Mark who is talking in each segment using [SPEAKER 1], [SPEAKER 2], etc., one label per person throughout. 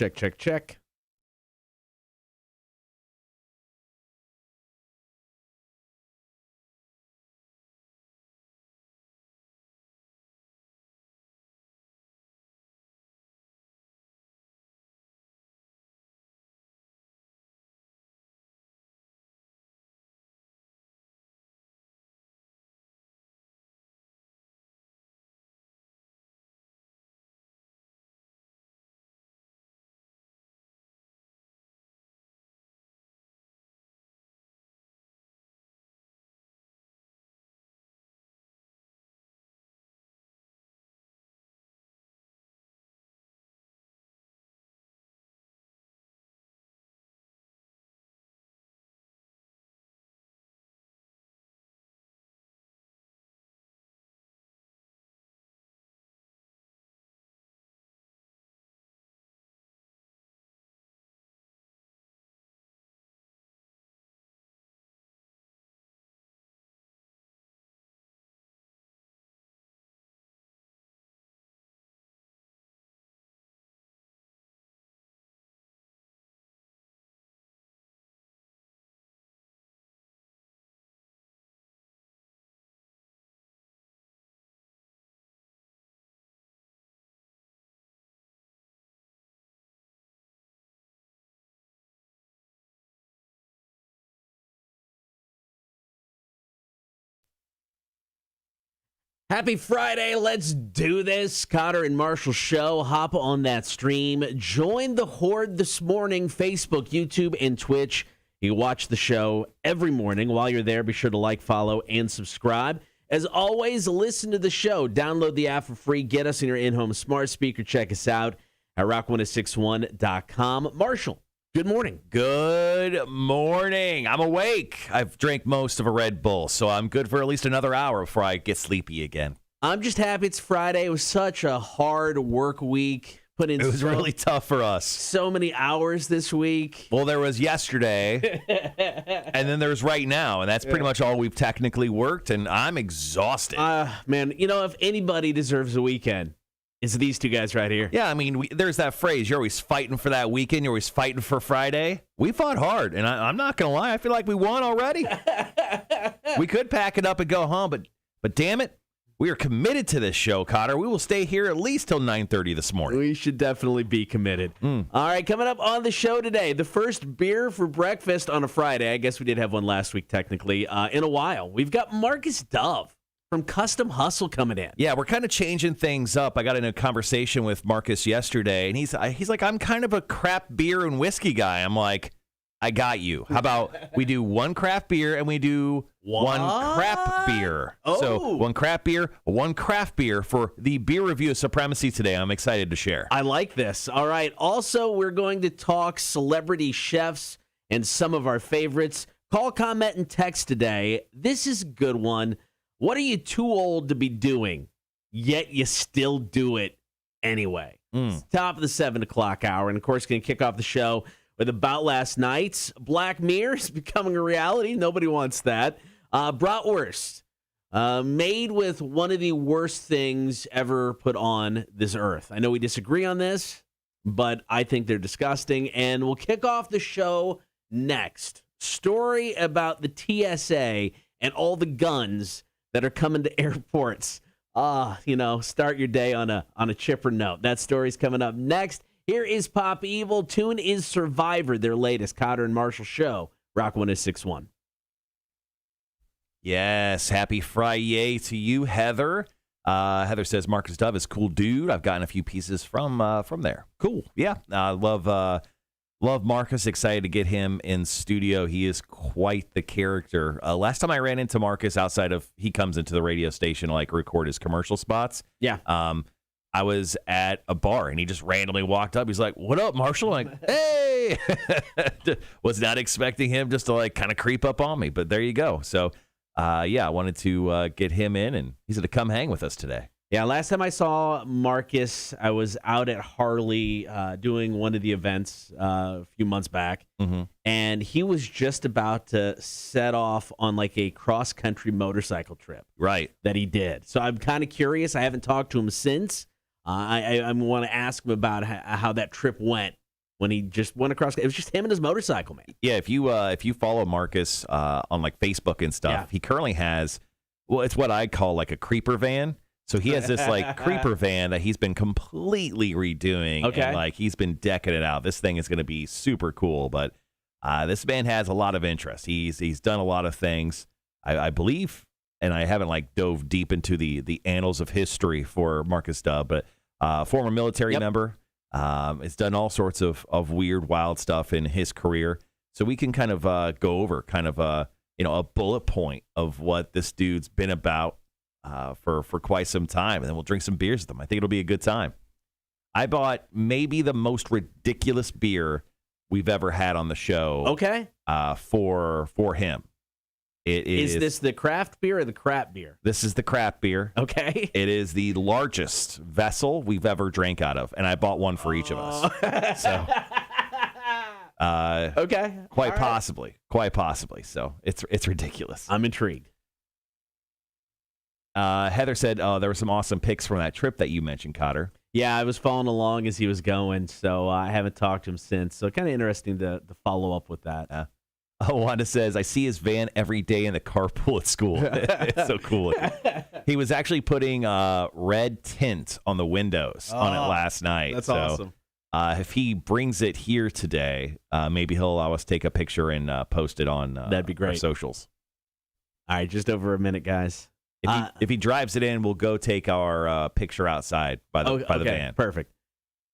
[SPEAKER 1] Check, check, check. Happy Friday. Let's do this. Cotter and Marshall Show. Hop on that stream. Join the Horde this morning, Facebook, YouTube, and Twitch. You watch the show every morning. While you're there, be sure to like, follow, and subscribe. As always, listen to the show. Download the app for free. Get us in your in-home smart speaker. Check us out at rock1061.com. Marshall, good morning.
[SPEAKER 2] Good morning. I'm awake. I've drank most of a Red Bull, so I'm good for at least another hour before I get sleepy again.
[SPEAKER 1] I'm just happy it's Friday. It was such a hard work week.
[SPEAKER 2] It was really tough for us.
[SPEAKER 1] So many hours this week.
[SPEAKER 2] Well, there was yesterday, and then there's right now, and that's pretty much all we've technically worked, and I'm exhausted.
[SPEAKER 1] Man, you know, if anybody deserves a weekend, it's these two guys right here.
[SPEAKER 2] Yeah, I mean, there's that phrase, you're always fighting for that weekend, you're always fighting for Friday. We fought hard, and I'm not going to lie, I feel like we won already. We could pack it up and go home, but damn it, we are committed to this show, Cotter. We will stay here at least till 9:30 this morning.
[SPEAKER 1] We should definitely be committed. All right, coming up on the show today, the first beer for breakfast on a Friday. I guess we did have one last week, technically, in a while. We've got Marcus Dove from Kustom Hustle coming in.
[SPEAKER 2] Yeah, we're kind of changing things up. I got in a conversation with Marcus yesterday, and he's like, I'm kind of a craft beer and whiskey guy. I'm like, I got you. How about we do one craft beer and we do one crap beer?
[SPEAKER 1] Oh.
[SPEAKER 2] So one craft beer for the beer review of Supremacy today. I'm excited to share.
[SPEAKER 1] I like this. All right. Also, we're going to talk celebrity chefs and some of our favorites. Call, comment, and text today. This is a good one. What are you too old to be doing, yet you still do it anyway? It's top of the 7 o'clock hour. And, of course, going to kick off the show with About Last Night. Black Mirror is becoming a reality. Nobody wants that. Bratwurst, made with one of the worst things ever put on this earth. I know we disagree on this, but I think they're disgusting. And we'll kick off the show next. Story about the TSA and all the guns that are coming to airports. Start your day on a chipper note. That story's coming up next. Here is Pop Evil. Tune is Survivor, their latest Cotter and Marshall show. Rock 106.1.
[SPEAKER 2] Yes, happy Friday to you, Heather. Heather says Marcus Dove is a cool dude. I've gotten a few pieces from there. Cool. Yeah, love Marcus. Excited to get him in studio. He is quite the character. Last time I ran into Marcus outside of he comes into the radio station to like record his commercial spots.
[SPEAKER 1] Yeah.
[SPEAKER 2] I was at a bar, and he just randomly walked up. He's like, what up, Marshall? I'm like, hey! Was not expecting him just to, like, kind of creep up on me, but there you go. So, I wanted to get him in, and he's going to come hang with us today.
[SPEAKER 1] Yeah, last time I saw Marcus, I was out at Harley doing one of the events a few months back, and he was just about to set off on, like, a cross-country motorcycle trip.
[SPEAKER 2] Right.
[SPEAKER 1] That he did. So I'm kind of curious. I haven't talked to him since. I want to ask him about how that trip went when he just went across. It was just him and his motorcycle, man.
[SPEAKER 2] Yeah, if you follow Marcus on like Facebook and stuff, he currently has, well, it's what I call like a creeper van. So he has this like creeper van that he's been completely redoing.
[SPEAKER 1] Okay.
[SPEAKER 2] And like he's been decking it out. This thing is going to be super cool. But this man has a lot of interest. He's done a lot of things. I believe, and I haven't like dove deep into the annals of history for Marcus Dubb, but former military member, has done all sorts of weird, wild stuff in his career. So we can kind of go over kind of a bullet point of what this dude's been about for quite some time, and then we'll drink some beers with him. I think it'll be a good time. I bought maybe the most ridiculous beer we've ever had on the show.
[SPEAKER 1] Okay.
[SPEAKER 2] For him.
[SPEAKER 1] Is this the craft beer or the crap beer?
[SPEAKER 2] This is the crap beer.
[SPEAKER 1] Okay.
[SPEAKER 2] It is the largest vessel we've ever drank out of, and I bought one for each of us. So,
[SPEAKER 1] okay.
[SPEAKER 2] Quite possibly. So it's ridiculous.
[SPEAKER 1] I'm intrigued.
[SPEAKER 2] Heather said, there were some awesome picks from that trip that you mentioned, Cotter.
[SPEAKER 1] Yeah, I was following along as he was going, so I haven't talked to him since. So kind of interesting to follow up with that.
[SPEAKER 2] Wanda says, I see his van every day in the carpool at school. It's so cool. He was actually putting red tint on the windows on it last night.
[SPEAKER 1] That's awesome.
[SPEAKER 2] If he brings it here today, maybe he'll allow us to take a picture and post it on
[SPEAKER 1] that'd be great.
[SPEAKER 2] Our socials.
[SPEAKER 1] All right, just over a minute, guys.
[SPEAKER 2] If he drives it in, we'll go take our picture outside by the van.
[SPEAKER 1] Perfect.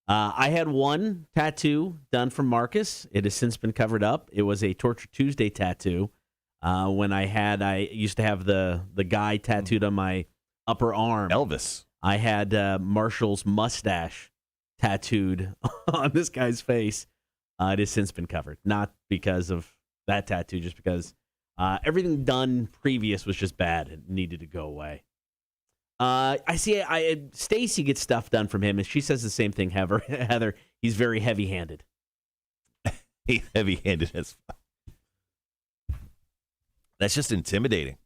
[SPEAKER 1] I had one tattoo done from Marcus. It has since been covered up. It was a Torture Tuesday tattoo. When I used to have the guy tattooed on my upper arm.
[SPEAKER 2] Elvis.
[SPEAKER 1] I had Marshall's mustache tattooed on this guy's face. It has since been covered. Not because of that tattoo, just because everything done previous was just bad and needed to go away. I see Stacy gets stuff done from him, and she says the same thing, Heather. He's very heavy-handed.
[SPEAKER 2] He's heavy-handed as fuck. That's just intimidating.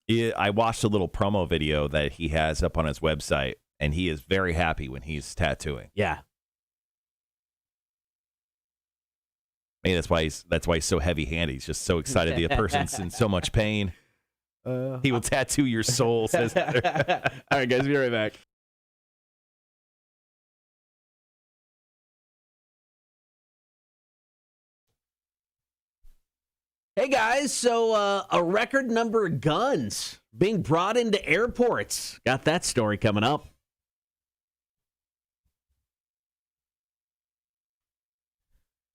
[SPEAKER 2] I watched a little promo video that he has up on his website, and he is very happy when he's tattooing.
[SPEAKER 1] Yeah.
[SPEAKER 2] Maybe that's why he's so heavy-handed. He's just so excited the person's in so much pain. He will tattoo your soul, says Heather.
[SPEAKER 1] All right, guys, be right back. Hey, guys, so a record number of guns being brought into airports. Got that story coming up.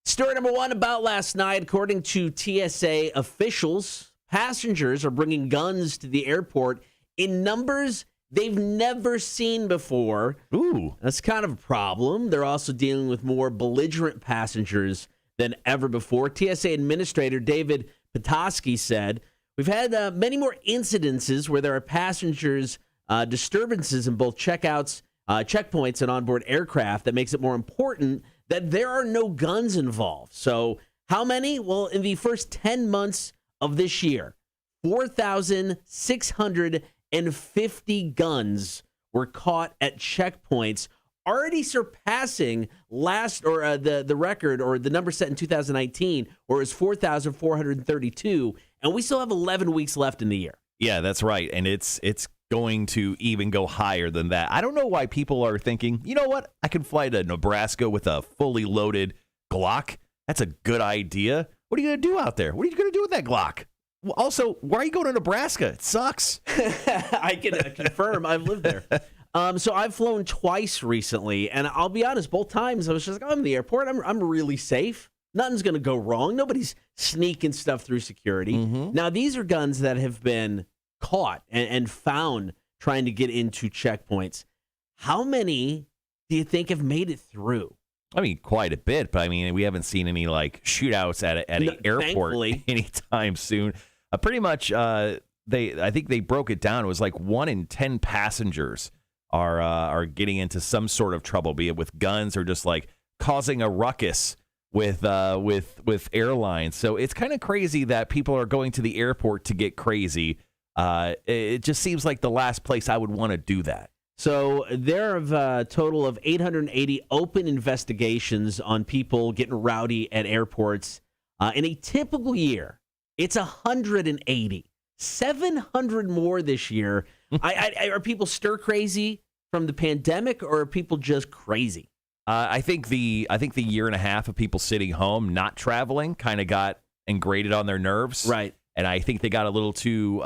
[SPEAKER 1] Story number one about last night, according to TSA officials, passengers are bringing guns to the airport in numbers they've never seen before.
[SPEAKER 2] Ooh.
[SPEAKER 1] That's kind of a problem. They're also dealing with more belligerent passengers than ever before. TSA Administrator David Petoskey said, we've had many more incidences where there are passengers disturbances in both checkouts, checkpoints, and onboard aircraft that makes it more important that there are no guns involved. So how many? Well, in the first 10 months of this year, 4,650 guns were caught at checkpoints, already surpassing the record or the number set in 2019, or is 4,432, and we still have 11 weeks left in the year.
[SPEAKER 2] Yeah, that's right, and it's going to even go higher than that. I don't know why people are thinking, you know what, I can fly to Nebraska with a fully loaded Glock. That's a good idea. What are you going to do out there? What are you going to do with that Glock? Also, why are you going to Nebraska? It sucks.
[SPEAKER 1] I can confirm. I've lived there. So I've flown twice recently, and I'll be honest, both times I was just like, I'm in the airport. I'm really safe. Nothing's going to go wrong. Nobody's sneaking stuff through security. Mm-hmm. Now, these are guns that have been caught and found trying to get into checkpoints. How many do you think have made it through?
[SPEAKER 2] I mean, quite a bit, but I mean, we haven't seen any like shootouts at an airport anytime soon. Pretty much, I think they broke it down. It was like 1 in 10 passengers are getting into some sort of trouble, be it with guns or just like causing a ruckus with airlines. So it's kind of crazy that people are going to the airport to get crazy. It just seems like the last place I would want to do that.
[SPEAKER 1] So there are a total of 880 open investigations on people getting rowdy at airports. In a typical year, it's 180. 700 more this year. Are people stir crazy from the pandemic, or are people just crazy?
[SPEAKER 2] I think the year and a half of people sitting home, not traveling, kind of got ingrained on their nerves.
[SPEAKER 1] Right.
[SPEAKER 2] And I think they got a little too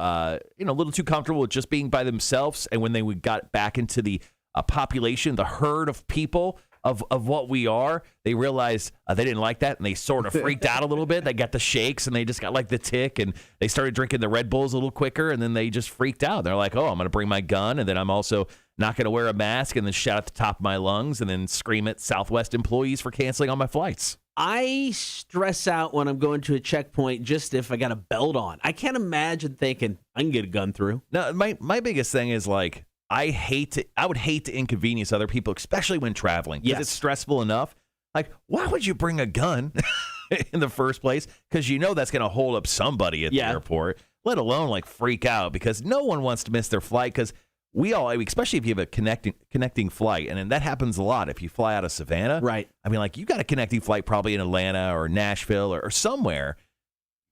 [SPEAKER 2] comfortable with just being by themselves. And when they got back into the population, the herd of people of what we are, they realized they didn't like that, and they sort of freaked out a little bit. They got the shakes, and they just got like the tick, and they started drinking the Red Bulls a little quicker, and then they just freaked out. They're like, oh, I'm going to bring my gun, and then I'm also not going to wear a mask, and then shout at the top of my lungs, and then scream at Southwest employees for canceling all my flights.
[SPEAKER 1] I stress out when I'm going to a checkpoint just if I got a belt on. I can't imagine thinking I can get a gun through.
[SPEAKER 2] No, my biggest thing is like I would hate to inconvenience other people, especially when traveling. Because it's stressful enough. Like, why would you bring a gun in the first place? Because you know that's going to hold up somebody at the airport, let alone like freak out, because no one wants to miss their flight, because we all, especially if you have a connecting flight, and that happens a lot if you fly out of Savannah.
[SPEAKER 1] Right.
[SPEAKER 2] I mean, like, you got a connecting flight probably in Atlanta or Nashville or somewhere.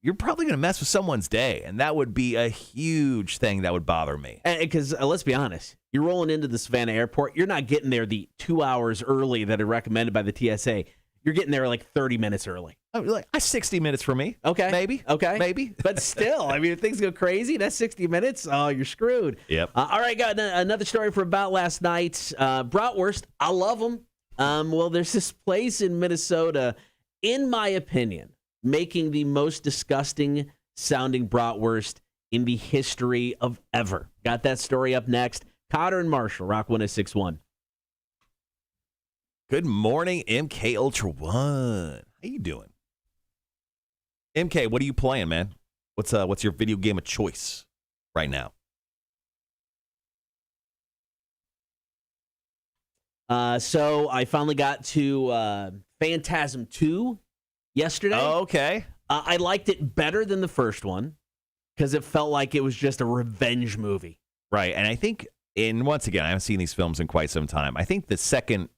[SPEAKER 2] You're probably going to mess with someone's day, and that would be a huge thing that would bother me.
[SPEAKER 1] Because let's be honest, you're rolling into the Savannah airport. You're not getting there the 2 hours early that are recommended by the TSA. You're getting there like 30 minutes early.
[SPEAKER 2] Like 60 minutes for me.
[SPEAKER 1] Okay.
[SPEAKER 2] Maybe.
[SPEAKER 1] Okay.
[SPEAKER 2] Maybe.
[SPEAKER 1] But still, I mean, if things go crazy, that's 60 minutes. Oh, you're screwed.
[SPEAKER 2] Yep.
[SPEAKER 1] All right, got another story for about last night. Bratwurst, I love them. Well, there's this place in Minnesota, in my opinion, making the most disgusting sounding bratwurst in the history of ever. Got that story up next. Cotter and Marshall, Rock 106.1.
[SPEAKER 2] Good morning, MK Ultra One. How you doing? MK, what are you playing, man? What's your video game of choice right now?
[SPEAKER 1] So I finally got to Phantasm 2 yesterday.
[SPEAKER 2] Oh, okay.
[SPEAKER 1] I liked it better than the first one because it felt like it was just a revenge movie.
[SPEAKER 2] Right, and I think, and once again, I haven't seen these films in quite some time. I think the second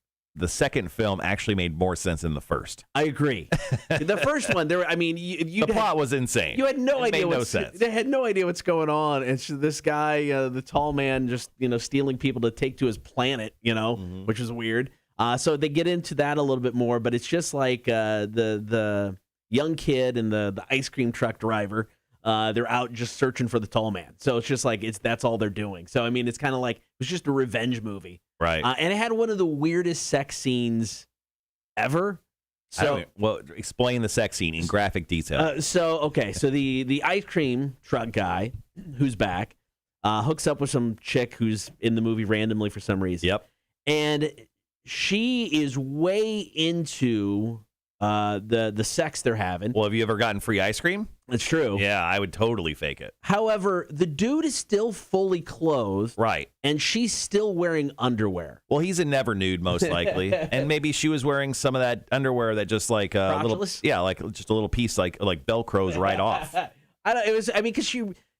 [SPEAKER 2] film actually made more sense than the first.
[SPEAKER 1] I agree. The first one, the
[SPEAKER 2] plot was insane.
[SPEAKER 1] You had no idea.
[SPEAKER 2] Made no sense.
[SPEAKER 1] They had no idea what's going on. It's this guy, the tall man, just stealing people to take to his planet. Which is weird. So they get into that a little bit more, but it's just like the young kid and the ice cream truck driver. They're out just searching for the tall man. So it's just like that's all they're doing. So I mean, it's kind of like it was just a revenge movie.
[SPEAKER 2] Right.
[SPEAKER 1] And it had one of the weirdest sex scenes ever. So,
[SPEAKER 2] explain the sex scene in graphic detail.
[SPEAKER 1] So the ice cream truck guy who's back hooks up with some chick who's in the movie randomly for some reason.
[SPEAKER 2] Yep.
[SPEAKER 1] And she is way into the sex they're having.
[SPEAKER 2] Well, have you ever gotten free ice cream?
[SPEAKER 1] It's true.
[SPEAKER 2] Yeah, I would totally fake it.
[SPEAKER 1] However, the dude is still fully clothed.
[SPEAKER 2] Right.
[SPEAKER 1] And she's still wearing underwear.
[SPEAKER 2] Well, he's a never nude, most likely. And maybe she was wearing some of that underwear that just like a little, like just a little piece like Velcro's right off.
[SPEAKER 1] Because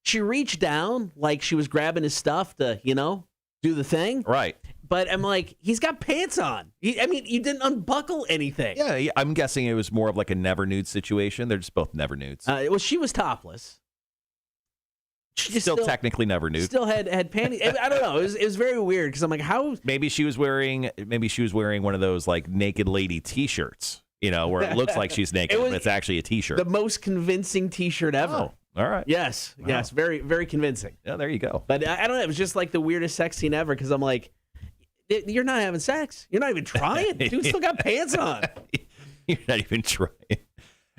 [SPEAKER 1] she reached down like she was grabbing his stuff to, do the thing.
[SPEAKER 2] Right.
[SPEAKER 1] But I'm like, he's got pants on. You didn't unbuckle anything.
[SPEAKER 2] Yeah, I'm guessing it was more of like a never nude situation. They're just both never nudes.
[SPEAKER 1] Well, she was topless. She
[SPEAKER 2] still technically never nude.
[SPEAKER 1] Still had panties. I don't know. It was very weird because I'm like, how?
[SPEAKER 2] Maybe she was wearing one of those like naked lady T-shirts. Where it looks like she's naked, but it's actually a T-shirt.
[SPEAKER 1] The most convincing T-shirt ever.
[SPEAKER 2] Oh, all right.
[SPEAKER 1] Yes, wow. Yes, very very convincing.
[SPEAKER 2] Yeah, there you go.
[SPEAKER 1] But I don't know. It was just like the weirdest sex scene ever because I'm like, you're not having sex. You're not even trying. Dude still got pants on.
[SPEAKER 2] You're not even trying.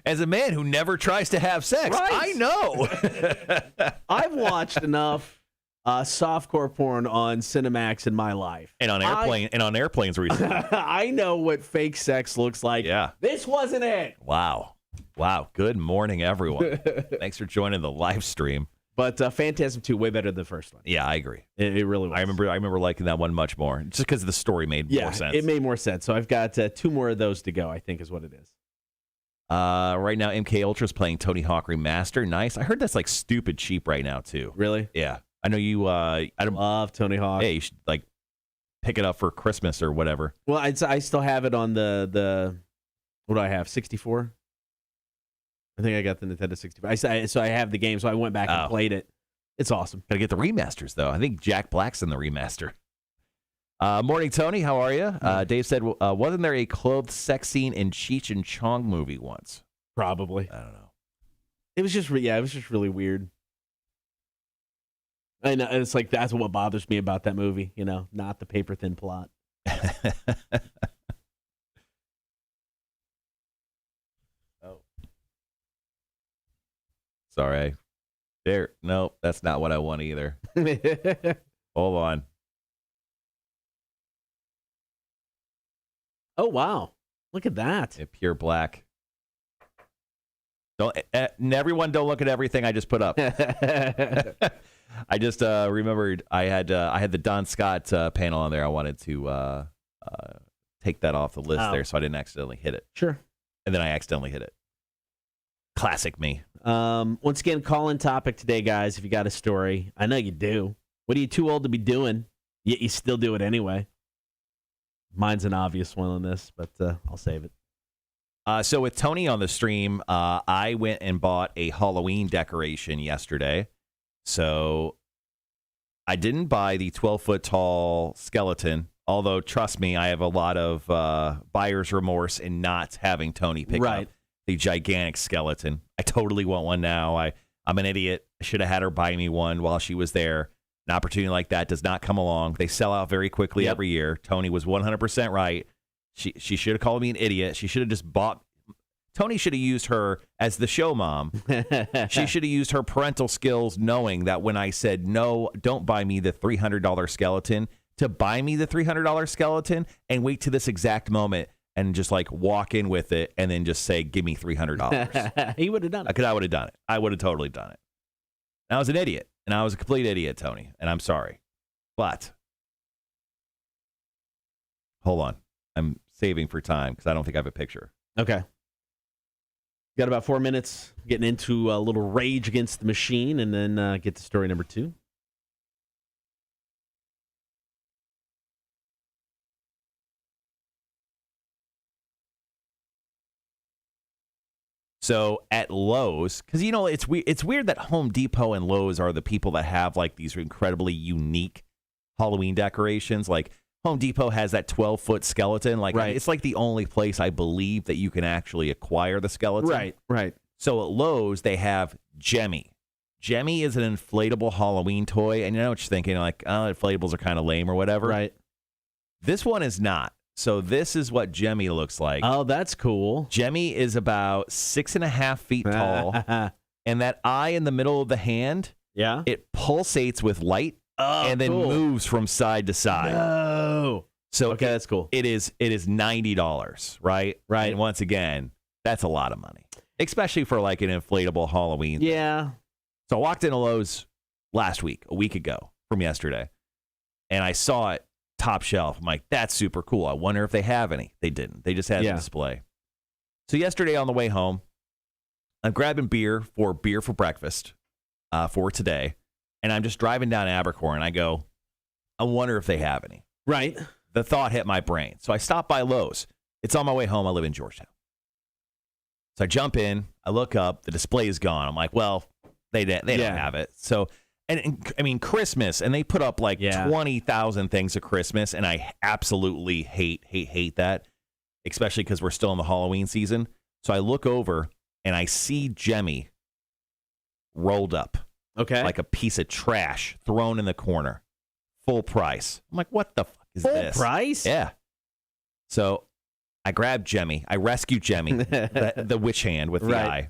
[SPEAKER 2] As a man who never tries to have sex, right. I know.
[SPEAKER 1] I've watched enough softcore porn on Cinemax in my life,
[SPEAKER 2] and on airplanes recently.
[SPEAKER 1] I know what fake sex looks like.
[SPEAKER 2] Yeah,
[SPEAKER 1] this wasn't it.
[SPEAKER 2] Wow. Good morning, everyone. Thanks for joining the live stream.
[SPEAKER 1] But Phantasm 2 way better than the first one.
[SPEAKER 2] Yeah, I agree.
[SPEAKER 1] It really was.
[SPEAKER 2] I remember liking that one much more, just because the story made more sense.
[SPEAKER 1] It made more sense. So I've got 2 more of those to go, I think is what it is.
[SPEAKER 2] Right now, MK Ultra's playing Tony Hawk Remaster. Nice. I heard that's like stupid cheap right now too.
[SPEAKER 1] Really?
[SPEAKER 2] Yeah. I know you.
[SPEAKER 1] I love Tony Hawk.
[SPEAKER 2] Hey, you should pick it up for Christmas or whatever.
[SPEAKER 1] Well, I still have it on the what do I have? 64. I think I got the Nintendo 64. So I have the game. So I went back and played it. It's awesome.
[SPEAKER 2] Gotta get the remasters though. I think Jack Black's in the remaster. Morning, Tony. How are you? Dave said, wasn't there a clothed sex scene in Cheech and Chong movie once?
[SPEAKER 1] Probably.
[SPEAKER 2] I don't know.
[SPEAKER 1] It was just really weird. I know, it's like that's what bothers me about that movie, not the paper thin plot.
[SPEAKER 2] Oh. Sorry. There. No, that's not what I want either. Hold on.
[SPEAKER 1] Oh, wow. Look at that.
[SPEAKER 2] Yeah, pure black. Everyone don't look at everything I just put up. I just remembered I had the Don Scott panel on there. I wanted to take that off the list there so I didn't accidentally hit it.
[SPEAKER 1] Sure.
[SPEAKER 2] And then I accidentally hit it. Classic me.
[SPEAKER 1] Once again, call-in topic today, guys, if you got a story. I know you do. What are you too old to be doing, yet you still do it anyway? Mine's an obvious one on this, but I'll save it.
[SPEAKER 2] So with Tony on the stream, I went and bought a Halloween decoration yesterday. So I didn't buy the 12-foot tall skeleton, although, trust me, I have a lot of buyer's remorse in not having Tony pick up the gigantic skeleton. I totally want one now. I'm an idiot. I should have had her buy me one while she was there. An opportunity like that does not come along. They sell out very quickly every year. Tony was 100% right. She should have called me an idiot. She should have just bought. Tony should have used her as the show mom. She should have used her parental skills, knowing that when I said, no, don't buy me the $300 skeleton, to buy me the $300 skeleton and wait to this exact moment and just like walk in with it and then just say, give me $300.
[SPEAKER 1] He would have done it.
[SPEAKER 2] Because I would have done it. I would have totally done it. And I was an idiot. And I was a complete idiot, Tony. And I'm sorry. But hold on. I'm saving for time because I don't think I have a picture.
[SPEAKER 1] Okay. Got about 4 minutes getting into a little Rage Against the Machine and then get to story number 2.
[SPEAKER 2] So at Lowe's, because, it's weird that Home Depot and Lowe's are the people that have like these incredibly unique Halloween decorations. Like Home Depot has that 12-foot skeleton. Like it's like the only place I believe that you can actually acquire the skeleton.
[SPEAKER 1] Right.
[SPEAKER 2] So at Lowe's, they have Jemmy. Jemmy is an inflatable Halloween toy. And you know what you're thinking, like, oh, inflatables are kind of lame or whatever.
[SPEAKER 1] Right.
[SPEAKER 2] This one is not. So this is what Jemmy looks like.
[SPEAKER 1] Oh, that's cool.
[SPEAKER 2] Jemmy is about 6.5 feet tall. And that eye in the middle of the hand, it pulsates with light and then moves from side to side.
[SPEAKER 1] Oh.
[SPEAKER 2] So
[SPEAKER 1] that's cool.
[SPEAKER 2] It is $90, right?
[SPEAKER 1] Right.
[SPEAKER 2] And once again, that's a lot of money, especially for like an inflatable Halloween thing.
[SPEAKER 1] Yeah.
[SPEAKER 2] So I walked into Lowe's a week ago from yesterday, and I saw it top shelf. I'm like, that's super cool. I wonder if they have any. They didn't. They just had a display. So yesterday on the way home, I'm grabbing beer for breakfast for today, and I'm just driving down Abercorn, and I go, I wonder if they have any.
[SPEAKER 1] Right.
[SPEAKER 2] The thought hit my brain. So I stopped by Lowe's. It's on my way home. I live in Georgetown. So I jump in. I look up. The display is gone. I'm like, well, they don't have it. So, and I mean, Christmas, and they put up like 20,000 things at Christmas, and I absolutely hate that, especially because we're still in the Halloween season. So I look over, and I see Jemmy rolled up.
[SPEAKER 1] Okay.
[SPEAKER 2] Like a piece of trash thrown in the corner. Full price. I'm like, what the fuck is this?
[SPEAKER 1] Full price?
[SPEAKER 2] Yeah. So I grab Jemmy. I rescue Jemmy, the witch hand with the eye.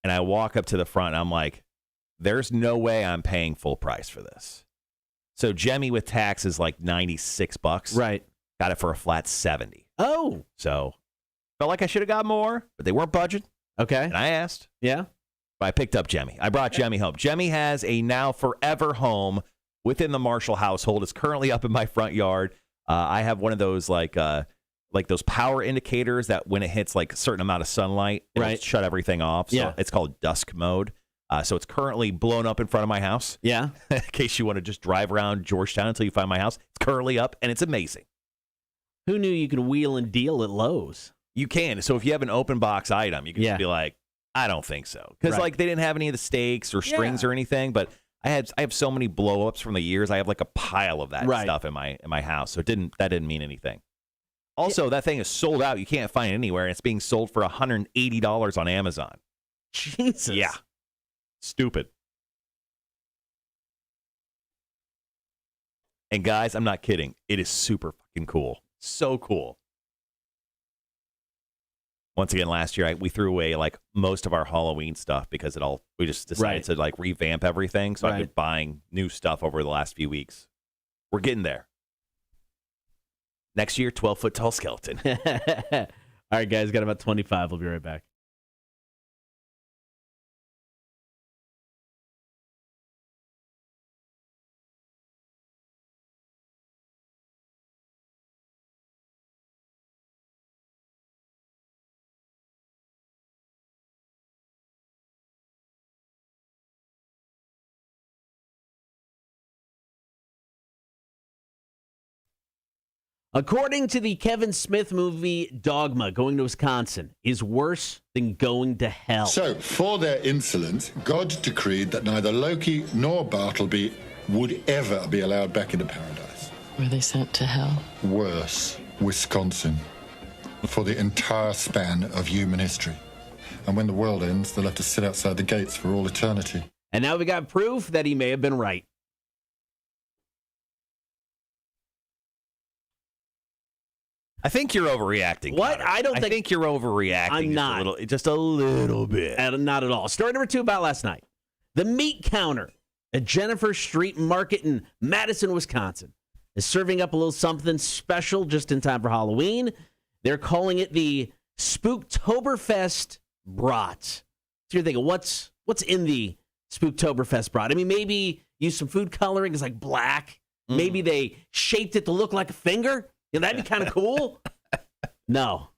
[SPEAKER 2] And I walk up to the front, and I'm like, there's no way I'm paying full price for this. So Jemmy with tax is like $96.
[SPEAKER 1] Right.
[SPEAKER 2] Got it for a flat $70.
[SPEAKER 1] Oh.
[SPEAKER 2] So felt like I should have got more, but they weren't budging.
[SPEAKER 1] Okay.
[SPEAKER 2] And I asked.
[SPEAKER 1] Yeah.
[SPEAKER 2] But I picked up Jemmy. I brought Jemmy home. Jemmy has a now forever home within the Marshall household. It's currently up in my front yard. I have one of those like those power indicators that when it hits like a certain amount of sunlight, it'll shut everything off. So it's called dusk mode. So it's currently blown up in front of my house.
[SPEAKER 1] Yeah.
[SPEAKER 2] In case you want to just drive around Georgetown until you find my house. It's currently up, and it's amazing.
[SPEAKER 1] Who knew you could wheel and deal at Lowe's?
[SPEAKER 2] You can. So if you have an open box item, you can just be like, I don't think so. Because like they didn't have any of the stakes or strings or anything, but I have so many blow-ups from the years. I have like a pile of that stuff in my house. So that didn't mean anything. Also, that thing is sold out. You can't find it anywhere. And it's being sold for $180 on Amazon.
[SPEAKER 1] Jesus.
[SPEAKER 2] Yeah. Stupid. And guys, I'm not kidding. It is super fucking cool. So cool. Once again, last year we threw away like most of our Halloween stuff because we just decided to like revamp everything. So I've been buying new stuff over the last few weeks. We're getting there. Next year, 12-foot tall skeleton.
[SPEAKER 1] All right, guys, got about 25. We'll be right back. According to the Kevin Smith movie Dogma, going to Wisconsin is worse than going to hell.
[SPEAKER 3] So, for their insolence, God decreed that neither Loki nor Bartleby would ever be allowed back into paradise.
[SPEAKER 4] Were they sent to hell?
[SPEAKER 3] Worse, Wisconsin. For the entire span of human history. And when the world ends, they'll have to sit outside the gates for all eternity.
[SPEAKER 1] And now we got proof that he may have been right.
[SPEAKER 2] I think you're overreacting.
[SPEAKER 1] What?
[SPEAKER 2] Connor.
[SPEAKER 1] I
[SPEAKER 2] think you're overreacting.
[SPEAKER 1] I'm not.
[SPEAKER 2] Just a little bit.
[SPEAKER 1] Not at all. Story number 2 about last night. The meat counter at Jennifer Street Market in Madison, Wisconsin is serving up a little something special just in time for Halloween. They're calling it the Spooktoberfest Brat. So you're thinking, what's in the Spooktoberfest Brat? I mean, maybe use some food coloring. It's like black. Maybe they shaped it to look like a finger. Yeah, that'd be kind of cool. No.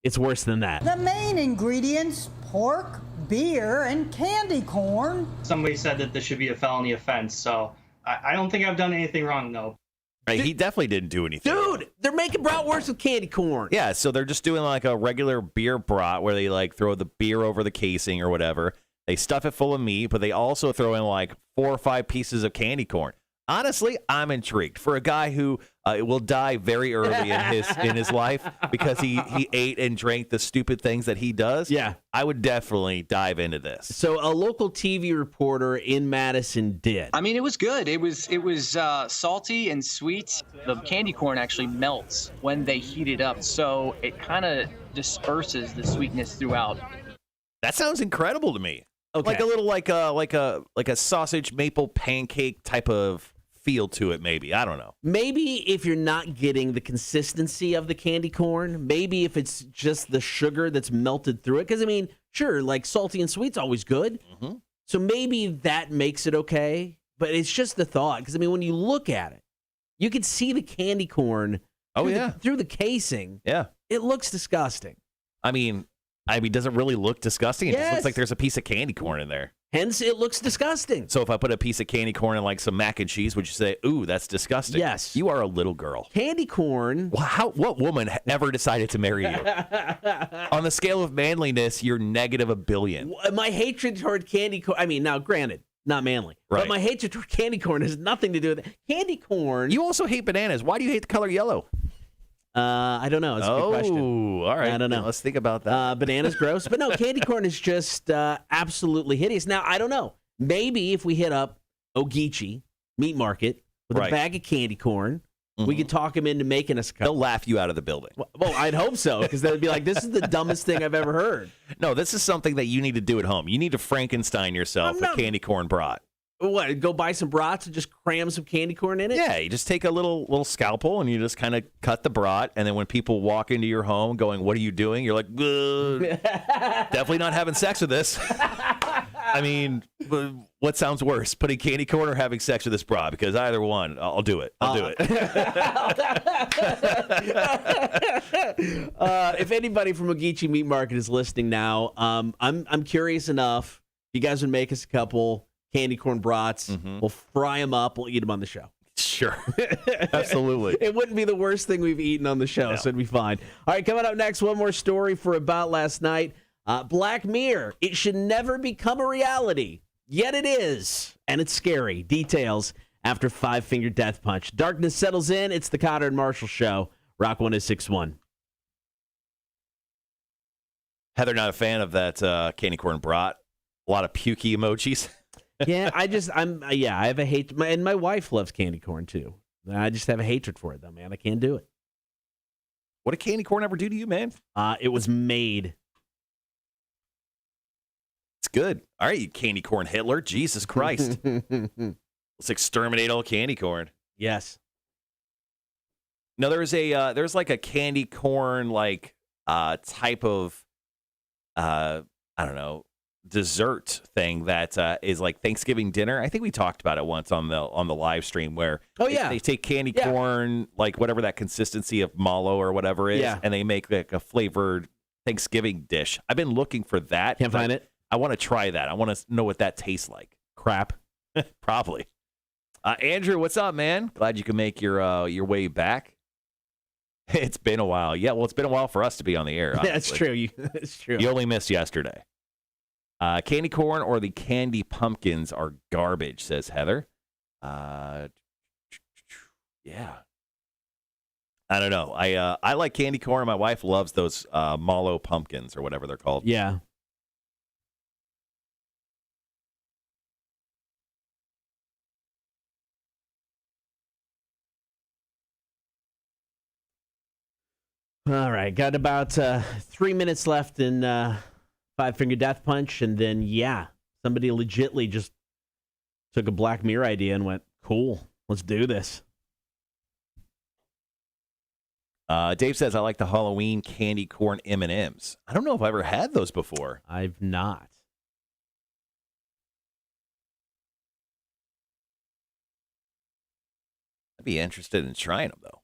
[SPEAKER 1] It's worse than that.
[SPEAKER 5] The main ingredients, pork, beer, and candy corn.
[SPEAKER 6] Somebody said that this should be a felony offense, so I don't think I've done anything wrong, though.
[SPEAKER 2] Right, he definitely didn't do anything.
[SPEAKER 1] Dude, they're making bratwurst with candy corn.
[SPEAKER 2] Yeah, so they're just doing like a regular beer brat where they like throw the beer over the casing or whatever. They stuff it full of meat, but they also throw in like 4 or 5 pieces of candy corn. Honestly, I'm intrigued. For a guy who will die very early in his life because he ate and drank the stupid things that he does, I would definitely dive into this.
[SPEAKER 1] So a local TV reporter in Madison did.
[SPEAKER 7] I mean, it was good. It was salty and sweet. The candy corn actually melts when they heat it up, so it kind of disperses the sweetness throughout.
[SPEAKER 2] That sounds incredible to me.
[SPEAKER 1] Okay.
[SPEAKER 2] Like a little like a sausage maple pancake type of feel to it, maybe. I don't know.
[SPEAKER 1] Maybe if you're not getting the consistency of the candy corn, maybe if it's just the sugar that's melted through it. Because, I mean, sure, like salty and sweet's always good. Mm-hmm. So maybe that makes it okay. But it's just the thought. Because, I mean, when you look at it, you can see the candy corn through the casing.
[SPEAKER 2] Yeah.
[SPEAKER 1] It looks disgusting.
[SPEAKER 2] I mean, does it really look disgusting? It just looks like there's a piece of candy corn in there.
[SPEAKER 1] Hence, it looks disgusting.
[SPEAKER 2] So if I put a piece of candy corn and like some mac and cheese, would you say, ooh, that's disgusting?
[SPEAKER 1] Yes.
[SPEAKER 2] You are a little girl.
[SPEAKER 1] Candy corn.
[SPEAKER 2] What woman ever decided to marry you? On the scale of manliness, you're negative 1 billion.
[SPEAKER 1] My hatred toward candy corn, I mean, now granted, not manly.
[SPEAKER 2] Right.
[SPEAKER 1] But my hatred toward candy corn has nothing to do with it. Candy corn.
[SPEAKER 2] You also hate bananas. Why do you hate the color yellow?
[SPEAKER 1] I don't know. It's a good question.
[SPEAKER 2] Oh, all right.
[SPEAKER 1] I don't know.
[SPEAKER 2] Let's think about that.
[SPEAKER 1] Banana's gross. But no, candy corn is just absolutely hideous. Now, I don't know. Maybe if we hit up Ogeechee Meat Market with a bag of candy corn, we could talk them into making us a couple.
[SPEAKER 2] They'll laugh you out of the building.
[SPEAKER 1] Well, I'd hope so, because they'd be like, this is the dumbest thing I've ever heard.
[SPEAKER 2] No, this is something that you need to do at home. You need to Frankenstein yourself a candy corn brat.
[SPEAKER 1] What, go buy some brats and just cram some candy corn in it?
[SPEAKER 2] Yeah, you just take a little scalpel and you just kind of cut the brat, and then when people walk into your home going, what are you doing? You're like, definitely not having sex with this. I mean, what sounds worse, putting candy corn or having sex with this bra? Because either one, I'll do it. I'll do it.
[SPEAKER 1] If anybody from Ogeechee Meat Market is listening now, I'm curious enough. you guys would make us a couple candy corn brats. We'll fry them up. We'll eat them on the show.
[SPEAKER 2] Sure. Absolutely.
[SPEAKER 1] It wouldn't be the worst thing we've eaten on the show, so it'd be fine. All right, coming up next, one more story for About Last Night. Black Mirror. It should never become a reality, yet it is, and it's scary. Details after Five Finger Death Punch. Darkness settles in. It's the Cotter and Marshall Show. Rock 106.1.
[SPEAKER 2] Heather, not a fan of that candy corn brat. A lot of pukey emojis.
[SPEAKER 1] Yeah, I have a hate, and my wife loves candy corn too. I just have a hatred for it, though, man. I can't do it.
[SPEAKER 2] What did candy corn ever do to you, man?
[SPEAKER 1] It was made.
[SPEAKER 2] It's good. All right, you candy corn Hitler. Jesus Christ. Let's exterminate all candy corn.
[SPEAKER 1] Yes.
[SPEAKER 2] No, there's like a candy corn type of I don't know, dessert thing that is like Thanksgiving dinner. I think we talked about it once on the live stream where they take candy corn, like whatever that consistency of mallow or whatever is, and they make like a flavored Thanksgiving dish. I've been looking for that.
[SPEAKER 1] Can't find it.
[SPEAKER 2] I want to try that. I want to know what that tastes like.
[SPEAKER 1] Crap.
[SPEAKER 2] Probably. Andrew, what's up, man? Glad you can make your way back. It's been a while. Yeah, well, it's been a while for us to be on the air.
[SPEAKER 1] That's true. It's true.
[SPEAKER 2] You only missed yesterday. Candy corn or the candy pumpkins are garbage, says Heather. Yeah. I don't know. I like candy corn. My wife loves those mallow pumpkins or whatever they're called.
[SPEAKER 1] Yeah. All right, got about 3 minutes left in Five Finger Death Punch, and then, somebody legitly just took a Black Mirror idea and went, cool, let's do this.
[SPEAKER 2] Dave says, I like the Halloween candy corn M&Ms. I don't know if I've ever had those before.
[SPEAKER 1] I've not.
[SPEAKER 2] I'd be interested in trying them, though.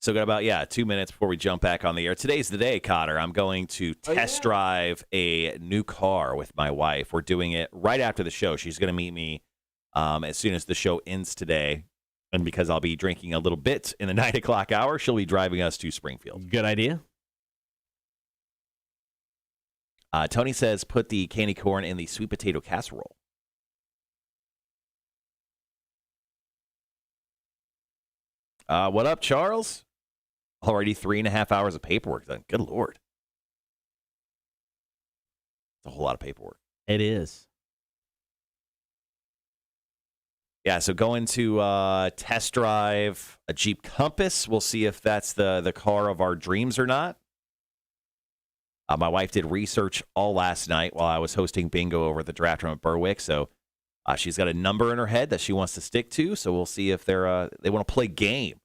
[SPEAKER 2] So got about 2 minutes before we jump back on the air. Today's the day, Cotter. I'm going to test drive a new car with my wife. We're doing it right after the show. She's going to meet me as soon as the show ends today. And because I'll be drinking a little bit in the 9 o'clock hour, she'll be driving us to Springfield.
[SPEAKER 1] Good idea.
[SPEAKER 2] Tony says, put the candy corn in the sweet potato casserole. What up, Charles? Already 3.5 hours of paperwork done. Good Lord. It's a whole lot of paperwork.
[SPEAKER 1] It is.
[SPEAKER 2] Yeah, so going to test drive a Jeep Compass. We'll see if that's the car of our dreams or not. My wife did research all last night while I was hosting bingo over at the draft room at Berwick. So she's got a number in her head that she wants to stick to. So we'll see if they want to play game.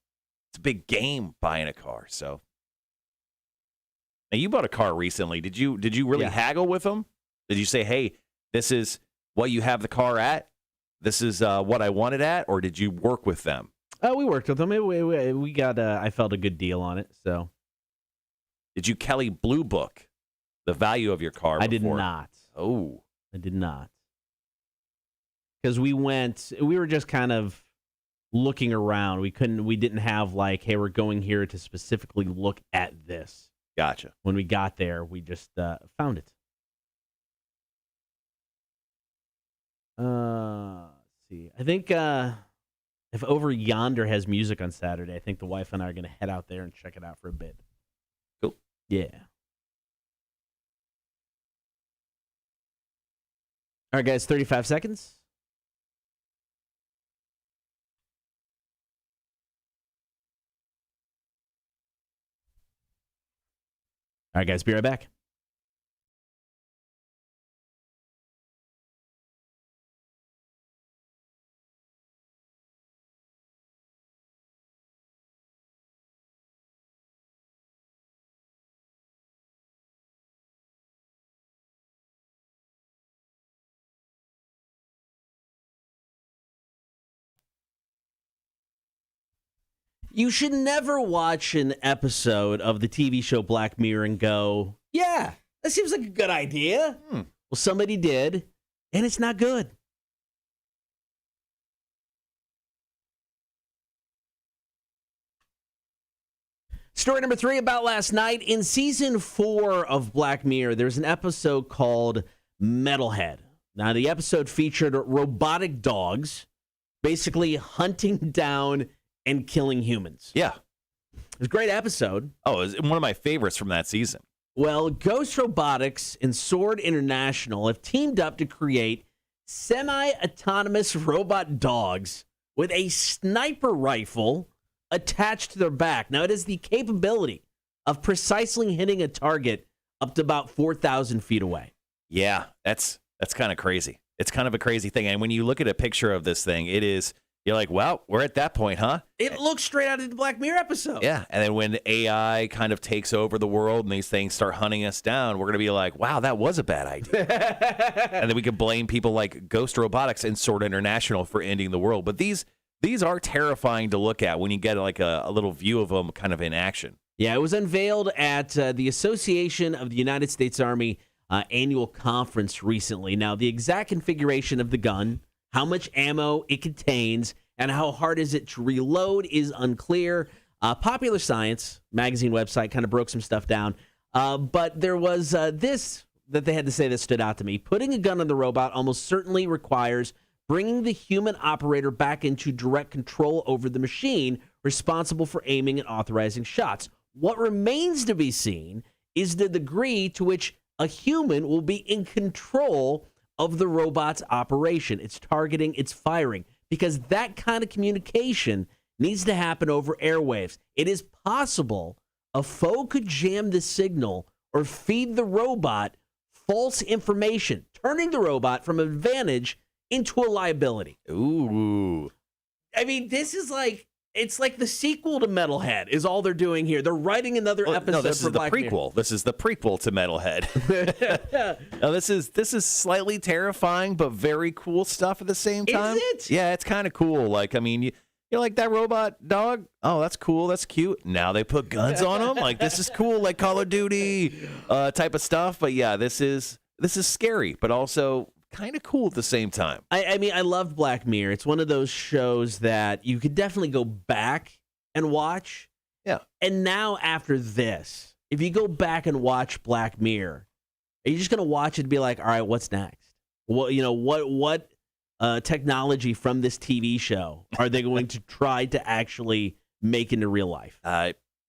[SPEAKER 2] It's a big game buying a car. So now you bought a car recently. Did you really haggle with them? Did you say, hey, this is what you have the car at? This is what I wanted at, or did you work with them?
[SPEAKER 1] We worked with them. We got. I felt a good deal on it. So,
[SPEAKER 2] did you Kelly Blue Book the value of your car?
[SPEAKER 1] I did not.
[SPEAKER 2] Oh,
[SPEAKER 1] I did not. Because we were just kind of looking around. We didn't have like, hey, we're going here to specifically look at this.
[SPEAKER 2] Gotcha.
[SPEAKER 1] When we got there, we just found it. Let's see. I think if Over Yonder has music on Saturday, I think the wife and I are going to head out there and check it out for a bit.
[SPEAKER 2] Cool.
[SPEAKER 1] Yeah. All right, guys, 35 seconds. All right, guys, be right back. You should never watch an episode of the TV show Black Mirror and go, yeah, That seems like a good idea. Well, somebody did, and it's not good. Story number 3 about last night. In season 4 of Black Mirror, there's an episode called Metalhead. Now, the episode featured robotic dogs basically hunting down and killing humans.
[SPEAKER 2] Yeah.
[SPEAKER 1] It was a great episode.
[SPEAKER 2] Oh, it was one of my favorites from that season.
[SPEAKER 1] Well, Ghost Robotics and Sword International have teamed up to create semi-autonomous robot dogs with a sniper rifle attached to their back. Now, it has the capability of precisely hitting a target up to about 4,000 feet away.
[SPEAKER 2] Yeah, that's kind of crazy. It's kind of a crazy thing. And when you look at a picture of this thing, you're like, wow, we're at that point, huh?
[SPEAKER 1] It looks straight out of the Black Mirror episode.
[SPEAKER 2] Yeah, and then when AI kind of takes over the world and these things start hunting us down, we're going to be like, wow, that was a bad idea. And then we could blame people like Ghost Robotics and Sword International for ending the world. But these are terrifying to look at when you get like a little view of them kind of in action.
[SPEAKER 1] Yeah, it was unveiled at the Association of the United States Army annual conference recently. Now, the exact configuration of the gun, how much ammo it contains, and how hard is it to reload is unclear. Popular Science magazine website kind of broke some stuff down. But there was this that they had to say that stood out to me. Putting a gun on the robot almost certainly requires bringing the human operator back into direct control over the machine responsible for aiming and authorizing shots. What remains to be seen is the degree to which a human will be in control of the robot's operation, its targeting, its firing, because that kind of communication needs to happen over airwaves. It is possible a foe could jam the signal or feed the robot false information, turning the robot from an advantage into a liability.
[SPEAKER 2] Ooh.
[SPEAKER 1] I mean, this is like, it's like the sequel to Metalhead is all they're doing here. They're writing another episode
[SPEAKER 2] no, this
[SPEAKER 1] for
[SPEAKER 2] is the
[SPEAKER 1] Black
[SPEAKER 2] prequel.
[SPEAKER 1] Mirror.
[SPEAKER 2] This is the prequel to Metalhead. No, this is slightly terrifying, but very cool stuff at the same time.
[SPEAKER 1] Is it?
[SPEAKER 2] Yeah, it's kind of cool. Like, I mean, you're like, that robot dog? Oh, that's cool. That's cute. Now they put guns on them. Like, this is cool, like Call of Duty type of stuff. But yeah, this is scary, but also kind of cool at the same time.
[SPEAKER 1] I mean, I loved Black Mirror. It's one of those shows that you could definitely go back and watch.
[SPEAKER 2] Yeah.
[SPEAKER 1] And now after this, if you go back and watch Black Mirror, are you just going to watch it and be like, all right, what's next? What technology from this TV show are they going to try to actually make into real life?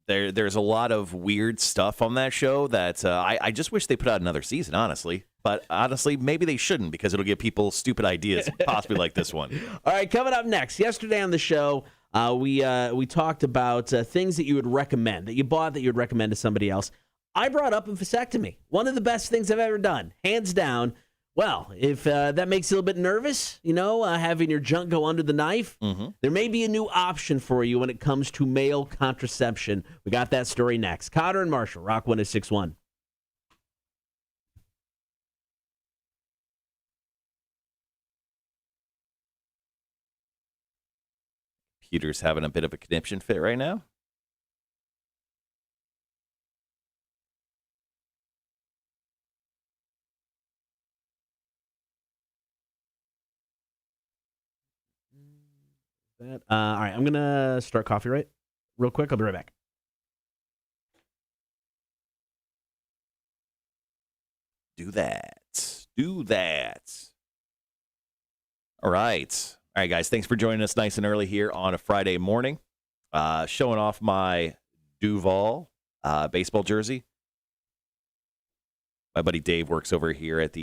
[SPEAKER 2] There's a lot of weird stuff on that show that I just wish they put out another season, honestly. But honestly, maybe they shouldn't, because it'll give people stupid ideas, possibly like this one.
[SPEAKER 1] All right, coming up next. Yesterday on the show, we talked about things that you would recommend, that you bought that you would recommend to somebody else. I brought up a vasectomy. One of the best things I've ever done, hands down. Well, if that makes you a little bit nervous, having your junk go under the knife, there may be a new option for you when it comes to male contraception. We got that story next. Cotter and Marshall, Rock 106.1.
[SPEAKER 2] Computer's having a bit of a conniption fit right now.
[SPEAKER 1] All right, I'm going to start coffee right real quick. I'll be right back.
[SPEAKER 2] Do that. All right. All right, guys, thanks for joining us nice and early here on a Friday morning. Showing off my Duval baseball jersey. My buddy Dave works over here at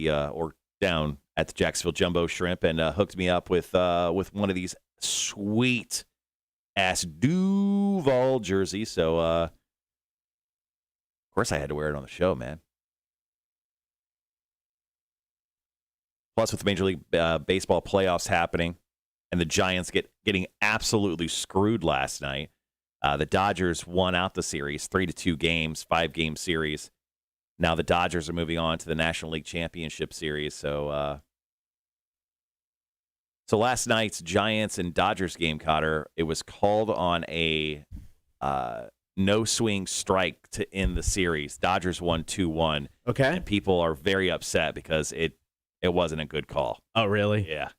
[SPEAKER 2] down at the Jacksonville Jumbo Shrimp and hooked me up with one of these sweet ass Duval jerseys. So, of course, I had to wear it on the show, man. Plus, with the Major League Baseball playoffs happening and the Giants getting absolutely screwed last night, the Dodgers won out the series, 3-2 games, 5-game series. Now the Dodgers are moving on to the National League Championship Series. So last night's Giants and Dodgers game, Cotter, it was called on a no swing strike to end the series. Dodgers won 2-1.
[SPEAKER 1] Okay.
[SPEAKER 2] And people are very upset because it wasn't a good call.
[SPEAKER 1] Oh, really?
[SPEAKER 2] Yeah.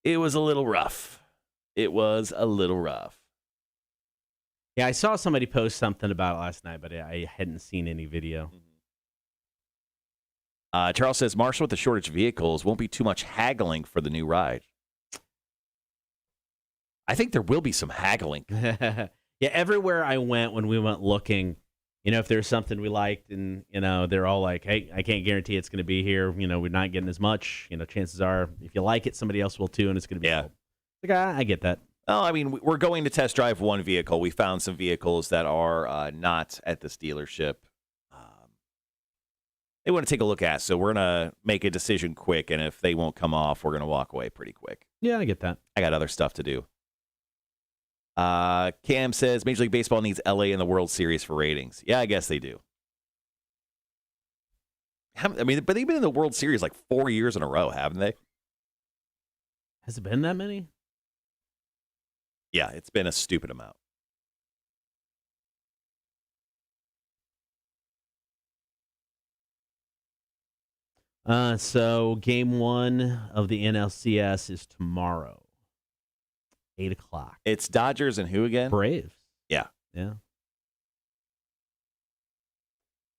[SPEAKER 2] It was a little rough. It was a little rough.
[SPEAKER 1] Yeah, I saw somebody post something about it last night, but I hadn't seen any video.
[SPEAKER 2] Charles says, Marshall, with the shortage of vehicles, won't be too much haggling for the new ride. I think there will be some haggling.
[SPEAKER 1] Yeah, everywhere I went when we went looking, if there's something we liked and, they're all like, hey, I can't guarantee it's going to be here. We're not getting as much. Chances are if you like it, somebody else will too, and it's going to be sold. Like, I get that.
[SPEAKER 2] Oh, I mean, we're going to test drive one vehicle. We found some vehicles that are not at this dealership. They want to take a look at, so we're going to make a decision quick, and if they won't come off, we're going to walk away pretty quick.
[SPEAKER 1] Yeah, I get that.
[SPEAKER 2] I got other stuff to do. Cam says Major League Baseball needs LA in the World Series for ratings. Yeah, I guess they do. But they've been in the World Series like 4 years in a row, haven't they?
[SPEAKER 1] Has it been that many?
[SPEAKER 2] Yeah, it's been a stupid amount.
[SPEAKER 1] So game 1 of the NLCS is tomorrow, 8:00.
[SPEAKER 2] It's Dodgers and who again?
[SPEAKER 1] Braves.
[SPEAKER 2] Yeah.
[SPEAKER 1] Yeah.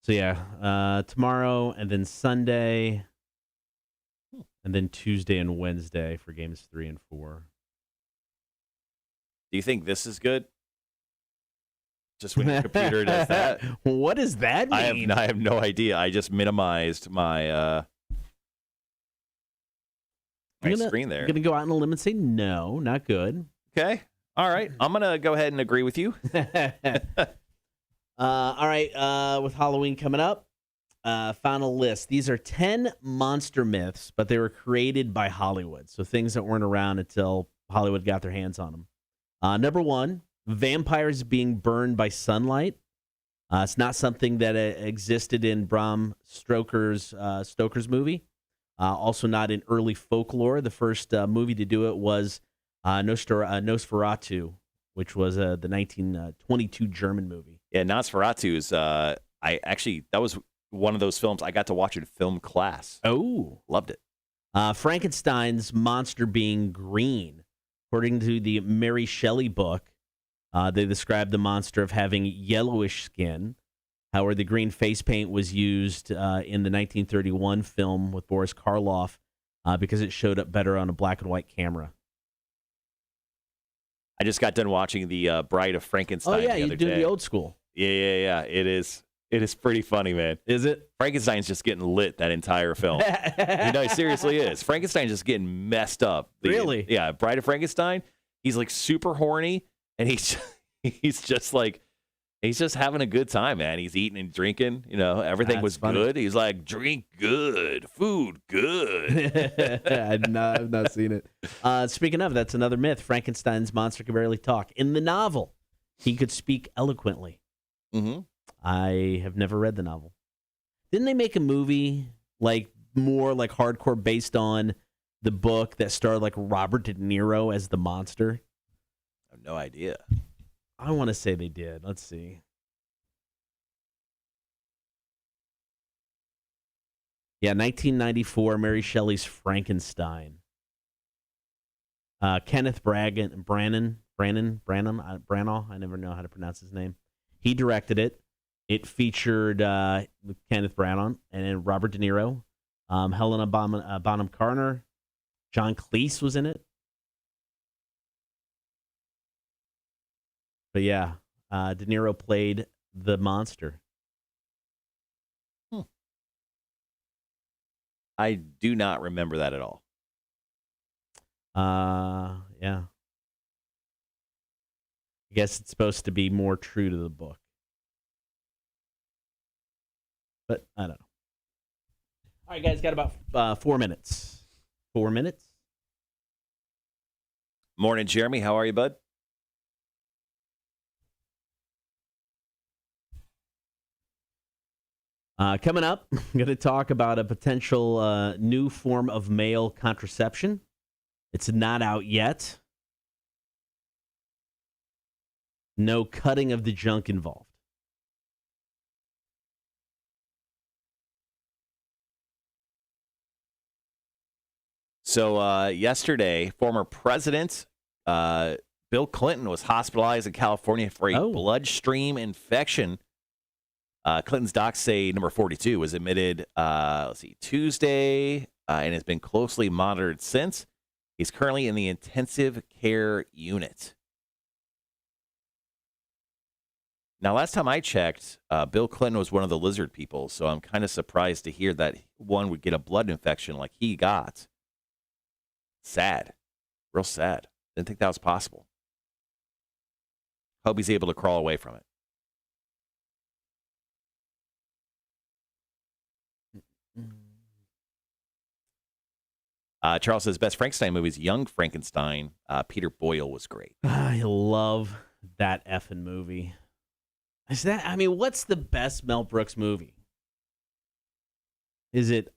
[SPEAKER 1] So tomorrow and then Sunday, and then Tuesday and Wednesday for games 3 and 4.
[SPEAKER 2] Do you think this is good? Just when your computer does that?
[SPEAKER 1] What does that mean?
[SPEAKER 2] I have no idea. I just minimized my screen there.
[SPEAKER 1] I'm going to go out on a limb and say no, not good.
[SPEAKER 2] Okay. All right. I'm going to go ahead and agree with you.
[SPEAKER 1] All right. With Halloween coming up, found a list. These are 10 monster myths, but they were created by Hollywood. So things that weren't around until Hollywood got their hands on them. Number 1, vampires being burned by sunlight. It's not something that existed in Bram Stoker's movie. Also not in early folklore. The first movie to do it was Nosferatu, which was the 1922 German movie.
[SPEAKER 2] Yeah, Nosferatu's. That was one of those films I got to watch in film class.
[SPEAKER 1] Oh,
[SPEAKER 2] loved it.
[SPEAKER 1] Frankenstein's monster being green. According to the Mary Shelley book, they described the monster of having yellowish skin. However, the green face paint was used in the 1931 film with Boris Karloff because it showed up better on a black and white camera.
[SPEAKER 2] I just got done watching the Bride of Frankenstein.
[SPEAKER 1] Oh, yeah,
[SPEAKER 2] the
[SPEAKER 1] you
[SPEAKER 2] other
[SPEAKER 1] do
[SPEAKER 2] day.
[SPEAKER 1] the old school.
[SPEAKER 2] Yeah. It is pretty funny, man.
[SPEAKER 1] Is it?
[SPEAKER 2] Frankenstein's just getting lit that entire film. It seriously is. Frankenstein's just getting messed up.
[SPEAKER 1] Really?
[SPEAKER 2] Yeah, Bride of Frankenstein, he's like super horny, and he's just having a good time, man. He's eating and drinking. Everything
[SPEAKER 1] That's
[SPEAKER 2] was
[SPEAKER 1] funny.
[SPEAKER 2] good. He's like, drink good, food good.
[SPEAKER 1] I've not seen it. Speaking of, that's another myth. Frankenstein's monster could barely talk. In the novel, he could speak eloquently.
[SPEAKER 2] Mm-hmm.
[SPEAKER 1] I have never read the novel. Didn't they make a movie more hardcore based on the book that starred Robert De Niro as the monster?
[SPEAKER 2] I have no idea.
[SPEAKER 1] I want to say they did. Let's see. Yeah, 1994, Mary Shelley's Frankenstein. Kenneth Branagh, I never know how to pronounce his name. He directed it. It featured Kenneth Branagh and Robert De Niro, Helena Bonham Carter, John Cleese was in it. But yeah, De Niro played the monster.
[SPEAKER 2] I do not remember that at all.
[SPEAKER 1] Yeah. I guess it's supposed to be more true to the book. But I don't know. All right, guys, got about 4 minutes. 4 minutes?
[SPEAKER 2] Morning, Jeremy. How are you, bud?
[SPEAKER 1] Coming up, I'm going to talk about a potential new form of male contraception. It's not out yet. No cutting of the junk involved.
[SPEAKER 2] So yesterday, former President Bill Clinton was hospitalized in California for a bloodstream infection. Clinton's docs say number 42 was admitted, Tuesday, and has been closely monitored since. He's currently in the intensive care unit. Now, last time I checked, Bill Clinton was one of the lizard people, so I'm kind of surprised to hear that one would get a blood infection like he got. Sad. Real sad. Didn't think that was possible. Hope he's able to crawl away from it. Charles says, best Frankenstein movies, Young Frankenstein. Peter Boyle was great.
[SPEAKER 1] I love that effing movie. What's the best Mel Brooks movie? Is it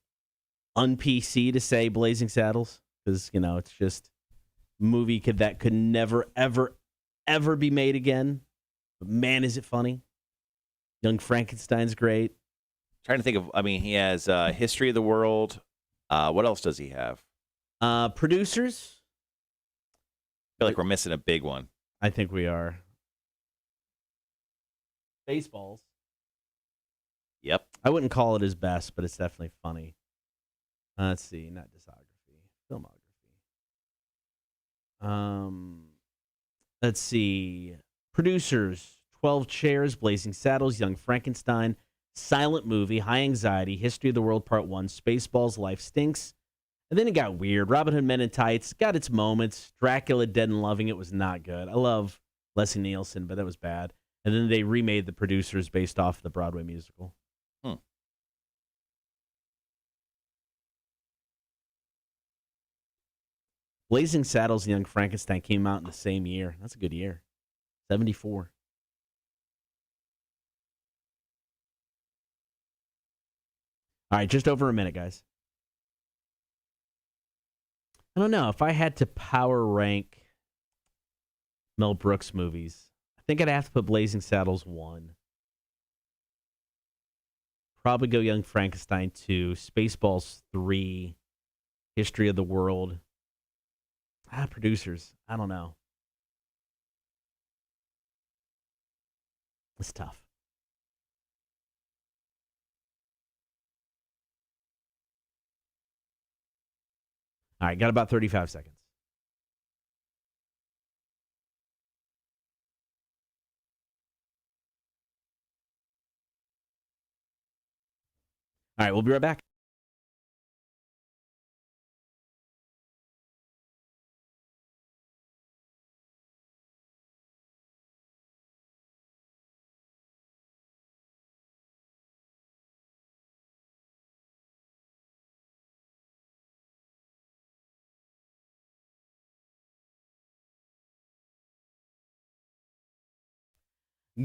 [SPEAKER 1] un-PC to say Blazing Saddles? Because, it's just a movie that could never, ever, ever be made again. But man, is it funny. Young Frankenstein's great.
[SPEAKER 2] Trying to think of, he has History of the World. What else does he have?
[SPEAKER 1] Producers.
[SPEAKER 2] I feel like we're missing a big one.
[SPEAKER 1] I think we are. Baseballs.
[SPEAKER 2] Yep.
[SPEAKER 1] I wouldn't call it his best, but it's definitely funny. Let's see. Not discography. Filmography. Let's see. Producers. 12 Chairs, Blazing Saddles, Young Frankenstein, Silent Movie, High Anxiety, History of the World Part 1, Spaceballs, Life Stinks. And then it got weird. Robin Hood Men in Tights got its moments. Dracula Dead and Loving It was not good. I love Leslie Nielsen, but that was bad. And then they remade The Producers based off the Broadway musical. Blazing Saddles and Young Frankenstein came out in the same year. That's a good year. 74. All right, just over a minute, guys. I don't know. If I had to power rank Mel Brooks movies, I think I'd have to put Blazing Saddles 1. Probably go Young Frankenstein 2. Spaceballs 3. History of the World. Producers. I don't know. It's tough. All right, got about 35 seconds. All right, we'll be right back.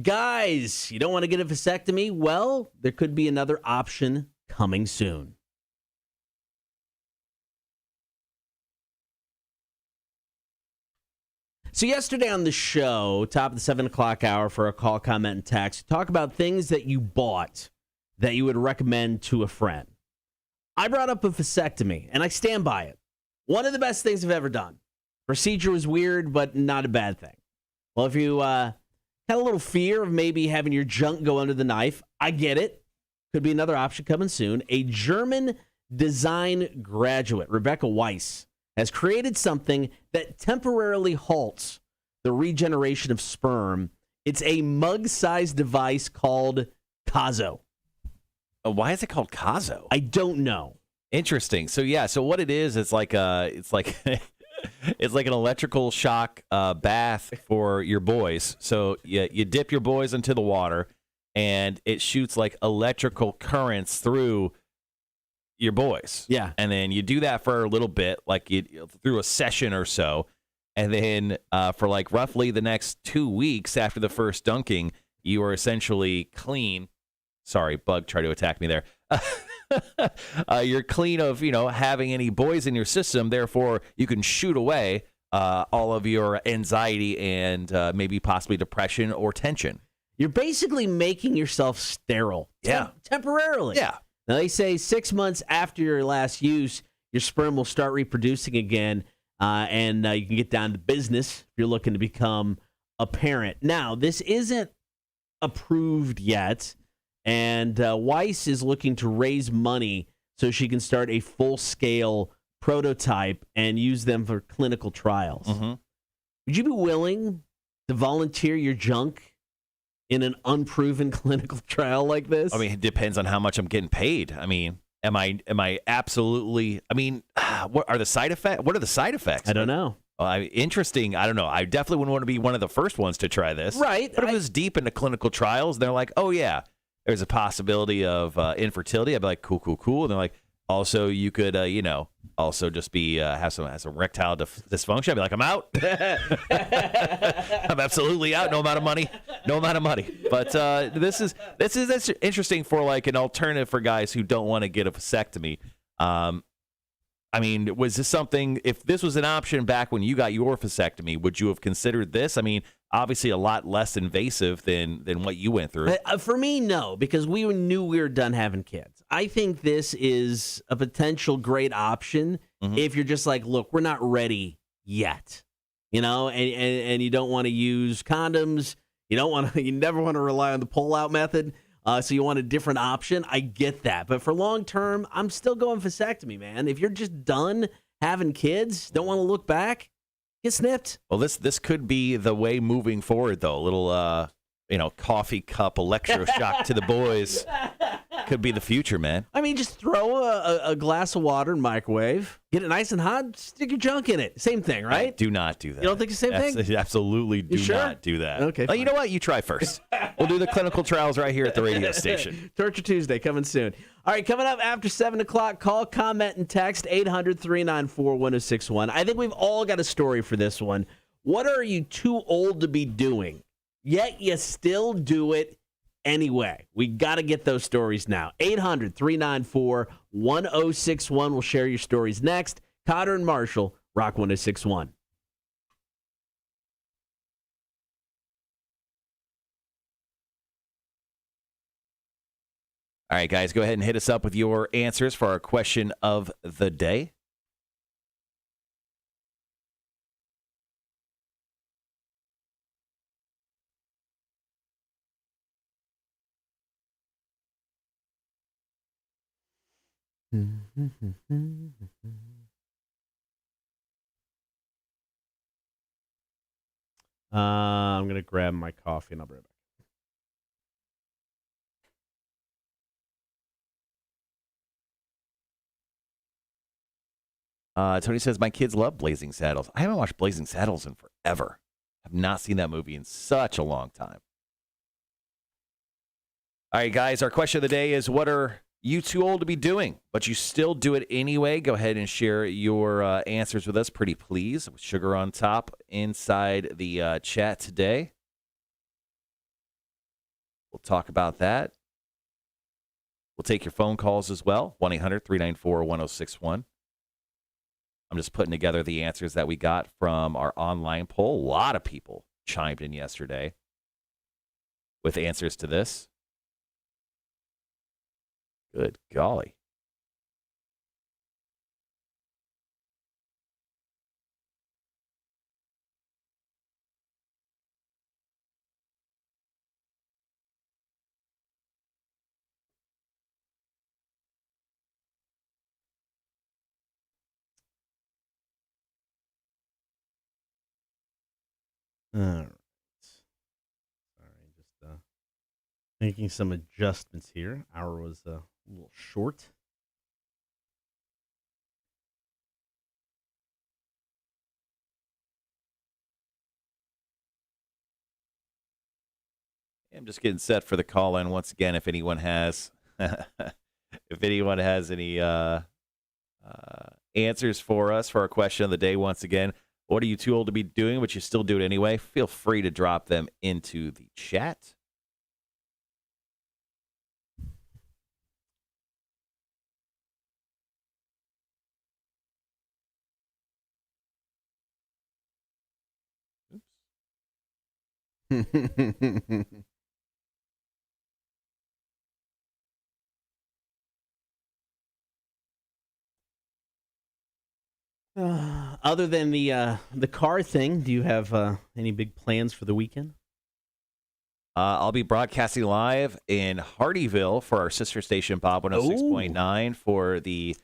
[SPEAKER 1] Guys, you don't want to get a vasectomy? Well, there could be another option coming soon. So yesterday on the show, top of the 7 o'clock hour for a call, comment, and text, talk about things that you bought that you would recommend to a friend. I brought up a vasectomy, and I stand by it. One of the best things I've ever done. Procedure was weird, but not a bad thing. Well, if you had a little fear of maybe having your junk go under the knife, I get it. Could be another option coming soon. A German design graduate, Rebecca Weiss, has created something that temporarily halts the regeneration of sperm. It's a mug-sized device called Kazo.
[SPEAKER 2] Why is it called Kazo?
[SPEAKER 1] I don't know.
[SPEAKER 2] Interesting. So yeah, so what it is, it's like it's like an electrical shock bath for your boys. So you dip your boys into the water, and it shoots like electrical currents through your boys.
[SPEAKER 1] Yeah.
[SPEAKER 2] And then you do that for a little bit, like through a session or so. And then for like roughly the next 2 weeks after the first dunking, you are essentially clean. Sorry, bug tried to attack me there. You're clean of, having any boys in your system. Therefore, you can shoot away all of your anxiety and maybe possibly depression or tension.
[SPEAKER 1] You're basically making yourself sterile. Temporarily.
[SPEAKER 2] Yeah.
[SPEAKER 1] Now, they say 6 months after your last use, your sperm will start reproducing again, and you can get down to business if you're looking to become a parent. Now, this isn't approved yet, and Weiss is looking to raise money so she can start a full-scale prototype and use them for clinical trials.
[SPEAKER 2] Mm-hmm.
[SPEAKER 1] Would you be willing to volunteer your junk in an unproven clinical trial like this?
[SPEAKER 2] I mean, it depends on how much I'm getting paid. I mean, am I absolutely? I mean, what are the side effects? What are the side effects?
[SPEAKER 1] I don't know.
[SPEAKER 2] Interesting. I don't know. I definitely wouldn't want to be one of the first ones to try this.
[SPEAKER 1] Right.
[SPEAKER 2] But if it was deep into clinical trials, they're like, oh yeah, there's a possibility of infertility. I'd be like, cool. And they're like, also you could, also just be have some erectile dysfunction. I'd be like, I'm out. I'm absolutely out. No amount of money. But this is interesting for like an alternative for guys who don't want to get a vasectomy. I mean, was this something? If this was an option back when you got your vasectomy, would you have considered this? I mean, obviously a lot less invasive than what you went through.
[SPEAKER 1] For me, no, because we knew we were done having kids. I think this is a potential great option if you're just like, look, we're not ready yet, and you don't want to use condoms. You never want to rely on the pull-out method. So you want a different option. I get that. But for long-term, I'm still going vasectomy, man. If you're just done having kids, don't want to look back, get snipped.
[SPEAKER 2] Well, this could be the way moving forward, though. A little, coffee cup electroshock to the boys. Could be the future, man.
[SPEAKER 1] I mean, just throw a glass of water in microwave, get it nice and hot, stick your junk in it. Same thing, right?
[SPEAKER 2] Do not do that.
[SPEAKER 1] You don't think the same thing?
[SPEAKER 2] Absolutely do not do that.
[SPEAKER 1] Okay,
[SPEAKER 2] you know what? You try first. We'll do the clinical trials right here at the radio station.
[SPEAKER 1] Torture Tuesday coming soon. All right, coming up after 7 o'clock, call, comment, and text 800-394-1061. I think we've all got a story for this one. What are you too old to be doing, yet you still do it anyway? We got to get those stories now. 800-394-1061. We'll share your stories next. Cotter and Marshall, Rock 1061.
[SPEAKER 2] All right, guys, go ahead and hit us up with your answers for our question of the day.
[SPEAKER 1] I'm going to grab my coffee and I'll be right back.
[SPEAKER 2] Tony says, my kids love Blazing Saddles. I haven't watched Blazing Saddles in forever. I've not seen that movie in such a long time. All right, guys, our question of the day is, what are you too old to be doing, but you still do it anyway? Go ahead and share your answers with us, pretty please. With sugar on top inside the chat today. We'll talk about that. We'll take your phone calls as well, 1-800-394-1061. I'm just putting together the answers that we got from our online poll. A lot of people chimed in yesterday with answers to this. Good golly.
[SPEAKER 1] All right. Sorry, just making some adjustments here. Hour was a little short.
[SPEAKER 2] I'm just getting set for the call in once again. If anyone has, any answers for us for our question of the day, once again, what are you too old to be doing, but you still do it anyway? Feel free to drop them into the chat.
[SPEAKER 1] Other than the car thing, do you have any big plans for the weekend?
[SPEAKER 2] I'll be broadcasting live in Hardyville for our sister station, Bob 106.9, for the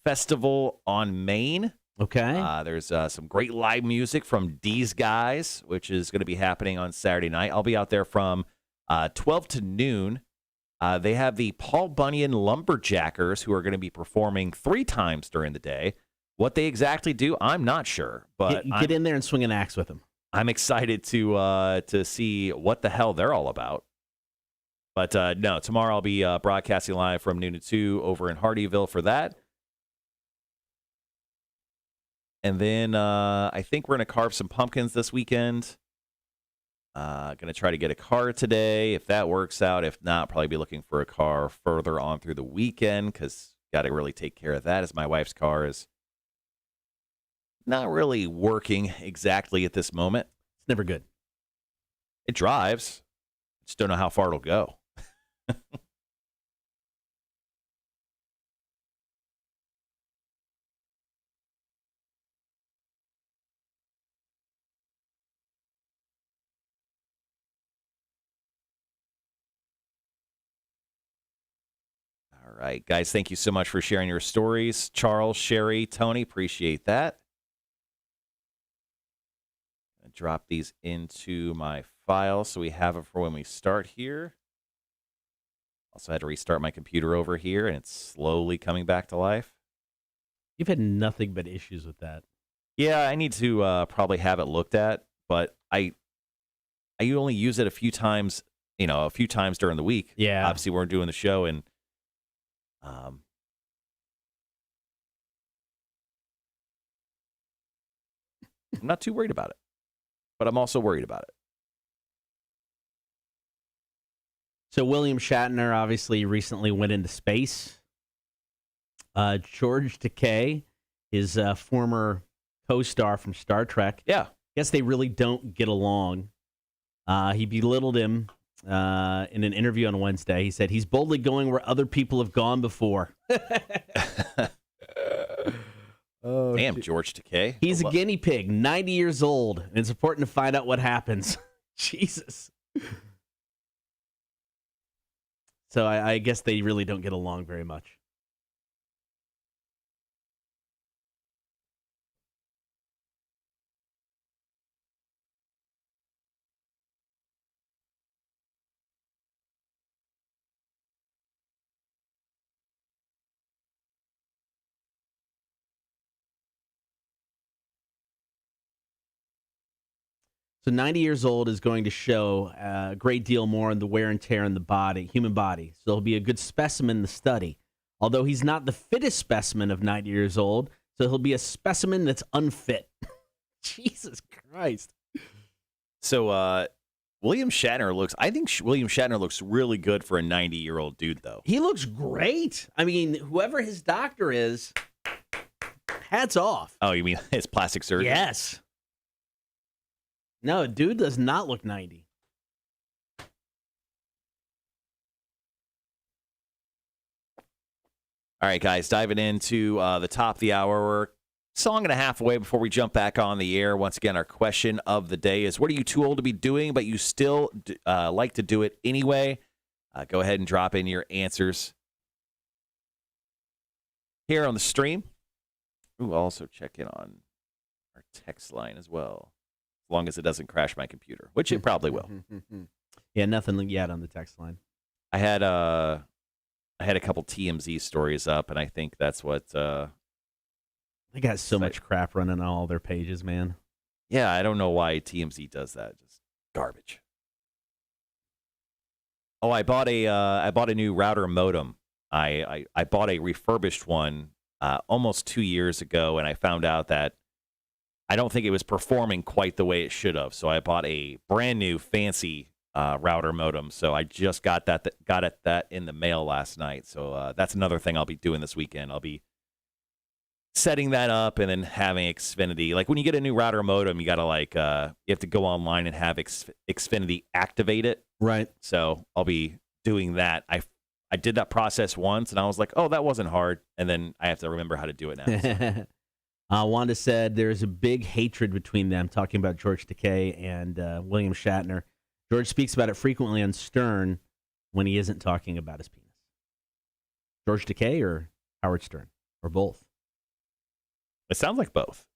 [SPEAKER 2] Festival on Main.
[SPEAKER 1] Okay.
[SPEAKER 2] There's some great live music from D's Guys, which is going to be happening on Saturday night. I'll be out there from 12 to noon. They have the Paul Bunyan Lumberjackers, who are going to be performing 3 times during the day. What they exactly do, I'm not sure. But
[SPEAKER 1] Get in there and swing an axe with them.
[SPEAKER 2] I'm excited to see what the hell they're all about. But no, tomorrow I'll be broadcasting live from noon to 2 over in Hardyville for that. And then I think we're going to carve some pumpkins this weekend. Going to try to get a car today if that works out. If not, probably be looking for a car further on through the weekend because got to really take care of that as my wife's car is not really working exactly at this moment.
[SPEAKER 1] It's never good.
[SPEAKER 2] It drives. Just don't know how far it'll go. All right, guys, thank you so much for sharing your stories. Charles, Sherry, Tony, appreciate that. Drop these into my file so we have it for when we start here. Also had to restart my computer over here, and it's slowly coming back to life.
[SPEAKER 1] You've had nothing but issues with that.
[SPEAKER 2] Yeah, I need to probably have it looked at, but I only use it a few times during the week.
[SPEAKER 1] Yeah.
[SPEAKER 2] Obviously, we're doing the show, and I'm not too worried about it. But I'm also worried about it.
[SPEAKER 1] So William Shatner obviously recently went into space. George Takei, his former co-star from Star Trek.
[SPEAKER 2] Yeah.
[SPEAKER 1] Guess they really don't get along. He belittled him in an interview on Wednesday. He said he's boldly going where other people have gone before.
[SPEAKER 2] Oh, damn, George Takei.
[SPEAKER 1] He's a guinea pig, 90 years old, and it's important to find out what happens. Jesus. So I guess they really don't get along very much. So 90 years old is going to show a great deal more in the wear and tear in the body, human body. So he'll be a good specimen to study. Although he's not the fittest specimen of 90 years old, so he'll be a specimen that's unfit. Jesus Christ.
[SPEAKER 2] So William Shatner William Shatner looks really good for a 90-year-old dude, though.
[SPEAKER 1] He looks great. I mean, whoever his doctor is, hats off.
[SPEAKER 2] Oh, you mean his plastic surgeon?
[SPEAKER 1] Yes. No, dude does not look 90.
[SPEAKER 2] All right, guys, diving into the top of the hour. We're a song and a half away before we jump back on the air. Once again, our question of the day is, what are you too old to be doing, but you still like to do it anyway? Go ahead and drop in your answers here on the stream. Ooh, I'll also check in on our text line as well. As long as it doesn't crash my computer, which it probably will.
[SPEAKER 1] Yeah, nothing yet on the text line.
[SPEAKER 2] I had a couple TMZ stories up, and I think that's what.
[SPEAKER 1] They got so much crap running on all their pages, man.
[SPEAKER 2] Yeah, I don't know why TMZ does that. Just garbage. Oh, I bought a new router modem. I bought a refurbished one almost 2 years ago, and I found out that I don't think it was performing quite the way it should have. So I bought a brand new fancy router modem. So I just got that in the mail last night. So that's another thing I'll be doing this weekend. I'll be setting that up and then having Xfinity. Like when you get a new router modem, you got to you have to go online and have Xfinity activate it.
[SPEAKER 1] Right.
[SPEAKER 2] So I'll be doing that. I did that process once, and I was like, oh, that wasn't hard. And then I have to remember how to do it now. So.
[SPEAKER 1] Wanda said there's a big hatred between them, talking about George Takei and William Shatner. George speaks about it frequently on Stern when he isn't talking about his penis. George Takei or Howard Stern? Or both?
[SPEAKER 2] It sounds like both.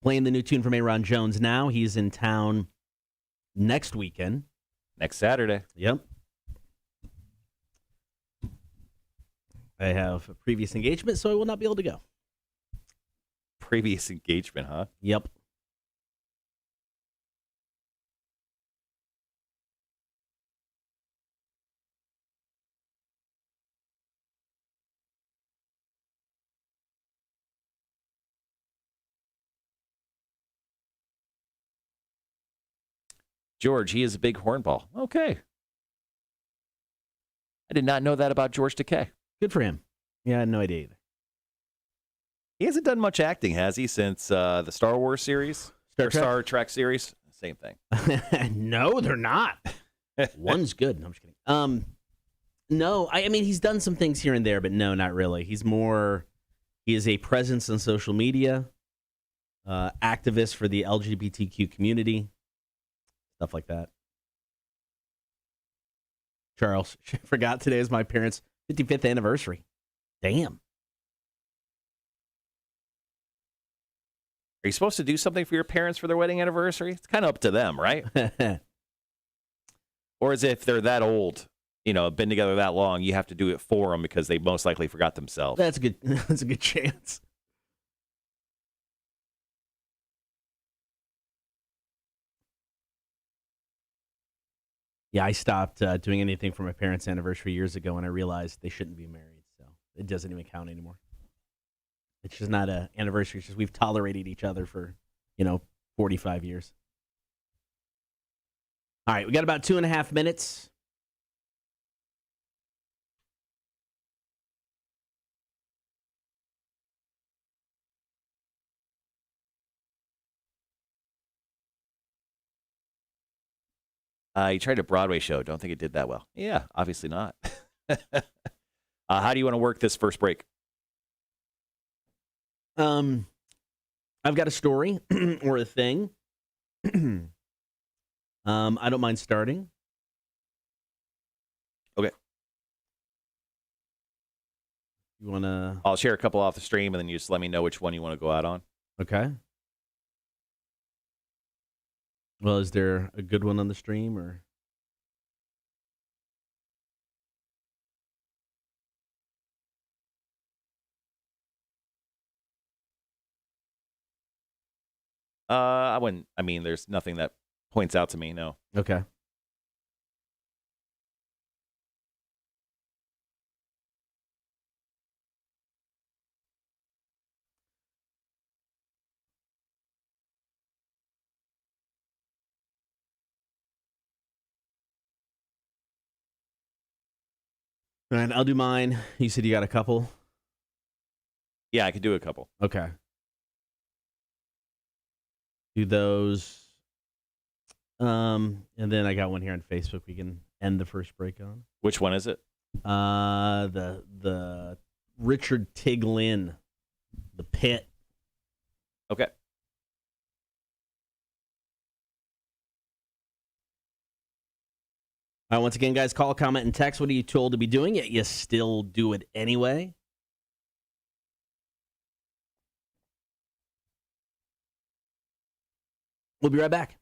[SPEAKER 1] Playing the new tune from Ayron Jones now. He's in town next weekend.
[SPEAKER 2] Next Saturday.
[SPEAKER 1] Yep. I have a previous engagement, so I will not be able to go.
[SPEAKER 2] Previous engagement, huh?
[SPEAKER 1] Yep.
[SPEAKER 2] George, he is a big hornball. Okay. I did not know that about George Takei.
[SPEAKER 1] Good for him. Yeah, I had no idea either.
[SPEAKER 2] He hasn't done much acting, has he, since the Star Wars series? Star Trek series? Same thing.
[SPEAKER 1] No, they're not. One's good. No, I'm just kidding. No, I mean, he's done some things here and there, but no, not really. He is a presence on social media, activist for the LGBTQ community, stuff like that. Charles, forgot today is my parents' 55th anniversary. Damn.
[SPEAKER 2] Are you supposed to do something for your parents for their wedding anniversary? It's kind of up to them, right? Or is it if they're that old, been together that long, you have to do it for them because they most likely forgot themselves.
[SPEAKER 1] That's a good chance. Yeah, I stopped doing anything for my parents' anniversary years ago when I realized they shouldn't be married. So it doesn't even count anymore. It's just not an anniversary. It's just we've tolerated each other for, 45 years. All right, we got about 2.5 minutes.
[SPEAKER 2] You tried a Broadway show. Don't think it did that well. Yeah, obviously not. How do you want to work this first break?
[SPEAKER 1] I've got a story or a thing. I don't mind starting.
[SPEAKER 2] Okay.
[SPEAKER 1] You want to?
[SPEAKER 2] I'll share a couple off the stream, and then you just let me know which one you want to go out on.
[SPEAKER 1] Okay. Well, is there a good one on the stream or?
[SPEAKER 2] I wouldn't. I mean, there's nothing that points out to me. No.
[SPEAKER 1] Okay. All right, I'll do mine. You said you got a couple?
[SPEAKER 2] Yeah, I could do a couple.
[SPEAKER 1] Okay. Do those. And then I got one here on Facebook we can end the first break on.
[SPEAKER 2] Which one is it?
[SPEAKER 1] The Richard Tiglin, The Pit.
[SPEAKER 2] Okay.
[SPEAKER 1] All right, once again, guys, call, comment, and text. What are you told to be doing? Yet you still do it anyway. We'll be right back.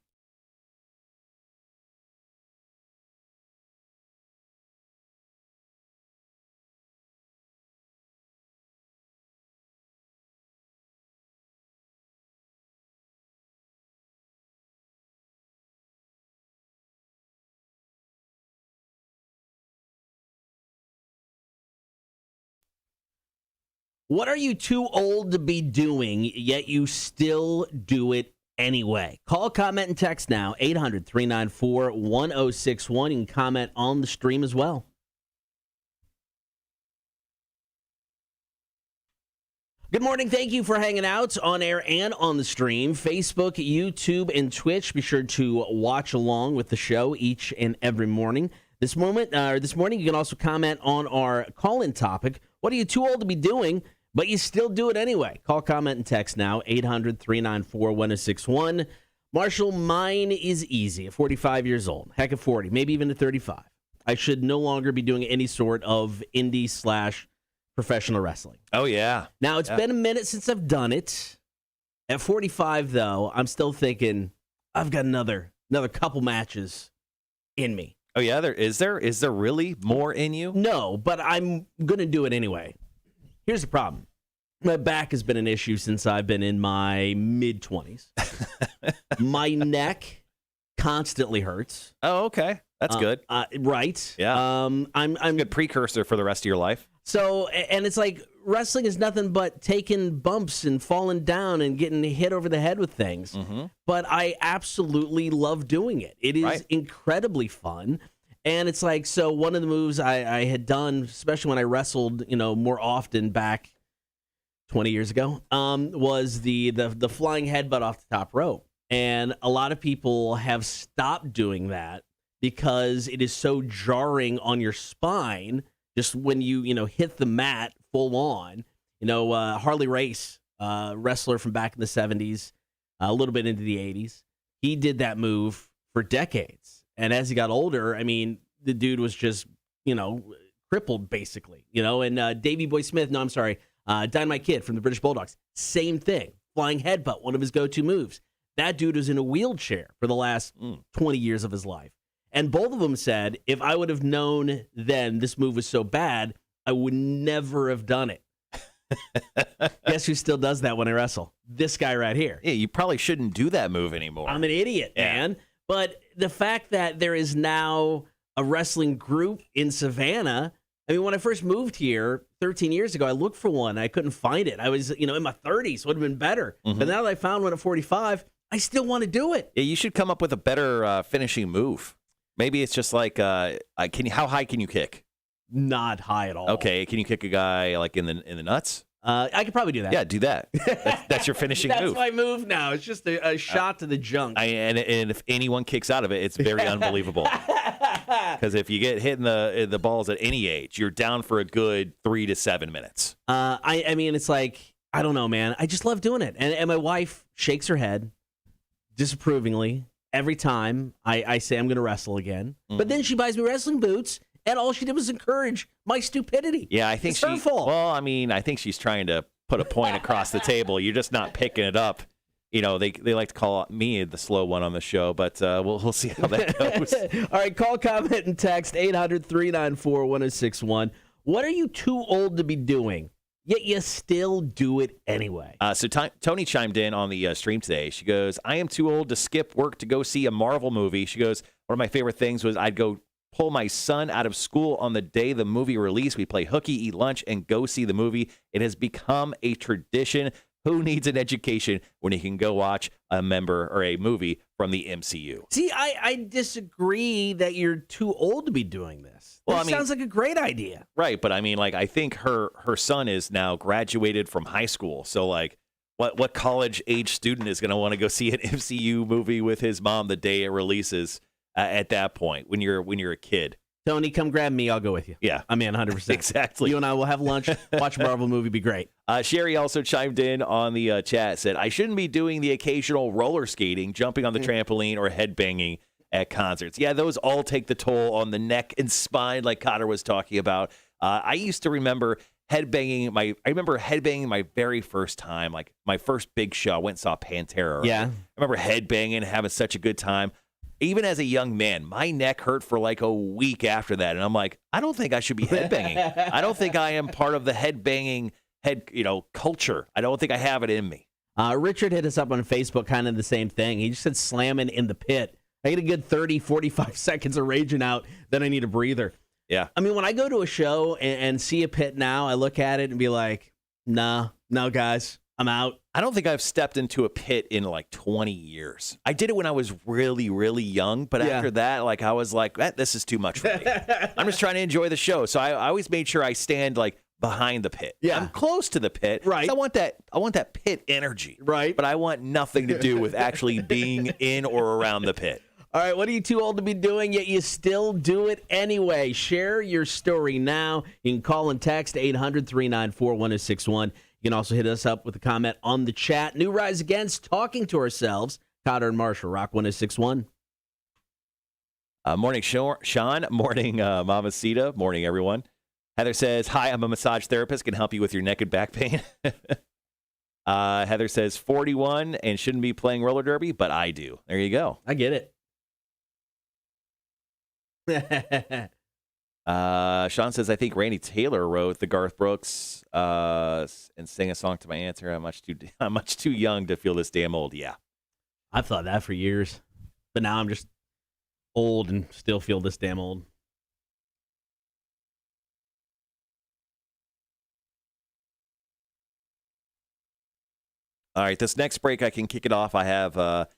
[SPEAKER 1] What are you too old to be doing, yet you still do it anyway? Call, comment, and text now, 800-394-1061. You can comment on the stream as well. Good morning. Thank you for hanging out on air and on the stream. Facebook, YouTube, and Twitch. Be sure to watch along with the show each and every morning. This morning, you can also comment on our call-in topic. What are you too old to be doing, but you still do it anyway? Call, comment, and text now, 800-394-1061. Marshall, mine is easy. At 45 years old, heck, at 40, maybe even at 35. I should no longer be doing any sort of indie/professional wrestling.
[SPEAKER 2] Oh, yeah.
[SPEAKER 1] Now, it's been a minute since I've done it. At 45, though, I'm still thinking I've got another couple matches in me.
[SPEAKER 2] Oh, yeah, is there really more in you?
[SPEAKER 1] No, but I'm going to do it anyway. Here's the problem. My back has been an issue since I've been in my mid-20s. My neck constantly hurts.
[SPEAKER 2] Oh, okay. That's good.
[SPEAKER 1] Right.
[SPEAKER 2] Yeah.
[SPEAKER 1] I'm
[SPEAKER 2] a good precursor for the rest of your life.
[SPEAKER 1] So, and it's like wrestling is nothing but taking bumps and falling down and getting hit over the head with things.
[SPEAKER 2] Mm-hmm.
[SPEAKER 1] But I absolutely love doing it. It is incredibly fun. And it's like, so one of the moves I had done, especially when I wrestled, more often back 20 years ago, was the flying headbutt off the top rope. And a lot of people have stopped doing that because it is so jarring on your spine just when you hit the mat full on. Harley Race, wrestler from back in the 70s, a little bit into the 80s, he did that move for decades. And as he got older, I mean, the dude was just, crippled basically, and Davey Boy Smith, Dynamite Kid from the British Bulldogs, same thing. Flying headbutt, one of his go-to moves. That dude was in a wheelchair for the last 20 years of his life. And both of them said, if I would have known then this move was so bad, I would never have done it. Guess who still does that when I wrestle? This guy right here.
[SPEAKER 2] Yeah, you probably shouldn't do that move anymore.
[SPEAKER 1] I'm an idiot, man. But the fact that there is now a wrestling group in Savannah, I mean, when I first moved here 13 years ago, I looked for one. I couldn't find it. I was, in my 30s. Would have been better.
[SPEAKER 2] Mm-hmm.
[SPEAKER 1] But now that I found one at 45, I still want to do it.
[SPEAKER 2] Yeah, you should come up with a better finishing move. Maybe it's just like, how high can you kick?
[SPEAKER 1] Not high at all.
[SPEAKER 2] Okay, can you kick a guy like in the nuts?
[SPEAKER 1] I could probably do that.
[SPEAKER 2] Yeah, do that. That's your finishing move.
[SPEAKER 1] That's my move now. It's just a shot to the junk.
[SPEAKER 2] And if anyone kicks out of it, it's very unbelievable. Because if you get hit in the balls at any age, you're down for a good 3 to 7 minutes.
[SPEAKER 1] I mean, it's like, I don't know, man. I just love doing it. And my wife shakes her head disapprovingly every time I say I'm going to wrestle again. Mm-hmm. But then she buys me wrestling boots. And all she did was encourage my stupidity.
[SPEAKER 2] Yeah, I think
[SPEAKER 1] it's her fault.
[SPEAKER 2] Well, I mean, I think she's trying to put a point across the table. You're just not picking it up. They like to call me the slow one on the show, but we'll see how that goes.
[SPEAKER 1] All right, call, comment, and text 800-394-1061. What are you too old to be doing, yet you still do it anyway?
[SPEAKER 2] So Tony chimed in on the stream today. She goes, I am too old to skip work to go see a Marvel movie. She goes, one of my favorite things was I'd go pull my son out of school on the day the movie released. We play hooky, eat lunch, and go see the movie. It has become a tradition. Who needs an education when he can go watch a movie from the MCU?
[SPEAKER 1] See, I disagree that you're too old to be doing this. Well, sounds like a great idea.
[SPEAKER 2] Right, but I mean, like, I think her son is now graduated from high school. So, like, what college-age student is going to want to go see an MCU movie with his mom the day it releases? At that point, when you're a kid,
[SPEAKER 1] Tony, come grab me. I'll go with you.
[SPEAKER 2] Yeah,
[SPEAKER 1] I'm in 100%.
[SPEAKER 2] Exactly.
[SPEAKER 1] You and I will have lunch, watch a Marvel movie, be great.
[SPEAKER 2] Sherry also chimed in on the chat. Said I shouldn't be doing the occasional roller skating, jumping on the trampoline, or headbanging at concerts. Yeah, those all take the toll on the neck and spine, like Cotter was talking about. I used to remember headbanging my very first time, like my first big show. I went and saw Pantera.
[SPEAKER 1] Yeah,
[SPEAKER 2] I remember headbanging and having such a good time. Even as a young man, my neck hurt for like a week after that. And I'm like, I don't think I should be headbanging. I don't think I am part of the headbanging culture. I don't think I have it in me.
[SPEAKER 1] Richard hit us up on Facebook, kind of the same thing. He just said slamming in the pit. I get a good 30, 45 seconds of raging out, then I need a breather.
[SPEAKER 2] Yeah.
[SPEAKER 1] I mean, when I go to a show and see a pit now, I look at it and be like, No, guys. I'm out.
[SPEAKER 2] I don't think I've stepped into a pit in like 20 years. I did it when I was really, really young, but after that, like I was like, this is too much for me. I'm just trying to enjoy the show. So I always made sure I stand like behind the pit.
[SPEAKER 1] Yeah.
[SPEAKER 2] I'm close to the pit.
[SPEAKER 1] Right.
[SPEAKER 2] I want that pit energy.
[SPEAKER 1] Right.
[SPEAKER 2] But I want nothing to do with actually being in or around the pit.
[SPEAKER 1] All right, what are you too old to be doing, yet you still do it anyway? Share your story now. You can call and text 800-394-1061. You can also hit us up with a comment on the chat. New Rise Against, talking to ourselves. Cotter and Marshall, Rock 1061.
[SPEAKER 2] Morning, Sean. Morning, Mama Sita. Morning, everyone. Heather says, hi, I'm a massage therapist. Can help you with your neck and back pain. Heather says, 41 and shouldn't be playing roller derby, but I do. There you go.
[SPEAKER 1] I get it.
[SPEAKER 2] Sean says, I think Randy Taylor wrote the Garth Brooks and sang a song to my answer. I'm much too young to feel this damn old. Yeah.
[SPEAKER 1] I've thought that for years, but now I'm just old and still feel this damn old.
[SPEAKER 2] All right, this next break, I can kick it off. I have a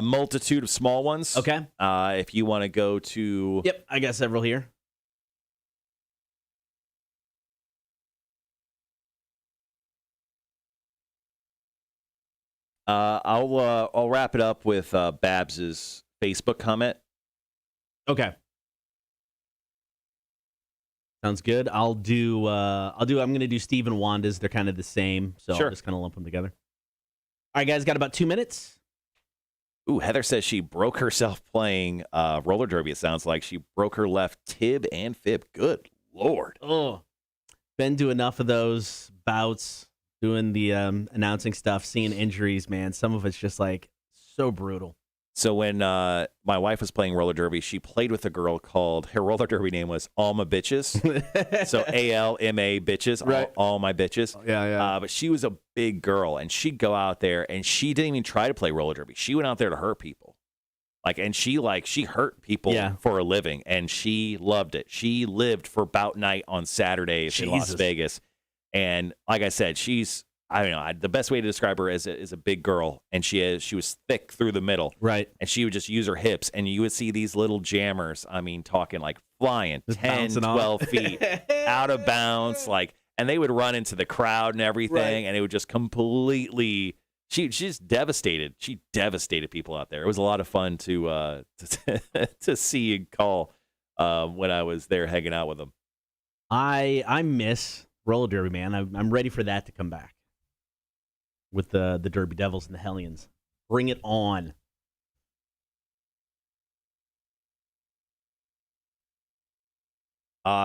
[SPEAKER 2] multitude of small ones.
[SPEAKER 1] Okay.
[SPEAKER 2] If you want to go to...
[SPEAKER 1] Yep, I got several here.
[SPEAKER 2] I'll wrap it up with Babs's Facebook comment.
[SPEAKER 1] Okay. Sounds good. I'm going to do Steve and Wanda's. They're kind of the same, so
[SPEAKER 2] Sure.
[SPEAKER 1] I'll just kind of lump them together. All right, guys, got about 2 minutes.
[SPEAKER 2] Ooh, Heather says she broke herself playing roller derby. It sounds like she broke her left tib and fib. Good Lord.
[SPEAKER 1] Oh, been to enough of those bouts, doing the announcing stuff, seeing injuries, man. Some of it's just like so brutal.
[SPEAKER 2] So when my wife was playing roller derby, she played with a girl called, her roller derby name was Alma Bitches. So ALMA Bitches,
[SPEAKER 1] Right.
[SPEAKER 2] all my bitches.
[SPEAKER 1] Yeah.
[SPEAKER 2] But she was a big girl, and she'd go out there, and she didn't even try to play roller derby. She went out there to hurt people. She hurt people for a living, and she loved it. She lived for bout night on Saturdays in Las Vegas. And like I said, the best way to describe her is a big girl, and she was thick through the middle.
[SPEAKER 1] Right.
[SPEAKER 2] And she would just use her hips, and you would see these little jammers, talking like flying
[SPEAKER 1] Just
[SPEAKER 2] 10,
[SPEAKER 1] bouncing
[SPEAKER 2] 12
[SPEAKER 1] off.
[SPEAKER 2] feet out of bounds, and they would run into the crowd and everything,
[SPEAKER 1] Right.
[SPEAKER 2] and it would just completely... She's just devastated. She devastated people out there. It was a lot of fun to see and call when I was there hanging out with them.
[SPEAKER 1] I miss roller derby, man. I'm ready for that to come back with the Derby Devils and the Hellions. Bring it on.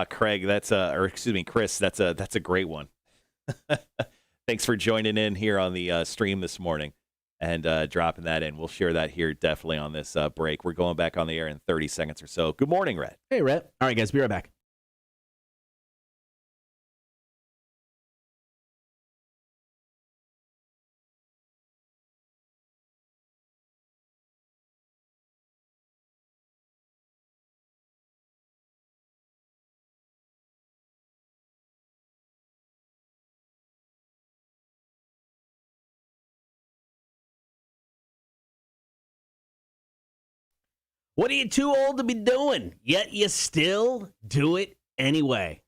[SPEAKER 2] Craig, Chris, that's a great one. Thanks for joining in here on the stream this morning and dropping that in. We'll share that here definitely on this break. We're going back on the air in 30 seconds or so. Good morning, Rhett.
[SPEAKER 1] Hey, Rhett. All right, guys, be right back. What are you too old to be doing, yet you still do it anyway?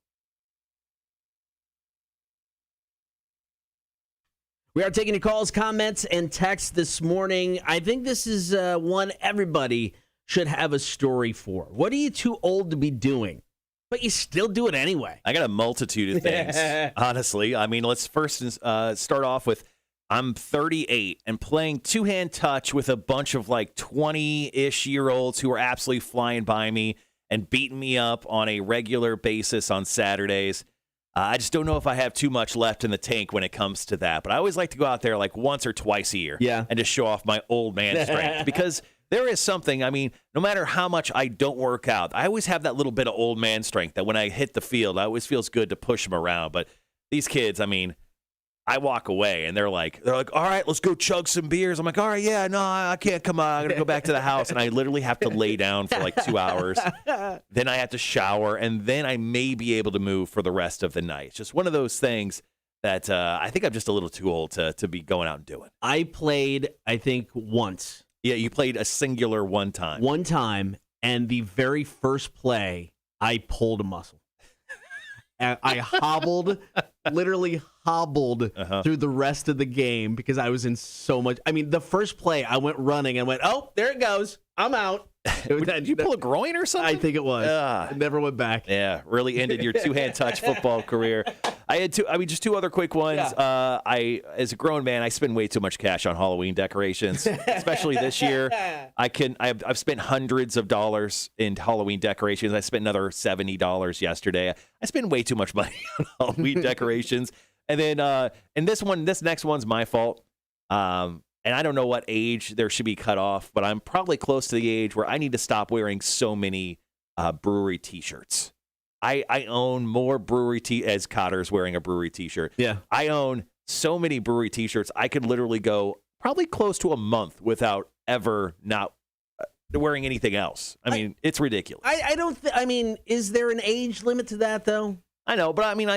[SPEAKER 1] We are taking your calls, comments, and texts this morning. I think this is one everybody should have a story for. What are you too old to be doing, but you still do it anyway?
[SPEAKER 2] I got a multitude of things, honestly. Let's first start off with I'm 38 and playing two-hand touch with a bunch of 20-ish year olds who are absolutely flying by me and beating me up on a regular basis on Saturdays. I just don't know if I have too much left in the tank when it comes to that. But I always like to go out there once or twice a year and just show off my old man strength because there is something, no matter how much I don't work out, I always have that little bit of old man strength that when I hit the field, it always feels good to push them around. But these kids, I walk away and they're like, all right, let's go chug some beers. I'm like, all right, yeah, no, I can't come on. I'm going to go back to the house. And I literally have to lay down for 2 hours. Then I have to shower. And then I may be able to move for the rest of the night. It's just one of those things that I think I'm just a little too old to be going out and doing.
[SPEAKER 1] I played, I think, once.
[SPEAKER 2] Yeah, you played a singular one time.
[SPEAKER 1] One time, and the very first play, I pulled a muscle. And I hobbled, literally hobbled through the rest of the game because I was in so much. I mean, the first play, I went running and went, oh, there it goes. I'm out.
[SPEAKER 2] Did you pull a groin or something?
[SPEAKER 1] I think it was. It never went back.
[SPEAKER 2] Yeah, really ended your two-hand touch football career. I had just two other quick ones.
[SPEAKER 1] Yeah.
[SPEAKER 2] As a grown man, I spend way too much cash on Halloween decorations, especially this year. I've spent hundreds of dollars in Halloween decorations. I spent another $70 yesterday. I spend way too much money on Halloween decorations. And then, this next one's my fault. And I don't know what age there should be cut off, but I'm probably close to the age where I need to stop wearing so many brewery T-shirts. I own more brewery as Cotter's wearing a brewery T-shirt.
[SPEAKER 1] Yeah.
[SPEAKER 2] I own so many brewery T-shirts. I could literally go probably close to a month without ever not wearing anything else. I mean, it's ridiculous.
[SPEAKER 1] I don't I mean, is there an age limit to that, though?
[SPEAKER 2] I know, but I mean,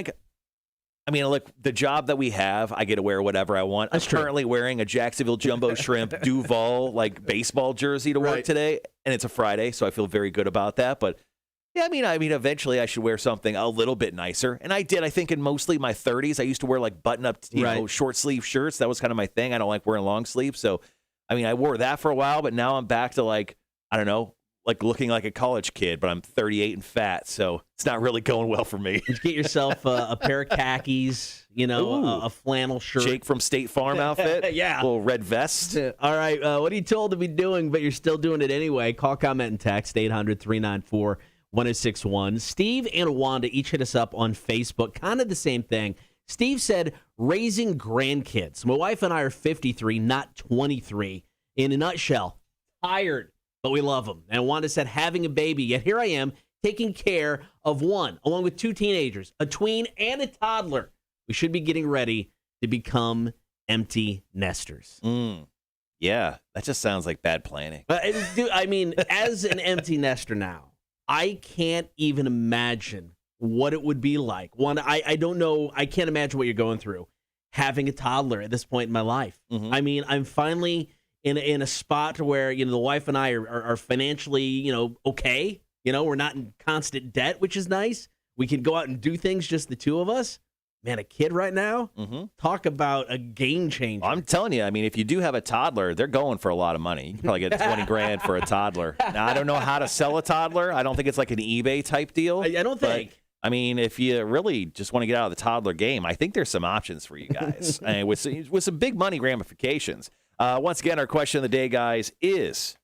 [SPEAKER 2] look, the job that we have, I get to wear whatever I want. I'm currently wearing a Jacksonville Jumbo Shrimp Duval baseball jersey to work today, and it's a Friday, so I feel very good about that. But yeah, I mean, eventually I should wear something a little bit nicer, and I did. I think in mostly my 30s, I used to wear button-up, short sleeve shirts. That was kind of my thing. I don't like wearing long sleeves, so I mean, I wore that for a while, but now I'm back to I don't know. Looking like a college kid, but I'm 38 and fat, so it's not really going well for me.
[SPEAKER 1] Just get yourself a pair of khakis, a flannel shirt.
[SPEAKER 2] Jake from State Farm outfit.
[SPEAKER 1] Yeah.
[SPEAKER 2] A little red vest.
[SPEAKER 1] All right. What are you told to be doing, but you're still doing it anyway? Call, comment, and text 800-394-1061. Steve and Wanda each hit us up on Facebook. Kind of the same thing. Steve said, raising grandkids. My wife and I are 53, not 23. In a nutshell, tired. But we love them. And Wanda said, having a baby, yet here I am taking care of one, along with two teenagers, a tween, and a toddler. We should be getting ready to become empty nesters.
[SPEAKER 2] Yeah, that just sounds like bad planning.
[SPEAKER 1] Dude, I mean, as an empty nester now, I can't even imagine what it would be like. One, I don't know. I can't imagine what you're going through having a toddler at this point in my life. Mm-hmm. I mean, I'm finally in a spot where, the wife and I are financially, okay. We're not in constant debt, which is nice. We can go out and do things, just the two of us. Man, a kid right now, talk about a game changer.
[SPEAKER 2] I'm telling you, I mean, if you do have a toddler, they're going for a lot of money. You can probably get 20 grand for a toddler. Now, I don't know how to sell a toddler. I don't think it's like an eBay type deal.
[SPEAKER 1] I don't think.
[SPEAKER 2] But, I mean, if you really just want to get out of the toddler game, I think there's some options for you guys with some big money ramifications. Once again, our question of the day, guys, is,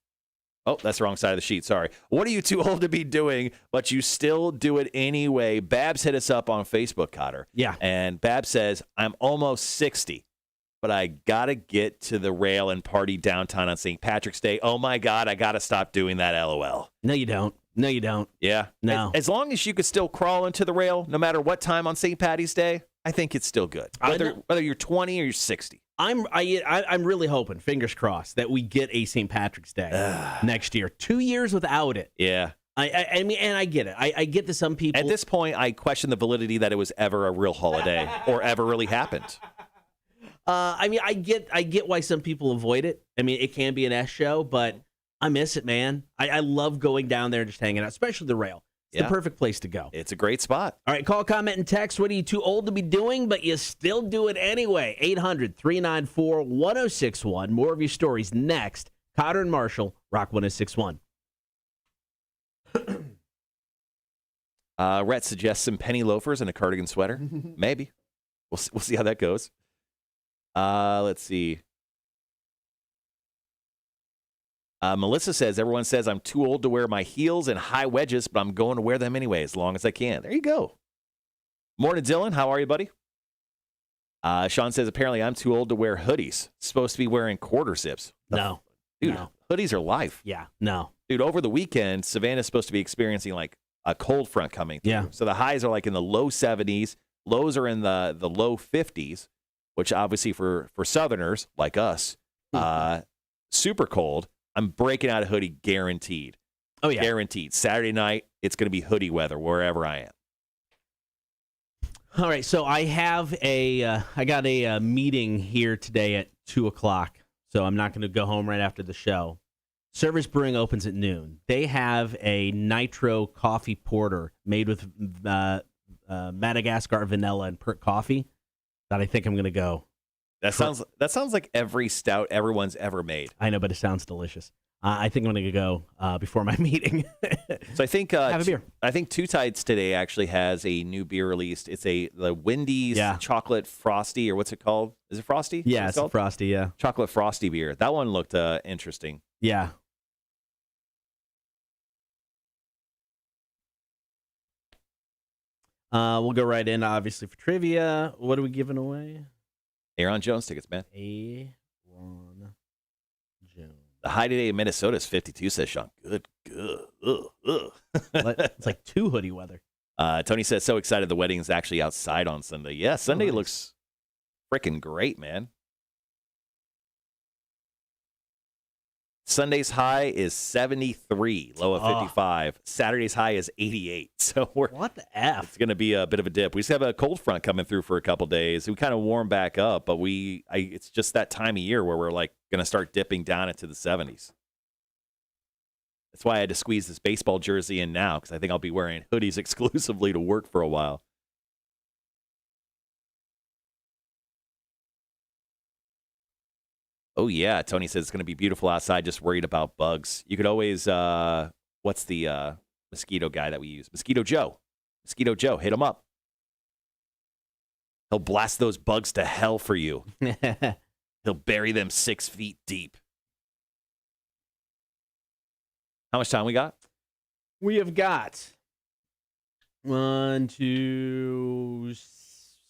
[SPEAKER 2] that's the wrong side of the sheet. Sorry. What are you too old to be doing, but you still do it anyway? Babs hit us up on Facebook, Cotter.
[SPEAKER 1] Yeah.
[SPEAKER 2] And Babs says, I'm almost 60, but I got to get to the rail and party downtown on St. Patrick's Day. Oh, my God, I got to stop doing that, LOL.
[SPEAKER 1] No, you don't. No, you don't.
[SPEAKER 2] Yeah.
[SPEAKER 1] No.
[SPEAKER 2] As long as you could still crawl into the rail, no matter what time on St. Patty's Day, I think it's still good. Whether you're 20 or you're 60.
[SPEAKER 1] I'm really hoping, fingers crossed, that we get a St. Patrick's Day next year. 2 years without it.
[SPEAKER 2] Yeah.
[SPEAKER 1] I mean, and I get it. I get that some people.
[SPEAKER 2] At this point, I question the validity that it was ever a real holiday or ever really happened.
[SPEAKER 1] I mean, I get why some people avoid it. I mean, it can be an S show, but I miss it, man. I love going down there and just hanging out, especially the rail. It's the perfect place to go.
[SPEAKER 2] It's a great spot.
[SPEAKER 1] All right, call, comment, and text. What are you too old to be doing, but you still do it anyway? 800-394-1061. More of your stories next. Cotter and Marshall, Rock 1061.
[SPEAKER 2] Rhett suggests some penny loafers and a cardigan sweater. Maybe. We'll see how that goes. Let's see. Melissa says, everyone says I'm too old to wear my heels and high wedges, but I'm going to wear them anyway as long as I can. There you go. Morning, Dylan. How are you, buddy? Sean says, apparently I'm too old to wear hoodies. Supposed to be wearing quarter zips.
[SPEAKER 1] No.
[SPEAKER 2] Dude,
[SPEAKER 1] no.
[SPEAKER 2] Hoodies are life.
[SPEAKER 1] Yeah, no.
[SPEAKER 2] Dude, over the weekend, Savannah's supposed to be experiencing a cold front coming through.
[SPEAKER 1] Yeah.
[SPEAKER 2] So the highs are in the low 70s. Lows are in the low 50s, which obviously for Southerners like us, super cold. I'm breaking out a hoodie guaranteed.
[SPEAKER 1] Oh, yeah.
[SPEAKER 2] Guaranteed. Saturday night, it's going to be hoodie weather wherever I am.
[SPEAKER 1] All right, so I have I got a meeting here today at 2:00, so I'm not going to go home right after the show. Service Brewing opens at noon. They have a nitro coffee porter made with Madagascar vanilla and perk coffee that I think I'm going to go.
[SPEAKER 2] That sounds like every stout everyone's ever made.
[SPEAKER 1] I know, but it sounds delicious. I think I'm going to go before my meeting.
[SPEAKER 2] So I think
[SPEAKER 1] have a beer.
[SPEAKER 2] I think Two Tides today actually has a new beer released. It's the Wendy's chocolate frosty, or what's it called? Is it frosty?
[SPEAKER 1] Yeah, it's a frosty. Yeah,
[SPEAKER 2] chocolate frosty beer. That one looked interesting.
[SPEAKER 1] Yeah. We'll go right in, obviously, for trivia. What are we giving away?
[SPEAKER 2] Ayron Jones tickets, man.
[SPEAKER 1] Ayron Jones.
[SPEAKER 2] The high today in Minnesota is 52, says Sean. Good.
[SPEAKER 1] It's like too hoodie weather.
[SPEAKER 2] Tony says, so excited the wedding is actually outside on Sunday. Yeah, Sunday looks freaking great, man. Sunday's high is 73, low of 55. Saturday's high is 88. So
[SPEAKER 1] what the F?
[SPEAKER 2] It's going to be a bit of a dip. We just have a cold front coming through for a couple days. We kind of warm back up, but it's just that time of year where we're like going to start dipping down into the 70s. That's why I had to squeeze this baseball jersey in now, because I think I'll be wearing hoodies exclusively to work for a while. Oh, yeah. Tony says it's going to be beautiful outside, just worried about bugs. You could always, what's the mosquito guy that we use? Mosquito Joe. Mosquito Joe, hit him up. He'll blast those bugs to hell for you. He'll bury them 6 feet deep. How much time we got?
[SPEAKER 1] We have got 1, 2,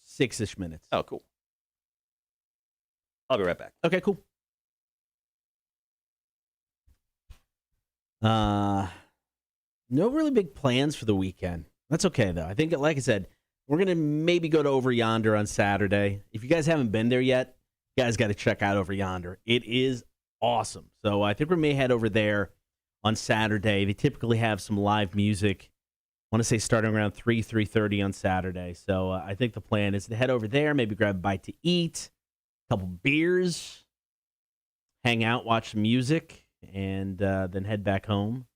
[SPEAKER 1] 6-ish minutes.
[SPEAKER 2] Oh, cool. I'll be right back.
[SPEAKER 1] Okay, cool. No really big plans for the weekend. That's okay, though. I think, like I said, we're going to maybe go to Over Yonder on Saturday. If you guys haven't been there yet, you guys got to check out Over Yonder. It is awesome. So I think we may head over there on Saturday. They typically have some live music. I want to say starting around 3:30 on Saturday. So I think the plan is to head over there, maybe grab a bite to eat, a couple beers, hang out, watch some music, and then head back home.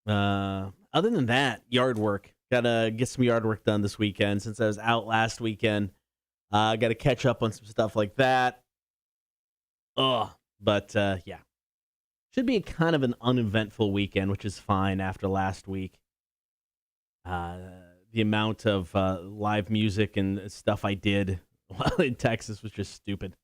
[SPEAKER 1] Other than that, yard work. Got to get some yard work done this weekend since I was out last weekend. Got to catch up on some stuff like that. But yeah. Should be kind of an uneventful weekend, which is fine after last week. The amount of live music and stuff I did while in Texas was just stupid.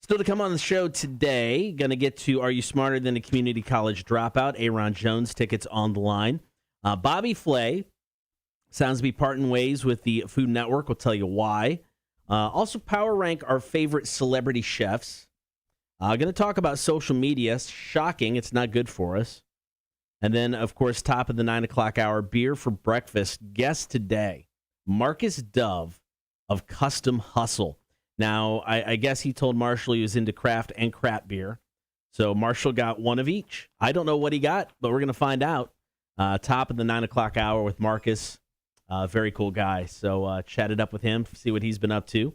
[SPEAKER 1] Still to come on the show today, going to get to Are You Smarter Than a Community College Dropout? Ayron Jones tickets on the line. Bobby Flay sounds to be parting ways with the Food Network. We'll tell you why. Also, power rank our favorite celebrity chefs. Going to talk about social media. Shocking, it's not good for us. And then, of course, top of the 9 o'clock hour, beer for breakfast. Guest today, Marcus Dove of Kustom Hustle. Now, I guess he told Marshall he was into craft and crap beer. So Marshall got one of each. I don't know what he got, but we're going to find out. Top of the 9 o'clock hour with Marcus. Very cool guy. So chatted up with him, see what he's been up to.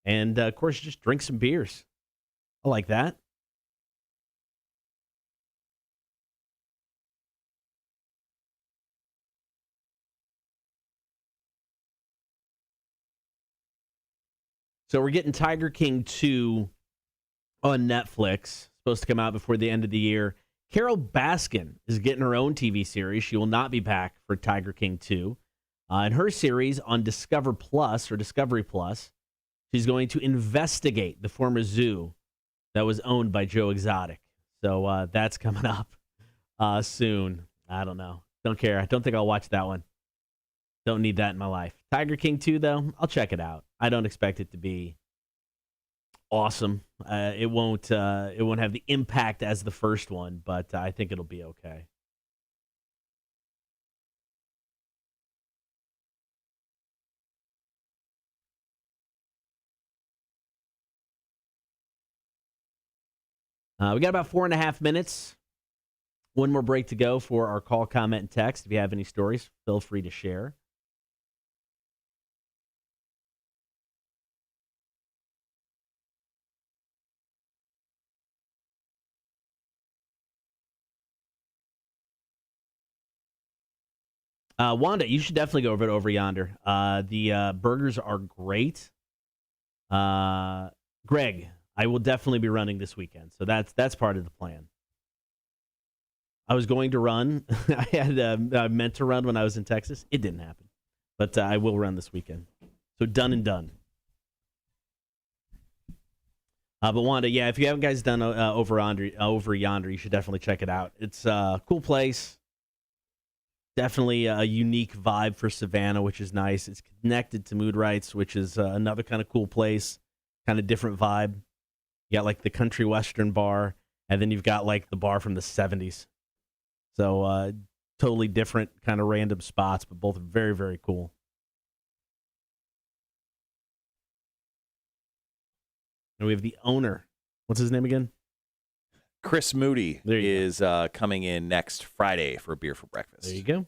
[SPEAKER 1] And, of course, just drink some beers. I like that. So we're getting Tiger King 2 on Netflix. Supposed to come out before the end of the year. Carol Baskin is getting her own TV series. She will not be back for Tiger King 2. In her series on Discovery Plus, she's going to investigate the former zoo that was owned by Joe Exotic. So that's coming up soon. I don't know. Don't care. I don't think I'll watch that one. Don't need that in my life. Tiger King 2, though, I'll check it out. I don't expect it to be awesome. It won't have the impact as the first one, but I think it'll be okay. We got about 4.5 minutes. One more break to go for our call, comment, and text. If you have any stories, feel free to share. Wanda, you should definitely go over yonder. The burgers are great. Greg, I will definitely be running this weekend, so that's part of the plan. I was going to run. I meant to run when I was in Texas. It didn't happen, but I will run this weekend. So done and done. But Wanda, yeah, if you haven't guys done over yonder, you should definitely check it out. It's a cool place. Definitely a unique vibe for Savannah, which is nice. It's connected to Mood Rights, which is another kind of cool place, kind of different vibe. You got like the country western bar, and then you've got like the bar from the 70s. So totally different kind of random spots, but both very, very cool. And we have the owner. What's his name again?
[SPEAKER 2] Chris Moody is coming in next Friday for a beer for breakfast.
[SPEAKER 1] There you go.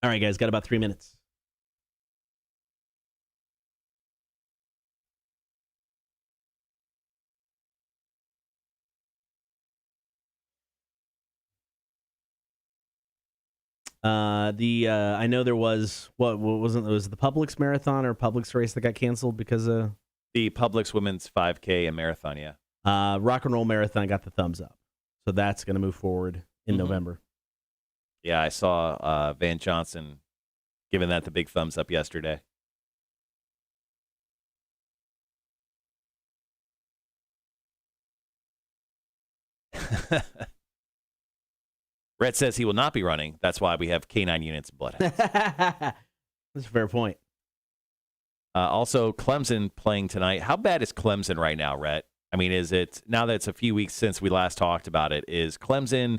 [SPEAKER 1] All right, guys, got about 3 minutes. I know there was what wasn't it was the Publix marathon or Publix race that got canceled because of
[SPEAKER 2] the Publix women's 5K and marathon. Yeah,
[SPEAKER 1] Rock and Roll Marathon got the thumbs up, so that's going to move forward in November.
[SPEAKER 2] Yeah, I saw Van Johnson giving that the big thumbs up yesterday. Rhett says he will not be running. That's why we have K9 units and bloodhounds.
[SPEAKER 1] That's a fair point.
[SPEAKER 2] Also, Clemson playing tonight. How bad is Clemson right now, Rhett? I mean, is it, now that it's a few weeks since we last talked about it, is Clemson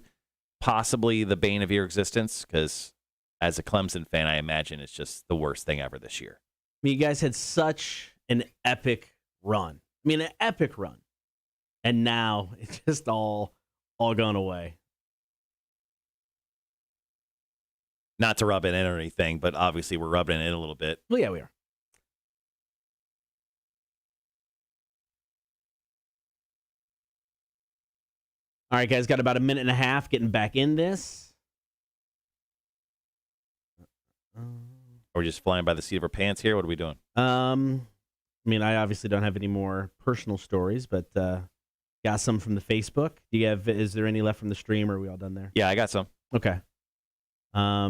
[SPEAKER 2] possibly the bane of your existence? Because as a Clemson fan, I imagine it's just the worst thing ever this year.
[SPEAKER 1] I mean, you guys had such an epic run. I mean, an epic run. And now it's just all gone away.
[SPEAKER 2] Not to rub it in or anything, but obviously we're rubbing it in a little bit.
[SPEAKER 1] Well, yeah, we are. All right, guys, got about a minute and a half getting back in this.
[SPEAKER 2] We're just flying by the seat of our pants here. What are we doing?
[SPEAKER 1] I mean, I obviously don't have any more personal stories, but got some from the Facebook. Do you have? Is there any left from the stream, or are we all done there?
[SPEAKER 2] Yeah, I got some.
[SPEAKER 1] Okay. How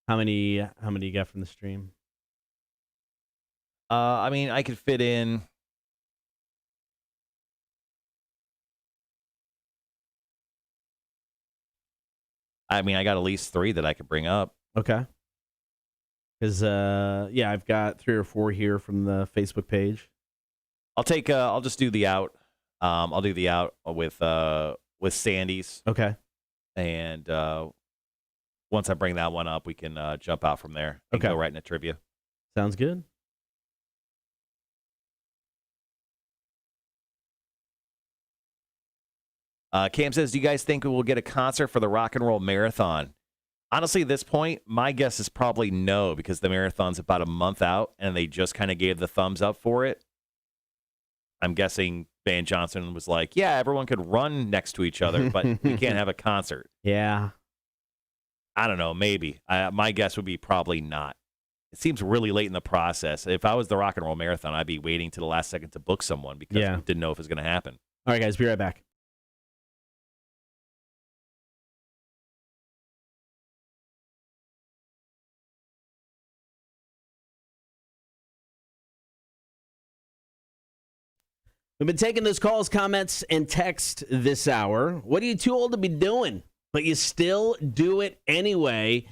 [SPEAKER 1] many you got from the stream?
[SPEAKER 2] I mean, I could fit in. I mean, I got at least 3 that I could bring up.
[SPEAKER 1] Okay. Because yeah, I've got 3 or 4 here from the Facebook page.
[SPEAKER 2] I'll just do the out. I'll do the out with Sandy's.
[SPEAKER 1] Okay.
[SPEAKER 2] And once I bring that one up, we can jump out from there and go right into trivia.
[SPEAKER 1] Sounds good.
[SPEAKER 2] Cam says, do you guys think we will get a concert for the Rock and Roll Marathon? Honestly, at this point, my guess is probably no, because the marathon's about a month out, and they just kind of gave the thumbs up for it. I'm guessing Van Johnson was like, yeah, everyone could run next to each other, but we can't have a concert.
[SPEAKER 1] Yeah.
[SPEAKER 2] I don't know, maybe. My guess would be probably not. It seems really late in the process. If I was the Rock and Roll Marathon, I'd be waiting to the last second to book someone because we didn't know if it was going to happen.
[SPEAKER 1] All right, guys, be right back. We've been taking those calls, comments, and text this hour. What are you too old to be doing, but you still do it anyway?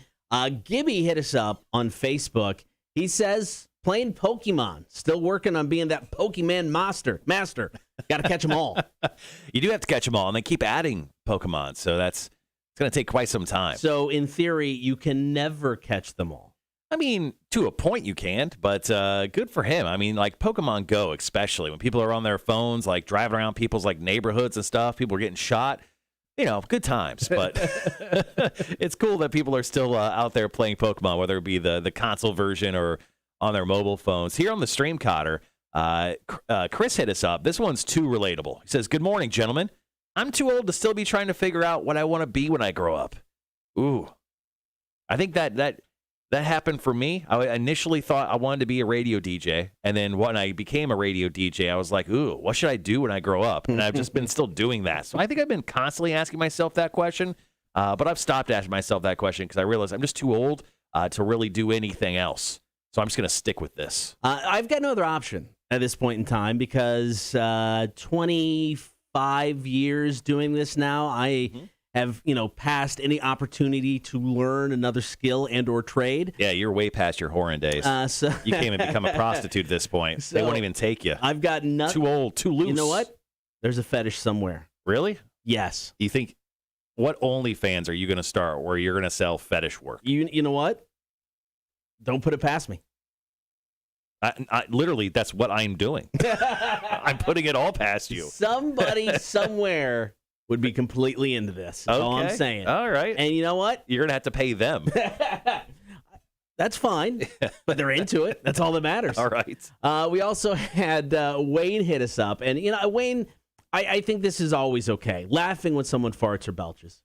[SPEAKER 1] Gibby hit us up on Facebook. He says, playing Pokemon. Still working on being that Pokemon master. Got to catch them all.
[SPEAKER 2] You do have to catch them all, and they keep adding Pokemon, so it's going to take quite some time.
[SPEAKER 1] So, in theory, you can never catch them all.
[SPEAKER 2] I mean, to a point you can't, but good for him. I mean, like Pokemon Go, especially when people are on their phones, like driving around people's like neighborhoods and stuff. People are getting shot. You know, good times. But it's cool that people are still out there playing Pokemon, whether it be the console version or on their mobile phones. Here on the stream, Cotter, Chris hit us up. This one's too relatable. He says, "Good morning, gentlemen. I'm too old to still be trying to figure out what I want to be when I grow up." Ooh, I think that happened for me. I initially thought I wanted to be a radio DJ, and then when I became a radio DJ, I was like, ooh, what should I do when I grow up? And I've just been still doing that. So I think I've been constantly asking myself that question, but I've stopped asking myself that question because I realized I'm just too old to really do anything else. So I'm just going to stick with this.
[SPEAKER 1] I've got no other option at this point in time because 25 years doing this now, I have, passed any opportunity to learn another skill and or trade.
[SPEAKER 2] Yeah, you're way past your whoring days.
[SPEAKER 1] So
[SPEAKER 2] you can't even become a prostitute at this point. They won't even take you.
[SPEAKER 1] I've got nothing.
[SPEAKER 2] Too old, too loose.
[SPEAKER 1] You know what? There's a fetish somewhere.
[SPEAKER 2] Really?
[SPEAKER 1] Yes.
[SPEAKER 2] You think, what OnlyFans are you going to start where you're going to sell fetish work?
[SPEAKER 1] You know what? Don't put it past me.
[SPEAKER 2] I literally, that's what I'm doing. I'm putting it all past you.
[SPEAKER 1] Somebody somewhere would be completely into this. That's all I'm saying.
[SPEAKER 2] All right.
[SPEAKER 1] And you know what?
[SPEAKER 2] You're going to have to pay them.
[SPEAKER 1] That's fine, but they're into it. That's all that matters.
[SPEAKER 2] All right.
[SPEAKER 1] We also had Wayne hit us up. And, Wayne, I think this is always okay. Laughing when someone farts or belches.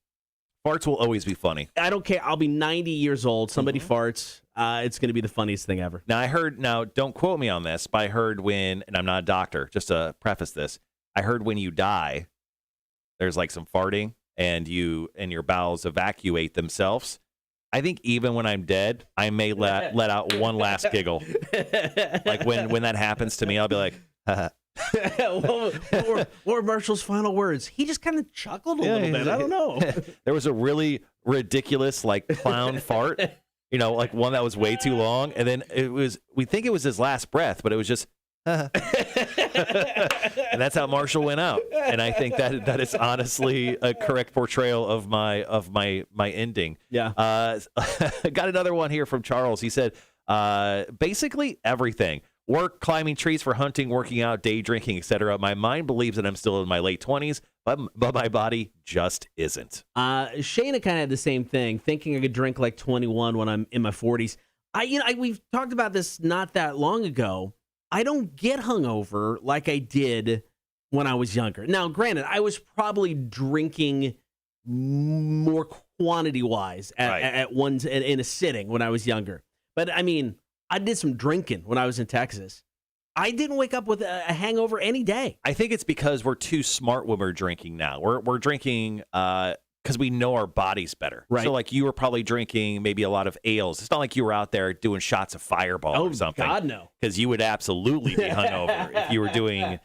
[SPEAKER 2] Farts will always be funny.
[SPEAKER 1] I don't care. I'll be 90 years old. Somebody farts. It's going to be the funniest thing ever.
[SPEAKER 2] Now, don't quote me on this, but I heard and I'm not a doctor, just to preface this, I heard when you die, there's like some farting and your bowels evacuate themselves. I think even when I'm dead, I may let out one last giggle. Like when that happens to me, I'll be like, haha.
[SPEAKER 1] or Marshall's final words. He just kind of chuckled a little bit. I don't know.
[SPEAKER 2] There was a really ridiculous like clown fart, like one that was way too long, and then we think it was his last breath, but it was just and that's how Marshall went out. And I think that is honestly a correct portrayal of my ending.
[SPEAKER 1] Yeah.
[SPEAKER 2] Got another one here from Charles. He said basically everything. Work, climbing trees for hunting, working out, day drinking, etc. My mind believes that I'm still in my late 20s, but my body just isn't.
[SPEAKER 1] Shayna kind of had the same thing, thinking I could drink like 21 when I'm in my 40s. We've talked about this not that long ago. I don't get hungover like I did when I was younger. Now, granted, I was probably drinking more quantity-wise in a sitting when I was younger. But, I did some drinking when I was in Texas. I didn't wake up with a hangover any day.
[SPEAKER 2] I think it's because we're too smart when we're drinking now. We're drinking because we know our bodies better.
[SPEAKER 1] Right.
[SPEAKER 2] So, like, you were probably drinking maybe a lot of ales. It's not like you were out there doing shots of Fireball or something.
[SPEAKER 1] Oh, God, no.
[SPEAKER 2] Because you would absolutely be hungover if you were doing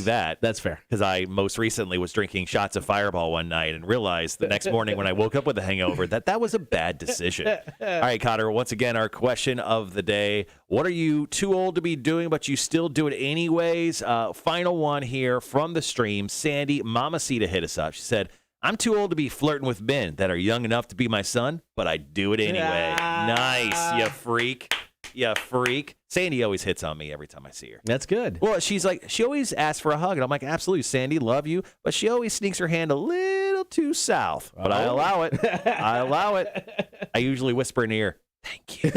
[SPEAKER 2] that.
[SPEAKER 1] That's fair.
[SPEAKER 2] Because I most recently was drinking shots of Fireball one night and realized the next morning when I woke up with a hangover that was a bad decision. All right, Cotter, once again, our question of the day. What are you too old to be doing, but you still do it anyways? Final one here from the stream. Sandy Mamacita hit us up. She said, I'm too old to be flirting with men that are young enough to be my son, but I do it anyway. Nice, you freak. You freak. Sandy always hits on me every time I see her.
[SPEAKER 1] That's good.
[SPEAKER 2] Well, she's like, she always asks for a hug, and I'm like, absolutely, Sandy, love you. But she always sneaks her hand a little too south. But I allow it. I allow it. I usually whisper in her ear, thank you.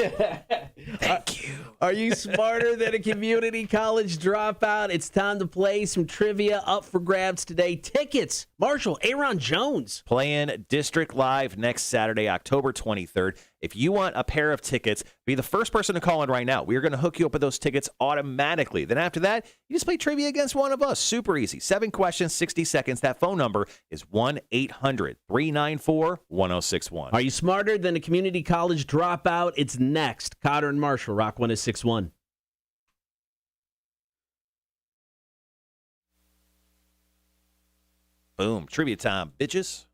[SPEAKER 2] Thank you.
[SPEAKER 1] Are you smarter than a community college dropout? It's time to play some trivia up for grabs today. Tickets, Marshall, Ayron Jones.
[SPEAKER 2] Playing District Live next Saturday, October 23rd. If you want a pair of tickets, be the first person to call in right now. We are going to hook you up with those tickets automatically. Then after that, you just play trivia against one of us. Super easy. 7 questions, 60 seconds. That phone number is 1-800-394-1061.
[SPEAKER 1] Are you smarter than a community college dropout? It's next. Cotter and Marshall, Rock 106.1.
[SPEAKER 2] Boom. Trivia time, bitches.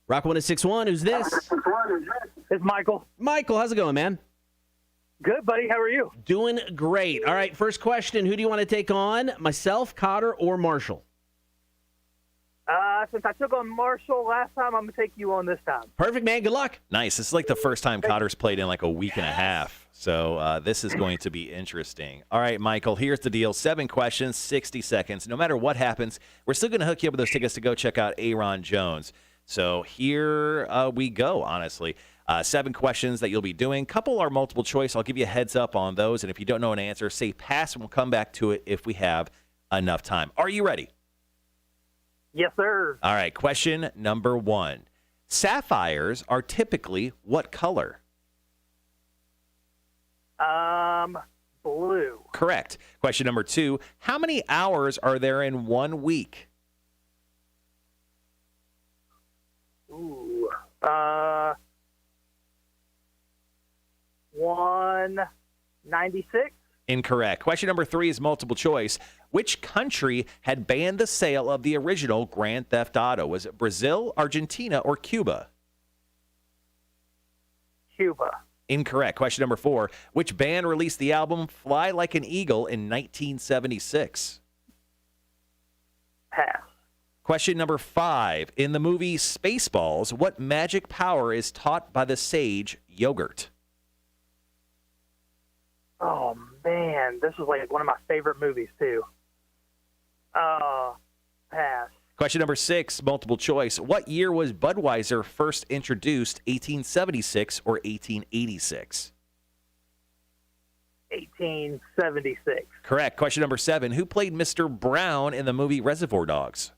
[SPEAKER 1] Rock 106.1, who's this?
[SPEAKER 4] It's Michael.
[SPEAKER 1] Michael, how's it going, man?
[SPEAKER 4] Good, buddy. How are you?
[SPEAKER 1] Doing great. All right, first question. Who do you want to take on? Myself, Cotter, or Marshall?
[SPEAKER 4] Since I took on Marshall last time, I'm going to take you on this time.
[SPEAKER 1] Perfect, man. Good luck.
[SPEAKER 2] Nice. This is like the first time Cotter's played in like a week and a half. So this is going to be interesting. All right, Michael, here's the deal. 7 questions, 60 seconds. No matter what happens, we're still going to hook you up with those tickets to go check out Ayron Jones. So here we go, honestly. 7 questions that you'll be doing. Couple are multiple choice. I'll give you a heads up on those. And if you don't know an answer, say pass, and we'll come back to it if we have enough time. Are you ready?
[SPEAKER 4] Yes, sir.
[SPEAKER 2] All right, question number 1. Sapphires are typically what color?
[SPEAKER 4] Blue.
[SPEAKER 2] Correct. Question number 2. How many hours are there in 1 week?
[SPEAKER 4] Ooh. 196.
[SPEAKER 2] Incorrect. Question number 3 is multiple choice. Which country had banned the sale of the original Grand Theft Auto? Was it Brazil, Argentina, or Cuba?
[SPEAKER 4] Cuba.
[SPEAKER 2] Incorrect. Question number 4. Which band released the album Fly Like an Eagle in 1976?
[SPEAKER 4] Pass.
[SPEAKER 2] Question number 5. In the movie Spaceballs, what magic power is taught by the sage yogurt?
[SPEAKER 4] Oh, man. This is like one of my favorite movies, too. Pass.
[SPEAKER 2] Question number 6, multiple choice. What year was Budweiser first introduced, 1876 or 1886?
[SPEAKER 4] 1876.
[SPEAKER 2] Correct. Question number 7, who played Mr. Brown in the movie Reservoir Dogs?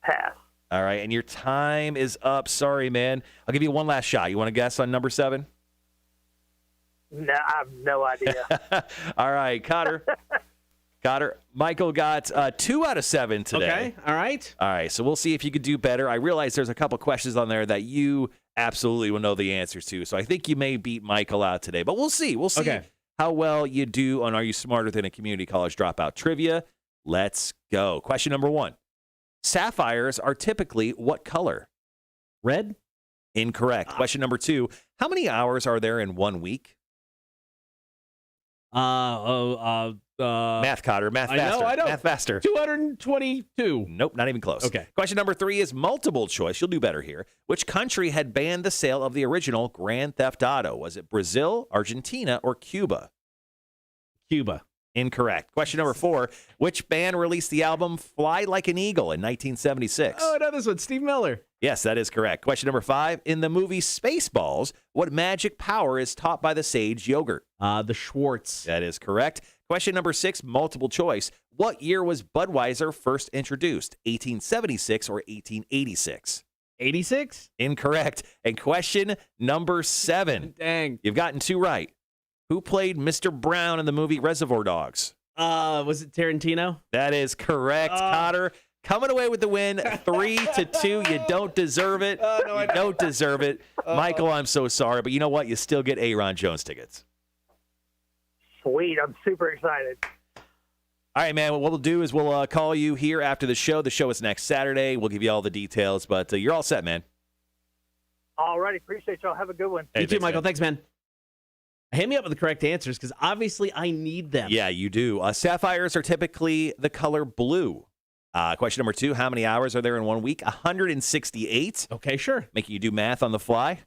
[SPEAKER 4] Pass.
[SPEAKER 2] All right, and your time is up. Sorry, man. I'll give you one last shot. You want to guess on number 7?
[SPEAKER 4] No, I have no idea.
[SPEAKER 2] All right, Cotter. Michael got 2 out of 7 today.
[SPEAKER 1] Okay. All right.
[SPEAKER 2] All right, so we'll see if you could do better. I realize there's a couple questions on there that you absolutely will know the answers to, so I think you may beat Michael out today. But we'll see. We'll see
[SPEAKER 1] Okay.
[SPEAKER 2] how well you do on Are You Smarter Than a Community College Dropout trivia. Let's go. Question number 1. Sapphires are typically what color?
[SPEAKER 1] Red?
[SPEAKER 2] Incorrect. Question number 2. How many hours are there in 1 week? Math, Cotter. Math faster.
[SPEAKER 1] I know.
[SPEAKER 2] Math faster.
[SPEAKER 1] 222.
[SPEAKER 2] Nope, not even close.
[SPEAKER 1] Okay.
[SPEAKER 2] Question number 3 is multiple choice. You'll do better here. Which country had banned the sale of the original Grand Theft Auto? Was it Brazil, Argentina, or Cuba?
[SPEAKER 1] Cuba.
[SPEAKER 2] Incorrect. Question number 4. Which band released the album Fly Like an Eagle in 1976?
[SPEAKER 1] Oh, I know this one. Steve Miller.
[SPEAKER 2] Yes, that is correct. Question number 5. In the movie Spaceballs, what magic power is taught by the sage yogurt?
[SPEAKER 1] The Schwartz.
[SPEAKER 2] That is correct. Question number 6, multiple choice. What year was Budweiser first introduced? 1876 or 1886?
[SPEAKER 1] 86?
[SPEAKER 2] Incorrect. And question number 7.
[SPEAKER 1] Dang.
[SPEAKER 2] You've gotten 2 right. Who played Mr. Brown in the movie Reservoir Dogs?
[SPEAKER 1] Was it Tarantino?
[SPEAKER 2] That is correct, Cotter. Coming away with the win, 3-2. You don't deserve it. You don't deserve it. Michael, I'm so sorry, but you know what? You still get Ayron Jones tickets.
[SPEAKER 4] Sweet. I'm super excited.
[SPEAKER 2] All right, man. What we'll do is we'll call you here after the show. The show is next Saturday. We'll give you all the details, but you're all set, man.
[SPEAKER 4] All righty. Appreciate y'all. Have a good one.
[SPEAKER 2] Hey,
[SPEAKER 1] You too,
[SPEAKER 2] thanks,
[SPEAKER 1] Michael.
[SPEAKER 2] man.
[SPEAKER 1] Thanks, man. Hit me up with the correct answers because obviously I need them.
[SPEAKER 2] Yeah, you do. Sapphires are typically the color blue. Question number 2, how many hours are there in 1 week? 168.
[SPEAKER 1] Okay, sure.
[SPEAKER 2] Making you do math on the fly.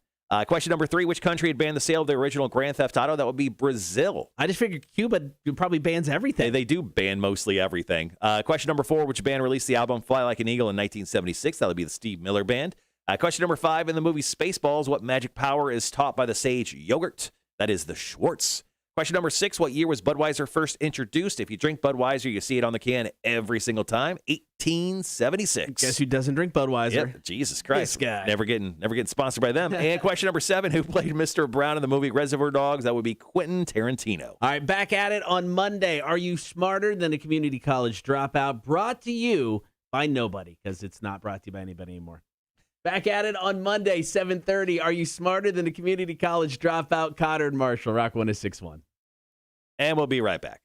[SPEAKER 2] Question number 3, which country had banned the sale of the original Grand Theft Auto? That would be Brazil.
[SPEAKER 1] I just figured Cuba probably bans everything.
[SPEAKER 2] They do ban mostly everything. Question number 4, which band released the album Fly Like an Eagle in 1976? That would be the Steve Miller Band. Question number 5, in the movie Spaceballs, what magic power is taught by the sage yogurt? That is the Schwartz. Question number 6, what year was Budweiser first introduced? If you drink Budweiser, you see it on the can every single time. 1876.
[SPEAKER 1] Guess who doesn't drink Budweiser?
[SPEAKER 2] Yep. Jesus Christ.
[SPEAKER 1] This guy.
[SPEAKER 2] Never getting sponsored by them. And question number 7, who played Mr. Brown in the movie Reservoir Dogs? That would be Quentin Tarantino.
[SPEAKER 1] All right, back at it on Monday. Are you smarter than a community college dropout? Brought to you by nobody because it's not brought to you by anybody anymore. Back at it on Monday, 7:30. Are you smarter than a community college dropout? Cotter and Marshall, Rock 106.1.
[SPEAKER 2] And we'll be right back.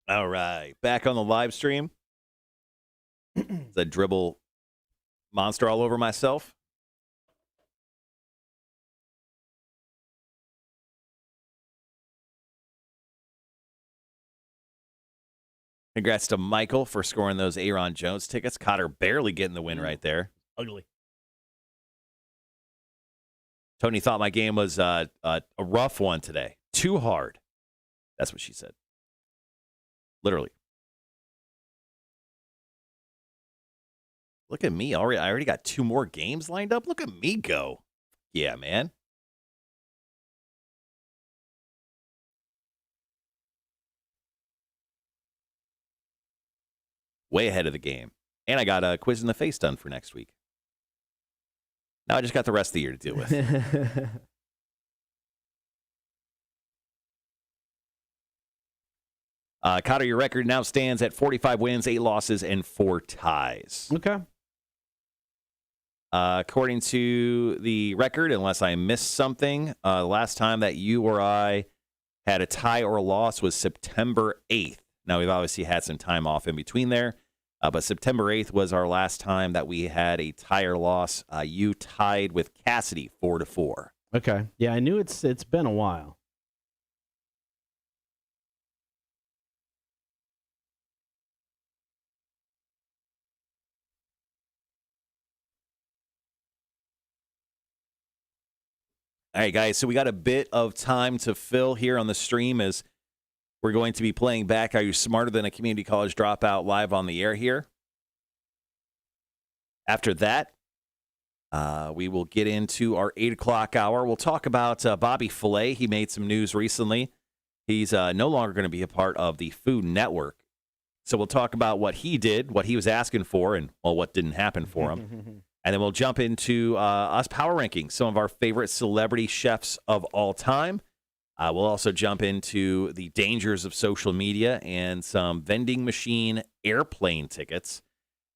[SPEAKER 2] All right. Back on the live stream. Is that dribble monster all over myself? Congrats to Michael for scoring those Ayron Jones tickets. Cotter barely getting the win right there.
[SPEAKER 1] Ugly.
[SPEAKER 2] Tony thought my game was a rough one today. Too hard. That's what she said. Literally. Look at me. I already got 2 more games lined up. Look at me go. Yeah, man. Way ahead of the game. And I got a quiz in the face done for next week. Now I just got the rest of the year to deal with. Cotter, your record now stands at 45 wins, 8 losses, and 4 ties.
[SPEAKER 1] Okay.
[SPEAKER 2] According to the record, unless I missed something, the last time that you or I had a tie or a loss was September 8th. Now, we've obviously had some time off in between there, but September 8th was our last time that we had a tie or loss. You tied with Cassidy 4-4.
[SPEAKER 1] Okay. Yeah, I knew it's been a while.
[SPEAKER 2] All right, guys, so we got a bit of time to fill here on the stream as we're going to be playing back Are You Smarter Than a Community College Dropout live on the air here. After that, we will get into our 8 o'clock hour. We'll talk about Bobby Filet. He made some news recently. He's no longer going to be a part of the Food Network. So we'll talk about what he did, what he was asking for, and, well, what didn't happen for him. And then we'll jump into us power ranking some of our favorite celebrity chefs of all time. We'll also jump into the dangers of social media and some vending machine airplane tickets.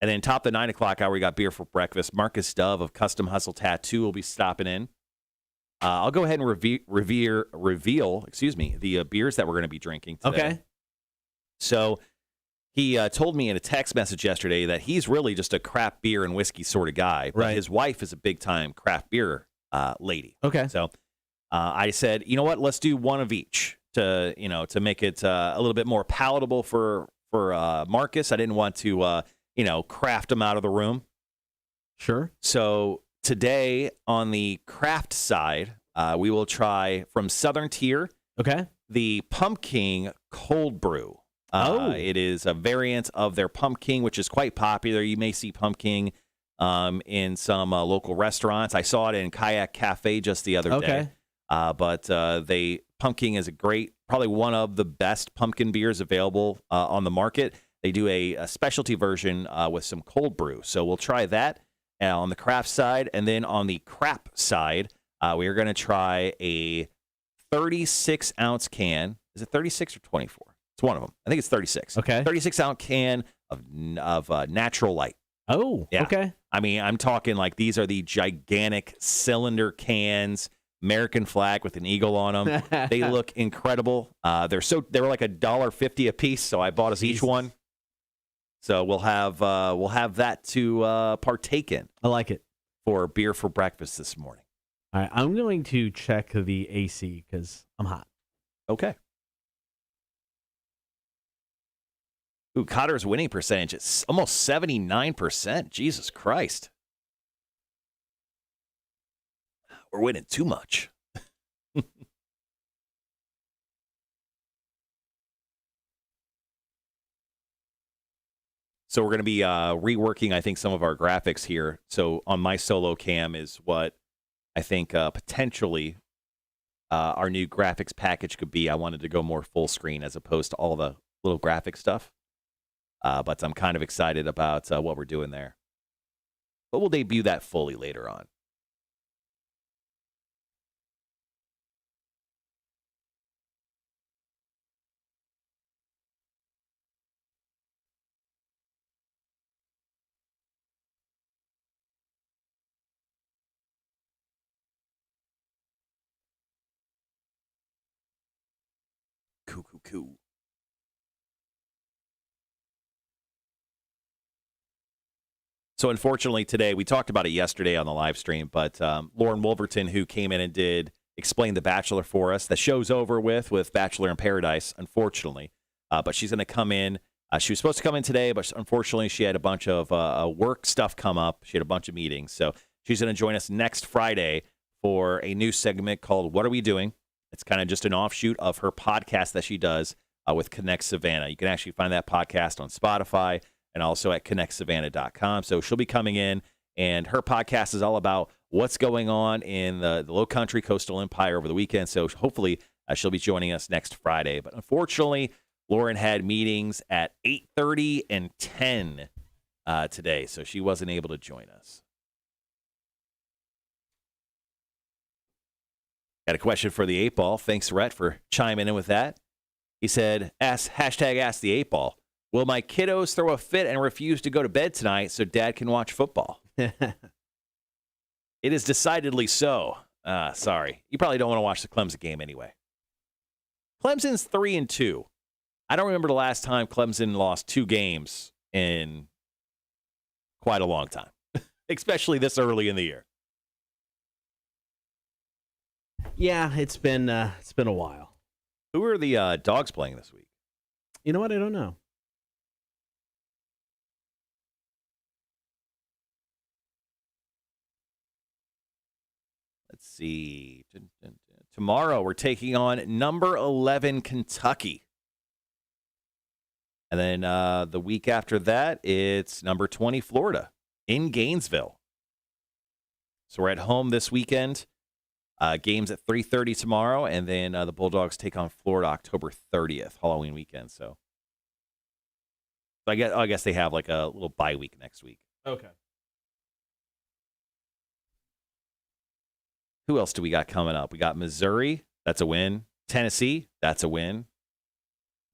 [SPEAKER 2] And then top the 9 o'clock hour, we got beer for breakfast. Marcus Dove of Custom Hustle Tattoo will be stopping in. I'll go ahead and reveal the beers that we're going to be drinking today.
[SPEAKER 1] Okay.
[SPEAKER 2] So he told me in a text message yesterday that he's really just a craft beer and whiskey sort of guy. But
[SPEAKER 1] Right.
[SPEAKER 2] his wife is a big-time craft beer lady.
[SPEAKER 1] Okay.
[SPEAKER 2] So I said, you know what? Let's do one of each to make it a little bit more palatable for Marcus. I didn't want to craft him out of the room.
[SPEAKER 1] Sure.
[SPEAKER 2] So today on the craft side, we will try from Southern Tier
[SPEAKER 1] Okay.
[SPEAKER 2] the Pumpkin Cold Brew. It is a variant of their Pumpkin, which is quite popular. You may see Pumpkin in some local restaurants. I saw it in Kayak Cafe just the other day. But Pumpkin is probably one of the best pumpkin beers available on the market. They do a specialty version with some cold brew. So we'll try that on the craft side. And then on the crap side, we are going to try a 36-ounce can. Is it 36 or 24? It's one of them. I think it's 36.
[SPEAKER 1] Okay.
[SPEAKER 2] 36-ounce can of Natural Light.
[SPEAKER 1] Oh,
[SPEAKER 2] Yeah.
[SPEAKER 1] okay.
[SPEAKER 2] I mean, I'm talking like these are the gigantic cylinder cans, American flag with an eagle on them. They look incredible. They were like $1.50 a piece, so I bought us each one. So we'll have that to partake in.
[SPEAKER 1] I like it.
[SPEAKER 2] For beer for breakfast this morning.
[SPEAKER 1] All right. I'm going to check the AC because I'm hot.
[SPEAKER 2] Okay. Ooh, Cotter's winning percentage is almost 79%. Jesus Christ. We're winning too much. So we're going to be reworking, I think, some of our graphics here. So on my solo cam is what I think potentially our new graphics package could be. I wanted to go more full screen as opposed to all the little graphic stuff. But I'm kind of excited about what we're doing there. But we'll debut that fully later on. Cool. So unfortunately today, we talked about it yesterday on the live stream, but Lauren Wolverton, who came in and did explain The Bachelor for us, the show's over with Bachelor in Paradise, unfortunately. But she's going to come in. She was supposed to come in today, but unfortunately she had a bunch of work stuff come up. She had a bunch of meetings. So she's going to join us next Friday for a new segment called What Are We Doing? It's kind of just an offshoot of her podcast that she does with Connect Savannah. You can actually find that podcast on Spotify and also at connectsavannah.com. So she'll be coming in, and her podcast is all about what's going on in the Low Country Coastal Empire over the weekend. So hopefully she'll be joining us next Friday. But unfortunately, Lauren had meetings at 8:30 and 10 today, so she wasn't able to join us. Got a question for the 8-Ball. Thanks, Rhett, for chiming in with that. He said, ask the 8-Ball. Will my kiddos throw a fit and refuse to go to bed tonight so Dad can watch football? It is decidedly so. Sorry. You probably don't want to watch the Clemson game anyway. Clemson's 3-2. I don't remember the last time Clemson lost 2 games in quite a long time, especially this early in the year.
[SPEAKER 1] Yeah, it's been a while.
[SPEAKER 2] Who are the Dogs playing this week?
[SPEAKER 1] You know what? I don't know.
[SPEAKER 2] Let's see. Tomorrow we're taking on number 11 Kentucky. And then the week after that, it's number 20 Florida in Gainesville. So we're at home this weekend. Games at 3:30 tomorrow, and then the Bulldogs take on Florida October 30th, Halloween weekend. So I guess they have like a little bye week next week.
[SPEAKER 1] Okay.
[SPEAKER 2] Who else do we got coming up? We got Missouri. That's a win. Tennessee. That's a win.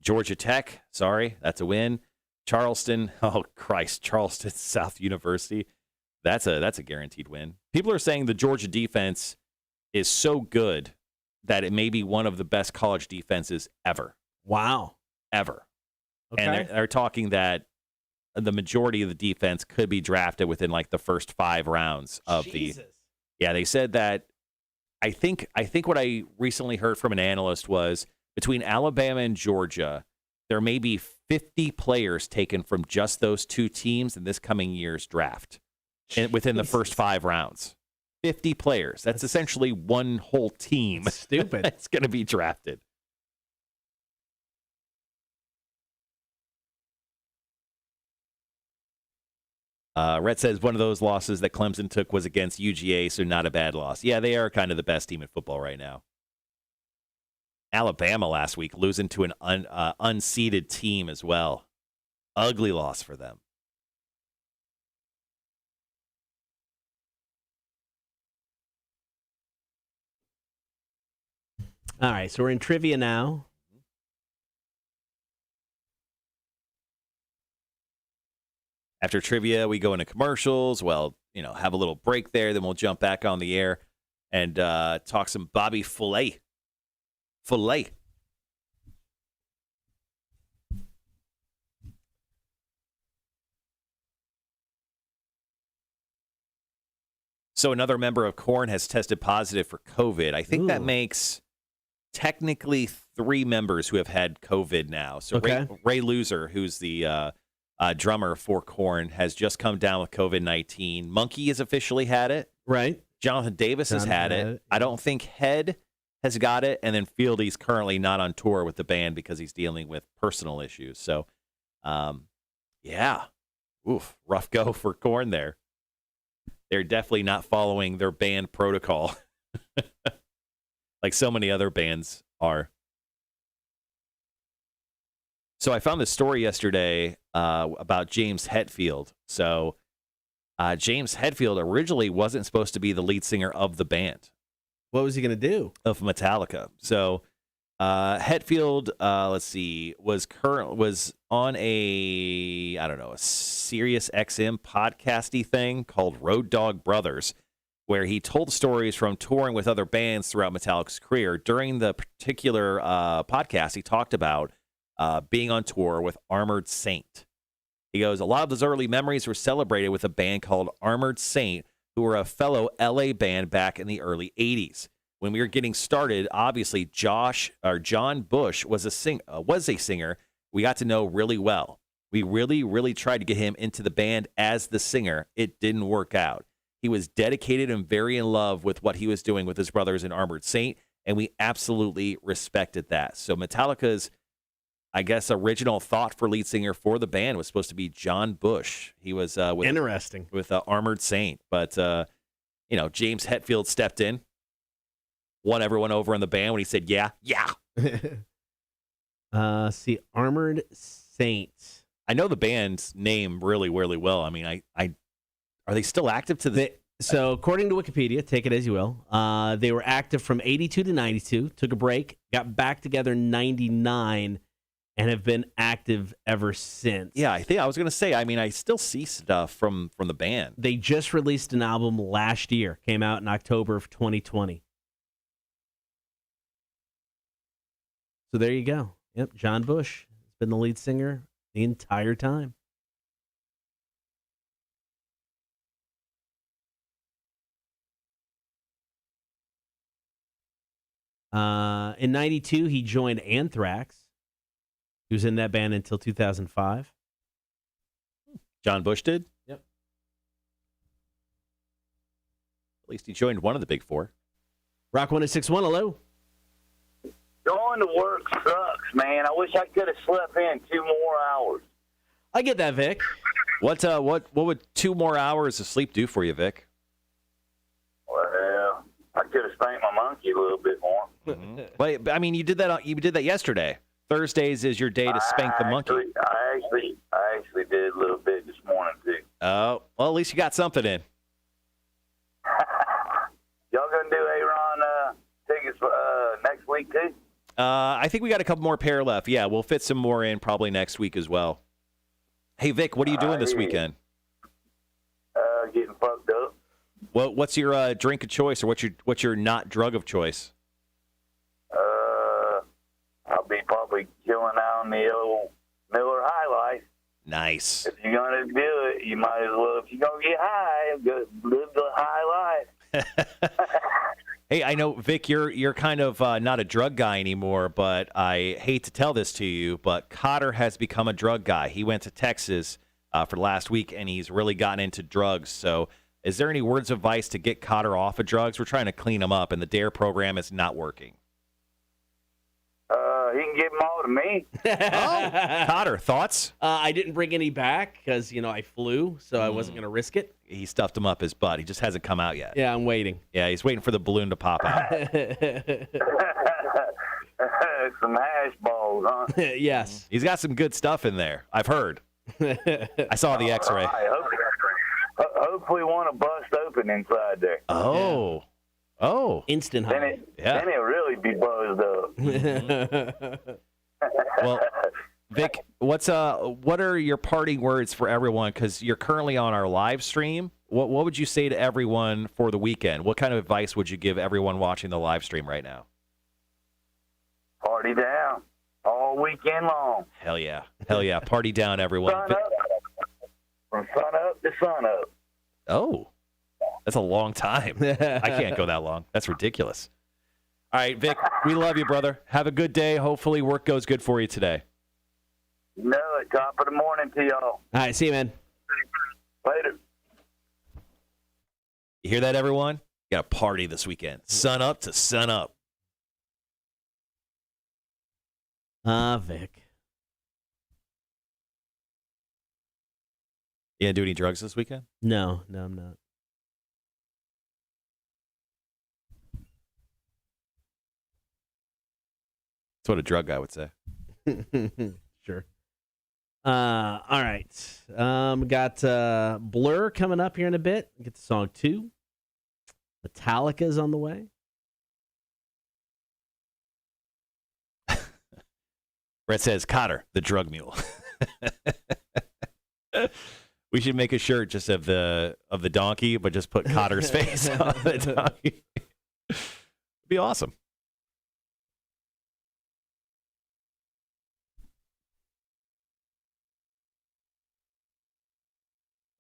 [SPEAKER 2] Georgia Tech. Sorry. That's a win. Charleston. Oh, Christ. Charleston South University. That's a guaranteed win. People are saying the Georgia defense is so good that it may be one of the best college defenses ever.
[SPEAKER 1] Wow.
[SPEAKER 2] Ever.
[SPEAKER 1] Okay.
[SPEAKER 2] And they're talking that the majority of the defense could be drafted within like the first 5 rounds of
[SPEAKER 1] Jesus.
[SPEAKER 2] Yeah, they said that. I think what I recently heard from an analyst was between Alabama and Georgia, there may be 50 players taken from just those 2 teams in this coming year's draft within the first 5 rounds. 50 players. That's essentially one whole team.
[SPEAKER 1] Stupid.
[SPEAKER 2] That's going to be drafted. Rhett says one of those losses that Clemson took was against UGA, so not a bad loss. Yeah, they are kind of the best team in football right now. Alabama last week losing to an unseeded team as well. Ugly loss for them.
[SPEAKER 1] All right, so we're in trivia now.
[SPEAKER 2] After trivia, we go into commercials. Well, have a little break there. Then we'll jump back on the air and talk some Bobby Filet. So another member of Korn has tested positive for COVID. I think that makes technically 3 members who have had COVID now. So
[SPEAKER 1] okay.
[SPEAKER 2] Ray Loser, who's the drummer for Korn, has just come down with COVID-19. Monkey has officially had it.
[SPEAKER 1] Right.
[SPEAKER 2] Jonathan Davis has had it. I don't think Head has got it. And then Fieldy's currently not on tour with the band because he's dealing with personal issues. So, yeah. Oof. Rough go for Korn there. They're definitely not following their band protocol like so many other bands are. So I found this story yesterday about James Hetfield. So James Hetfield originally wasn't supposed to be the lead singer of the band.
[SPEAKER 1] What was he going to do?
[SPEAKER 2] Of Metallica. So Hetfield, let's see, was on a Sirius XM podcasty thing called Road Dogg Brothers, where he told stories from touring with other bands throughout Metallica's career. During the particular podcast, he talked about being on tour with Armored Saint. He goes, a lot of those early memories were celebrated with a band called Armored Saint, who were a fellow LA band back in the early 80s. When we were getting started, obviously John Bush was a singer we got to know really well. We really, really tried to get him into the band as the singer. It didn't work out. He was dedicated and very in love with what he was doing with his brothers in Armored Saint, and we absolutely respected that. So Metallica's, I guess, original thought for lead singer for the band was supposed to be John Bush. He was
[SPEAKER 1] Interesting
[SPEAKER 2] with Armored Saint, but James Hetfield stepped in, won everyone over in the band when he said, "Yeah."
[SPEAKER 1] See, Armored Saint.
[SPEAKER 2] I know the band's name really, really well. I mean, I are they still active to the?
[SPEAKER 1] So, according to Wikipedia, take it as you will, they were active from 82 to 92, took a break, got back together in 99, and have been active ever since.
[SPEAKER 2] Yeah, I think I was going to say, I mean, I still see stuff from the band.
[SPEAKER 1] They just released an album last year, came out in October of 2020. So there you go. Yep, John Bush has been the lead singer the entire time. In 92, he joined Anthrax. He was in that band until 2005.
[SPEAKER 2] John Bush did?
[SPEAKER 1] Yep.
[SPEAKER 2] At least he joined one of the big four.
[SPEAKER 1] Rock 1061, hello.
[SPEAKER 8] Going to work sucks, man. I wish I could have slept in 2 more hours.
[SPEAKER 1] I get that, Vic.
[SPEAKER 2] What would 2 more hours of sleep do for you, Vic?
[SPEAKER 8] Well, I could have spanked my monkey a little bit more.
[SPEAKER 2] Mm-hmm. Wait, I mean, you did that. You did that yesterday. Thursdays is your day to spank the monkey.
[SPEAKER 8] I actually did a little bit this morning too.
[SPEAKER 2] Oh, well, at least you got something in.
[SPEAKER 8] Y'all gonna do Ayron tickets next week too?
[SPEAKER 2] I think we got a couple more pair left. Yeah, we'll fit some more in probably next week as well. Hey, Vic, what are you doing this weekend?
[SPEAKER 8] Getting fucked up.
[SPEAKER 2] What's your drink of choice, or what's your not drug of choice?
[SPEAKER 8] I'll be probably chilling out on the old Miller High Life.
[SPEAKER 2] Nice.
[SPEAKER 8] If you're gonna do it, you might as well. If you're gonna get high, go live the high life.
[SPEAKER 2] Hey, I know, Vic, you're kind of not a drug guy anymore, but I hate to tell this to you, but Cotter has become a drug guy. He went to Texas for last week, and he's really gotten into drugs. So is there any words of advice to get Cotter off of drugs? We're trying to clean him up, and the DARE program is not working.
[SPEAKER 8] He can give them all to me.
[SPEAKER 2] Cotter, thoughts?
[SPEAKER 1] I didn't bring any back because, I flew, so I wasn't going to risk it.
[SPEAKER 2] He stuffed him up his butt. He just hasn't come out yet.
[SPEAKER 1] Yeah, I'm waiting.
[SPEAKER 2] Yeah, he's waiting for the balloon to pop out.
[SPEAKER 8] Some hash balls, huh?
[SPEAKER 1] Yes.
[SPEAKER 2] He's got some good stuff in there, I've heard. I saw the X-ray.
[SPEAKER 8] Hopefully one will bust open inside there.
[SPEAKER 2] Oh.
[SPEAKER 1] Instant high.
[SPEAKER 8] Then he'll really be buzzed up.
[SPEAKER 2] Well, Vic, what are your parting words for everyone? Because you're currently on our live stream. What would you say to everyone for the weekend? What kind of advice would you give everyone watching the live stream right now?
[SPEAKER 8] Party down all weekend long.
[SPEAKER 2] Hell yeah. Party down, everyone.
[SPEAKER 8] Sun up. From sun up to sun up.
[SPEAKER 2] Oh, that's a long time. I can't go that long. That's ridiculous. All right, Vic, we love you, brother. Have a good day. Hopefully work goes good for you today.
[SPEAKER 8] No, top of the morning to y'all.
[SPEAKER 1] All right, see you, man.
[SPEAKER 8] Later.
[SPEAKER 2] You hear that, everyone? You got a party this weekend. Sun up to sun up.
[SPEAKER 1] Vic.
[SPEAKER 2] You gonna do any drugs this weekend?
[SPEAKER 1] No, I'm not.
[SPEAKER 2] That's what a drug guy would say.
[SPEAKER 1] Sure. All right. Got Blur coming up here in a bit. Get the song 2. Metallica's on the way.
[SPEAKER 2] Brett says, Cotter, the drug mule. We should make a shirt just of the donkey, but just put Cotter's face on the donkey. It'd be awesome.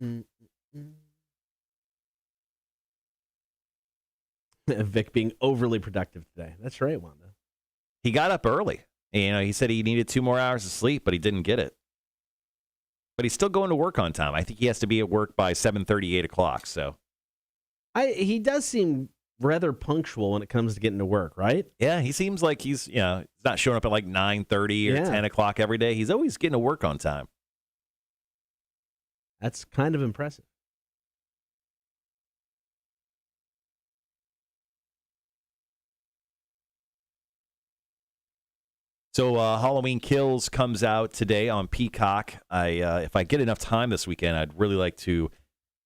[SPEAKER 1] Mm, Vic being overly productive today. That's right, Wanda.
[SPEAKER 2] He got up early. He said he needed 2 more hours of sleep, but he didn't get it. But he's still going to work on time. I think he has to be at work by 7:30, 8 o'clock. So
[SPEAKER 1] He does seem rather punctual when it comes to getting to work, right?
[SPEAKER 2] yeah, he seems like he's not showing up at like 9:30 or 10 o'clock every day. He's always getting to work on time.
[SPEAKER 1] That's kind of impressive.
[SPEAKER 2] So Halloween Kills comes out today on Peacock. If I get enough time this weekend, I'd really like to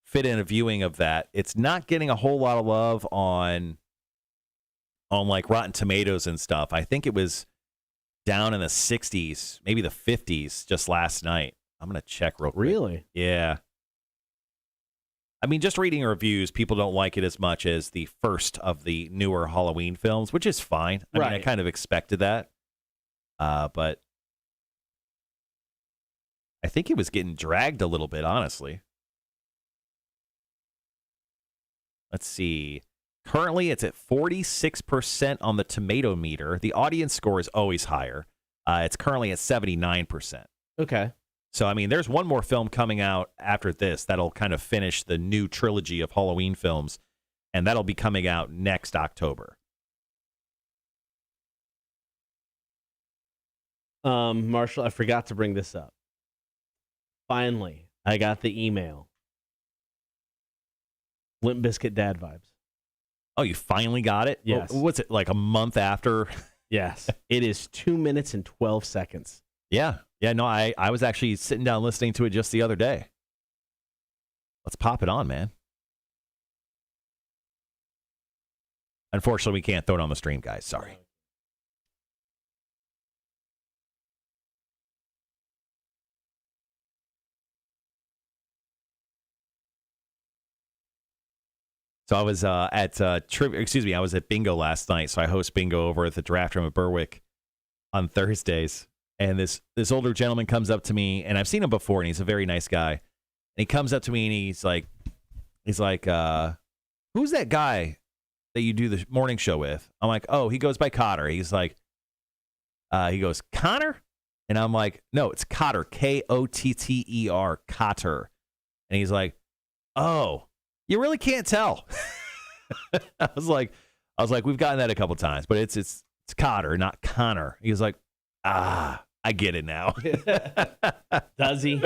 [SPEAKER 2] fit in a viewing of that. It's not getting a whole lot of love on like Rotten Tomatoes and stuff. I think it was down in the 60s, maybe the 50s just last night. I'm going to check real quick.
[SPEAKER 1] Really?
[SPEAKER 2] Yeah. I mean, just reading reviews, people don't like it as much as the first of the newer Halloween films, which is fine. I mean, I kind of expected that. But I think it was getting dragged a little bit, honestly. Let's see. Currently, it's at 46% on the tomato meter. The audience score is always higher. It's currently at 79%.
[SPEAKER 1] Okay.
[SPEAKER 2] So, I mean, there's one more film coming out after this that'll kind of finish the new trilogy of Halloween films, and that'll be coming out next October.
[SPEAKER 1] Marshall, I forgot to bring this up. Finally, I got the email. Limp Bizkit dad vibes.
[SPEAKER 2] Oh, you finally got it?
[SPEAKER 1] Yes.
[SPEAKER 2] What's it, like a month after?
[SPEAKER 1] Yes. It is 2 minutes and 12 seconds.
[SPEAKER 2] Yeah. Yeah, no, I was actually sitting down listening to it just the other day. Let's pop it on, man. Unfortunately, we can't throw it on the stream, guys. Sorry. So I was I was at bingo last night. So I host bingo over at the Draft Room at Berwick on Thursdays. And this older gentleman comes up to me, and I've seen him before, and he's a very nice guy. And he comes up to me, and he's like, who's that guy that you do the morning show with? I'm like, oh, he goes by Cotter. He's like, he goes, Connor? And I'm like, no, it's Cotter, Kotter, Cotter. And he's like, oh, you really can't tell. I was like, we've gotten that a couple times, but it's Cotter, not Connor. He was like, I get it now.
[SPEAKER 1] Does he?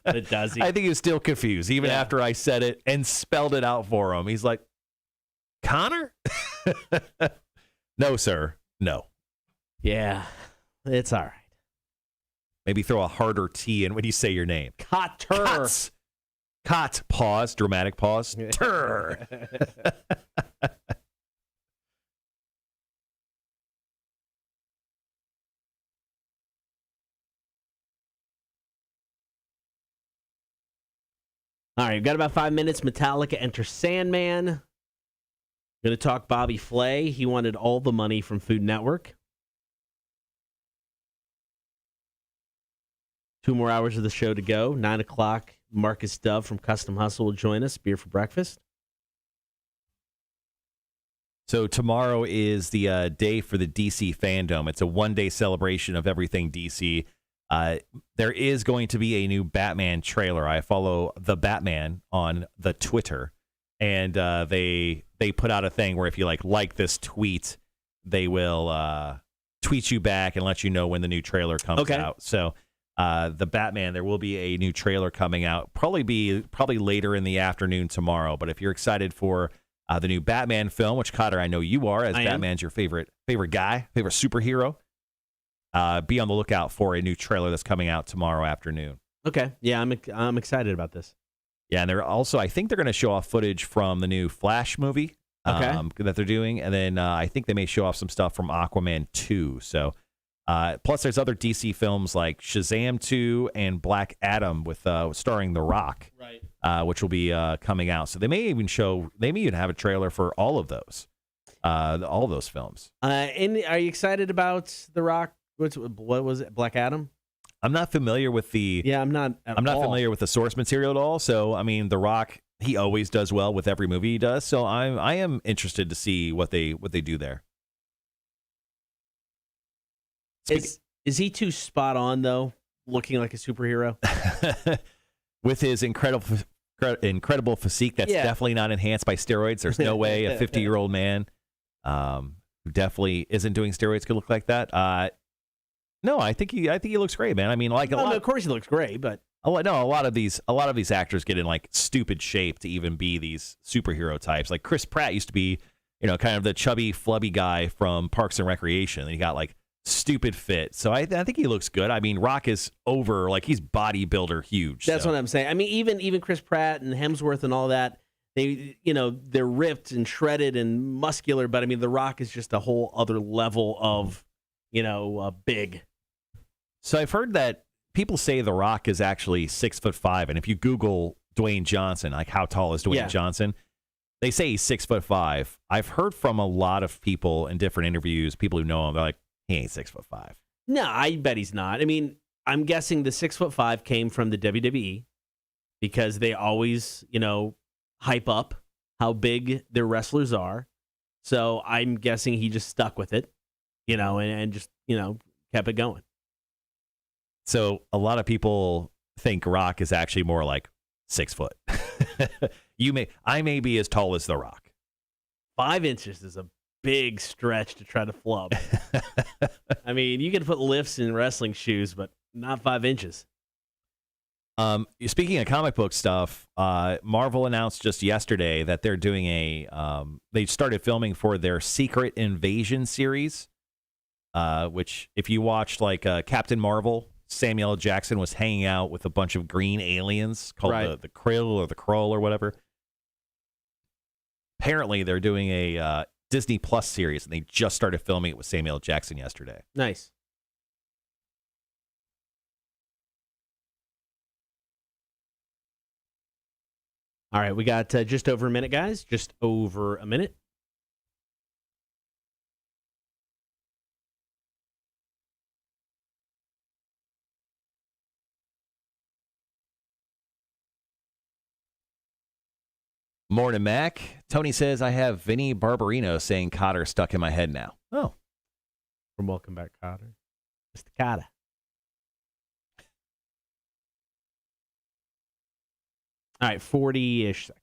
[SPEAKER 1] Does he?
[SPEAKER 2] I think he was still confused, even after I said it and spelled it out for him. He's like, Connor? No, sir. No.
[SPEAKER 1] Yeah, it's all right.
[SPEAKER 2] Maybe throw a harder T in when you say your name.
[SPEAKER 1] Cotter.
[SPEAKER 2] Cot. Pause. Dramatic pause. Tur.
[SPEAKER 1] All right, we've got about 5 minutes. Metallica enter Sandman. Going to talk Bobby Flay. He wanted all the money from Food Network. 2 more hours of the show to go. 9 o'clock, Marcus Dove from Kustom Hustle will join us. Beer for breakfast.
[SPEAKER 2] So tomorrow is the day for the DC fandom. It's a one-day celebration of everything DC. There is going to be a new Batman trailer. I follow the Batman on the Twitter, and they put out a thing where if you like this tweet, they will tweet you back and let you know when the new trailer comes out. So the Batman, there will be a new trailer coming out. Probably later in the afternoon tomorrow. But if you're excited for the new Batman film, which Cotter, I know you are, as Batman's your favorite guy, favorite superhero. Be on the lookout for a new trailer that's coming out tomorrow afternoon.
[SPEAKER 1] Okay. Yeah, I'm excited about this.
[SPEAKER 2] Yeah, and they're also, I think they're going to show off footage from the new Flash movie that they're doing. And then I think they may show off some stuff from Aquaman 2. So, plus there's other DC films like Shazam 2 and Black Adam with starring The Rock, right? Which will be coming out. So they may even have a trailer for all of those films.
[SPEAKER 1] And are you excited about The Rock? What was it? Black Adam?
[SPEAKER 2] I'm not familiar with the.
[SPEAKER 1] Yeah, I'm not.
[SPEAKER 2] I'm not familiar with the source material at all. So I mean, The Rock, he always does well with every movie he does. So I am interested to see what they do there.
[SPEAKER 1] Is he too spot on though, looking like a superhero?
[SPEAKER 2] With his incredible physique, that's definitely not enhanced by steroids. There's no way a 50-year-old man who definitely isn't doing steroids could look like that. No, I think he looks great, man. I mean, like
[SPEAKER 1] of course he looks great, but
[SPEAKER 2] a lot of these actors get in like stupid shape to even be these superhero types. Like Chris Pratt used to be, kind of the chubby, flubby guy from Parks and Recreation, and he got like stupid fit. So I think he looks good. I mean, Rock is over, like he's bodybuilder huge.
[SPEAKER 1] That's what I'm saying. I mean, even Chris Pratt and Hemsworth and all that, they're ripped and shredded and muscular, but I mean, The Rock is just a whole other level of, big.
[SPEAKER 2] So I've heard that people say The Rock is actually 6'5", and if you Google Dwayne Johnson, like how tall is Dwayne Johnson, they say he's 6'5". I've heard from a lot of people in different interviews, people who know him, they're like, he ain't 6'5".
[SPEAKER 1] No, I bet he's not. I mean, I'm guessing the 6'5" came from the WWE because they always, hype up how big their wrestlers are. So I'm guessing he just stuck with it, and just, kept it going.
[SPEAKER 2] So a lot of people think Rock is actually more like 6 foot. I may be as tall as The Rock.
[SPEAKER 1] 5 inches is a big stretch to try to flub. I mean, you can put lifts in wrestling shoes, but not 5 inches.
[SPEAKER 2] Speaking of comic book stuff, Marvel announced just yesterday that they're doing they started filming for their Secret Invasion series, which if you watched like Captain Marvel, Samuel L. Jackson was hanging out with a bunch of green aliens called the Krill or the Krull or whatever. Apparently, they're doing a Disney Plus series, and they just started filming it with Samuel L. Jackson yesterday.
[SPEAKER 1] Nice. All right, we got just over a minute, guys. Just over a minute.
[SPEAKER 2] Morning, Mac. Tony says, I have Vinny Barbarino saying Cotter stuck in my head now. Oh.
[SPEAKER 1] From Welcome Back, Cotter. Mr. Cotter. All right, 40-ish seconds.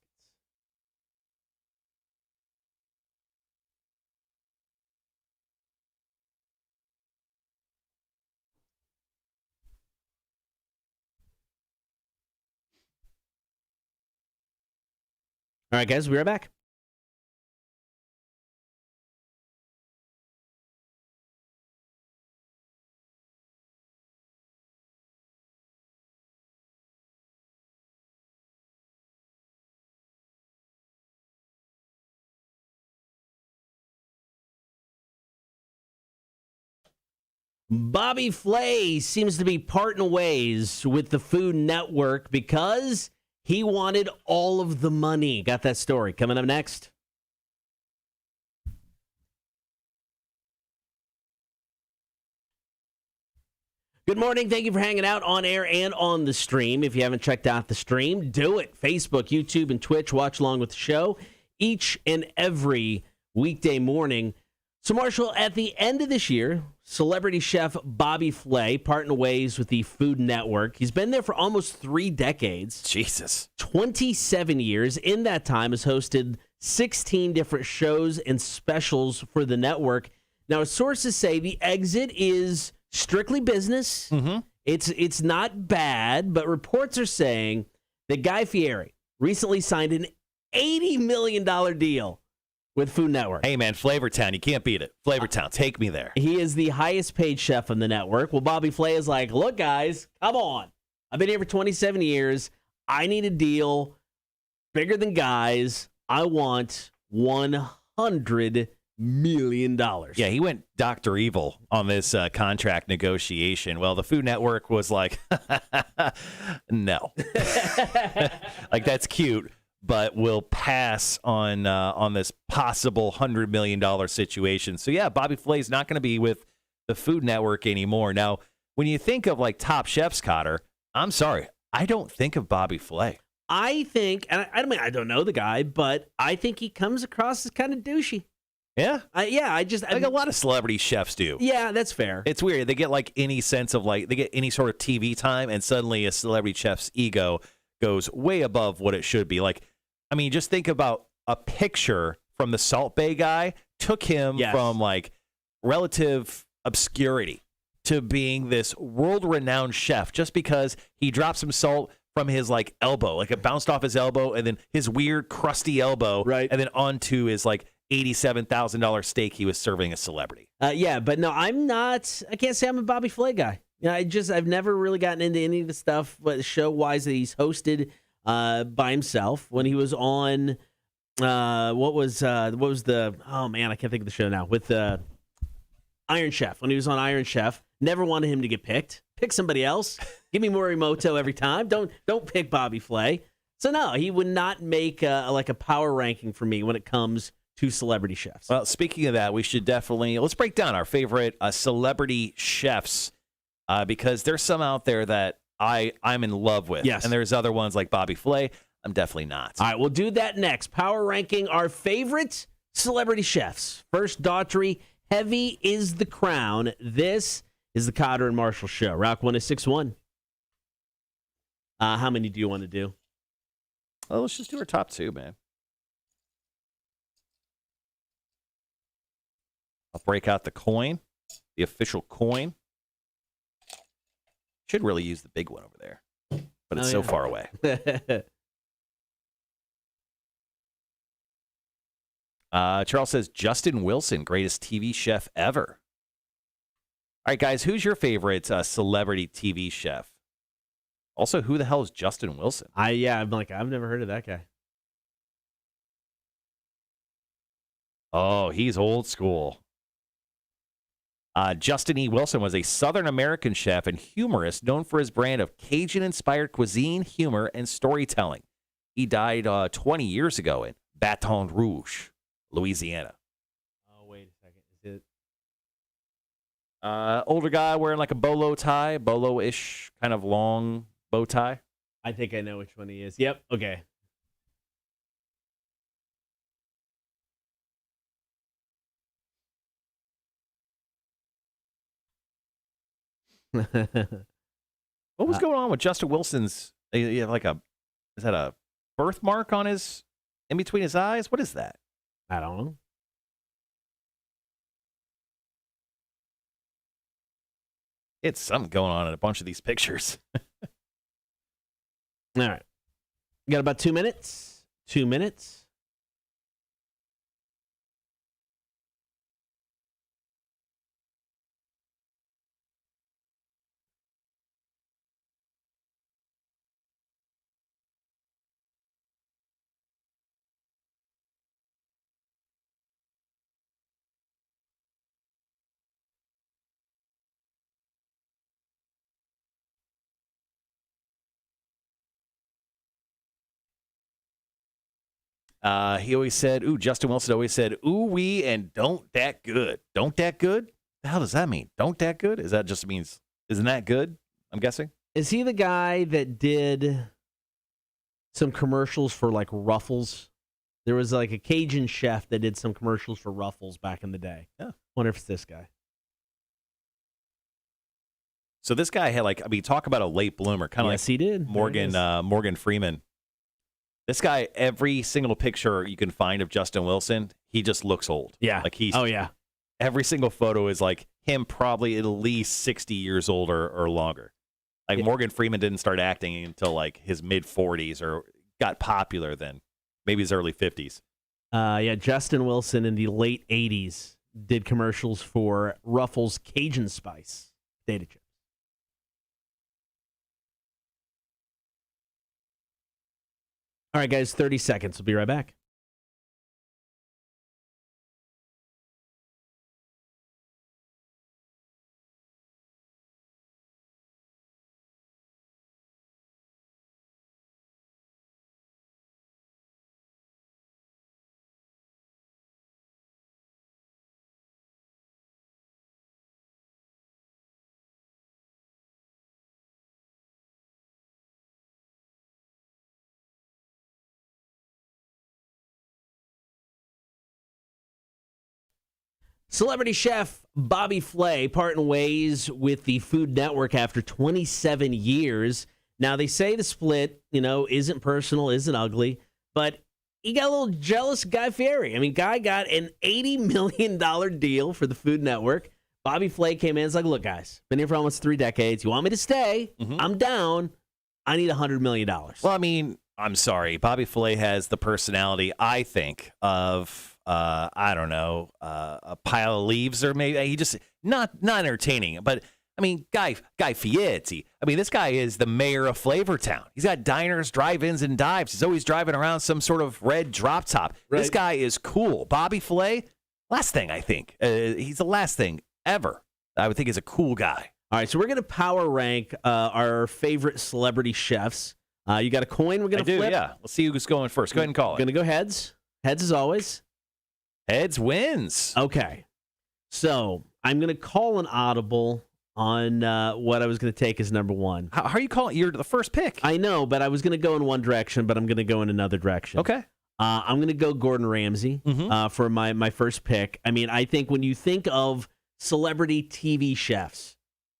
[SPEAKER 1] All right, guys, we'll be right back. Bobby Flay seems to be parting ways with the Food Network because he wanted all of the money. Got that story coming up next. Good morning. Thank you for hanging out on air and on the stream. If you haven't checked out the stream, do it. Facebook, YouTube, and Twitch. Watch along with the show each and every weekday morning. So, Marshall, at the end of this year, celebrity chef Bobby Flay parting ways with the Food Network. He's been there for almost 3 decades.
[SPEAKER 2] Jesus.
[SPEAKER 1] 27 years. In that time, has hosted 16 different shows and specials for the network. Now, sources say the exit is strictly business.
[SPEAKER 2] Mm-hmm.
[SPEAKER 1] It's not bad, but reports are saying that Guy Fieri recently signed an $80 million deal with Food Network.
[SPEAKER 2] Hey, man, Flavortown, you can't beat it. Flavortown, take me there.
[SPEAKER 1] He is the highest paid chef on the network. Well, Bobby Flay is like, look, guys, come on. I've been here for 27 years. I need a deal bigger than Guy's. I want $100 million.
[SPEAKER 2] Yeah, he went Dr. Evil on this contract negotiation. Well, the Food Network was like, no. Like, that's cute, but we'll pass on this possible $100 million situation. So, yeah, Bobby Flay's not going to be with the Food Network anymore. Now, when you think of like top chefs, Cotter, I'm sorry, I don't think of Bobby Flay.
[SPEAKER 1] I think, and I mean, I don't know the guy, but I think he comes across as kind of douchey.
[SPEAKER 2] Yeah?
[SPEAKER 1] I
[SPEAKER 2] think a lot of celebrity chefs do.
[SPEAKER 1] Yeah, that's fair.
[SPEAKER 2] It's weird. They get like any sense of like, they get any sort of TV time, and suddenly a celebrity chef's ego goes way above what it should be. Like, I mean, just think about a picture from the Salt Bay guy took him from like relative obscurity to being this world-renowned chef just because he dropped some salt from his like elbow, like it bounced off his elbow, and then his weird crusty elbow,
[SPEAKER 1] right,
[SPEAKER 2] and then onto his like $87,000 steak he was serving a celebrity.
[SPEAKER 1] Yeah, but no, I can't say I'm a Bobby Flay guy. I've never really gotten into any of the stuff, but show-wise that he's hosted by himself. When he was on, what was the, oh man, I can't think of the show now, with Iron Chef. When he was on Iron Chef, never wanted him to get picked. Pick somebody else. Give me Morimoto every time. Don't pick Bobby Flay. So no, he would not make like a power ranking for me when it comes to celebrity chefs.
[SPEAKER 2] Well, speaking of that, we should definitely let's break down our favorite celebrity chefs because there's some out there that I'm in love with.
[SPEAKER 1] Yes,
[SPEAKER 2] and there's other ones like Bobby Flay. I'm definitely not.
[SPEAKER 1] All right, we'll do that next. Power ranking our favorite celebrity chefs. First, Daughtry, heavy is the crown. This is the Cotter and Marshall Show. Rock 106.1. How many do you want to do?
[SPEAKER 2] Well, let's just do our top two, man. I'll break out the coin, the official coin. Should really use the big one over there, but it's so far away. Charles says, Justin Wilson, greatest TV chef ever. All right, guys, who's your favorite celebrity TV chef? Also, who the hell is Justin Wilson?
[SPEAKER 1] I'm like, I've never heard of that guy.
[SPEAKER 2] Oh, he's old school. Justin E. Wilson was a Southern American chef and humorist known for his brand of Cajun-inspired cuisine, humor, and storytelling. He died 20 years ago in Baton Rouge, Louisiana.
[SPEAKER 1] Oh, wait a second. Is it?
[SPEAKER 2] Older guy wearing like a bolo-ish kind of long bow tie.
[SPEAKER 1] I think I know which one he is. Yep. Okay.
[SPEAKER 2] What was going on with Justin Wilson's? You have like is that a birthmark on his, in between his eyes? What is that?
[SPEAKER 1] I don't know.
[SPEAKER 2] It's something going on in a bunch of these pictures.
[SPEAKER 1] All right. You got about 2 minutes. 2 minutes.
[SPEAKER 2] He always said, Justin Wilson always said, ooh-wee and don't that good. Don't that good? The hell does that mean? Don't that good? Is that just means, isn't that good? I'm guessing.
[SPEAKER 1] Is he the guy that did some commercials for like Ruffles? There was like a Cajun chef that did some commercials for Ruffles back in the day.
[SPEAKER 2] Yeah.
[SPEAKER 1] Wonder if it's this guy.
[SPEAKER 2] So this guy had talk about a late bloomer, kind of
[SPEAKER 1] yes, he did.
[SPEAKER 2] Morgan Freeman. This guy, every single picture you can find of Justin Wilson, he just looks old.
[SPEAKER 1] Yeah.
[SPEAKER 2] Like he's.
[SPEAKER 1] Oh yeah.
[SPEAKER 2] Every single photo is like him, probably at least 60 years old or longer. Like Morgan Freeman didn't start acting until like his mid 40s, or got popular then, maybe his early 50s.
[SPEAKER 1] Justin Wilson in the late 80s did commercials for Ruffles Cajun Spice potato chips. All right, guys, 30 seconds. We'll be right back. Celebrity chef Bobby Flay parting ways with the Food Network after 27 years. Now, they say the split, isn't personal, isn't ugly, but he got a little jealous of Guy Fieri. I mean, Guy got an $80 million deal for the Food Network. Bobby Flay came in and was like, look, guys, been here for almost 3 decades. You want me to stay? I'm down. I need $100 million.
[SPEAKER 2] Well, I mean, I'm sorry. Bobby Flay has the personality, I think, of, I don't know, a pile of leaves, or maybe he just not entertaining. But, I mean, Guy Fieri. I mean, this guy is the mayor of Flavortown. He's got diners, drive-ins, and dives. He's always driving around some sort of red drop top. Right. This guy is cool. Bobby Flay, last thing, I think. He's the last thing ever I would think is a cool guy.
[SPEAKER 1] All right, so we're going to power rank our favorite celebrity chefs. You got a coin we're going to flip?
[SPEAKER 2] Yeah. Let's see who's going first. Go ahead and call it.
[SPEAKER 1] Going to go heads. Heads as always.
[SPEAKER 2] Heads wins.
[SPEAKER 1] Okay. So I'm going to call an audible on what I was going to take as number one.
[SPEAKER 2] How are you calling? You're the first pick.
[SPEAKER 1] I know, but I was going to go in one direction, but I'm going to go in another direction.
[SPEAKER 2] Okay.
[SPEAKER 1] I'm going to go Gordon Ramsay for my first pick. I mean, I think when you think of celebrity TV chefs,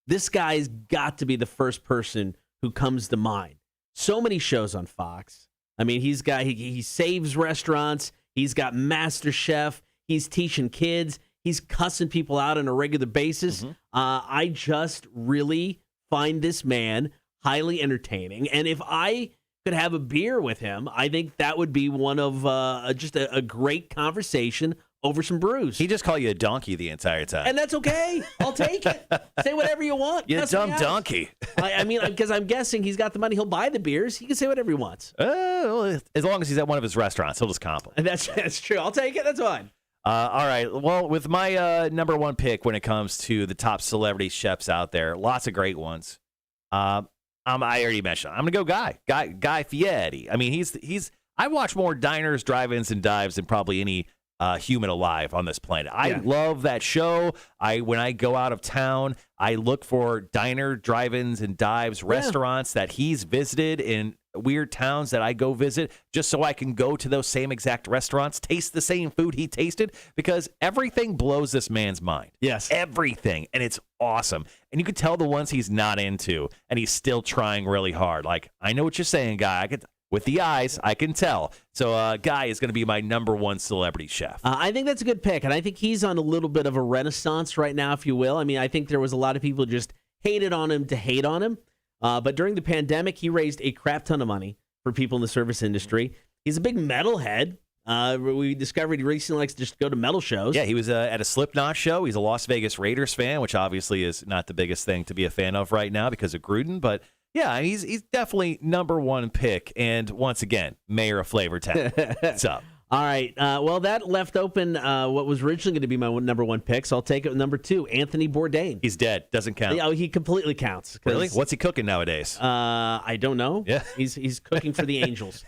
[SPEAKER 1] this guy's got to be the first person who comes to mind. So many shows on Fox. I mean, he saves restaurants. He's got MasterChef. He's teaching kids. He's cussing people out on a regular basis. I just really find this man highly entertaining. And if I could have a beer with him, I think that would be one of just a great conversation over some brews.
[SPEAKER 2] He just called you a donkey the entire time.
[SPEAKER 1] And that's okay. I'll take it. Say whatever you want.
[SPEAKER 2] You dumb donkey.
[SPEAKER 1] I mean, because I'm guessing he's got the money. He'll buy the beers. He can say whatever he wants.
[SPEAKER 2] Well, as long as he's at one of his restaurants, he'll just compliment.
[SPEAKER 1] That's true. I'll take it. That's fine.
[SPEAKER 2] All right. Well, with my number one pick when it comes to the top celebrity chefs out there, lots of great ones. I already mentioned. I'm gonna go Guy Fieri. I mean, he's. I watch more diners, drive-ins, and dives than probably any human alive on this planet. I love that show. When I go out of town, I look for diner, drive-ins, and dives restaurants that he's visited in weird towns that I go visit, just so I can go to those same exact restaurants, taste the same food he tasted, because everything blows this man's mind.
[SPEAKER 1] Yes.
[SPEAKER 2] Everything. And it's awesome. And you can tell the ones he's not into, and he's still trying really hard. Like, I know what you're saying, Guy. With the eyes, I can tell. So Guy is going to be my number one celebrity chef.
[SPEAKER 1] I think that's a good pick, and I think he's on a little bit of a renaissance right now, if you will. I mean, I think there was a lot of people just hated on him to hate on him. But during the pandemic, he raised a crap ton of money for people in the service industry. He's a big metalhead. We discovered he recently likes to just go to metal shows.
[SPEAKER 2] Yeah, he was at a Slipknot show. He's a Las Vegas Raiders fan, which obviously is not the biggest thing to be a fan of right now because of Gruden. But yeah, he's definitely number one pick. And once again, mayor of Flavortown. What's up?
[SPEAKER 1] All right. Well, that left open what was originally going to be my number one pick, so I'll take it with number two, Anthony Bourdain.
[SPEAKER 2] He's dead. Doesn't count.
[SPEAKER 1] Yeah, he completely counts.
[SPEAKER 2] Really? What's he cooking nowadays?
[SPEAKER 1] I don't know.
[SPEAKER 2] Yeah.
[SPEAKER 1] He's cooking for the Angels.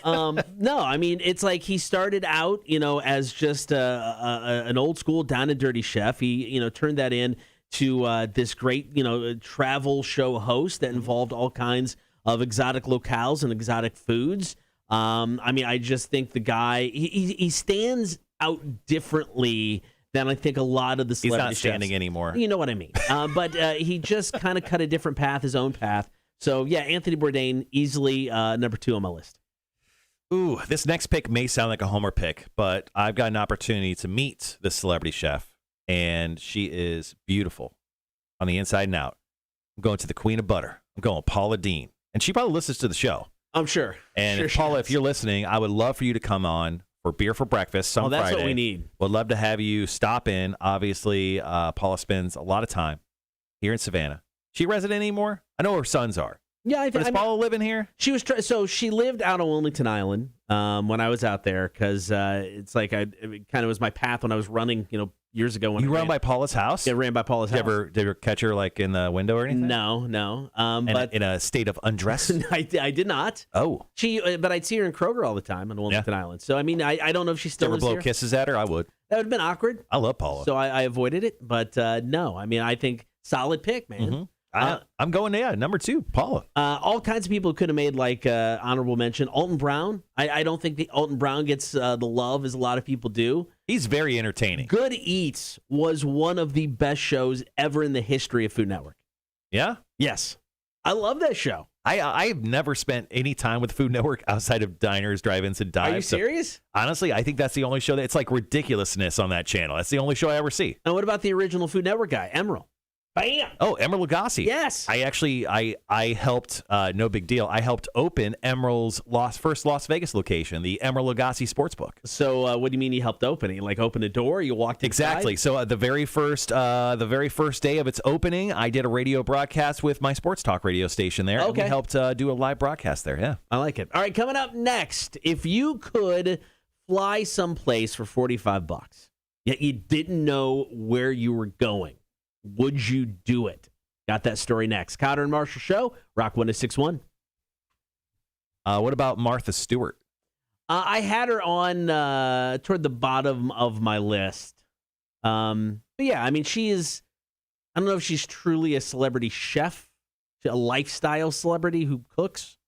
[SPEAKER 1] No, I mean, it's like he started out, as just an old school down and dirty chef. He, turned that in to this great, travel show host that involved all kinds of exotic locales and exotic foods. I mean, I just think the guy, he stands out differently than I think a lot of the celebrity
[SPEAKER 2] chefs. He's not standing anymore.
[SPEAKER 1] You know what I mean. But he just kind of cut a different path, his own path. So, yeah, Anthony Bourdain, easily number two on my list.
[SPEAKER 2] Ooh, this next pick may sound like a homer pick, but I've got an opportunity to meet this celebrity chef, and she is beautiful on the inside and out. I'm going to the Queen of Butter. I'm going Paula Deen. And she probably listens to the show.
[SPEAKER 1] I'm sure.
[SPEAKER 2] And Paula, if you're listening, I would love for you to come on for Beer for Breakfast on Friday.
[SPEAKER 1] That's what we need.
[SPEAKER 2] Would love to have you stop in. Obviously, Paula spends a lot of time here in Savannah. She resident anymore? I know her sons are.
[SPEAKER 1] Yeah, I think.
[SPEAKER 2] Does Paula live in here?
[SPEAKER 1] She was so she lived out on Wilmington Island when I was out there because it's like it kind of was my path when I was running, years ago. When
[SPEAKER 2] you ran by Paula's house?
[SPEAKER 1] Yeah, ran by Paula's house.
[SPEAKER 2] Did you ever catch her like in the window or anything?
[SPEAKER 1] No.
[SPEAKER 2] But in a state of undress?
[SPEAKER 1] I did not.
[SPEAKER 2] Oh.
[SPEAKER 1] But I'd see her in Kroger all the time on Wilmington Island. So I mean, I don't know if she still lives
[SPEAKER 2] blow
[SPEAKER 1] here.
[SPEAKER 2] Kisses at her? I would.
[SPEAKER 1] That would have been awkward.
[SPEAKER 2] I love Paula.
[SPEAKER 1] So I avoided it. But no, I mean, I think solid pick, man.
[SPEAKER 2] I'm going, number 2, Paula.
[SPEAKER 1] All kinds of people could have made like honorable mention. Alton Brown. I don't think the Alton Brown gets the love as a lot of people do.
[SPEAKER 2] He's very entertaining.
[SPEAKER 1] Good Eats was one of the best shows ever in the history of Food Network.
[SPEAKER 2] Yeah?
[SPEAKER 1] Yes. I love that show.
[SPEAKER 2] I've never spent any time with Food Network outside of diners, drive-ins, and dives.
[SPEAKER 1] Are you serious?
[SPEAKER 2] So, honestly, I think that's the only show it's like ridiculousness on that channel. That's the only show I ever see.
[SPEAKER 1] And what about the original Food Network guy, Emerald? Bam!
[SPEAKER 2] Oh, Emerald Lagasse.
[SPEAKER 1] Yes.
[SPEAKER 2] I helped, no big deal, I helped open Emerald's first Las Vegas location, the Emerald Lagasse Sportsbook.
[SPEAKER 1] So what do you mean you helped open it? You like open a door? You walked inside?
[SPEAKER 2] Exactly. So the very first day of its opening, I did a radio broadcast with my sports talk radio station there.
[SPEAKER 1] Okay.
[SPEAKER 2] And we helped do a live broadcast there, yeah.
[SPEAKER 1] I like it. All right, coming up next, if you could fly someplace for $45, yet you didn't know where you were going, would you do it? Got that story next. Cotter and Marshall Show, Rock 106.1.
[SPEAKER 2] What about Martha Stewart?
[SPEAKER 1] I had her on toward the bottom of my list. But yeah, I mean, I don't know if she's truly a celebrity chef, a lifestyle celebrity who cooks.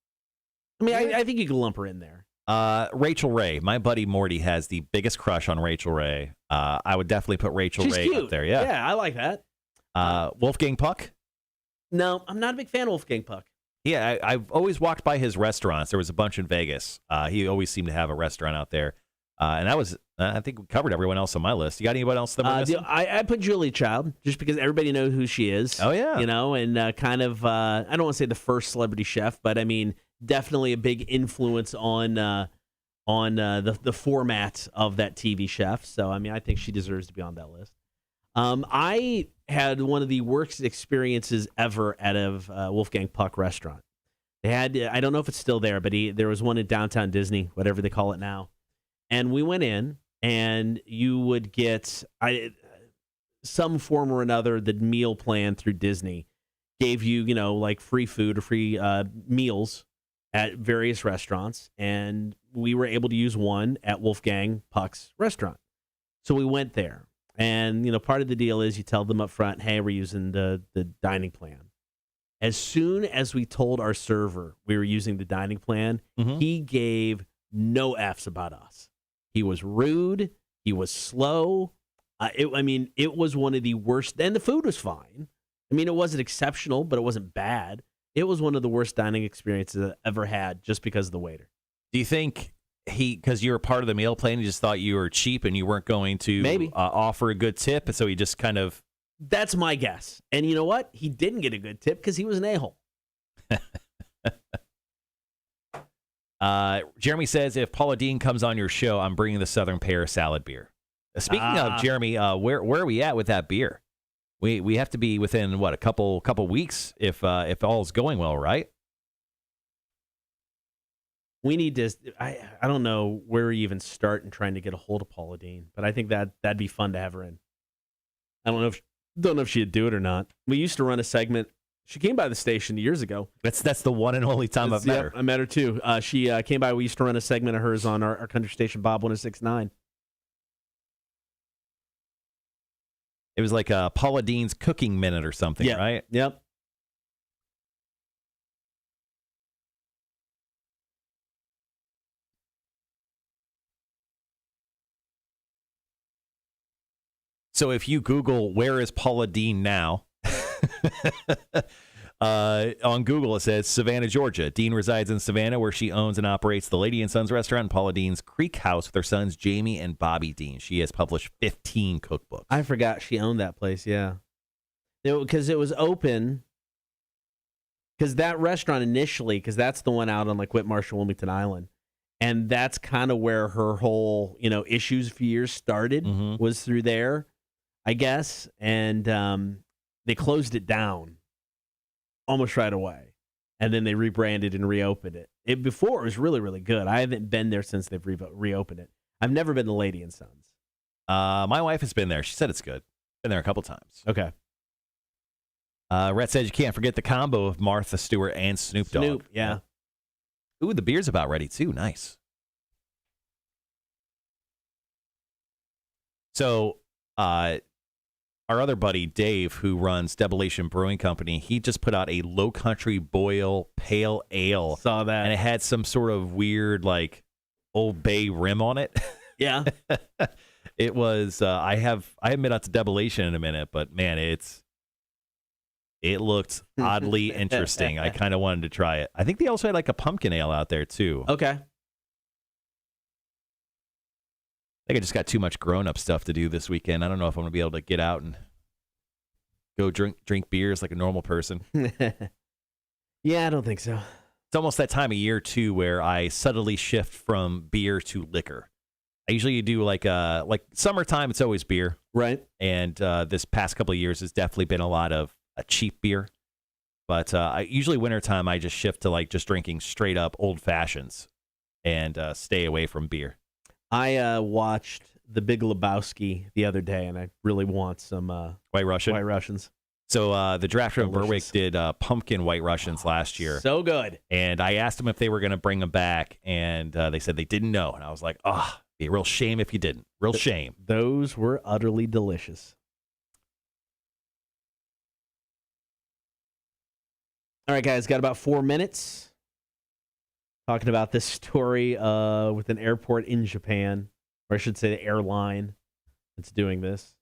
[SPEAKER 1] I mean, I think you could lump her in there.
[SPEAKER 2] Rachel Ray. My buddy Morty has the biggest crush on Rachel Ray. I would definitely put Rachel
[SPEAKER 1] She's
[SPEAKER 2] Ray
[SPEAKER 1] cute.
[SPEAKER 2] up there. Yeah.
[SPEAKER 1] Yeah, I like that.
[SPEAKER 2] Wolfgang Puck?
[SPEAKER 1] No, I'm not a big fan of Wolfgang Puck.
[SPEAKER 2] Yeah, I've always walked by his restaurants. There was a bunch in Vegas. He always seemed to have a restaurant out there. And that was, I think we covered everyone else on my list. You got anyone else that we're missing?
[SPEAKER 1] I put Julie Child just because everybody knows who she is.
[SPEAKER 2] Oh, yeah.
[SPEAKER 1] You know, and kind of, I don't want to say the first celebrity chef, but I mean, definitely a big influence on the format of that TV chef. So, I mean, I think she deserves to be on that list. I had one of the worst experiences ever out of Wolfgang Puck restaurant. They had, I don't know if it's still there, but there was one in downtown Disney, whatever they call it now. And we went in, and you would get some form or another, the meal plan through Disney gave you, you know, like free food or free meals at various restaurants. And we were able to use one at Wolfgang Puck's restaurant. So we went there. And, you know, part of the deal is you tell them up front, hey, we're using the dining plan. As soon as we told our server we were using the dining plan, he gave no Fs about us. He was rude. He was slow. It was one of the worst. And the food was fine. I mean, it wasn't exceptional, but it wasn't bad. It was one of the worst dining experiences I ever had just because of the waiter.
[SPEAKER 2] Do you think because you were part of the meal plan, he just thought you were cheap and you weren't going to
[SPEAKER 1] maybe
[SPEAKER 2] offer a good tip, and so he just kind of...
[SPEAKER 1] That's my guess. And you know what? He didn't get a good tip because he was an a-hole.
[SPEAKER 2] Jeremy says, if Paula Deen comes on your show, I'm bringing the Southern Pear salad beer. Speaking of, Jeremy, where are we at with that beer? We have to be within, what, a couple weeks if all's going well, right?
[SPEAKER 1] We need to. I don't know where we even start in trying to get a hold of Paula Deen, but I think that'd be fun to have her in. I don't know if she'd do it or not. We used to run a segment. She came by the station years ago.
[SPEAKER 2] That's the one and only time I've met her.
[SPEAKER 1] I met her too. She came by. We used to run a segment of hers on our country station, Bob 106.9.
[SPEAKER 2] It was like Paula Deen's Cooking Minute or something, right?
[SPEAKER 1] Yep.
[SPEAKER 2] So if you Google, where is Paula Deen now? On Google, it says Savannah, Georgia. Deen resides in Savannah, where she owns and operates the Lady and Sons restaurant and Paula Deen's Creek House with her sons, Jamie and Bobby Deen. She has published 15 cookbooks.
[SPEAKER 1] I forgot she owned that place, yeah. Because it was open. Because that restaurant initially, because that's the one out on like Whitmarsh, Wilmington Island. And that's kind of where her whole, issues for years started, was through there, I guess. And they closed it down almost right away. And then they rebranded and reopened it. Before, it was really, really good. I haven't been there since they've reopened it. I've never been to Lady and Sons.
[SPEAKER 2] My wife has been there. She said it's good. Been there a couple times.
[SPEAKER 1] Okay.
[SPEAKER 2] Rhett says you can't forget the combo of Martha Stewart and Snoop Dogg.
[SPEAKER 1] Snoop, yeah.
[SPEAKER 2] Ooh, the beer's about ready, too. Nice. So, our other buddy, Dave, who runs Debilation Brewing Company, he just put out a Low Country Boil Pale Ale.
[SPEAKER 1] Saw that.
[SPEAKER 2] And it had some sort of weird, like, Old Bay rim on it.
[SPEAKER 1] Yeah.
[SPEAKER 2] It was, I haven't been out to Debilation in a minute, but, man, it looked oddly interesting. I kind of wanted to try it. I think they also had, like, a pumpkin ale out there, too.
[SPEAKER 1] Okay.
[SPEAKER 2] I think I just got too much grown-up stuff to do this weekend. I don't know if I'm going to be able to get out and go drink beers like a normal person.
[SPEAKER 1] Yeah, I don't think so.
[SPEAKER 2] It's almost that time of year, too, where I subtly shift from beer to liquor. I usually do like summertime, it's always beer.
[SPEAKER 1] Right.
[SPEAKER 2] And this past couple of years has definitely been a lot of a cheap beer. But usually wintertime, I just shift to like just drinking straight up old fashions and stay away from beer.
[SPEAKER 1] I watched The Big Lebowski the other day, and I really want some
[SPEAKER 2] White Russian.
[SPEAKER 1] White Russians.
[SPEAKER 2] So the draft room
[SPEAKER 1] Delicious.
[SPEAKER 2] Berwick did pumpkin White Russians last year.
[SPEAKER 1] So good.
[SPEAKER 2] And I asked them if they were going to bring them back, and they said they didn't know. And I was like, be a real shame if you didn't. Real shame.
[SPEAKER 1] Those were utterly delicious. All right, guys, got about 4 minutes. Talking about this story with an airport in Japan, or I should say the airline that's doing this.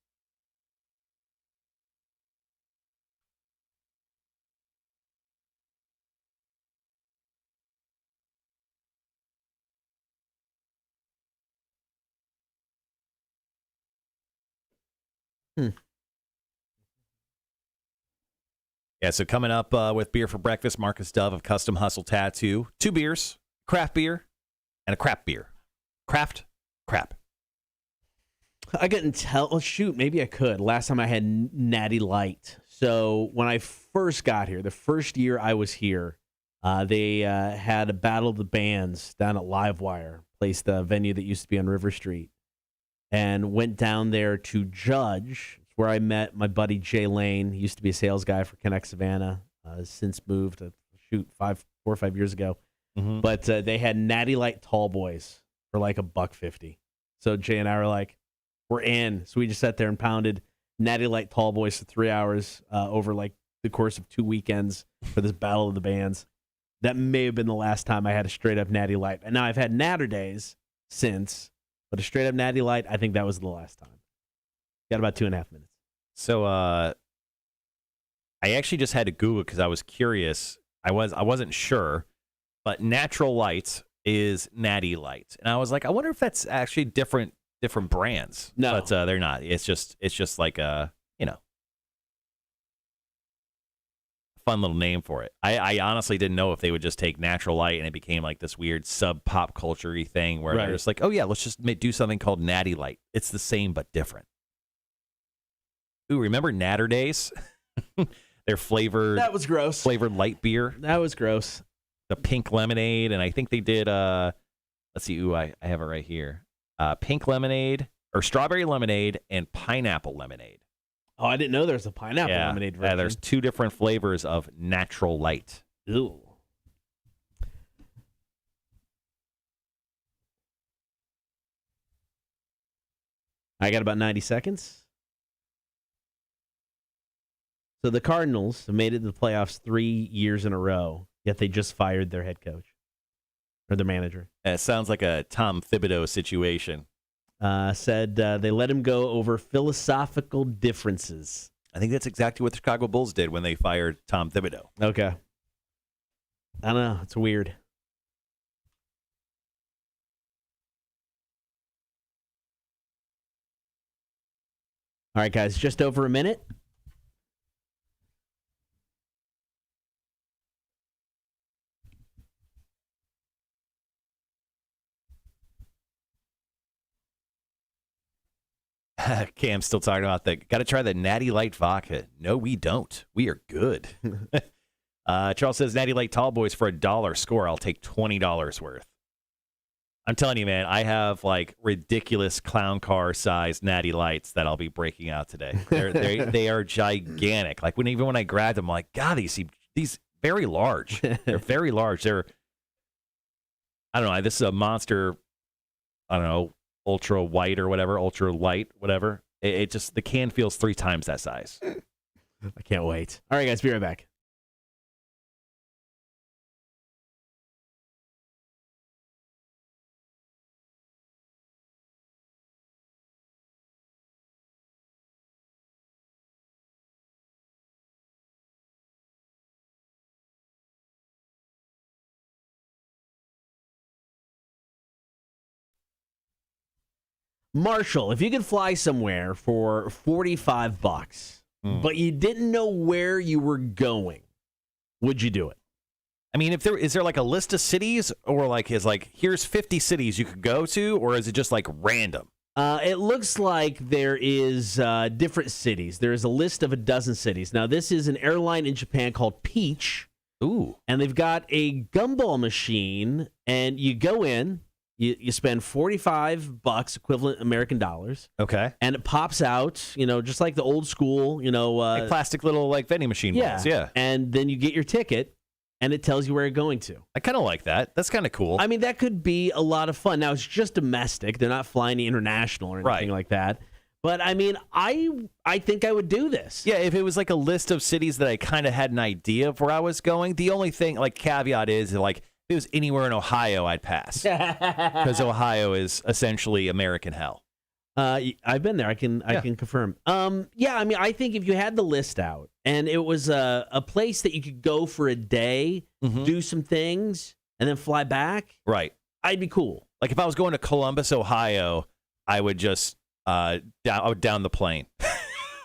[SPEAKER 2] Yeah, so coming up with Beer for Breakfast, Marcus Dove of Kustom Hustle Tattoo. 2 beers, craft beer, and a crap beer. Craft, crap.
[SPEAKER 1] I couldn't tell. Oh, shoot, maybe I could. Last time I had Natty Light. So when I first got here, the first year I was here, they had a Battle of the Bands down at Livewire, place, the venue that used to be on River Street, and went down there to judge. It's where I met my buddy Jay Lane. He used to be a sales guy for Connect Savannah. Since moved, 4 or 5 years ago.
[SPEAKER 2] Mm-hmm.
[SPEAKER 1] But they had Natty Light Tall Boys for like $1.50. So Jay and I were like, we're in. So we just sat there and pounded Natty Light Tall Boys for 3 hours over like the course of 2 weekends for this Battle of the Bands. That may have been the last time I had a straight up Natty Light. And now I've had Natter Days since, but a straight up Natty Light, I think that was the last time. Got about 2.5 minutes.
[SPEAKER 2] So I actually just had to Google because I was curious. I wasn't sure, but Natural Light is Natty Light, and I was like, I wonder if that's actually different brands.
[SPEAKER 1] No,
[SPEAKER 2] but they're not. It's just like a fun little name for it. I honestly didn't know if they would just take Natural Light and it became like this weird sub pop culture-y thing where they're just like, oh yeah, let's just do something called Natty Light. It's the same but different. Ooh, remember Natter Days? Their flavored.
[SPEAKER 1] That was gross.
[SPEAKER 2] Flavored light beer.
[SPEAKER 1] That was gross.
[SPEAKER 2] The pink lemonade, and I think they did. Let's see. Ooh, I have it right here. Pink lemonade or strawberry lemonade and pineapple lemonade.
[SPEAKER 1] Oh, I didn't know there was a pineapple lemonade version.
[SPEAKER 2] Yeah, there's 2 different flavors of Natural Light.
[SPEAKER 1] Ew. I got about 90 seconds. So the Cardinals have made it to the playoffs 3 years in a row, yet they just fired their head coach or their manager.
[SPEAKER 2] It sounds like a Tom Thibodeau situation.
[SPEAKER 1] Said they let him go over philosophical differences.
[SPEAKER 2] I think that's exactly what the Chicago Bulls did when they fired Tom Thibodeau.
[SPEAKER 1] Okay. I don't know. It's weird. All right, guys, just over a minute.
[SPEAKER 2] Cam's still talking about that. Got to try the Natty Light vodka. No, we don't. We are good. Charles says Natty Light Tall Boys for $1 score. I'll take $20 worth. I'm telling you, man, I have like ridiculous clown car size Natty Lights that I'll be breaking out today. They are gigantic. Like even when I grabbed them, I'm like, God, these very large. They're very large. I don't know. This is a monster. I don't know. Ultra white or whatever, ultra light, whatever. It just, the can feels 3 times that size.
[SPEAKER 1] I can't wait. All right, guys, be right back. Marshall, if you could fly somewhere for $45, but you didn't know where you were going, would you do it?
[SPEAKER 2] I mean, is there like a list of cities, or like here's 50 cities you could go to, or is it just like random?
[SPEAKER 1] It looks like there is different cities. There is a list of a dozen cities. Now, this is an airline in Japan called Peach.
[SPEAKER 2] Ooh.
[SPEAKER 1] And they've got a gumball machine, and you go in, you spend $45, equivalent American dollars.
[SPEAKER 2] Okay.
[SPEAKER 1] And it pops out, just like the old school,
[SPEAKER 2] like plastic little like vending machine balls. Yeah.
[SPEAKER 1] And then you get your ticket, and it tells you where you're going to.
[SPEAKER 2] I kind of like that. That's kind of cool.
[SPEAKER 1] I mean, that could be a lot of fun. Now, it's just domestic. They're not flying international or anything like that. But, I mean, I think I would do this.
[SPEAKER 2] Yeah, if it was like a list of cities that I kind of had an idea of where I was going, the only thing, like, caveat is, like, if it was anywhere in Ohio, I'd pass. Because Ohio is essentially American hell.
[SPEAKER 1] I've been there. I can confirm. Yeah, I mean, I think if you had the list out and it was a place that you could go for a day, do some things, and then fly back,
[SPEAKER 2] right?
[SPEAKER 1] I'd be cool.
[SPEAKER 2] Like if I was going to Columbus, Ohio, I would just I would down the plane.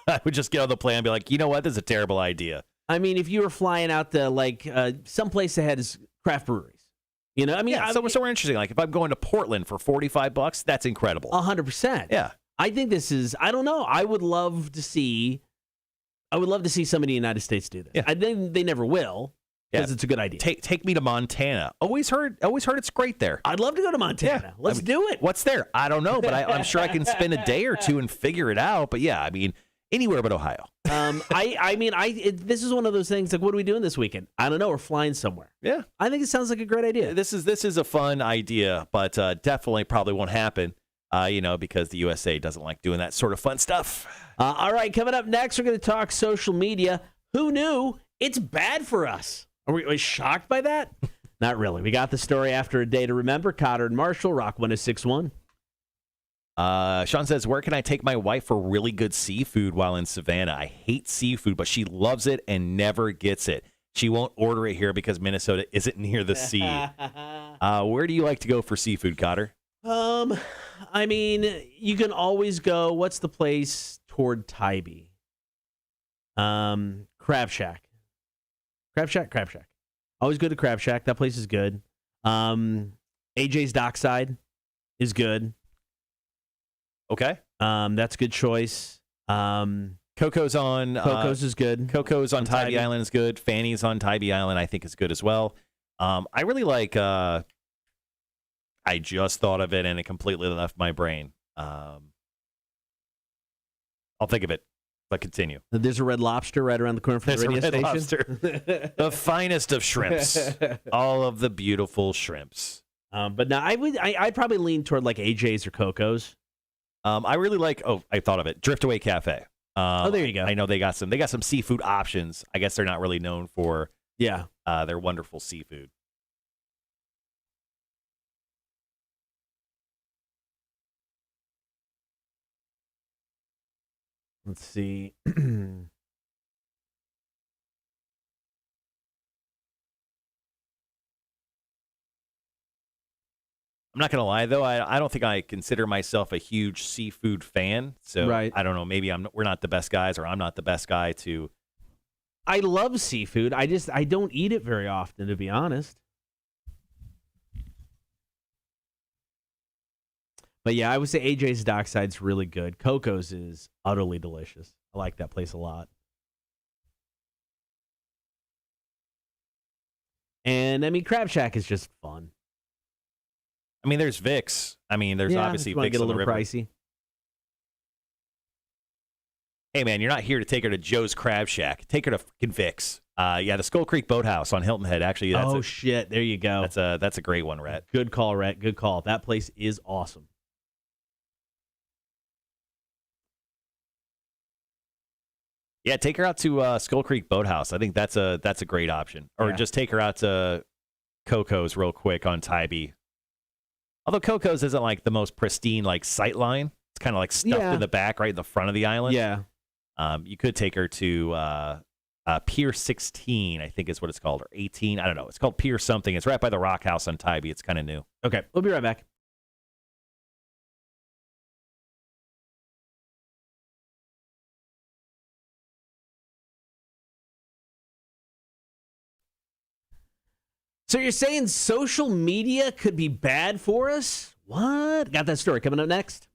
[SPEAKER 2] I would just get on the plane and be like, you know what, this is a terrible idea.
[SPEAKER 1] I mean, if you were flying out to someplace that has craft breweries. I mean,
[SPEAKER 2] somewhere interesting. Like if I'm going to Portland for $45, that's incredible.
[SPEAKER 1] 100%.
[SPEAKER 2] Yeah,
[SPEAKER 1] I think this is. I don't know. I would love to see somebody in the United States do this. Yeah. I think they never will because it's a good idea.
[SPEAKER 2] Take me to Montana. Always heard it's great there.
[SPEAKER 1] I'd love to go to Montana. Yeah. Let's do it.
[SPEAKER 2] What's there? I don't know, but I'm sure I can spend a day or two and figure it out. But yeah, I mean, anywhere but Ohio.
[SPEAKER 1] This is one of those things like, what are we doing this weekend? I don't know. We're flying somewhere.
[SPEAKER 2] Yeah.
[SPEAKER 1] I think it sounds like a great idea.
[SPEAKER 2] This is a fun idea, but definitely probably won't happen, because the USA doesn't like doing that sort of fun stuff.
[SPEAKER 1] All right. Coming up next, we're going to talk social media. Who knew it's bad for us? Are we shocked by that? Not really. We got the story after a day to remember. Cotter and Marshall, Rock 106.1.
[SPEAKER 2] Sean says, where can I take my wife for really good seafood while in Savannah? I hate seafood, but she loves it and never gets it. She won't order it here because Minnesota isn't near the sea. Where do you like to go for seafood, Cotter?
[SPEAKER 1] I mean, you can always go, what's the place toward Tybee? Crab Shack. Crab Shack. Always go to Crab Shack. That place is good. AJ's Dockside is good.
[SPEAKER 2] Okay.
[SPEAKER 1] That's a good choice.
[SPEAKER 2] Coco's
[SPEAKER 1] is good.
[SPEAKER 2] Coco's on Tybee Island is good. Fanny's on Tybee Island, I think, is good as well. I really like, I just thought of it and it completely left my brain. I'll think of it, but continue.
[SPEAKER 1] There's a Red Lobster right around the corner from the radio station.
[SPEAKER 2] Lobster. The finest of shrimps. All of the beautiful shrimps.
[SPEAKER 1] But no, I'd probably lean toward like AJ's or Coco's.
[SPEAKER 2] I really like. Oh, I thought of it. Driftaway Cafe.
[SPEAKER 1] There you go.
[SPEAKER 2] I know they got some seafood options. I guess they're not really known for their wonderful seafood.
[SPEAKER 1] Let's see.
[SPEAKER 2] I'm not going to lie, though. I don't think I consider myself a huge seafood fan. So I don't know. Maybe we're not the best guys, or I'm not the best guy to.
[SPEAKER 1] I love seafood. I don't eat it very often, to be honest. But yeah, I would say AJ's Dockside's really good. Coco's is utterly delicious. I like that place a lot. And I mean, Crab Shack is just fun.
[SPEAKER 2] I mean, there's Vic's. I mean, there's obviously Vic's
[SPEAKER 1] get a
[SPEAKER 2] on the
[SPEAKER 1] little
[SPEAKER 2] river.
[SPEAKER 1] pricey.
[SPEAKER 2] Hey, man, you're not here to take her to Joe's Crab Shack. Take her to fucking Vic's. The Skull Creek Boathouse on Hilton Head. Actually,
[SPEAKER 1] shit, there you go.
[SPEAKER 2] That's a great one, Rhett.
[SPEAKER 1] Good call, Rhett. Good call. That place is awesome.
[SPEAKER 2] Yeah, take her out to Skull Creek Boathouse. I think that's a great option. Or just take her out to Coco's real quick on Tybee. Although Coco's isn't like the most pristine like sight line. It's kind of like stuffed in the back, right in the front of the island.
[SPEAKER 1] Yeah.
[SPEAKER 2] You could take her to Pier 16, I think is what it's called, or 18. I don't know. It's called Pier something. It's right by the Rock House on Tybee. It's kind of new.
[SPEAKER 1] Okay, we'll be right back. So you're saying social media could be bad for us? What? Got that story coming up next.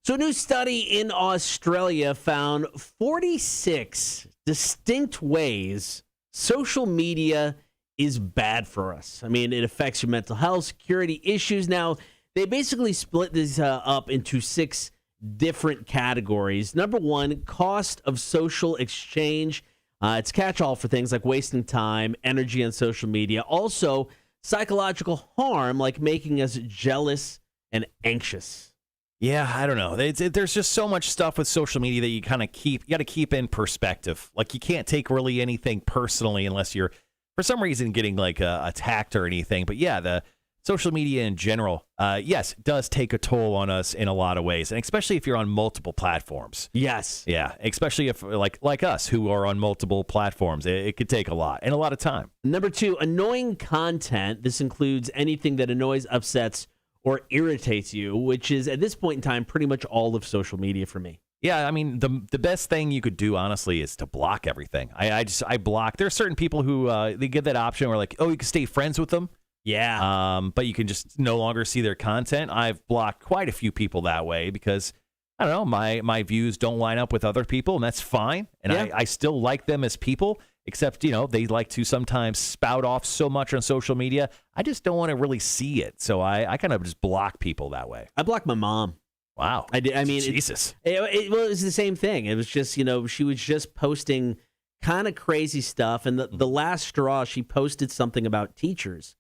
[SPEAKER 1] So a new study in Australia found 46 distinct ways social media is bad for us. I mean, it affects your mental health, security issues. Now, they basically split this up into 6 different categories. Number 1, cost of social exchange. It's catch-all for things like wasting time, energy on social media. Also, psychological harm, like making us jealous and anxious.
[SPEAKER 2] Yeah, I don't know. There's just so much stuff with social media that you got to keep in perspective. Like, you can't take really anything personally unless you're, for some reason, getting like attacked or anything. But yeah, the social media in general, yes, does take a toll on us in a lot of ways, and especially if you're on multiple platforms.
[SPEAKER 1] Yes.
[SPEAKER 2] Yeah, especially if like us who are on multiple platforms, it could take a lot and a lot of time.
[SPEAKER 1] Number 2, annoying content. This includes anything that annoys, upsets, or irritates you, which is, at this point in time, pretty much all of social media for me.
[SPEAKER 2] Yeah, I mean, the best thing you could do, honestly, is to block everything. I block. There are certain people who they give that option where, like, oh, you can stay friends with them.
[SPEAKER 1] Yeah.
[SPEAKER 2] But you can just no longer see their content. I've blocked quite a few people that way because, I don't know, my views don't line up with other people, and that's fine. And I still like them as people, except, they like to sometimes spout off so much on social media. I just don't want to really see it. So I kind of just block people that way.
[SPEAKER 1] I blocked my mom.
[SPEAKER 2] Wow.
[SPEAKER 1] I did. I mean,
[SPEAKER 2] Jesus.
[SPEAKER 1] It was the same thing. It was just, she was just posting kind of crazy stuff. And the last straw, she posted something about teachers.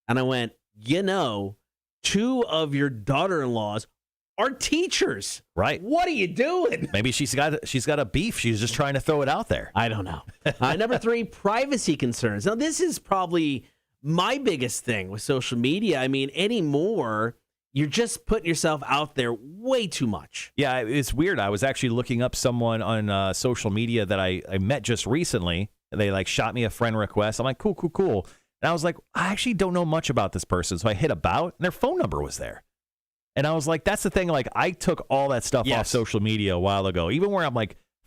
[SPEAKER 1] And I went, 2 of your daughter-in-laws are teachers.
[SPEAKER 2] Right.
[SPEAKER 1] What are you doing?
[SPEAKER 2] Maybe she's got a beef. She's just trying to throw it out there.
[SPEAKER 1] I don't know. Number 3, privacy concerns. Now, this is probably my biggest thing with social media. I mean, anymore, you're just putting yourself out there way too much.
[SPEAKER 2] Yeah, it's weird. I was actually looking up someone on social media that I met just recently. They shot me a friend request. I'm like, cool. And I was like, I actually don't know much about this person. So I hit about, and their phone number was there. And I was like, that's the thing. Like, I took all that stuff off social media a while ago, even where I'm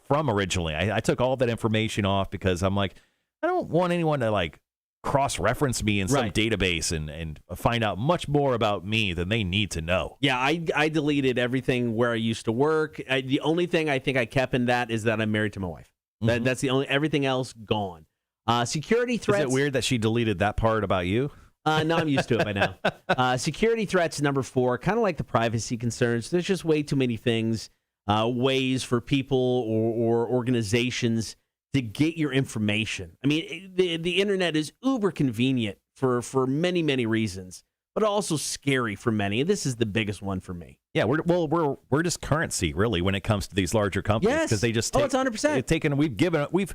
[SPEAKER 2] from originally. I took all that information off because I'm like, I don't want anyone to cross-reference me in some database and find out much more about me than they need to know.
[SPEAKER 1] Yeah, I deleted everything where I used to work. The only thing I think I kept in that is that I'm married to my wife.
[SPEAKER 2] Mm-hmm.
[SPEAKER 1] That's the only, everything else gone. Security threats.
[SPEAKER 2] Is it weird that she deleted that part about you?
[SPEAKER 1] No, I'm used to it by now. Security threats, number 4, kind of like the privacy concerns. There's just way too many things, ways for people or organizations to get your information. I mean, the internet is uber convenient for many, many reasons, but also scary for many. And this is the biggest one for me.
[SPEAKER 2] Yeah, we're just currency, really, when it comes to these larger companies. Because they just
[SPEAKER 1] it's 100%.
[SPEAKER 2] We've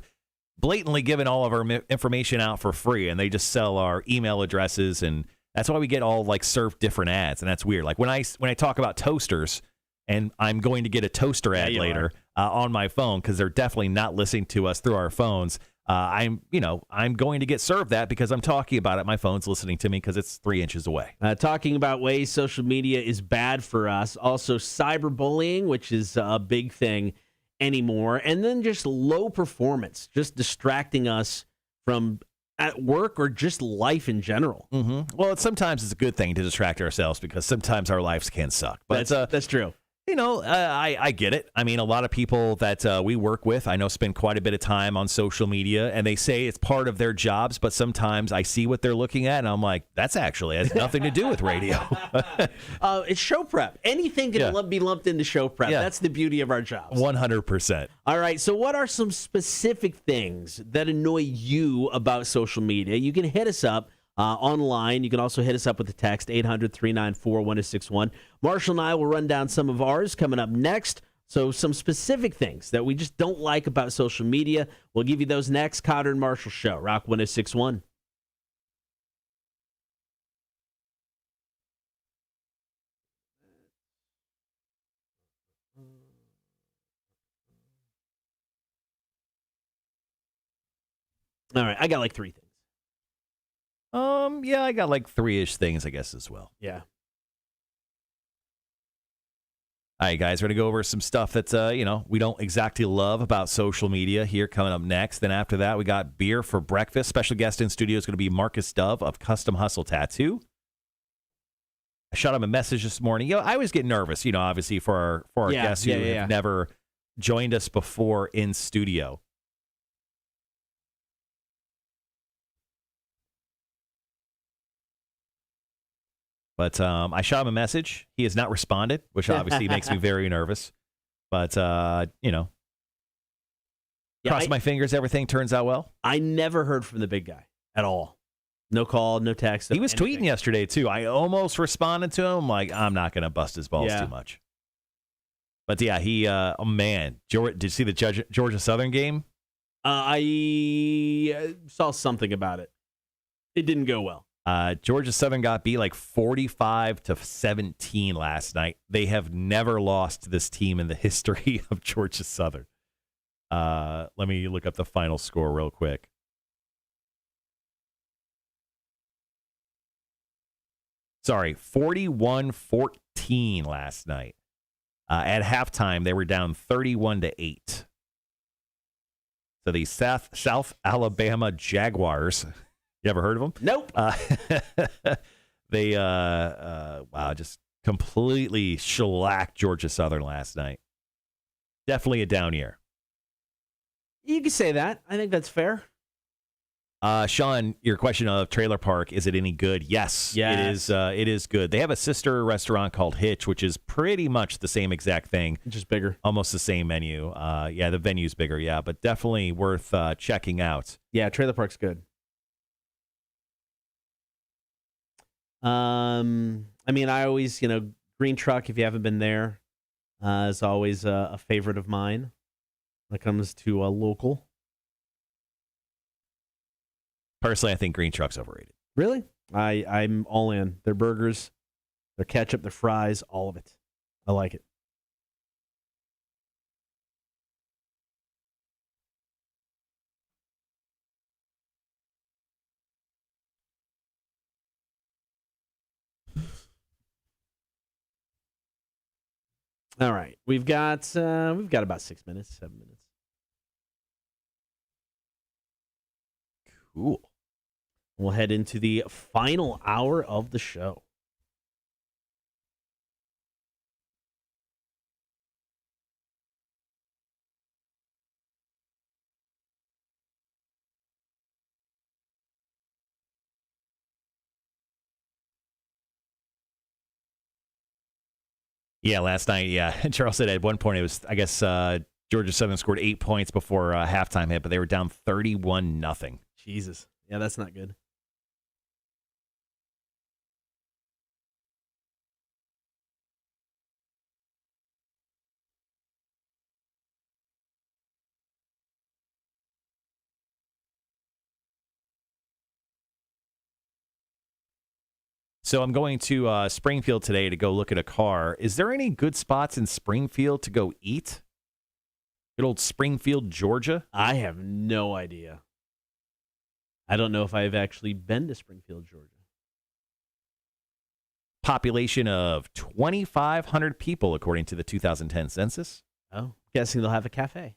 [SPEAKER 2] blatantly given all of our information out for free, and they just sell our email addresses, and that's why we get all served different ads, and that's weird. Like when I talk about toasters, and I'm going to get a toaster ad later on my phone because they're definitely not listening to us through our phones. I'm going to get served that because I'm talking about it. My phone's listening to me because it's 3 inches away.
[SPEAKER 1] Talking about ways social media is bad for us. Also, cyberbullying, which is a big thing anymore, and then just low performance, just distracting us from at work or just life in general.
[SPEAKER 2] Mm-hmm. Well, sometimes it's a good thing to distract ourselves because sometimes our lives can suck. But
[SPEAKER 1] that's true.
[SPEAKER 2] I get it. I mean, a lot of people that we work with, I know, spend quite a bit of time on social media, and they say it's part of their jobs, but sometimes I see what they're looking at, and I'm like, that's actually has nothing to do with radio.
[SPEAKER 1] It's show prep. Anything can be lumped into show prep.
[SPEAKER 2] Yeah.
[SPEAKER 1] That's the beauty of our jobs.
[SPEAKER 2] 100%.
[SPEAKER 1] All right, so what are some specific things that annoy you about social media? You can hit us up online. You can also hit us up with a text, 800-394-1061. Marshall and I will run down some of ours coming up next. So some specific things that we just don't like about social media. We'll give you those next. Cotter and Marshall Show, Rock 1061. All right, I got like 3 things.
[SPEAKER 2] Yeah, I got like 3-ish things, I guess, as well.
[SPEAKER 1] Yeah.
[SPEAKER 2] All right, guys, we're going to go over some stuff that, we don't exactly love about social media here coming up next. Then after that, we got beer for breakfast. Special guest in studio is going to be Marcus Dove of Kustom Hustle Tattoo. I shot him a message this morning. I always get nervous, obviously for our guests who have never joined us before in studio. But I shot him a message. He has not responded, which obviously makes me very nervous. But, cross my fingers, everything turns out well.
[SPEAKER 1] I never heard from the big guy at all. No call, no text.
[SPEAKER 2] He was tweeting yesterday, too. I almost responded to him. Like, I'm not going to bust his balls too much. But, yeah, he, man. Did you see the Georgia Southern game?
[SPEAKER 1] I saw something about it. It didn't go well.
[SPEAKER 2] Georgia Southern got beat like 45-17 last night. They have never lost to this team in the history of Georgia Southern. Let me look up the final score real quick. Sorry, 41-14 last night. At halftime, they were down 31-8. So the South Alabama Jaguars. You ever heard of them?
[SPEAKER 1] Nope.
[SPEAKER 2] They just completely shellacked Georgia Southern last night. Definitely a down year.
[SPEAKER 1] You can say that. I think that's fair.
[SPEAKER 2] Sean, your question of Trailer Park, is it any good? Yes. It is good. They have a sister restaurant called Hitch, which is pretty much the same exact thing.
[SPEAKER 1] Just bigger.
[SPEAKER 2] Almost the same menu. The venue's bigger, but definitely worth checking out.
[SPEAKER 1] Yeah, Trailer Park's good. I always, Green Truck, if you haven't been there, is always a favorite of mine when it comes to a local.
[SPEAKER 2] Personally, I think Green Truck's overrated.
[SPEAKER 1] Really? I'm all in. Their burgers, their ketchup, their fries, all of it. I like it. All right, we've got about 6 minutes, 7 minutes.
[SPEAKER 2] Cool.
[SPEAKER 1] We'll head into the final hour of the show.
[SPEAKER 2] Yeah, last night, Charles said at one point it was, I guess, Georgia Southern scored 8 points before halftime hit, but they were down 31-0.
[SPEAKER 1] Jesus. Yeah, that's not good.
[SPEAKER 2] So I'm going to Springfield today to go look at a car. Is there any good spots in Springfield to go eat? Good old Springfield, Georgia?
[SPEAKER 1] I have no idea. I don't know if I've actually been to Springfield, Georgia.
[SPEAKER 2] Population of 2,500 people, according to the 2010 census.
[SPEAKER 1] Oh, guessing they'll have a cafe.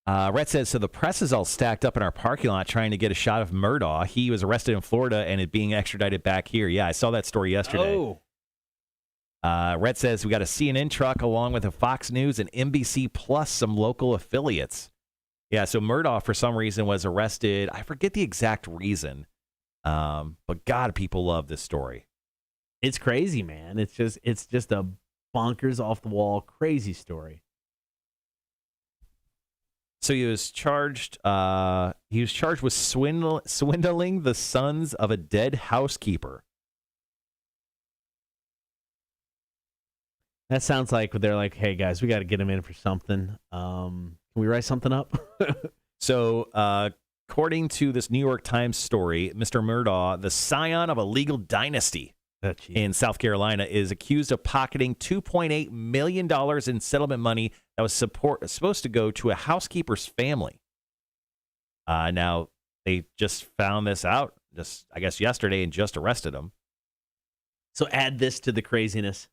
[SPEAKER 2] Rhett says, so the press is all stacked up in our parking lot trying to get a shot of Murdaugh. He was arrested in Florida and is being extradited back here. Yeah, I saw that story yesterday.
[SPEAKER 1] Oh.
[SPEAKER 2] Rhett says, we got a CNN truck along with a Fox News and NBC plus some local affiliates. Yeah, so Murdaugh, for some reason, was arrested. I forget the exact reason. But God, people love this story.
[SPEAKER 1] It's crazy, man. It's just a bonkers, off-the-wall, crazy story.
[SPEAKER 2] So he was charged. He was charged with swindling the sons of a dead housekeeper.
[SPEAKER 1] That sounds like they're like, hey, guys, we got to get him in for something. Can we write something up?
[SPEAKER 2] So, according to this New York Times story, Mr. Murdaugh, the scion of a legal dynasty in South Carolina, is accused of pocketing $2.8 million in settlement money that was supposed to go to a housekeeper's family. Now, they just found this out, I guess, yesterday and just arrested him.
[SPEAKER 1] So add this to the craziness.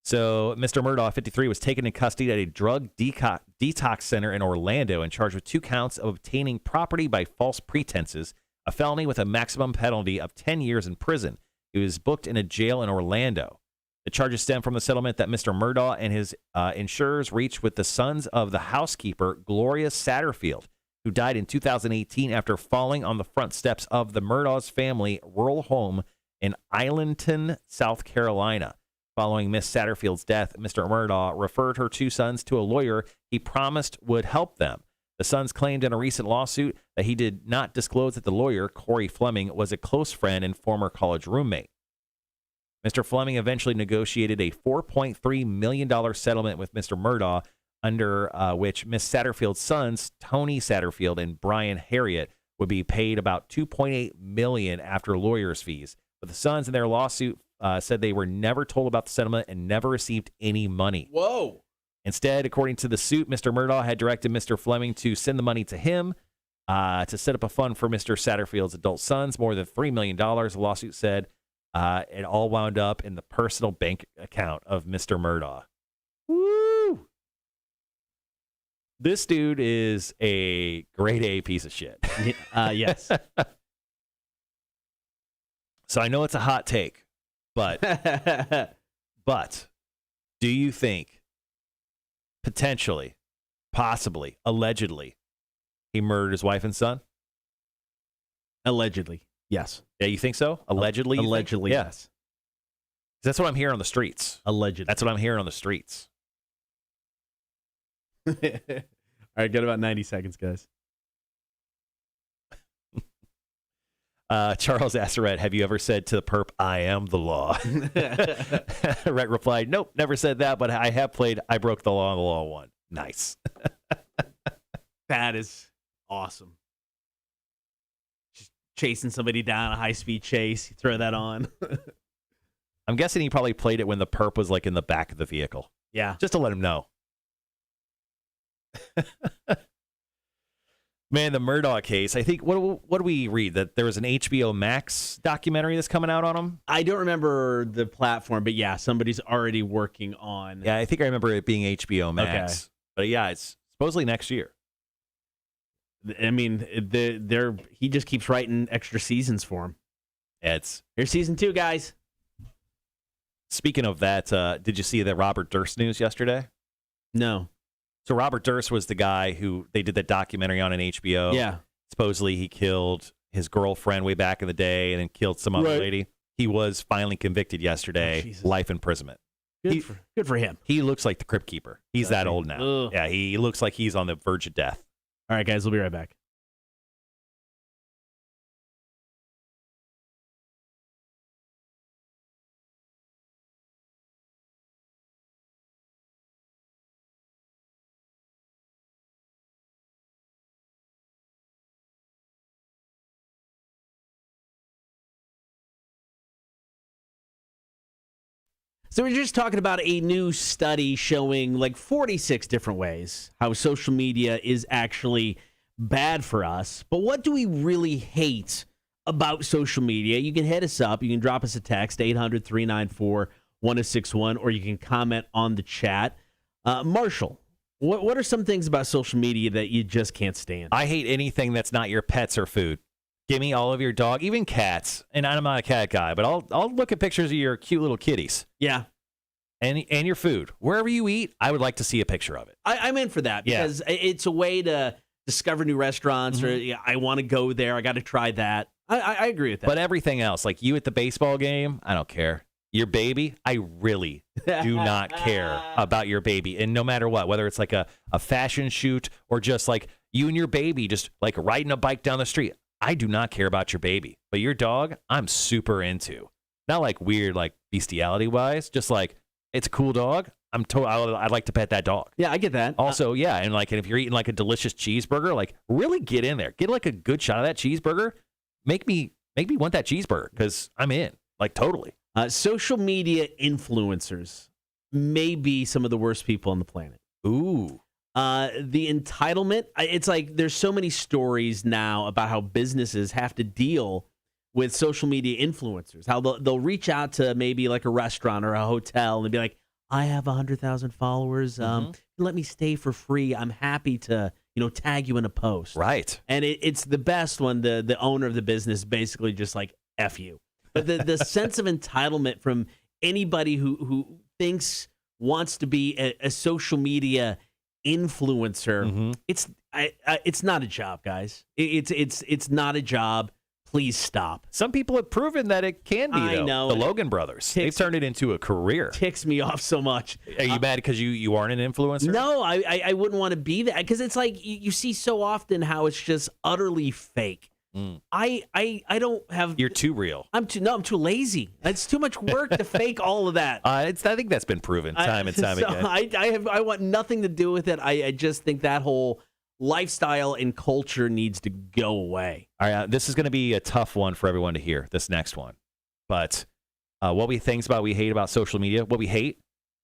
[SPEAKER 2] So Mr. Murdaugh, 53, was taken in custody at a drug detox center in Orlando and charged with 2 counts of obtaining property by false pretenses, a felony with a maximum penalty of 10 years in prison. He was booked in a jail in Orlando. The charges stem from the settlement that Mr. Murdaugh and his insurers reached with the sons of the housekeeper, Gloria Satterfield, who died in 2018 after falling on the front steps of the Murdaugh's family rural home in Islandton, South Carolina. Following Miss Satterfield's death, Mr. Murdaugh referred her 2 sons to a lawyer he promised would help them. The sons claimed in a recent lawsuit that he did not disclose that the lawyer, Corey Fleming, was a close friend and former college roommate. Mr. Fleming eventually negotiated a $4.3 million settlement with Mr. Murdaugh, under which Miss Satterfield's sons, Tony Satterfield and Brian Harriet, would be paid about $2.8 million after lawyers' fees. But the sons in their lawsuit said they were never told about the settlement and never received any money.
[SPEAKER 1] Whoa. Instead,
[SPEAKER 2] according to the suit, Mr. Murdaugh had directed Mr. Fleming to send the money to him to set up a fund for Mr. Satterfield's adult sons, more than $3 million. The lawsuit said it all wound up in the personal bank account of Mr. Murdaugh. Woo! This dude is a grade A piece of shit.
[SPEAKER 1] Yes.
[SPEAKER 2] So I know it's a hot take, but do you think potentially, possibly, allegedly, he murdered his wife and son?
[SPEAKER 1] Allegedly, yes.
[SPEAKER 2] Yeah, you think so? Allegedly?
[SPEAKER 1] Allegedly,
[SPEAKER 2] yeah.
[SPEAKER 1] yes.
[SPEAKER 2] That's what I'm hearing on the streets.
[SPEAKER 1] Allegedly.
[SPEAKER 2] That's what I'm hearing on the streets.
[SPEAKER 1] All right, got about 90 seconds, guys.
[SPEAKER 2] Charles Asseret, have you ever said to the perp, I am the law? Rhett replied, nope, never said that, but I have played I Broke the Law and the Law Won. Nice.
[SPEAKER 1] That is awesome. Just chasing somebody down, a high-speed chase. You throw that on.
[SPEAKER 2] I'm guessing he probably played it when the perp was like in the back of the vehicle.
[SPEAKER 1] Yeah.
[SPEAKER 2] Just to let him know. Man, the Murdaugh case, I think, what do we read? That there was an HBO Max documentary that's coming out on him?
[SPEAKER 1] I don't remember the platform, but yeah, somebody's already working on.
[SPEAKER 2] Yeah, I think I remember it being HBO Max. Okay. But yeah, it's supposedly next year.
[SPEAKER 1] I mean, he just keeps writing extra seasons for him.
[SPEAKER 2] Here's
[SPEAKER 1] season 2, guys.
[SPEAKER 2] Speaking of that, did you see the Robert Durst news yesterday?
[SPEAKER 1] No.
[SPEAKER 2] So Robert Durst was the guy who they did that documentary on HBO.
[SPEAKER 1] Yeah.
[SPEAKER 2] Supposedly he killed his girlfriend way back in the day and then killed some other lady. He was finally convicted yesterday, life imprisonment.
[SPEAKER 1] Good for him.
[SPEAKER 2] He looks like the Crypt Keeper. He's that old now.
[SPEAKER 1] Ugh.
[SPEAKER 2] Yeah, he looks like he's on the verge of death.
[SPEAKER 1] All right, guys, we'll be right back. So we're just talking about a new study showing like 46 different ways how social media is actually bad for us. But what do we really hate about social media? You can hit us up. You can drop us a text, 800-394-1061, or you can comment on the chat. Marshall, what are some things about social media that you just can't stand?
[SPEAKER 2] I hate anything that's not your pets or food. Give me all of your dog, even cats. And I'm not a cat guy, but I'll look at pictures of your cute little kitties.
[SPEAKER 1] Yeah.
[SPEAKER 2] And your food. Wherever you eat, I would like to see a picture of it.
[SPEAKER 1] I'm in for that because it's a way to discover new restaurants or I want to go there. I got to try that. I agree with that.
[SPEAKER 2] But everything else, like you at the baseball game, I don't care. Your baby, I really do not care about your baby. And no matter what, whether it's like a fashion shoot or just like you and your baby just like riding a bike down the street, I do not care about your baby. But your dog, I'm super into. Not like weird, like bestiality wise, just like it's a cool dog. I'd like to pet that dog.
[SPEAKER 1] Yeah, I get that.
[SPEAKER 2] Also, yeah, and like, and if you're eating like a delicious cheeseburger, like really get in there, get like a good shot of that cheeseburger. Make me want that cheeseburger because I'm in, like totally.
[SPEAKER 1] Social media influencers may be some of the worst people on the planet.
[SPEAKER 2] Ooh.
[SPEAKER 1] The entitlement, it's like there's so many stories now about how businesses have to deal with social media influencers, how they'll reach out to maybe like a restaurant or a hotel and be like, I have 100,000 followers. Let me stay for free. I'm happy to, tag you in a post.
[SPEAKER 2] Right.
[SPEAKER 1] And it's the best when the owner of the business basically just like, F you. But the sense of entitlement from anybody who wants to be a social media influencer, it's not a job, guys. It's not a job. Please stop.
[SPEAKER 2] Some people have proven that it can be, though.
[SPEAKER 1] I know.
[SPEAKER 2] The Logan brothers. They've turned it into a career.
[SPEAKER 1] Ticks me off so much.
[SPEAKER 2] Are you mad because you aren't an influencer?
[SPEAKER 1] No, I wouldn't want to be that because it's like you see so often how it's just utterly fake. I don't have.
[SPEAKER 2] You're too real.
[SPEAKER 1] I'm too lazy. It's too much work to fake all of that.
[SPEAKER 2] I think that's been proven time and time again.
[SPEAKER 1] I want nothing to do with it. I just think that whole lifestyle and culture needs to go away.
[SPEAKER 2] All right, this is going to be a tough one for everyone to hear, this next one. But what we hate about social media, what we hate.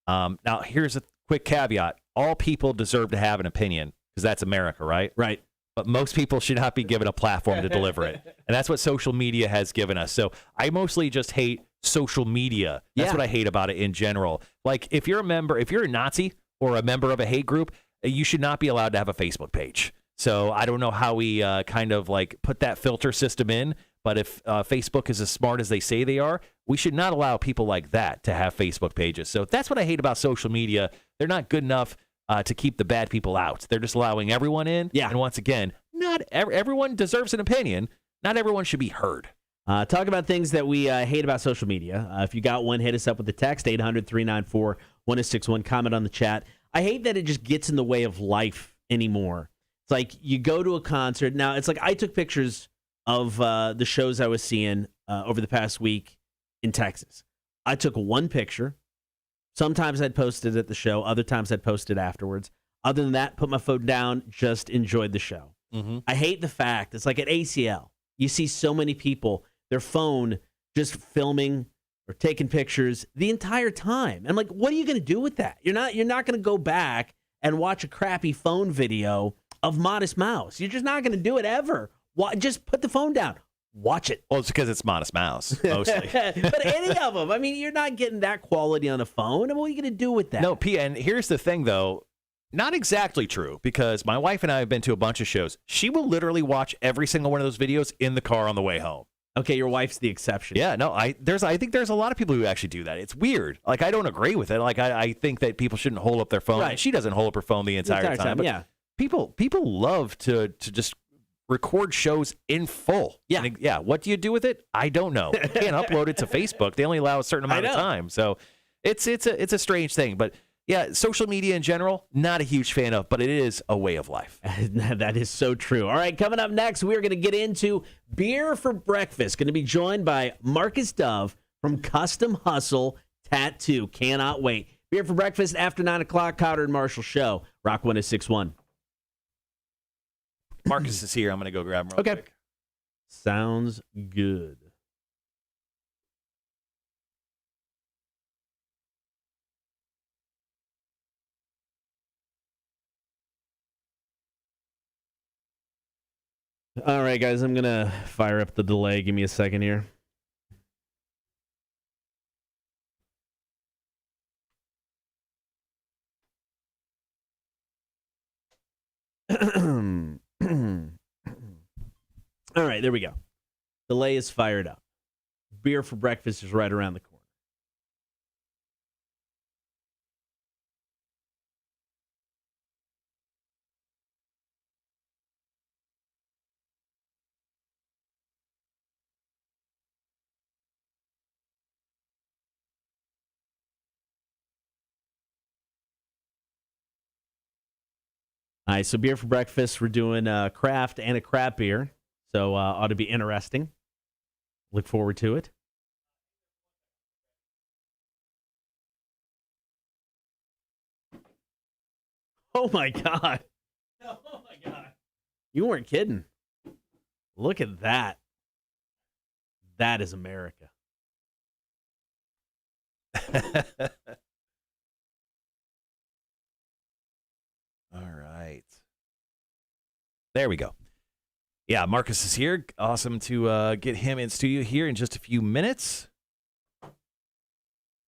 [SPEAKER 2] Now, here's a quick caveat. All people deserve to have an opinion because that's America, right?
[SPEAKER 1] Right.
[SPEAKER 2] But most people should not be given a platform to deliver it. And that's what social media has given us. So I mostly just hate social media. That's what I hate about it in general. Like if you're a Nazi or a member of a hate group, you should not be allowed to have a Facebook page. So I don't know how we kind of like put that filter system in, but if Facebook is as smart as they say they are, we should not allow people like that to have Facebook pages. So that's what I hate about social media. They're not good enough to keep the bad people out. They're just allowing everyone in.
[SPEAKER 1] Yeah.
[SPEAKER 2] And once again, not everyone deserves an opinion. Not everyone should be heard.
[SPEAKER 1] Talk about things that we hate about social media. If you got one, hit us up with the text, 800-394-1061. Comment on the chat. I hate that it just gets in the way of life anymore. It's like you go to a concert. Now, it's like I took pictures of the shows I was seeing over the past week in Texas. I took one picture. Sometimes I'd post it at the show. Other times I'd post it afterwards. Other than that, put my phone down, just enjoyed the show. I hate the fact, it's like at ACL, you see so many people, their phone just filming or taking pictures the entire time. I'm like, what are you going to do with that? You're not going to go back and watch a crappy phone video of Modest Mouse. You're just not going to do it ever. Just put the phone down. Watch it.
[SPEAKER 2] Well, it's because it's Modest Mouse, mostly.
[SPEAKER 1] But any of them. I mean, you're not getting that quality on a phone. What are you going to do with that?
[SPEAKER 2] No, and here's the thing, though. Not exactly true, because my wife and I have been to a bunch of shows. She will literally watch every single one of those videos in the car on the way home.
[SPEAKER 1] Okay, your wife's the exception.
[SPEAKER 2] Yeah, no, I think there's a lot of people who actually do that. It's weird. Like, I don't agree with it. Like, I think that people shouldn't hold up their phone.
[SPEAKER 1] Right.
[SPEAKER 2] She doesn't hold up her phone the entire time. But
[SPEAKER 1] yeah.
[SPEAKER 2] People love to just record shows in full.
[SPEAKER 1] Yeah.
[SPEAKER 2] And, yeah. What do you do with it? I don't know. You can't upload it to Facebook. They only allow a certain amount of time. So it's a strange thing. But yeah, social media in general, not a huge fan of, but it is a way of life.
[SPEAKER 1] That is so true. All right, coming up next, we're going to get into beer for breakfast. Going to be joined by Marcus Dove from Kustom Hustle Tattoo. Cannot wait. Beer for breakfast after 9 o'clock, Cotter and Marshall Show. Rock 106.1.
[SPEAKER 2] Marcus is here. I'm going to go grab him real quick.
[SPEAKER 1] Sounds good. All right, guys, I'm going to fire up the delay. Give me a second here. All right, there we go. Delay is fired up. Beer for breakfast is right around the All right, so beer for breakfast. We're doing a craft and a crap beer. So ought to be interesting. Look forward to it. Oh, my God. Oh, my God. You weren't kidding. Look at that. That is America.
[SPEAKER 2] All right. There we go. Yeah, Marcus is here. Awesome to get him in studio here in just a few minutes.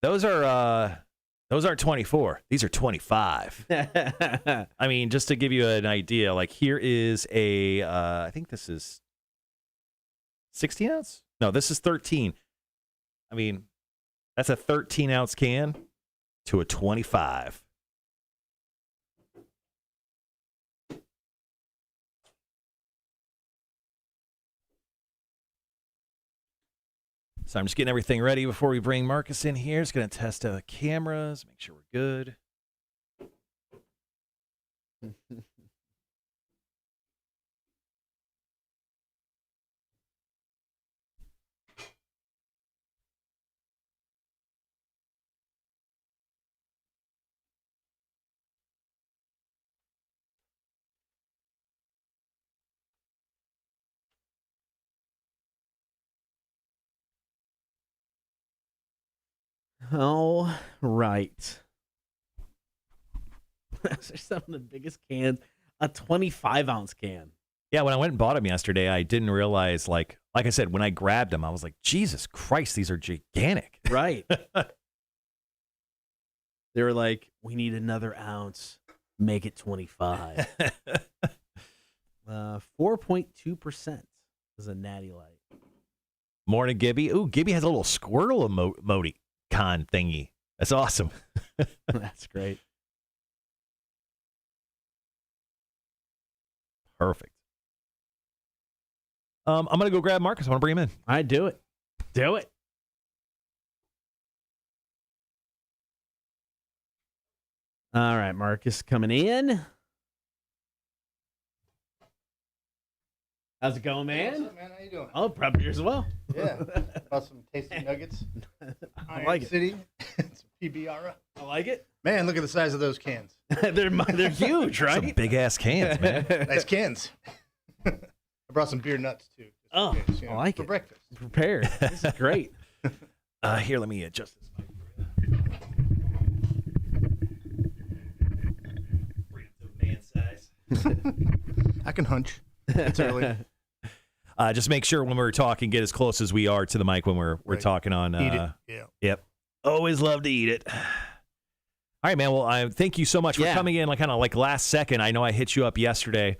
[SPEAKER 2] Those aren't 24. These are 25. I mean, just to give you an idea, like here is a, I think this is 16 ounce? No, this is 13. I mean, that's a 13-ounce can to a 25. So I'm just getting everything ready before we bring Marcus in here. Just going to test the cameras, make sure we're good.
[SPEAKER 1] All right. Those are some of the biggest cans. A 25-ounce can.
[SPEAKER 2] Yeah, when I went and bought them yesterday, I didn't realize, like I said, when I grabbed them, I was like, Jesus Christ, these are gigantic.
[SPEAKER 1] Right. They were like, we need another ounce. Make it 25. 4.2% is a natty light.
[SPEAKER 2] Morning, Gibby. Ooh, Gibby has a little squirrel emoticon thingy. That's awesome.
[SPEAKER 1] That's great.
[SPEAKER 2] Perfect. I'm going to go grab Marcus. I want to bring him in.
[SPEAKER 1] All right, do it. Do it. All right, Marcus coming in. How's it going, man?
[SPEAKER 9] What's up, man? How you doing?
[SPEAKER 1] Oh, prep beer as well.
[SPEAKER 9] Yeah. Bought some tasty nuggets.
[SPEAKER 1] I like it.
[SPEAKER 9] City. Some PBR.
[SPEAKER 1] I like it.
[SPEAKER 9] Man, look at the size of those cans.
[SPEAKER 1] they're huge, right?
[SPEAKER 2] Some big-ass cans, man.
[SPEAKER 9] Nice cans. I brought some beer nuts, too.
[SPEAKER 1] Oh,
[SPEAKER 9] in case,
[SPEAKER 1] I like
[SPEAKER 9] for
[SPEAKER 1] it.
[SPEAKER 9] breakfast.
[SPEAKER 1] Prepared. This is great.
[SPEAKER 2] Here, let me adjust this mic. Bring it to a man size.
[SPEAKER 9] I can hunch. It's early.
[SPEAKER 2] Just make sure when we're talking, get as close as we are to the mic when we're
[SPEAKER 9] Right.
[SPEAKER 2] talking on.
[SPEAKER 9] Eat it. Yeah.
[SPEAKER 2] Yep. Always love to eat it. All right, man. Well, thank you so much for coming in. Like kind of like last second. I know I hit you up yesterday.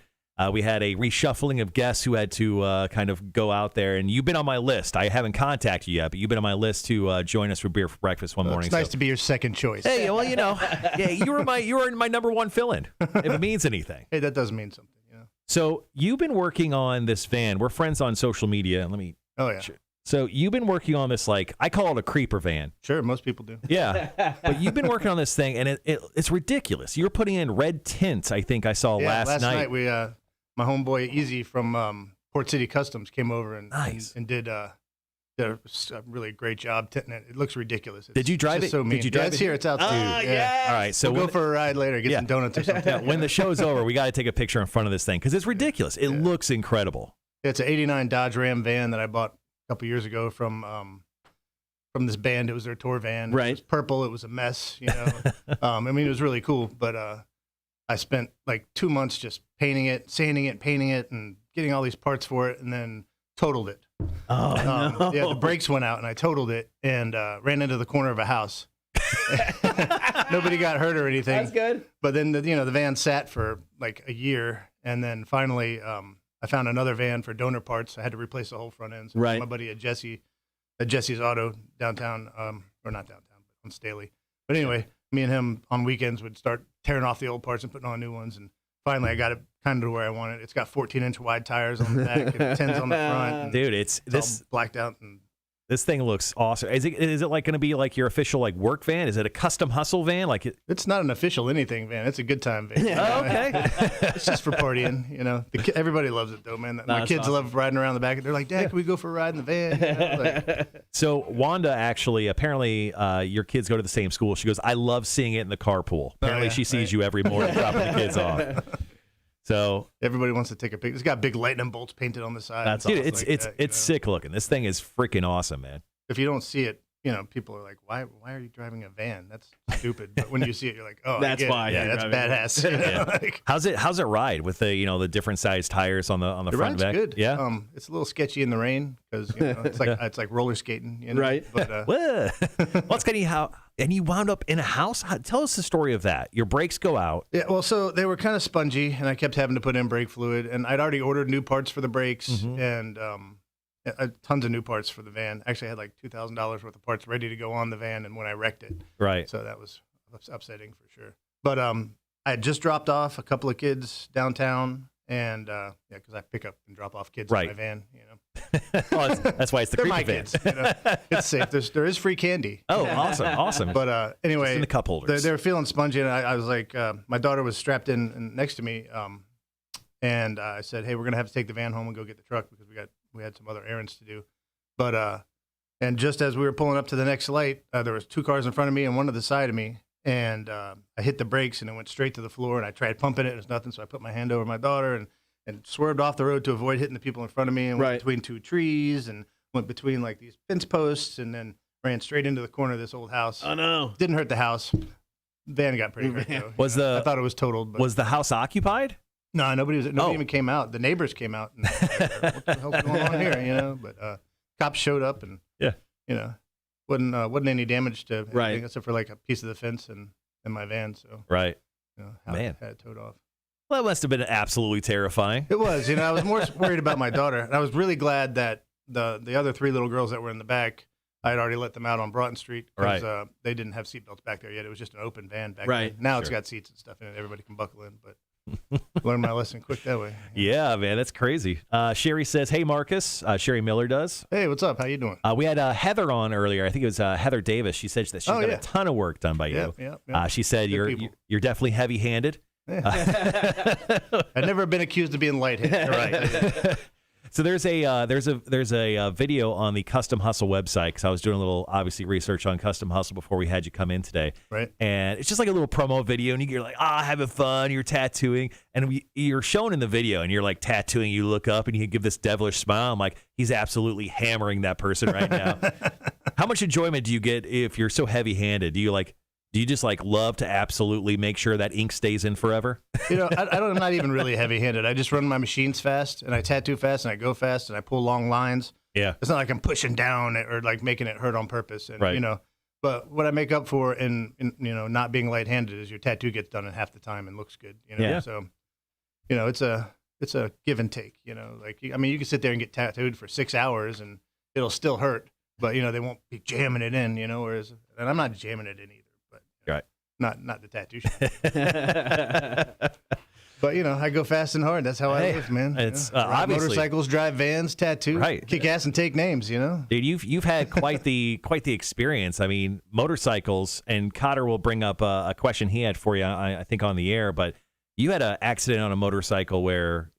[SPEAKER 2] We had a reshuffling of guests who had to kind of go out there, and you've been on my list. I haven't contacted you yet, but you've been on my list to join us for beer for breakfast one morning.
[SPEAKER 9] It's nice to be your second choice.
[SPEAKER 2] Hey, well, you know, yeah, you were my number one fill-in, if it means anything.
[SPEAKER 9] Hey, that does mean something. Yeah.
[SPEAKER 2] So you've been working on this van. We're friends on social media. Let me.
[SPEAKER 9] Oh yeah.
[SPEAKER 2] So you've been working on this, like, I call it a creeper van.
[SPEAKER 9] Sure, most people do.
[SPEAKER 2] Yeah. But you've been working on this thing, and it's ridiculous. You're putting in red tints, I think I saw last night.
[SPEAKER 9] We my homeboy Easy from Port City Customs came over and
[SPEAKER 2] Nice.
[SPEAKER 9] and did a really great job tinting it. It looks ridiculous.
[SPEAKER 2] Did you drive
[SPEAKER 9] just
[SPEAKER 2] it?
[SPEAKER 9] So mean.
[SPEAKER 2] Did you drive
[SPEAKER 9] it's
[SPEAKER 2] it?
[SPEAKER 9] here. It's out there.
[SPEAKER 1] yes.
[SPEAKER 2] All right. So
[SPEAKER 9] we'll go for a ride later. Get some donuts or something.
[SPEAKER 2] Yeah, when the show's over, we got to take a picture in front of this thing because it's ridiculous. It looks incredible.
[SPEAKER 9] It's an '89 Dodge Ram van that I bought a couple years ago from this band. It was their tour van.
[SPEAKER 1] Right.
[SPEAKER 9] It was purple. It was a mess. You know. I mean, it was really cool. But I spent like 2 months just painting it, sanding it, painting it, and getting all these parts for it, and then totaled it.
[SPEAKER 1] Oh, no.
[SPEAKER 9] Yeah, the brakes went out, and I totaled it and ran into the corner of a house. Nobody got hurt or anything.
[SPEAKER 1] That's good.
[SPEAKER 9] But then the van sat for like a year, and then finally I found another van for donor parts. I had to replace the whole front end. So
[SPEAKER 1] Right.
[SPEAKER 9] my buddy at Jesse's Auto downtown, or not downtown, but on Staley. But anyway, me and him on weekends would start tearing off the old parts and putting on new ones. And finally, I got it kind of to where I want it. It's got 14-inch wide tires on the back and 10s on the front. And
[SPEAKER 2] Dude, it's
[SPEAKER 9] all blacked out. And
[SPEAKER 2] This thing looks awesome. Is it like going to be like your official like work van? Is it a custom hustle van? Like
[SPEAKER 9] It's not an official anything van. It's a good time van.
[SPEAKER 2] Oh, okay.
[SPEAKER 9] It's just for partying, you know. Everybody loves it though, man. My kids love riding around the back. They're like, Dad, can we go for a ride in the van? You know, like,
[SPEAKER 2] So Wanda, actually, apparently your kids go to the same school. She goes, I love seeing it in the carpool. Apparently she sees you every morning dropping the kids off. So
[SPEAKER 9] everybody wants to take a picture. It's got big lightning bolts painted on the side.
[SPEAKER 2] That's
[SPEAKER 9] Dude,
[SPEAKER 2] awesome. It's sick looking. This thing is freaking awesome, man.
[SPEAKER 9] If you don't see it, you know, people are like, why are you driving a van? That's stupid. But when you see it, you're like, oh,
[SPEAKER 1] that's why.
[SPEAKER 9] Yeah, that's badass. You know?
[SPEAKER 2] Yeah.
[SPEAKER 9] Like,
[SPEAKER 2] How's it ride with the the different size tires on the
[SPEAKER 9] it
[SPEAKER 2] front and
[SPEAKER 9] rides
[SPEAKER 2] back?
[SPEAKER 9] good.
[SPEAKER 2] Yeah.
[SPEAKER 9] It's a little sketchy in the rain because it's like roller skating, you know?
[SPEAKER 1] Right.
[SPEAKER 9] But
[SPEAKER 2] Well, it's kind of and you wound up in a house. Tell us the story of that. Your brakes go out.
[SPEAKER 9] yeah, well, so they were kind of spongy, and I kept having to put in brake fluid, and I'd already ordered new parts for the brakes, and tons of new parts for the van. Actually, I had like $2,000 worth of parts ready to go on the van, and when I wrecked it,
[SPEAKER 2] Right.
[SPEAKER 9] so that was upsetting for sure. But I had just dropped off a couple of kids downtown, and because I pick up and drop off kids in my van, you know.
[SPEAKER 2] Well, that's why it's the
[SPEAKER 9] They're
[SPEAKER 2] creepy
[SPEAKER 9] my
[SPEAKER 2] van.
[SPEAKER 9] kids. You know? It's safe. There is free candy.
[SPEAKER 2] Oh, awesome.
[SPEAKER 9] But anyway,
[SPEAKER 2] Just in the cup holders.
[SPEAKER 9] they were feeling spongy, and I was like, my daughter was strapped in next to me, and I said, hey, we're gonna have to take the van home and go get the truck because we had some other errands to do. But and just as we were pulling up to the next light, there was 2 cars in front of me and one to the side of me, and I hit the brakes and it went straight to the floor, and I tried pumping it, and it was nothing, so I put my hand over my daughter and swerved off the road to avoid hitting the people in front of me, and went between 2 trees and went between like these fence posts, and then ran straight into the corner of this old house.
[SPEAKER 1] Oh no!
[SPEAKER 9] Didn't hurt the house. Van got pretty hurt though. I thought it was totaled. But
[SPEAKER 2] Was the house occupied?
[SPEAKER 9] no, nobody even came out. The neighbors came out. And, what the hell's going on here? You know, but cops showed up, and you know, wasn't any damage to anything except for like a piece of the fence and my van. So
[SPEAKER 2] Right.
[SPEAKER 9] you know,
[SPEAKER 2] Man.
[SPEAKER 9] had it towed off.
[SPEAKER 2] Well, that must have been absolutely terrifying.
[SPEAKER 9] It was. You know, I was more worried about my daughter, and I was really glad that the other 3 little girls that were in the back, I had already let them out on Broughton Street because they didn't have seatbelts back there yet. It was just an open van back then. Now it's got seats and stuff in it. Everybody can buckle in, but learned my lesson quick that way.
[SPEAKER 2] Yeah, man, that's crazy. Sherry says, hey, Marcus. Sherry Miller does.
[SPEAKER 9] Hey, what's up? How you doing?
[SPEAKER 2] We had Heather on earlier. I think it was Heather Davis. She said that she's got a ton of work done by you.
[SPEAKER 9] Yeah.
[SPEAKER 2] She said you're definitely heavy-handed.
[SPEAKER 9] I've never been accused of being lightheaded.
[SPEAKER 2] Right. So there's a video on the Kustom Hustle website, because I was doing a little obviously research on Kustom Hustle before we had you come in today.
[SPEAKER 9] Right.
[SPEAKER 2] And it's just like a little promo video, and you're like, having fun, you're tattooing, and you're shown in the video, and you're like tattooing. You look up, and you give this devilish smile. I'm like, he's absolutely hammering that person right now. How much enjoyment do you get if you're so heavy-handed? Do you just like love to absolutely make sure that ink stays in forever?
[SPEAKER 9] You know, I'm not even really heavy-handed. I just run my machines fast, and I tattoo fast, and I go fast, and I pull long lines.
[SPEAKER 2] Yeah.
[SPEAKER 9] It's not like I'm pushing down or like making it hurt on purpose. And,
[SPEAKER 2] Right.
[SPEAKER 9] you know, but what I make up for in you know, not being light-handed is your tattoo gets done in half the time and looks good. You know,
[SPEAKER 2] Yeah.
[SPEAKER 9] So, you know, it's a give and take. You know, like I mean, you can sit there and get tattooed for 6 hours, and it'll still hurt, but you know, they won't be jamming it in. You know, and I'm not jamming it in either.
[SPEAKER 2] Right.
[SPEAKER 9] Not the tattoo shop. But, you know, I go fast and hard. That's how I live, man.
[SPEAKER 2] It's
[SPEAKER 9] Ride
[SPEAKER 2] obviously
[SPEAKER 9] motorcycles, drive vans, tattoo,
[SPEAKER 2] Right.
[SPEAKER 9] kick ass and take names, you know?
[SPEAKER 2] Dude, you've had quite the experience. I mean, motorcycles, and Cotter will bring up a question he had for you, I think, on the air, but you had an accident on a motorcycle where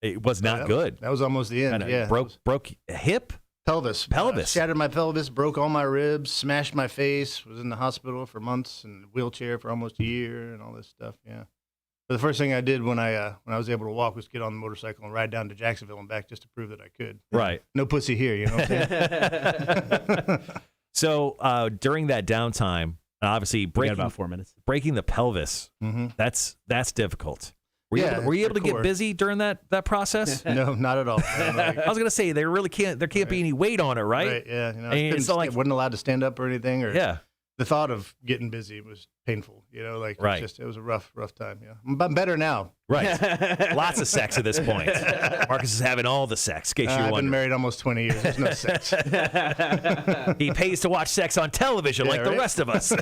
[SPEAKER 2] it was not good.
[SPEAKER 9] That was almost the end, yeah.
[SPEAKER 2] Broke a hip?
[SPEAKER 9] Pelvis. Shattered my pelvis, broke all my ribs, smashed my face, was in the hospital for months and wheelchair for almost a year and all this stuff, yeah. But the first thing I did when I was able to walk was get on the motorcycle and ride down to Jacksonville and back just to prove that I could.
[SPEAKER 2] Right.
[SPEAKER 9] No pussy here, you know what I'm saying?
[SPEAKER 2] So during that downtime, obviously breaking
[SPEAKER 1] about 4 minutes.
[SPEAKER 2] Breaking the pelvis, that's difficult. Were you able to get busy during that process?
[SPEAKER 9] No, not at all.
[SPEAKER 2] I was gonna say there can't be any weight on it, right?
[SPEAKER 9] Right, yeah. You know,
[SPEAKER 2] And
[SPEAKER 9] I wasn't allowed to stand up or anything, or
[SPEAKER 2] Yeah.
[SPEAKER 9] the thought of getting busy was painful. You know, like
[SPEAKER 2] Right.
[SPEAKER 9] it was a rough time. Yeah, I'm better now.
[SPEAKER 2] Right. Lots of sex at this point. Marcus is having all the sex, in case you're
[SPEAKER 9] I've been
[SPEAKER 2] wondering.
[SPEAKER 9] married almost 20 years. There's no sex.
[SPEAKER 2] He pays to watch sex on television like the
[SPEAKER 9] right?
[SPEAKER 2] rest of us.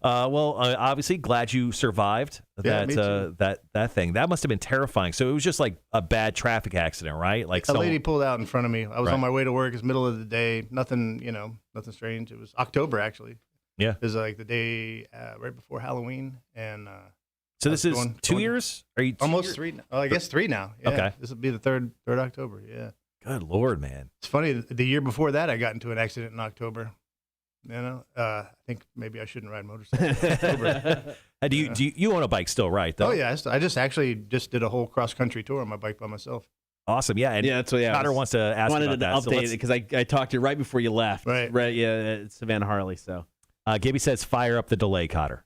[SPEAKER 2] Obviously, glad you survived
[SPEAKER 9] Yeah, me too.
[SPEAKER 2] that thing. That must have been terrifying. So it was just like a bad traffic accident, right? Like
[SPEAKER 9] A lady pulled out in front of me. I was
[SPEAKER 2] Right.
[SPEAKER 9] on my way to work. It's middle of the day. Nothing, nothing strange. It was October, actually.
[SPEAKER 2] Yeah.
[SPEAKER 9] It was like the day right before Halloween. And
[SPEAKER 2] So
[SPEAKER 9] I
[SPEAKER 2] this
[SPEAKER 9] was
[SPEAKER 2] is
[SPEAKER 9] going-
[SPEAKER 2] 2 years? Are you
[SPEAKER 9] almost 3. Oh, I guess 3 now. Yeah.
[SPEAKER 2] Okay.
[SPEAKER 9] This will be the third October. Yeah.
[SPEAKER 2] Good Lord, man.
[SPEAKER 9] It's funny. The year before that, I got into an accident in October. I think maybe I shouldn't ride motorcycles in October.
[SPEAKER 2] Do you own a bike still, right? Though?
[SPEAKER 9] Oh, yeah. I just did a whole cross-country tour on my bike by myself.
[SPEAKER 2] Awesome. Yeah. And
[SPEAKER 1] that's what. Yeah,
[SPEAKER 2] Cotter wants to ask
[SPEAKER 1] wanted
[SPEAKER 2] about
[SPEAKER 1] to
[SPEAKER 2] that. So
[SPEAKER 1] update
[SPEAKER 2] let's-
[SPEAKER 1] it because I talked to you right before you left.
[SPEAKER 9] Right.
[SPEAKER 1] Yeah, at Savannah Harley. So
[SPEAKER 2] Gibby says, fire up the delay, Cotter.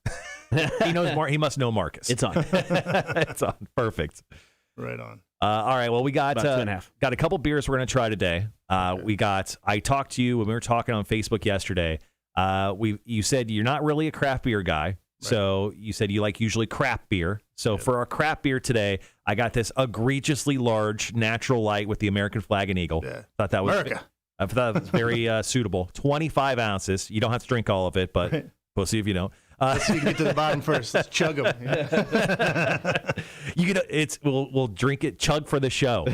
[SPEAKER 2] He knows He must know Marcus.
[SPEAKER 1] it's on.
[SPEAKER 2] It's on. Perfect.
[SPEAKER 9] Right on.
[SPEAKER 2] All right. Well, we got
[SPEAKER 1] About 2.5.
[SPEAKER 2] got a couple beers we're going to try today. I talked to you when we were talking on Facebook yesterday. You said you're not really a craft beer guy. So you said you like usually craft beer. So for our craft beer today, I got this egregiously large natural light with the American flag and eagle.
[SPEAKER 9] Yeah.
[SPEAKER 2] Thought that was
[SPEAKER 9] America.
[SPEAKER 2] I thought it was very suitable. 25 ounces. You don't have to drink all of it, but we'll see if you don't.
[SPEAKER 9] Let's see you can get to the bottom first. Let's chug them.
[SPEAKER 2] We'll drink it, chug for the show.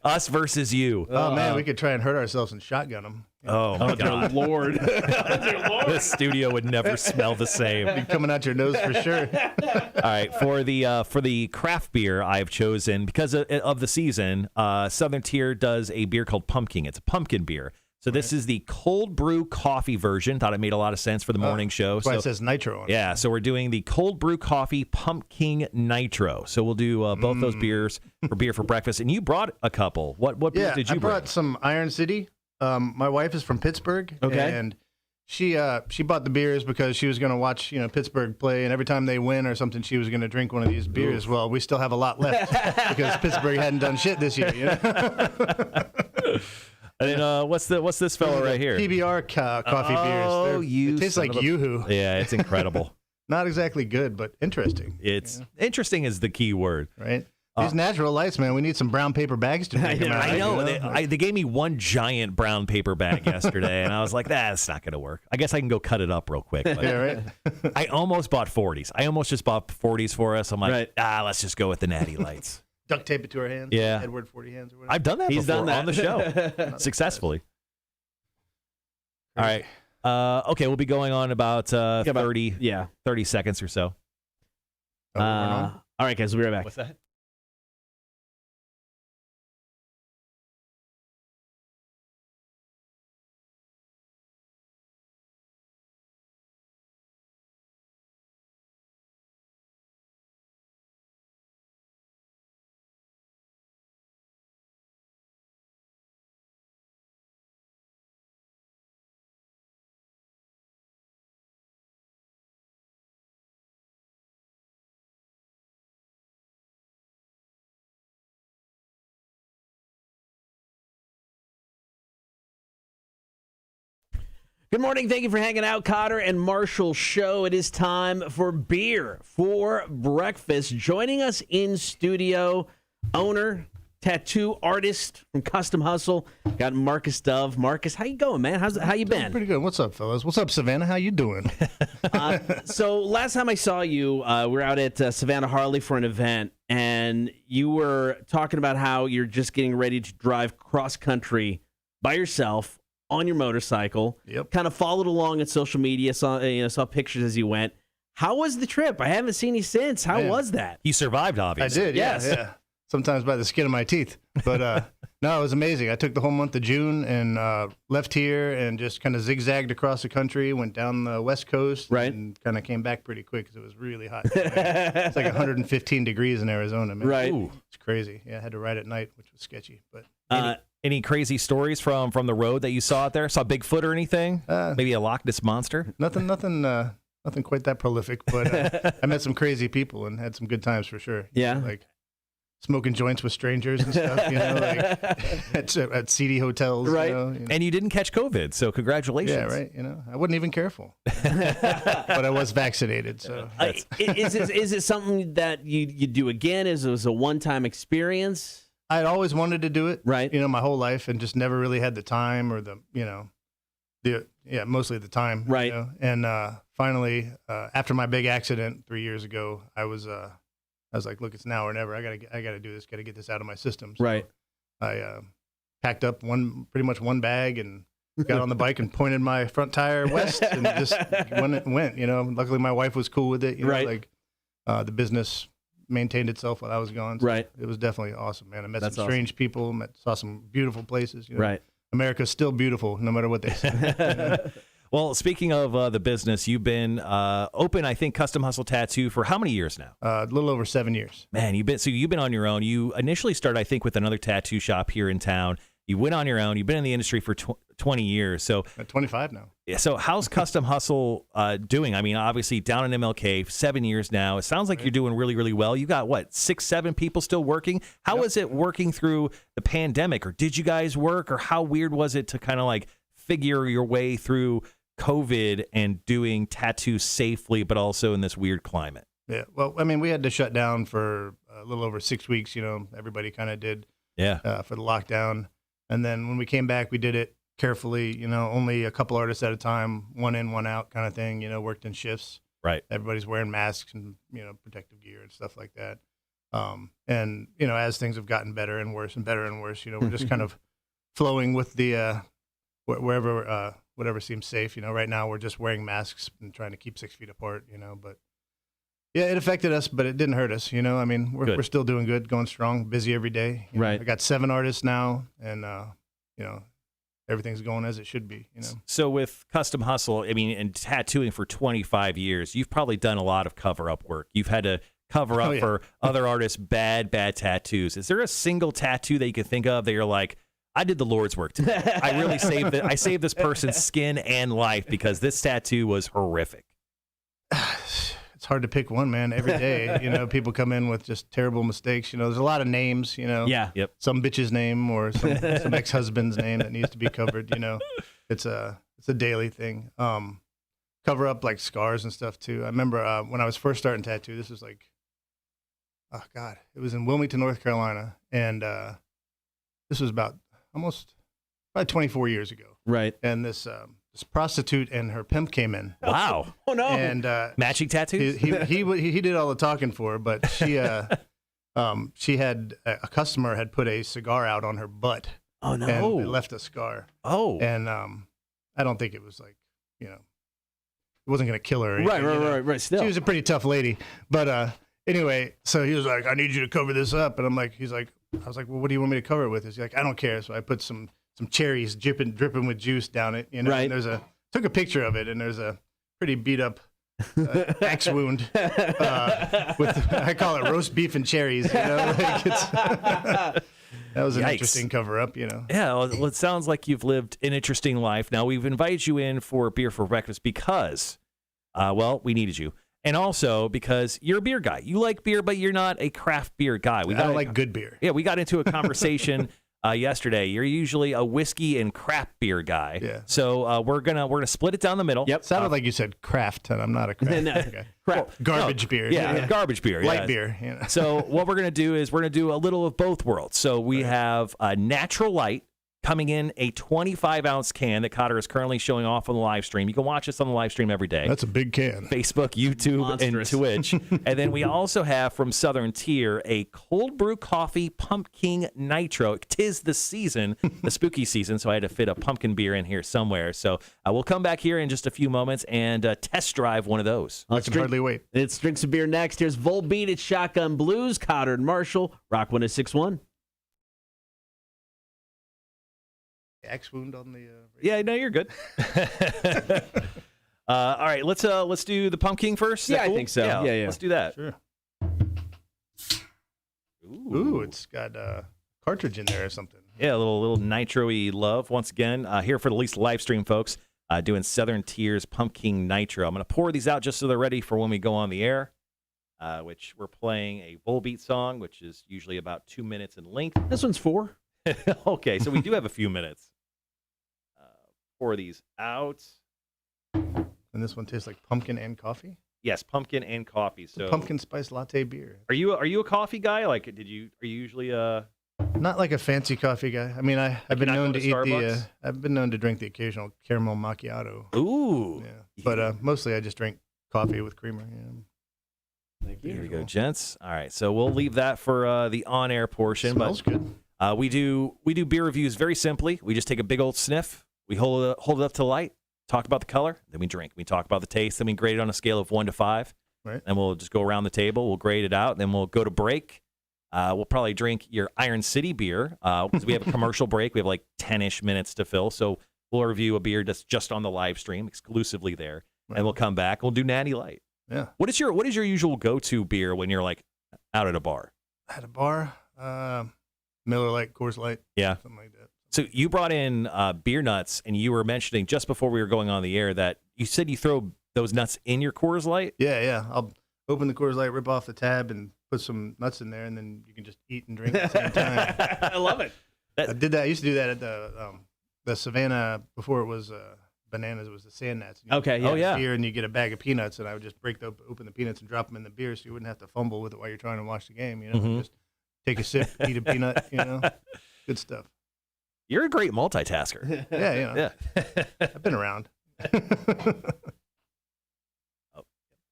[SPEAKER 2] Us versus you.
[SPEAKER 9] Oh, man, we could try and hurt ourselves and shotgun them.
[SPEAKER 2] Oh my God,
[SPEAKER 1] Lord.
[SPEAKER 2] this studio would never smell the same.
[SPEAKER 9] Coming out your nose for sure.
[SPEAKER 2] All right, for the craft beer, I've chosen because of the season. Southern Tier does a beer called Pumpkin. It's a pumpkin beer. So this is the cold brew coffee version. Thought it made a lot of sense for the morning show.
[SPEAKER 9] That's why
[SPEAKER 2] So
[SPEAKER 9] it says nitro on it.
[SPEAKER 2] yeah, so we're doing the cold brew coffee pumpkin nitro. So we'll do both those beers for beer for breakfast. And you brought a couple. What beers did you
[SPEAKER 9] I
[SPEAKER 2] bring?
[SPEAKER 9] brought some Iron City. My wife is from Pittsburgh.
[SPEAKER 1] Okay.
[SPEAKER 9] And she bought the beers because she was going to watch Pittsburgh play, and every time they win or something, she was going to drink one of these beers. Well, we still have a lot left because Pittsburgh hadn't done shit this year.
[SPEAKER 2] And then what's this fellow right here?
[SPEAKER 9] PBR coffee
[SPEAKER 2] Oh,
[SPEAKER 9] beers. It tastes
[SPEAKER 2] son
[SPEAKER 9] like
[SPEAKER 2] of a-
[SPEAKER 9] Yoo-hoo.
[SPEAKER 2] Yeah, it's incredible.
[SPEAKER 9] Not exactly good, but interesting.
[SPEAKER 2] It's interesting is the key word.
[SPEAKER 9] Right? These natural lights, man, we need some brown paper bags to drink them out of,
[SPEAKER 2] I know.
[SPEAKER 9] you know?
[SPEAKER 2] They gave me one giant brown paper bag yesterday, and I was like, that's not going to work. I guess I can go cut it up real quick. But
[SPEAKER 9] Yeah, right?
[SPEAKER 2] I almost bought 40s. I almost just bought 40s for us. I'm like,
[SPEAKER 1] Right.
[SPEAKER 2] let's just go with the natty lights.
[SPEAKER 9] Duct tape it to our hands.
[SPEAKER 2] Yeah.
[SPEAKER 9] Edward 40 hands or whatever.
[SPEAKER 2] I've done that
[SPEAKER 1] He's
[SPEAKER 2] before
[SPEAKER 1] done that
[SPEAKER 2] on the show successfully. All right. Okay, we'll be going on about 30 seconds or so.
[SPEAKER 9] Oh, we're on?
[SPEAKER 1] All right, guys, we'll be right back.
[SPEAKER 2] What's that?
[SPEAKER 1] Good morning. Thank you for hanging out, Cotter and Marshall Show. It is time for beer for breakfast. Joining us in studio, owner, tattoo artist from Kustom Hustle, got Marcus Dove. Marcus, how you going, man? How you been?
[SPEAKER 9] Pretty good. What's up, fellas? What's up, Savannah? How you doing?
[SPEAKER 1] So last time I saw you, we were out at Savannah Harley for an event, and you were talking about how you're just getting ready to drive cross country by yourself on your motorcycle.
[SPEAKER 9] Yep.
[SPEAKER 1] Kind of followed along on social media, saw pictures as you went. How was the trip? I haven't seen you since. How
[SPEAKER 9] Man.
[SPEAKER 1] was that?
[SPEAKER 2] You survived,
[SPEAKER 9] I
[SPEAKER 2] obviously.
[SPEAKER 9] did,
[SPEAKER 1] Yes.
[SPEAKER 9] yeah. Sometimes by the skin of my teeth. But no, it was amazing. I took the whole month of June and left here and just kind of zigzagged across the country, went down the West Coast,
[SPEAKER 1] Right.
[SPEAKER 9] and kind of came back pretty quick because it was really hot. It's like 115 degrees in Arizona, man.
[SPEAKER 1] Right.
[SPEAKER 2] Ooh.
[SPEAKER 9] It's crazy. Yeah, I had to ride at night, which was sketchy. But
[SPEAKER 2] Any crazy stories from the road that you saw out there? Saw Bigfoot or anything? Maybe a Loch Ness monster?
[SPEAKER 9] nothing quite that prolific. But I met some crazy people and had some good times for sure.
[SPEAKER 1] Yeah.
[SPEAKER 9] Like smoking joints with strangers and stuff, like at seedy hotels.
[SPEAKER 1] Right.
[SPEAKER 2] And you didn't catch COVID, so congratulations.
[SPEAKER 9] Yeah, right. I wasn't even careful, but I was vaccinated. So
[SPEAKER 1] Is it something that you do again? Is it a one-time experience?
[SPEAKER 9] I'd always wanted to do it,
[SPEAKER 1] Right.
[SPEAKER 9] My whole life, and just never really had the time or the, mostly the time.
[SPEAKER 1] Right.
[SPEAKER 9] You know? And finally, after my big accident 3 years ago, I was like, look, it's now or never. I gotta do this. Gotta get this out of my system. So
[SPEAKER 1] Right.
[SPEAKER 9] I packed up pretty much one bag and got on the bike and pointed my front tire west and just went. You know, luckily my wife was cool with it. You know,
[SPEAKER 1] Right.
[SPEAKER 9] like the business maintained itself while I was gone. So
[SPEAKER 1] Right.
[SPEAKER 9] It was definitely awesome, man. I met
[SPEAKER 1] That's
[SPEAKER 9] some strange people. Saw some beautiful places. You know?
[SPEAKER 1] Right.
[SPEAKER 9] America's still beautiful, no matter what they say.
[SPEAKER 2] Well, speaking of the business, you've been open, I think, Custom Hustle Tattoo for how many years now?
[SPEAKER 9] A little over 7 years.
[SPEAKER 2] Man, you've been on your own. You initially started, I think, with another tattoo shop here in town. You went on your own. You've been in the industry for 20 years. So
[SPEAKER 9] At 25 now.
[SPEAKER 2] yeah. So how's Custom Hustle doing? I mean, obviously down in MLK, 7 years now. It sounds like you're doing really, really well. You got what, 6, 7 people still working? How is it working through the pandemic? Or did you guys work? Or how weird was it to kind of like figure your way through COVID and doing tattoos safely, but also in this weird climate?
[SPEAKER 9] Yeah. Well, I mean, we had to shut down for a little over 6 weeks. You know, everybody kind of did for the lockdown. And then when we came back, we did it carefully, you know, only a couple artists at a time, one in, one out kind of thing, you know, worked in shifts.
[SPEAKER 2] Right.
[SPEAKER 9] Everybody's wearing masks and, you know, protective gear and stuff like that. And, you know, as things have gotten better and worse, you know, we're just kind of flowing with the, whatever seems safe. You know, right now we're just wearing masks and trying to keep 6 feet apart, you know, but yeah, it affected us, but it didn't hurt us. You know, I mean, we're still doing good, going strong, busy every day. You know,
[SPEAKER 1] Right.
[SPEAKER 9] I got 7 artists now and, you know, everything's going as it should be, you know.
[SPEAKER 2] So with Custom Hustle, I mean, and tattooing for 25 years, you've probably done a lot of cover-up work. You've had to cover up for other artists' bad tattoos. Is there a single tattoo that you can think of that you're like, I did the Lord's work today. I really saved it. I saved this person's skin and life because this tattoo was horrific.
[SPEAKER 9] It's hard to pick one, man. Every day, you know, people come in with just terrible mistakes. You know, there's a lot of names, you know.
[SPEAKER 1] Yeah.
[SPEAKER 2] Yep.
[SPEAKER 9] Some bitch's name or some ex-husband's name that needs to be covered, you know. It's a daily thing. Cover up like scars and stuff too. I remember when I was first starting tattoo, this was like, oh God, it was in Wilmington, North Carolina. And this was about probably 24 years ago.
[SPEAKER 1] Right.
[SPEAKER 9] And this prostitute and her pimp came in.
[SPEAKER 2] Wow.
[SPEAKER 1] Oh no.
[SPEAKER 9] And
[SPEAKER 2] Matching tattoos?
[SPEAKER 9] he did all the talking for her, but she had a customer had put a cigar out on her butt.
[SPEAKER 1] Oh no.
[SPEAKER 9] And it left a scar.
[SPEAKER 2] Oh.
[SPEAKER 9] And I don't think it was like, you know, it wasn't going to kill her. Or anything, you know.
[SPEAKER 1] Right. Still.
[SPEAKER 9] She was a pretty tough lady. But anyway, so he was like, I need you to cover this up. And I was like, well, what do you want me to cover it with? He's like, I don't care. So I put some cherries dripping with juice down it. You know,
[SPEAKER 1] Right.
[SPEAKER 9] And took a picture of it, and there's a pretty beat up axe wound with, I call it roast beef and cherries. You know, like that was an
[SPEAKER 2] Yikes.
[SPEAKER 9] interesting cover up. You know.
[SPEAKER 2] Yeah, well, it sounds like you've lived an interesting life. Now, we've invited you in for beer for breakfast because, we needed you. And also because you're a beer guy. You like beer, but you're not a craft beer guy.
[SPEAKER 9] I don't like good beer.
[SPEAKER 2] Yeah, we got into a conversation yesterday. You're usually a whiskey and craft beer guy.
[SPEAKER 9] Yeah.
[SPEAKER 2] So we're gonna split it down the middle.
[SPEAKER 1] Yep.
[SPEAKER 9] Sounded like you said craft, and I'm not a craft
[SPEAKER 1] No,
[SPEAKER 9] beer guy.
[SPEAKER 1] crap.
[SPEAKER 9] Garbage beer.
[SPEAKER 2] Yeah, garbage beer.
[SPEAKER 9] Light
[SPEAKER 2] yeah.
[SPEAKER 9] beer. You know.
[SPEAKER 2] So what we're going to do is we're going to do a little of both worlds. So we have a Natural Light coming in a 25-ounce can that Cotter is currently showing off on the live stream. You can watch us on the live stream every day.
[SPEAKER 9] That's a big can.
[SPEAKER 2] Facebook, YouTube,
[SPEAKER 1] Monstrous.
[SPEAKER 2] and Twitch. And then we also have from Southern Tier a cold brew coffee pumpkin nitro. 'Tis the season, the spooky season, so I had to fit a pumpkin beer in here somewhere. So we'll come back here in just a few moments and test drive one of those.
[SPEAKER 9] I can hardly wait.
[SPEAKER 1] Let's drink some beer next. Here's Volbeat at Shotgun Blues, Cotter and Marshall, Rock 106.1.
[SPEAKER 9] Axe wound on the.
[SPEAKER 2] Yeah, no, you're good. All right, let's do the pumpkin first. Is that
[SPEAKER 1] Yeah, I
[SPEAKER 2] cool?
[SPEAKER 1] think so. Yeah.
[SPEAKER 2] Let's do that.
[SPEAKER 9] Sure. Ooh, it's got a cartridge in there or something.
[SPEAKER 2] Yeah, a little nitro-y love once again here for the least live stream folks. Doing Southern Tier's Pumpkin Nitro. I'm going to pour these out just so they're ready for when we go on the air, which we're playing a Volbeat song, which is usually about 2 minutes in length.
[SPEAKER 1] This one's 4.
[SPEAKER 2] Okay, so we do have a few minutes. Pour these out.
[SPEAKER 9] And this one tastes like pumpkin and coffee.
[SPEAKER 2] Yes, pumpkin and coffee. So
[SPEAKER 9] Pumpkin spice latte beer.
[SPEAKER 2] Are you a coffee guy? Like, are you usually
[SPEAKER 9] Not like a fancy coffee guy. I mean, I've been
[SPEAKER 2] not
[SPEAKER 9] known
[SPEAKER 2] go
[SPEAKER 9] to
[SPEAKER 2] to
[SPEAKER 9] eat
[SPEAKER 2] Starbucks?
[SPEAKER 9] I've been known to drink the occasional caramel macchiato.
[SPEAKER 2] Ooh.
[SPEAKER 9] Yeah. But mostly I just drink coffee with creamer. Yeah.
[SPEAKER 1] Thank you.
[SPEAKER 2] Here we go, gents. All right, so we'll leave that for the on-air portion.
[SPEAKER 9] Smells good.
[SPEAKER 2] We do beer reviews very simply. We just take a big old sniff. We hold it up to the light, talk about the color, then we drink. We talk about the taste, then we grade it on a scale of 1 to 5.
[SPEAKER 9] Right.
[SPEAKER 2] And we'll just go around the table. We'll grade it out, then we'll go to break. We'll probably drink your Iron City beer because we have a commercial break. We have like 10-ish minutes to fill, so we'll review a beer that's just on the live stream, exclusively there, and we'll come back. We'll do Natty Light.
[SPEAKER 9] Yeah.
[SPEAKER 2] What is your usual go-to beer when you're like out at a bar?
[SPEAKER 9] At a bar, Miller Lite, Coors Light,
[SPEAKER 2] Yeah.
[SPEAKER 9] something like that.
[SPEAKER 2] So you brought in beer nuts, and you were mentioning just before we were going on the air that you said you throw those nuts in your Coors Light.
[SPEAKER 9] Yeah. I'll open the Coors Light, rip off the tab, and put some nuts in there, and then you can just eat and drink at the same time.
[SPEAKER 1] I love it.
[SPEAKER 9] I did that. I used to do that at the Savannah before it was bananas. It was the sand nuts.
[SPEAKER 1] Okay, yeah.
[SPEAKER 2] Oh, yeah.
[SPEAKER 9] Beer, and you get a bag of peanuts, and I would just open the peanuts and drop them in the beer, so you wouldn't have to fumble with it while you're trying to watch the game. Just take a sip, eat a peanut. Good stuff.
[SPEAKER 2] You're a great multitasker.
[SPEAKER 9] Yeah. I've been around.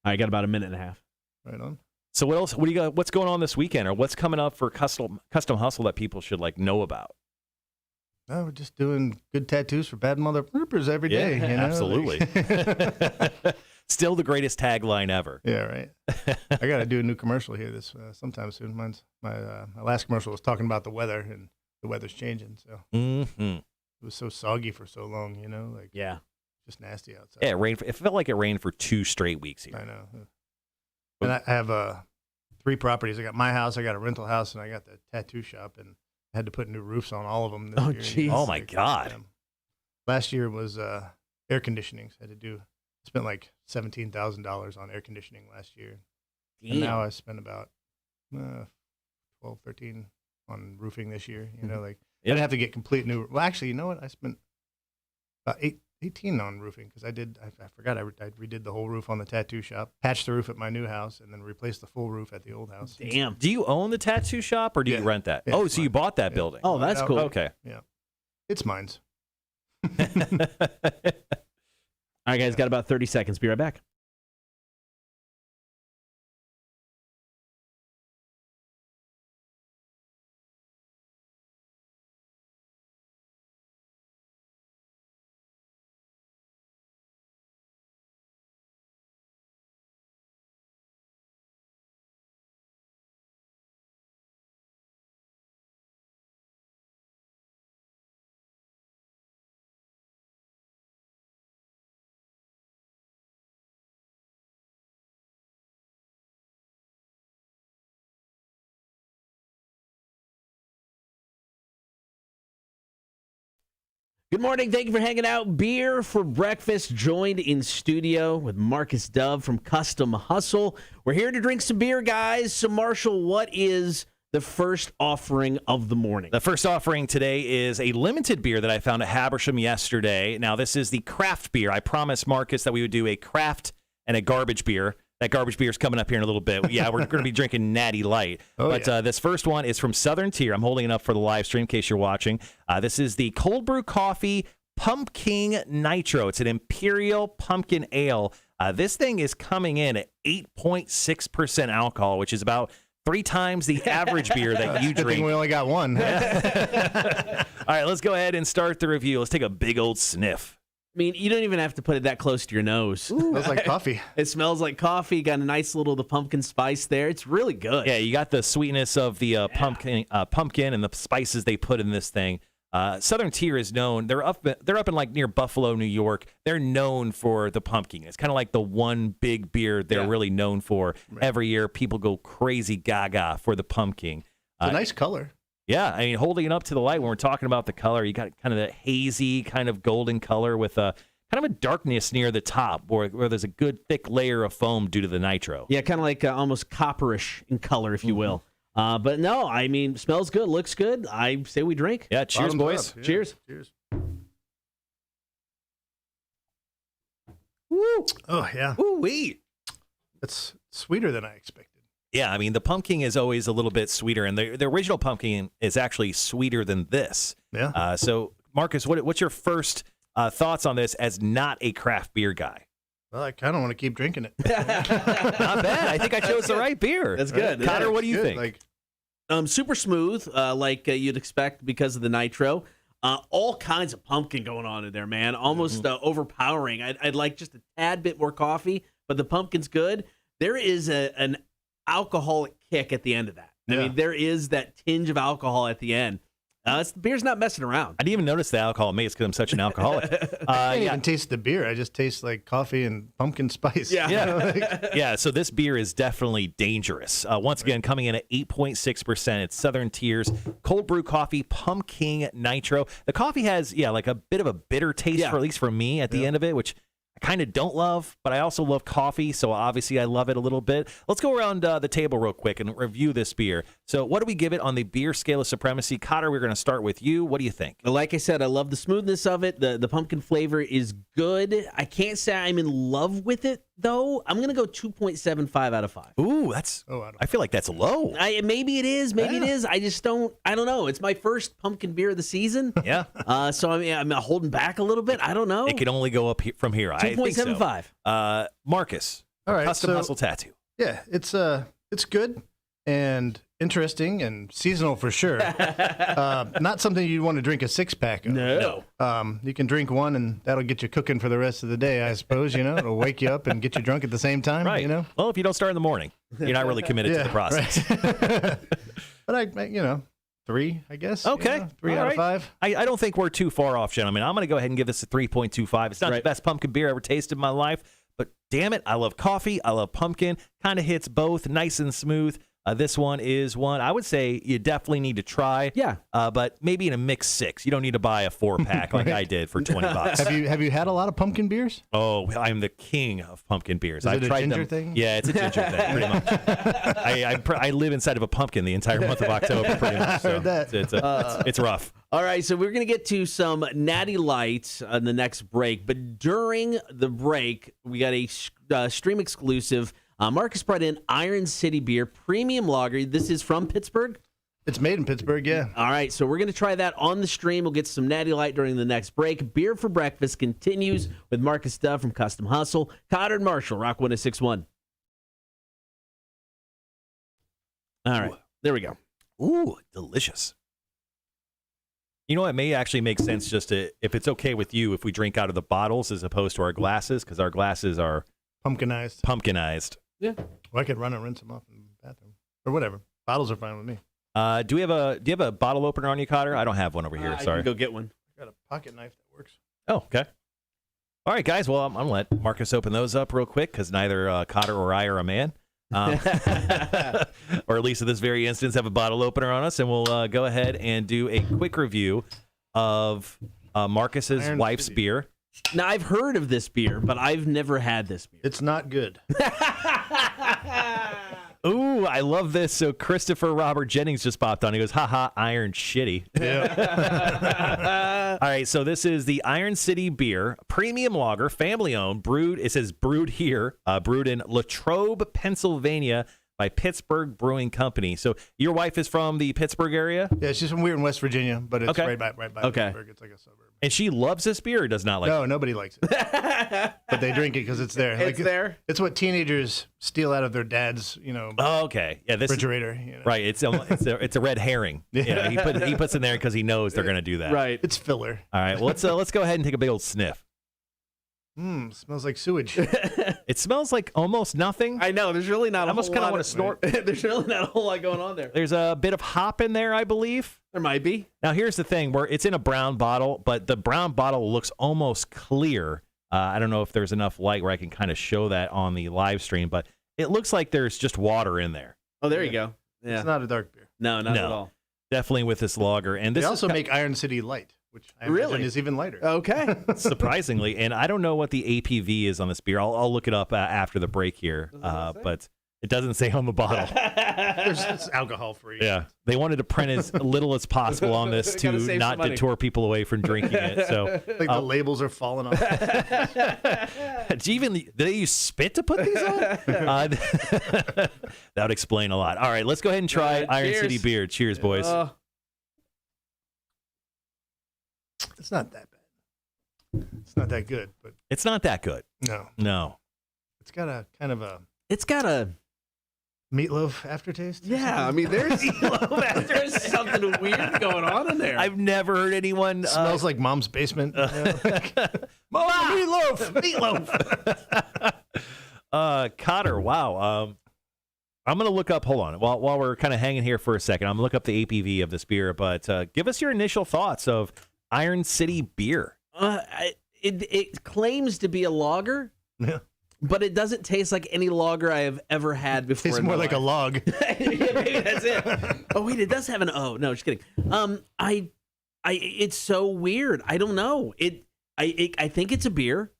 [SPEAKER 1] I got about a minute and a half.
[SPEAKER 9] Right on.
[SPEAKER 2] So what else? What do you got? What's going on this weekend, or what's coming up for Custom Hustle that people should know about?
[SPEAKER 9] No, we're just doing good tattoos for bad mother rippers every day.
[SPEAKER 2] Absolutely. Still the greatest tagline ever.
[SPEAKER 9] Yeah, right. I got to do a new commercial here this sometime soon. My last commercial was talking about the weather, and the weather's changing. So it was so soggy for so long,
[SPEAKER 1] Yeah.
[SPEAKER 9] just nasty outside.
[SPEAKER 2] Yeah, it rained. It felt like it rained for 2 straight weeks here.
[SPEAKER 9] I know. And I have 3 properties. I got my house, I got a rental house, and I got the tattoo shop, and I had to put new roofs on all of them this
[SPEAKER 1] Oh,
[SPEAKER 9] year.
[SPEAKER 1] jeez.
[SPEAKER 2] Oh, my God.
[SPEAKER 9] Last year was air conditioning. So I had to spent like $17,000 on air conditioning last year. And now I spent about 12, 13 on roofing this year. I'd have to get complete new. Well, actually, you know what? I spent about 18 on roofing because I forgot I redid the whole roof on the tattoo shop, patched the roof at my new house, and then replaced the full roof at the old house.
[SPEAKER 1] Damn.
[SPEAKER 2] Do you own the tattoo shop, or do you rent that?
[SPEAKER 9] Yeah,
[SPEAKER 2] Oh,
[SPEAKER 9] it's
[SPEAKER 2] so you
[SPEAKER 9] mine.
[SPEAKER 2] bought that
[SPEAKER 9] Yeah.
[SPEAKER 2] building.
[SPEAKER 1] Oh, that's cool.
[SPEAKER 2] Okay.
[SPEAKER 9] Yeah, it's mine.
[SPEAKER 1] All right, guys, got about 30 seconds. Be right back. Good morning. Thank you for hanging out. Beer for breakfast, joined in studio with Marcus Dove from Kustom Hustle. We're here to drink some beer, guys. So, Marshall, what is the first offering of the morning?
[SPEAKER 2] The first offering today is a limited beer that I found at Habersham yesterday. Now, this is the craft beer. I promised Marcus that we would do a craft and a garbage beer. That garbage beer is coming up here in a little bit. Yeah, we're going to be drinking Natty Light. This first one is from Southern Tier. I'm holding it up for the live stream in case you're watching. This is the Cold Brew Coffee Pumpkin Nitro. It's an Imperial Pumpkin Ale. This thing is coming in at 8.6% alcohol, which is about 3 times the average beer that you
[SPEAKER 9] Good thing
[SPEAKER 2] drink.
[SPEAKER 9] we only got one.
[SPEAKER 2] All right, let's go ahead and start the review. Let's take a big old sniff.
[SPEAKER 1] I mean, you don't even have to put it that close to your nose.
[SPEAKER 9] Smells like coffee.
[SPEAKER 1] It smells like coffee. Got a nice little the pumpkin spice there. It's really good.
[SPEAKER 2] Yeah, you got the sweetness of the pumpkin and the spices they put in this thing. Southern Tier is known. They're up in like near Buffalo, New York. They're known for the pumpkin. It's kind of like the one big beer they're really known for. Right. Every year, people go crazy gaga for the pumpkin.
[SPEAKER 9] It's a nice color.
[SPEAKER 2] Yeah, I mean, holding it up to the light when we're talking about the color, you got kind of that hazy, kind of golden color with a kind of a darkness near the top where there's a good thick layer of foam due to the nitro.
[SPEAKER 1] Yeah, kind of like almost copperish in color, if you will. But no, I mean, smells good, looks good. I say we drink.
[SPEAKER 2] Yeah, cheers,
[SPEAKER 9] Bottoms
[SPEAKER 2] boys.
[SPEAKER 9] up. Yeah.
[SPEAKER 1] Cheers.
[SPEAKER 9] Cheers. Woo! Oh, yeah.
[SPEAKER 2] Ooh-wee.
[SPEAKER 9] That's sweeter than I expected.
[SPEAKER 2] Yeah, I mean, the pumpkin is always a little bit sweeter, and the original pumpkin is actually sweeter than this.
[SPEAKER 9] Yeah.
[SPEAKER 2] So, Marcus, what's your first thoughts on this as not a craft beer guy?
[SPEAKER 9] Well, I kind of want to keep drinking it.
[SPEAKER 2] Not bad. I think I chose the right beer.
[SPEAKER 1] That's good.
[SPEAKER 2] Connor,
[SPEAKER 9] Yeah,
[SPEAKER 2] what do you
[SPEAKER 9] good.
[SPEAKER 2] think?
[SPEAKER 9] Like,
[SPEAKER 1] Super smooth, like you'd expect because of the nitro. All kinds of pumpkin going on in there, man. Almost overpowering. I'd like just a tad bit more coffee, but the pumpkin's good. There is an alcoholic kick at the end of that. I mean, there is that tinge of alcohol at the end. The beer's not messing around.
[SPEAKER 2] I didn't even notice the alcohol in me. It's because I'm such an alcoholic.
[SPEAKER 9] I can't even taste the beer. I just taste like coffee and pumpkin spice.
[SPEAKER 1] Yeah.
[SPEAKER 9] You know, like-
[SPEAKER 2] Yeah, so this beer is definitely dangerous. Once again, coming in at 8.6%. It's Southern Tier's cold brew coffee, pumpkin nitro. The coffee has, like a bit of a bitter taste, for at least for me at the end of it, which I kind of don't love, but I also love coffee, so obviously I love it a little bit. Let's go around the table real quick and review this beer. So what do we give it on the beer scale of supremacy? Cotter, we're going to start with you. What do you think?
[SPEAKER 1] Like I said, I love the smoothness of it. The pumpkin flavor is good. I can't say I'm in love with it, though. I'm going to go 2.75 out of 5.
[SPEAKER 2] Ooh, I feel like that's low.
[SPEAKER 1] Maybe it is. Maybe it is. I just don't. I don't know. It's my first pumpkin beer of the season.
[SPEAKER 2] Yeah.
[SPEAKER 1] So I'm holding back a little bit. I don't know.
[SPEAKER 2] It can only go up from here.
[SPEAKER 1] 2.75.
[SPEAKER 2] Marcus.
[SPEAKER 9] All right,
[SPEAKER 2] Custom
[SPEAKER 9] so-
[SPEAKER 2] Hustle Tattoo.
[SPEAKER 9] Yeah, it's good and interesting and seasonal for sure. Not something you'd want to drink a 6-pack of.
[SPEAKER 1] No.
[SPEAKER 9] You can drink one and that'll get you cooking for the rest of the day, I suppose. It'll wake you up and get you drunk at the same time.
[SPEAKER 2] Right. Well, if you don't start in the morning, you're not really committed to the process.
[SPEAKER 9] Right. But 3, I guess.
[SPEAKER 2] Okay.
[SPEAKER 9] 3
[SPEAKER 2] All
[SPEAKER 9] out
[SPEAKER 2] right.
[SPEAKER 9] of 5.
[SPEAKER 2] I don't think we're too far off, gentlemen. I'm going to go ahead and give this a 3.25. It's not the best pumpkin beer I ever tasted in my life, but damn it, I love coffee. I love pumpkin. Kind of hits both, nice and smooth. This one is one I would say you definitely need to try.
[SPEAKER 1] Yeah.
[SPEAKER 2] But maybe in a mix 6. You don't need to buy a 4-pack like I did for $20.
[SPEAKER 9] Have you had a lot of pumpkin beers?
[SPEAKER 2] Oh, I'm the king of pumpkin beers.
[SPEAKER 9] Is it a
[SPEAKER 2] tried
[SPEAKER 9] ginger
[SPEAKER 2] them.
[SPEAKER 9] thing?
[SPEAKER 2] Yeah, it's a ginger thing, pretty much. I live inside of a pumpkin the entire month of October, pretty much. So
[SPEAKER 9] heard that.
[SPEAKER 2] it's rough.
[SPEAKER 1] All right, so we're going to get to some Natty Lights on the next break. But during the break, we got a stream exclusive. Marcus brought in Iron City Beer Premium Lager. This is from Pittsburgh.
[SPEAKER 9] It's made in Pittsburgh, yeah.
[SPEAKER 1] All right, so we're going to try that on the stream. We'll get some Natty Light during the next break. Beer for Breakfast continues with Marcus Dove from Kustom Hustle. Cotter and Marshall, Rock 106.1. All right, there we go.
[SPEAKER 2] Ooh, delicious. You know, it may actually make sense just to, if it's okay with you, if we drink out of the bottles as opposed to our glasses, because our glasses are
[SPEAKER 9] pumpkinized.
[SPEAKER 1] Yeah.
[SPEAKER 9] Well, I could run and rinse them off in the bathroom or whatever. Bottles are fine with me.
[SPEAKER 2] Do you have a bottle opener on you, Cotter? I don't have one over here. Sorry.
[SPEAKER 1] I can go get one.
[SPEAKER 9] I got a pocket knife that works.
[SPEAKER 2] Oh, okay. All right, guys. Well, I'm going to let Marcus open those up real quick because neither Cotter or I are a man. Or at least in this very instance, have a bottle opener on us, and we'll go ahead and do a quick review of Marcus's
[SPEAKER 9] Iron
[SPEAKER 2] wife's
[SPEAKER 9] City.
[SPEAKER 2] beer.
[SPEAKER 1] Now, I've heard of this beer, but I've never had this beer.
[SPEAKER 9] It's not good.
[SPEAKER 2] Ooh, I love this. So Christopher Robert Jennings just popped on. He goes, haha, Iron Shitty.
[SPEAKER 9] Yeah.
[SPEAKER 2] All right, so this is the Iron City Beer, premium lager, family-owned, brewed, it says brewed here, brewed in Latrobe, Pennsylvania, by Pittsburgh Brewing Company. So your wife is from the Pittsburgh area?
[SPEAKER 9] Yeah, she's from we're in West Virginia, but it's
[SPEAKER 2] Okay.
[SPEAKER 9] right by
[SPEAKER 1] Okay.
[SPEAKER 9] Pittsburgh. It's like a suburb.
[SPEAKER 2] And she loves this beer or does not like it?
[SPEAKER 9] No, nobody likes it. But they drink it because it's there.
[SPEAKER 1] It's there?
[SPEAKER 9] It's what teenagers steal out of their dad's,
[SPEAKER 2] Oh, okay. Yeah, this
[SPEAKER 9] refrigerator.
[SPEAKER 2] right. It's a red herring.
[SPEAKER 9] Yeah.
[SPEAKER 2] He puts in there because he knows they're going to do that.
[SPEAKER 1] Right.
[SPEAKER 9] It's filler.
[SPEAKER 2] All right. Well, let's go ahead and take a big old sniff.
[SPEAKER 9] Smells like sewage.
[SPEAKER 2] It smells like almost nothing.
[SPEAKER 1] I know. There's really not
[SPEAKER 2] I
[SPEAKER 1] a
[SPEAKER 2] almost
[SPEAKER 1] whole
[SPEAKER 2] kinda
[SPEAKER 1] lot
[SPEAKER 2] wanna
[SPEAKER 1] of-
[SPEAKER 2] snort.
[SPEAKER 1] There's really not a whole lot going on there.
[SPEAKER 2] There's a bit of hop in there, I believe.
[SPEAKER 1] There might be.
[SPEAKER 2] Now, here's the thing, where it's in a brown bottle, but the brown bottle looks almost clear. I don't know if there's enough light where I can kind of show that on the live stream, but it looks like there's just water in there.
[SPEAKER 1] Oh, there you go. Yeah.
[SPEAKER 9] It's not a dark beer.
[SPEAKER 1] No, not
[SPEAKER 2] No.
[SPEAKER 1] at all.
[SPEAKER 2] Definitely with this lager. And
[SPEAKER 9] They
[SPEAKER 2] this
[SPEAKER 9] also
[SPEAKER 2] is
[SPEAKER 9] make Iron City Light, which I
[SPEAKER 1] Really?
[SPEAKER 9] imagine is even lighter.
[SPEAKER 1] Okay.
[SPEAKER 2] surprisingly, and I don't know what the APV is on this beer. I'll look it up after the break here. But It doesn't say on the bottle.
[SPEAKER 9] It's alcohol free.
[SPEAKER 2] Yeah. They wanted to print as little as possible on this to
[SPEAKER 1] Gotta save
[SPEAKER 2] not
[SPEAKER 1] some money.
[SPEAKER 2] deter people away from drinking it. So
[SPEAKER 9] Like the labels are falling off.
[SPEAKER 2] did they use spit to put these on? That would explain a lot. All right, let's go ahead and try Iron
[SPEAKER 1] cheers.
[SPEAKER 2] City beer. Cheers, boys.
[SPEAKER 9] It's not that bad. It's not that good, but
[SPEAKER 2] It's not that good.
[SPEAKER 9] no.
[SPEAKER 2] No.
[SPEAKER 9] It's got a kind of a
[SPEAKER 1] It's got a
[SPEAKER 9] meatloaf aftertaste.
[SPEAKER 1] I mean, there's there's something weird going on in there.
[SPEAKER 2] I've never heard anyone
[SPEAKER 9] Smells like mom's basement.
[SPEAKER 2] meatloaf. Cotter, wow. I'm going to look up, hold on, while we're kind of hanging here for a second, I'm going to look up the APV of this beer, but give us your initial thoughts of Iron City beer.
[SPEAKER 1] It claims to be a lager,
[SPEAKER 9] Yeah.
[SPEAKER 1] but it doesn't taste like any lager I have ever had before.
[SPEAKER 9] Tastes
[SPEAKER 1] in my
[SPEAKER 9] more like a
[SPEAKER 1] life.
[SPEAKER 9] log.
[SPEAKER 1] Yeah, maybe that's it. Oh wait, it does have an O. No, just kidding. It's so weird. I don't know. I think it's a beer.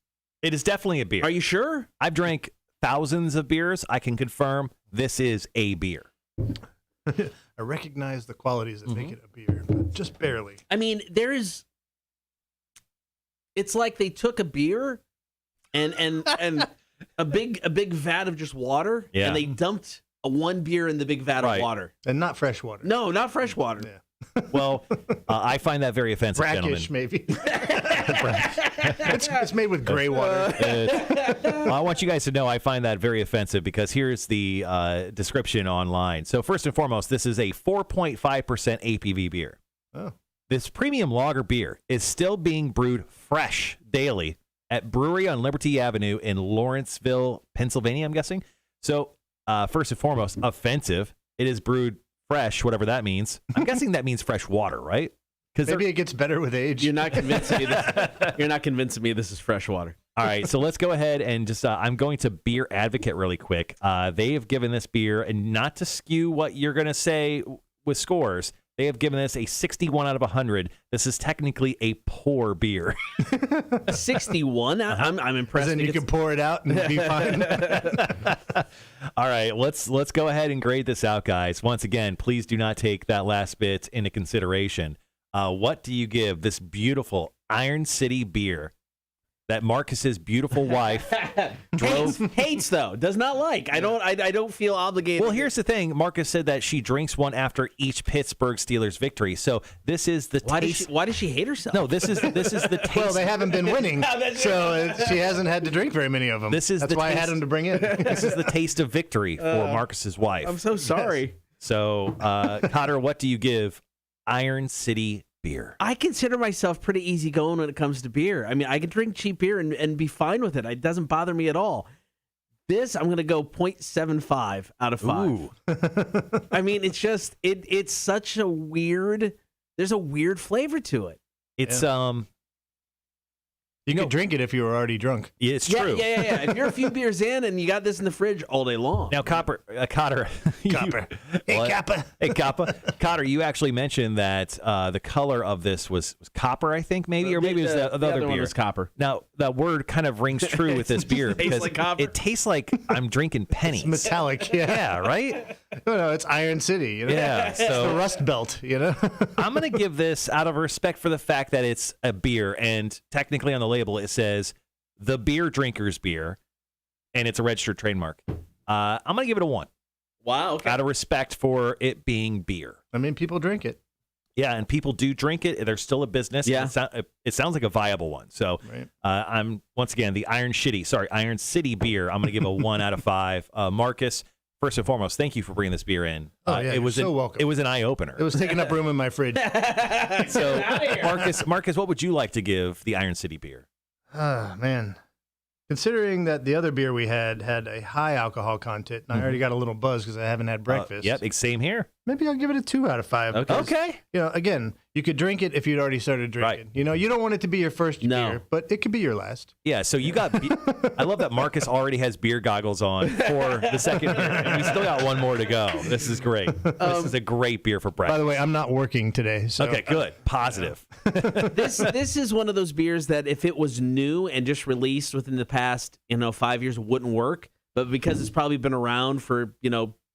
[SPEAKER 2] It is definitely a beer.
[SPEAKER 1] Are you sure?
[SPEAKER 2] I've drank thousands of beers. I can confirm this is a beer.
[SPEAKER 9] I recognize the qualities that make it a beer, but just barely.
[SPEAKER 1] I mean, it's like they took a beer and a big vat of just water,
[SPEAKER 2] Yeah.
[SPEAKER 1] and they dumped one beer in the big vat
[SPEAKER 2] Right.
[SPEAKER 1] of water.
[SPEAKER 9] And not fresh water.
[SPEAKER 1] No, not fresh water.
[SPEAKER 9] Yeah.
[SPEAKER 2] Well, I find that very offensive,
[SPEAKER 9] Brackish,
[SPEAKER 2] gentlemen.
[SPEAKER 9] maybe. it's made with gray water.
[SPEAKER 2] Well, I want you guys to know I find that very offensive because here's the description online. So first and foremost, this is a 4.5% APV beer.
[SPEAKER 9] Oh.
[SPEAKER 2] This premium lager beer is still being brewed fresh daily at Brewery on Liberty Avenue in Lawrenceville, Pennsylvania, I'm guessing. So first and foremost, offensive. It is brewed fresh, whatever that means. I'm guessing that means fresh water, right? Because
[SPEAKER 9] Maybe it gets better with age.
[SPEAKER 1] You're not convincing me. You're not convincing me this is fresh water.
[SPEAKER 2] All right, so let's go ahead and just, I'm going to Beer Advocate really quick. They have given this beer, and not to skew what you're going to say with scores, they have given this a 61 out of 100. This is technically a poor beer.
[SPEAKER 1] A 61? I'm impressed.
[SPEAKER 9] Then you can pour it out and be fine.
[SPEAKER 2] All right, let's go ahead and grade this out, guys. Once again, please do not take that last bit into consideration. What do you give this beautiful Iron City beer that Marcus's beautiful wife drove?
[SPEAKER 1] hates though, does not like. I don't feel obligated.
[SPEAKER 2] Well, here's the thing. Marcus said that she drinks one after each Pittsburgh Steelers victory. So this is the taste.
[SPEAKER 1] Why does she hate herself?
[SPEAKER 2] No, this is the taste.
[SPEAKER 9] Well, they haven't been winning, so she hasn't had to drink very many of them.
[SPEAKER 2] That's
[SPEAKER 9] why I
[SPEAKER 2] taste-
[SPEAKER 9] had them to bring in.
[SPEAKER 2] This is the taste of victory for Marcus's wife.
[SPEAKER 1] I'm so sorry.
[SPEAKER 2] So, Cotter, what do you give Iron City beer?
[SPEAKER 1] I consider myself pretty easygoing when it comes to beer. I mean, I can drink cheap beer and be fine with it. It doesn't bother me at all. This, I'm going to go 0.75 out of 5.
[SPEAKER 2] Ooh.
[SPEAKER 1] I mean, it's just, it's such a weird, there's a weird flavor to it.
[SPEAKER 2] It's
[SPEAKER 9] You could drink it if you were already drunk.
[SPEAKER 2] it's
[SPEAKER 1] Yeah,
[SPEAKER 2] true.
[SPEAKER 1] yeah. If you're a few beers in and you got this in the fridge all day long.
[SPEAKER 2] Now, Cotter,
[SPEAKER 9] Copper. Hey,
[SPEAKER 2] What?
[SPEAKER 9] Kappa.
[SPEAKER 2] Hey, Kappa. Cotter, you actually mentioned that the color of this was copper, I think, maybe, or maybe it was the other
[SPEAKER 1] one
[SPEAKER 2] beer.
[SPEAKER 1] was copper.
[SPEAKER 2] Now, that word kind of rings true with this beer
[SPEAKER 1] Tastes
[SPEAKER 2] because
[SPEAKER 1] like copper.
[SPEAKER 2] it tastes like I'm drinking pennies.
[SPEAKER 9] It's metallic. Yeah.
[SPEAKER 2] Yeah, right?
[SPEAKER 9] No, it's Iron City. You know?
[SPEAKER 2] Yeah,
[SPEAKER 9] It's the
[SPEAKER 2] so
[SPEAKER 9] Rust Belt. You know.
[SPEAKER 2] I'm going to give this out of respect for the fact that it's a beer, and technically on the label it says the beer drinker's beer, and it's a registered trademark. I'm going to give it a 1
[SPEAKER 1] Wow. Okay.
[SPEAKER 2] out of respect for it being beer.
[SPEAKER 9] I mean, people drink it.
[SPEAKER 2] Yeah, and people do drink it. There's still a business.
[SPEAKER 1] Yeah.
[SPEAKER 2] It sounds like a viable one. So
[SPEAKER 9] Right.
[SPEAKER 2] I'm, once again, the Iron City beer. I'm going to give a 1 out of 5. Marcus, first and foremost, thank you for bringing this beer in.
[SPEAKER 9] Oh, yeah,
[SPEAKER 2] it was
[SPEAKER 9] you're so welcome.
[SPEAKER 2] It was an eye-opener.
[SPEAKER 9] It was taking up room in my fridge.
[SPEAKER 2] So, Marcus, what would you like to give the Iron City beer?
[SPEAKER 9] Ah, man. Considering that the other beer we had a high alcohol content, and I already got a little buzz because I haven't had breakfast.
[SPEAKER 2] Yep, same here.
[SPEAKER 9] Maybe I'll give it a 2 out of 5.
[SPEAKER 1] Okay.
[SPEAKER 9] because, You know, again, you could drink it if you'd already started drinking.
[SPEAKER 2] Right.
[SPEAKER 9] You know, you don't want it to be your first
[SPEAKER 1] No.
[SPEAKER 9] beer, but it could be your last.
[SPEAKER 2] Yeah, so you got. I love that Marcus already has beer goggles on for the second beer, and we still got one more to go. This is great. This is a great beer for breakfast.
[SPEAKER 9] By the way, I'm not working today. So
[SPEAKER 2] Okay, good. Positive.
[SPEAKER 1] This is one of those beers that if it was new and just released within the past 5 years, wouldn't work. but because it's probably been around for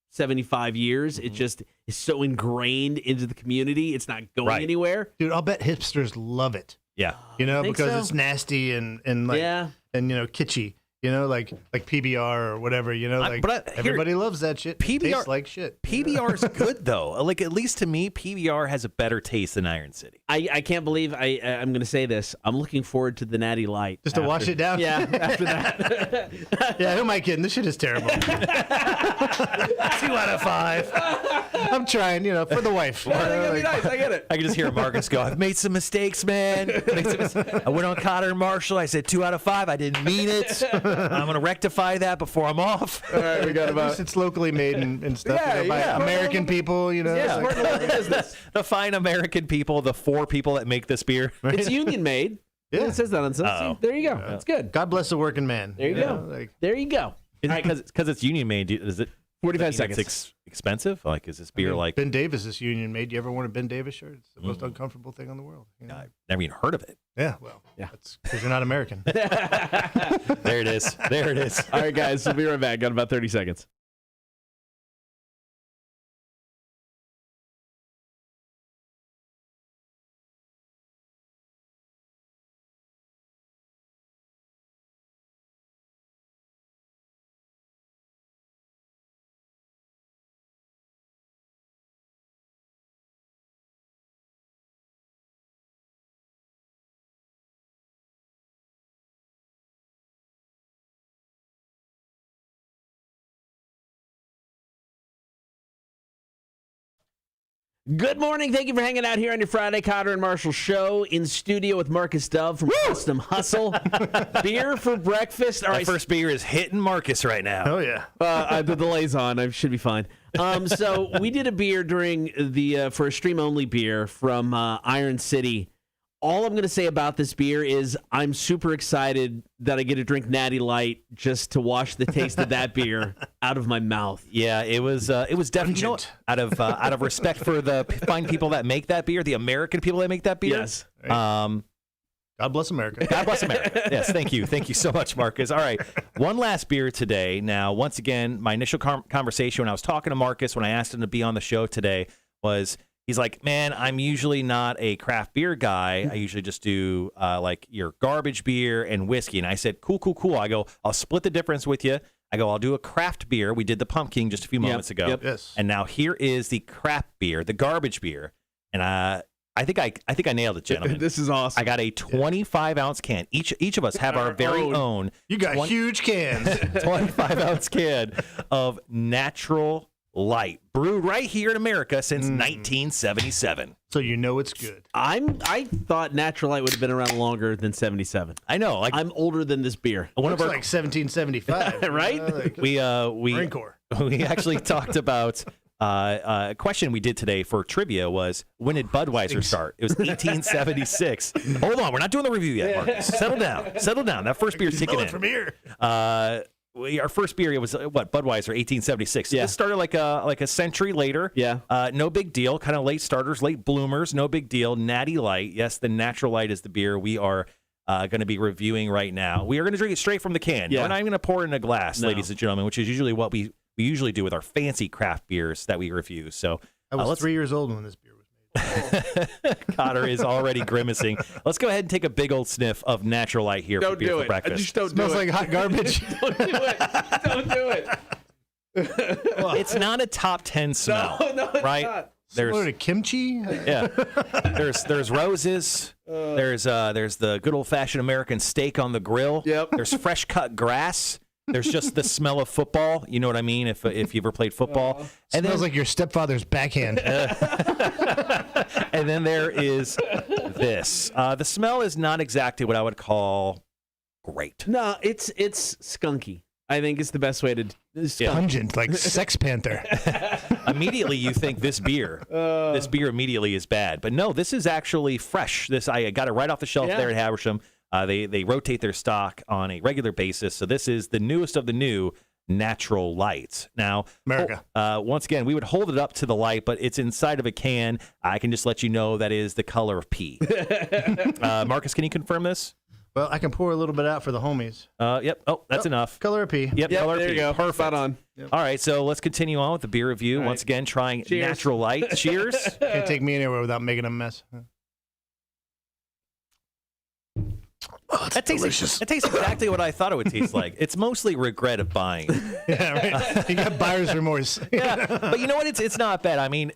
[SPEAKER 1] 75 years, it just is so ingrained into the community. It's not going anywhere.
[SPEAKER 9] Dude, I'll bet hipsters love it.
[SPEAKER 2] Yeah.
[SPEAKER 9] Because
[SPEAKER 1] so?
[SPEAKER 9] it's nasty and kitschy. Like PBR or whatever. Everybody loves that shit.
[SPEAKER 2] PBR
[SPEAKER 9] Tastes like shit.
[SPEAKER 2] PBR's good though. Like at least to me, PBR has a better taste than Iron City.
[SPEAKER 1] I can't believe I'm going to say this. I'm looking forward to the Natty Light.
[SPEAKER 9] Just to wash it down?
[SPEAKER 1] Yeah, after that.
[SPEAKER 9] Yeah, who am I kidding? This shit is terrible. 2 out of 5. I'm trying, for the wife.
[SPEAKER 1] That'd be nice. I get it.
[SPEAKER 2] I can just hear Marcus go, I've made some mistakes, man. I went on Cotter and Marshall. I said 2 out of 5. I didn't mean it. I'm going to rectify that before I'm off.
[SPEAKER 1] All right, we got about...
[SPEAKER 9] It's locally made and stuff by American people,
[SPEAKER 2] The fine American people, the 4 people that make this beer.
[SPEAKER 1] Right? It's union made.
[SPEAKER 9] Yeah.
[SPEAKER 1] It says that on something. There you go. That's good.
[SPEAKER 9] God bless the working man.
[SPEAKER 1] There you go. There you go.
[SPEAKER 2] Because it's union made, is it
[SPEAKER 1] 45 seconds.
[SPEAKER 2] It's expensive? Like, is this beer like...
[SPEAKER 9] Ben Davis is union made. You ever worn a Ben Davis shirt? It's the most uncomfortable thing in the world.
[SPEAKER 2] I've never even heard of it.
[SPEAKER 9] Yeah, well, that's because you're not American.
[SPEAKER 2] There it is. There it is.
[SPEAKER 1] All right, guys, we'll be right back. Got about 30 seconds. Good morning. Thank you for hanging out here on your Friday Cotter and Marshall show. In studio with Marcus Dove from Kustom Hustle. Beer for breakfast. All right.
[SPEAKER 2] First beer is hitting Marcus right now.
[SPEAKER 9] Oh, yeah.
[SPEAKER 1] The delay's on. I should be fine. So we did a beer during for a stream-only beer from Iron City. All I'm going to say about this beer is I'm super excited that I get to drink Natty Light just to wash the taste of that beer out of my mouth.
[SPEAKER 2] Yeah, it was definitely out of respect for the fine people that make that beer, the American people that make that beer.
[SPEAKER 1] Yes.
[SPEAKER 9] God bless America.
[SPEAKER 2] God bless America. Yes, thank you. Thank you so much, Marcus. All right, one last beer today. Now, once again, my initial conversation when I was talking to Marcus, when I asked him to be on the show today, was he's like, man, I'm usually not a craft beer guy. I usually just do like your garbage beer and whiskey. And I said, cool. I go, I'll split the difference with you. I go, I'll do a craft beer. We did the pumpkin just a few moments ago.
[SPEAKER 1] Yep.
[SPEAKER 9] Yes.
[SPEAKER 2] And now here is the craft beer, the garbage beer. And I think I nailed it, gentlemen.
[SPEAKER 1] This is awesome.
[SPEAKER 2] I got a 25-ounce can. Each of us have our very own.
[SPEAKER 9] You got huge cans.
[SPEAKER 2] 25-ounce can of Natural Light, brewed right here in America since 1977.
[SPEAKER 9] So you know it's good.
[SPEAKER 1] I thought Natural Light would have been around longer than 77.
[SPEAKER 2] I know. Like,
[SPEAKER 1] I'm older than this beer.
[SPEAKER 2] one
[SPEAKER 9] Looks
[SPEAKER 2] of our
[SPEAKER 9] like 1775.
[SPEAKER 1] Right?
[SPEAKER 2] we
[SPEAKER 9] Marine Corps.
[SPEAKER 2] we actually talked about a question we did today for trivia was, when did Budweiser start? It was 1876. Hold on, we're not doing the review yet, Marcus. Settle down. That first beer's kicking in.
[SPEAKER 9] From here.
[SPEAKER 2] Our first beer, it was Budweiser, 1876. So
[SPEAKER 1] Yeah.
[SPEAKER 2] this started like a century later.
[SPEAKER 1] Yeah.
[SPEAKER 2] No big deal. Kind of late starters, late bloomers. No big deal. Natty Light. Yes, the Natural Light is the beer we are going to be reviewing right now. We are going to drink it straight from the can.
[SPEAKER 1] Yeah.
[SPEAKER 2] We're not even going to pour it in a glass, ladies and gentlemen, which is usually what we usually do with our fancy craft beers that we review. So
[SPEAKER 9] I was 3 years old when this beer was made.
[SPEAKER 2] Cotter is already grimacing. Let's go ahead and take a big old sniff of Natural Light here for beer for breakfast.
[SPEAKER 1] Just don't
[SPEAKER 9] Smells
[SPEAKER 1] do
[SPEAKER 9] like
[SPEAKER 1] it.
[SPEAKER 9] hot garbage.
[SPEAKER 1] Don't do it. Don't do it.
[SPEAKER 2] It's not a top 10 smell,
[SPEAKER 1] No, it's
[SPEAKER 2] right?
[SPEAKER 1] not.
[SPEAKER 9] Similar to kimchi.
[SPEAKER 2] Yeah, there's roses. There's the good old fashioned American steak on the grill.
[SPEAKER 1] Yep.
[SPEAKER 2] There's fresh cut grass. There's just the smell of football. You know what I mean? If you ever played football,
[SPEAKER 9] And smells like your stepfather's backhand.
[SPEAKER 2] and then there is this. The smell is not exactly what I would call great.
[SPEAKER 1] No, it's skunky. I think it's the best way to.
[SPEAKER 9] Pungent, like Sex Panther.
[SPEAKER 2] Immediately you think this beer immediately is bad, but no, this is actually fresh. I got it right off the shelf there at Haversham. They rotate their stock on a regular basis, so this is the newest of the new Natural Light. Now,
[SPEAKER 9] America.
[SPEAKER 2] Once again, we would hold it up to the light, but it's inside of a can. I can just let you know that is the color of pee. Marcus, can you confirm this?
[SPEAKER 9] Well, I can pour a little bit out for the homies.
[SPEAKER 2] Yep. Oh, that's enough.
[SPEAKER 9] Color a P.
[SPEAKER 2] Yep. Color
[SPEAKER 1] there
[SPEAKER 2] P.
[SPEAKER 1] you go.
[SPEAKER 2] Perfect.
[SPEAKER 1] Spot on.
[SPEAKER 9] Yep.
[SPEAKER 2] All right, so let's continue on with the beer review.
[SPEAKER 1] All
[SPEAKER 2] Once
[SPEAKER 1] right.
[SPEAKER 2] again, trying
[SPEAKER 1] Cheers.
[SPEAKER 2] Natural Light. Cheers.
[SPEAKER 9] Can't take me anywhere without making a mess. Oh,
[SPEAKER 2] That tastes exactly what I thought it would taste like. It's mostly regret of buying.
[SPEAKER 9] Yeah, right. You got buyer's remorse.
[SPEAKER 2] Yeah, but you know what? It's not bad. I mean,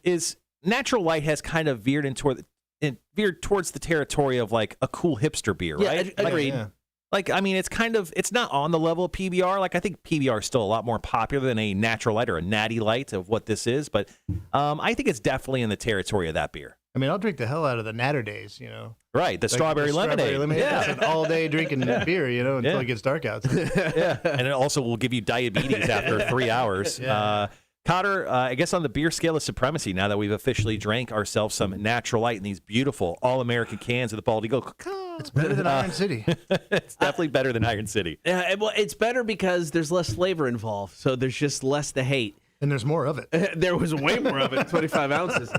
[SPEAKER 2] Natural Light has kind of veered towards the territory of like a cool hipster beer, right?
[SPEAKER 1] Agreed.
[SPEAKER 9] Yeah.
[SPEAKER 2] Like, I mean, it's not on the level of PBR. Like, I think PBR is still a lot more popular than a Natural Light or a Natty Light of what this is. But I think it's definitely in the territory of that beer.
[SPEAKER 9] I mean, I'll drink the hell out of the Natter Days, you know.
[SPEAKER 2] Right, the strawberry lemonade.
[SPEAKER 9] Yeah. That's an all-day drinking beer, you know, until it gets dark out.
[SPEAKER 2] Yeah, and it also will give you diabetes after 3 hours.
[SPEAKER 9] Yeah.
[SPEAKER 2] Cotter, I guess on the beer scale of supremacy, now that we've officially drank ourselves some Natural Light in these beautiful all-American cans of the Bald Eagle.
[SPEAKER 9] It's better than Iron City.
[SPEAKER 2] It's definitely better than Iron City.
[SPEAKER 1] Yeah, well, it's better because there's less flavor involved, so there's just less to hate.
[SPEAKER 9] And there's more of it.
[SPEAKER 1] There was way more of it, 25 ounces.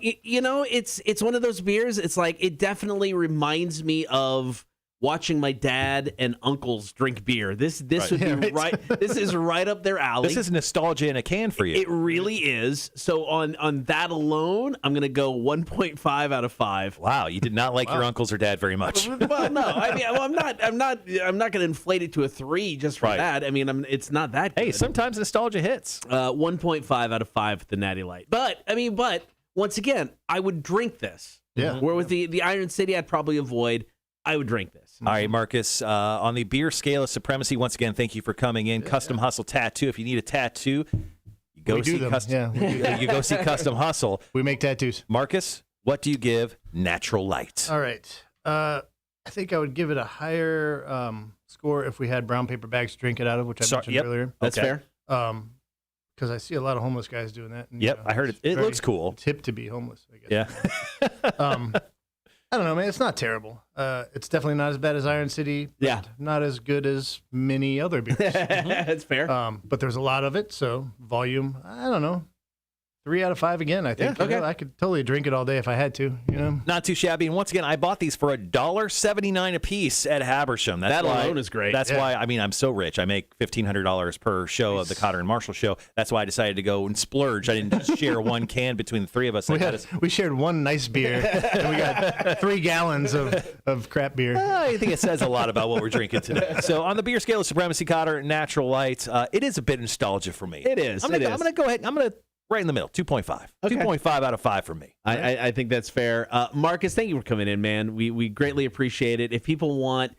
[SPEAKER 1] You know, it's one of those beers. It's like it definitely reminds me of watching my dad and uncles drink beer. This would be right. This is right up their alley.
[SPEAKER 2] This is nostalgia in a can for you.
[SPEAKER 1] It really is. So on that alone, I'm gonna go 1.5 out of 5.
[SPEAKER 2] Wow, you did not like your uncles or dad very much.
[SPEAKER 1] Well, no, I mean, well, I'm not gonna inflate it to a 3 just for that. I mean, it's not that good.
[SPEAKER 2] Hey, sometimes nostalgia hits.
[SPEAKER 1] 1.5 out of 5 with the Natty Light. But once again, I would drink this.
[SPEAKER 9] Yeah.
[SPEAKER 1] Where with the Iron City, I'd probably avoid. I would drink this.
[SPEAKER 2] All right, Marcus, on the beer scale of supremacy, once again, thank you for coming in. Custom Hustle Tattoo. If you need a tattoo, you go see Custom.
[SPEAKER 9] Yeah,
[SPEAKER 2] you go see Custom Hustle.
[SPEAKER 9] we make tattoos.
[SPEAKER 2] Marcus, what do you give Natural Light?
[SPEAKER 9] All right. I think I would give it a higher score if we had brown paper bags to drink it out of, which I mentioned earlier.
[SPEAKER 1] That's fair.
[SPEAKER 9] Because I see a lot of homeless guys doing that. And,
[SPEAKER 2] Yep, I heard it. It looks cool.
[SPEAKER 9] It's hip to be homeless, I guess.
[SPEAKER 2] Yeah.
[SPEAKER 9] I don't know, man. It's not terrible. It's definitely not as bad as Iron City. But not as good as many other beers.
[SPEAKER 1] That's fair.
[SPEAKER 9] But there's a lot of it, so volume. I don't know. 3 out of 5 again. I think.
[SPEAKER 1] Yeah, okay.
[SPEAKER 9] You know, I could totally drink it all day if I had to. You know.
[SPEAKER 2] Not too shabby. And once again, I bought these for $1.79 a piece at Habersham.
[SPEAKER 1] That alone is great.
[SPEAKER 2] That's why, I mean, I'm so rich. I make $1,500 per show of the Cotter and Marshall show. That's why I decided to go and splurge. I didn't just share one can between the three of us.
[SPEAKER 9] We shared one nice beer, and we got 3 gallons of crap beer.
[SPEAKER 2] I think it says a lot about what we're drinking today. So on the beer scale of supremacy, Cotter, Natural Light, it is a bit nostalgia for me.
[SPEAKER 1] It is.
[SPEAKER 2] I'm going to go ahead. I'm going to right in the middle, 2.5.
[SPEAKER 1] Okay.
[SPEAKER 2] 2.5 out of 5 for me.
[SPEAKER 1] I think that's fair. Marcus, thank you for coming in, man. We greatly appreciate it. If people want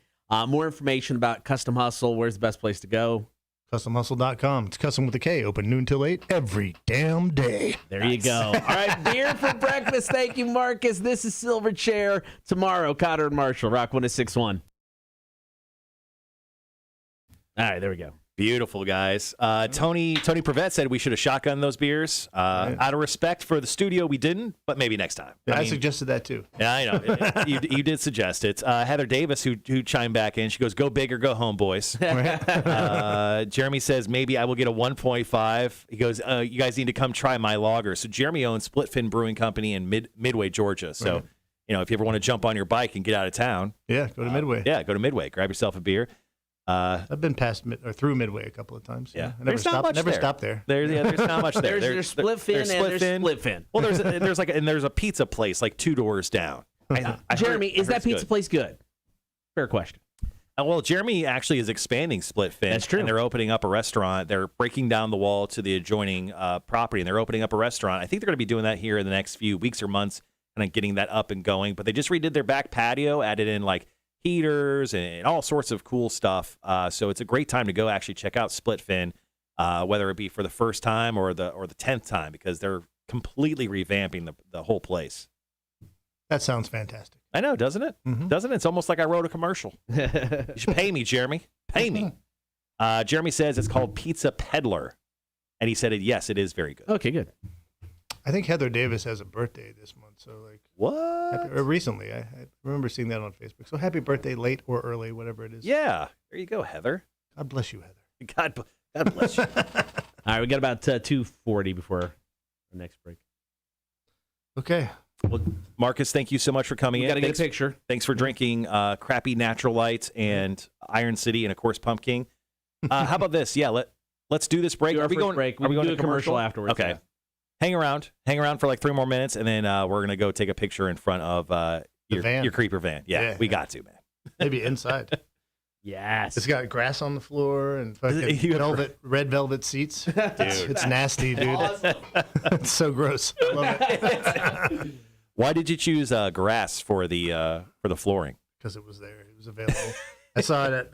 [SPEAKER 1] more information about Custom Hustle, where's the best place to go?
[SPEAKER 9] CustomHustle.com. It's custom with a K. Open noon till 8 every damn day.
[SPEAKER 1] There you go. All right, beer for breakfast. Thank you, Marcus. This is Silver Chair. Tomorrow, Cotter and Marshall, Rock 106.1. All right, there we go.
[SPEAKER 2] Beautiful, guys. Tony Prevette said we should have shotgunned those beers. Out of respect for the studio, we didn't, but maybe next time.
[SPEAKER 9] Yeah, I suggested that too.
[SPEAKER 2] Yeah, I know. You did suggest it. Heather Davis, who chimed back in, she goes, "Go big or go home, boys." Jeremy says, maybe I will get a 1.5. He goes, you guys need to come try my lager. So Jeremy owns Splitfin Brewing Company in Midway, Georgia. So, you know, if you ever want to jump on your bike and get out of town.
[SPEAKER 9] Yeah, go to Midway.
[SPEAKER 2] Yeah, go to Midway. Grab yourself a beer.
[SPEAKER 9] I've been past or through Midway a couple of times.
[SPEAKER 2] Yeah,
[SPEAKER 9] I never stopped there.
[SPEAKER 2] There's not much there.
[SPEAKER 1] There's Splitfin and there's Splitfin.
[SPEAKER 2] Well, there's a pizza place like 2 doors down.
[SPEAKER 1] Jeremy, is that pizza place good? Fair question.
[SPEAKER 2] Well, Jeremy actually is expanding Splitfin.
[SPEAKER 1] That's true.
[SPEAKER 2] And they're opening up a restaurant. They're breaking down the wall to the adjoining property, and they're opening up a restaurant. I think they're going to be doing that here in the next few weeks or months, kind of getting that up and going. But they just redid their back patio, added in like heaters and all sorts of cool stuff. So it's a great time to go actually check out Splitfin, whether it be for the first time or the 10th time, because they're completely revamping the whole place.
[SPEAKER 9] That sounds fantastic.
[SPEAKER 2] I know, doesn't it? Mm-hmm. Doesn't it? It's almost like I wrote a commercial. You should pay me, Jeremy. Pay me. Jeremy says it's called Pizza Peddler, and he said, yes, it is very good.
[SPEAKER 1] Okay, good.
[SPEAKER 9] I think Heather Davis has a birthday this month, so like
[SPEAKER 2] what?
[SPEAKER 9] Recently, I remember seeing that on Facebook. So happy birthday, late or early, whatever it is.
[SPEAKER 2] Yeah, there you go, Heather.
[SPEAKER 9] God bless you, Heather.
[SPEAKER 2] God bless you.
[SPEAKER 1] All right, we got about 2:40 before our next break.
[SPEAKER 9] Okay.
[SPEAKER 2] Well, Marcus, thank you so much for coming in.
[SPEAKER 1] Got to get a picture.
[SPEAKER 2] Thanks for drinking crappy Natural Light and Iron City and, of course, Pumpkin. How about this? Yeah, let's do this break.
[SPEAKER 1] Do our
[SPEAKER 2] Are we
[SPEAKER 1] first
[SPEAKER 2] going?
[SPEAKER 1] break.
[SPEAKER 2] Are we
[SPEAKER 1] We'll
[SPEAKER 2] going
[SPEAKER 1] do
[SPEAKER 2] to
[SPEAKER 1] a commercial afterwards?
[SPEAKER 2] Okay.
[SPEAKER 1] Yeah.
[SPEAKER 2] Hang around for like 3 more minutes, and then we're going to go take a picture in front of your creeper van. Yeah, we got to, man.
[SPEAKER 9] Maybe inside.
[SPEAKER 1] Yes.
[SPEAKER 9] It's got grass on the floor and fucking red velvet seats. Dude. It's nasty, dude.
[SPEAKER 1] Awesome.
[SPEAKER 9] It's so gross. I love it.
[SPEAKER 2] Why did you choose grass for the flooring?
[SPEAKER 9] Because it was there. It was available. I saw it at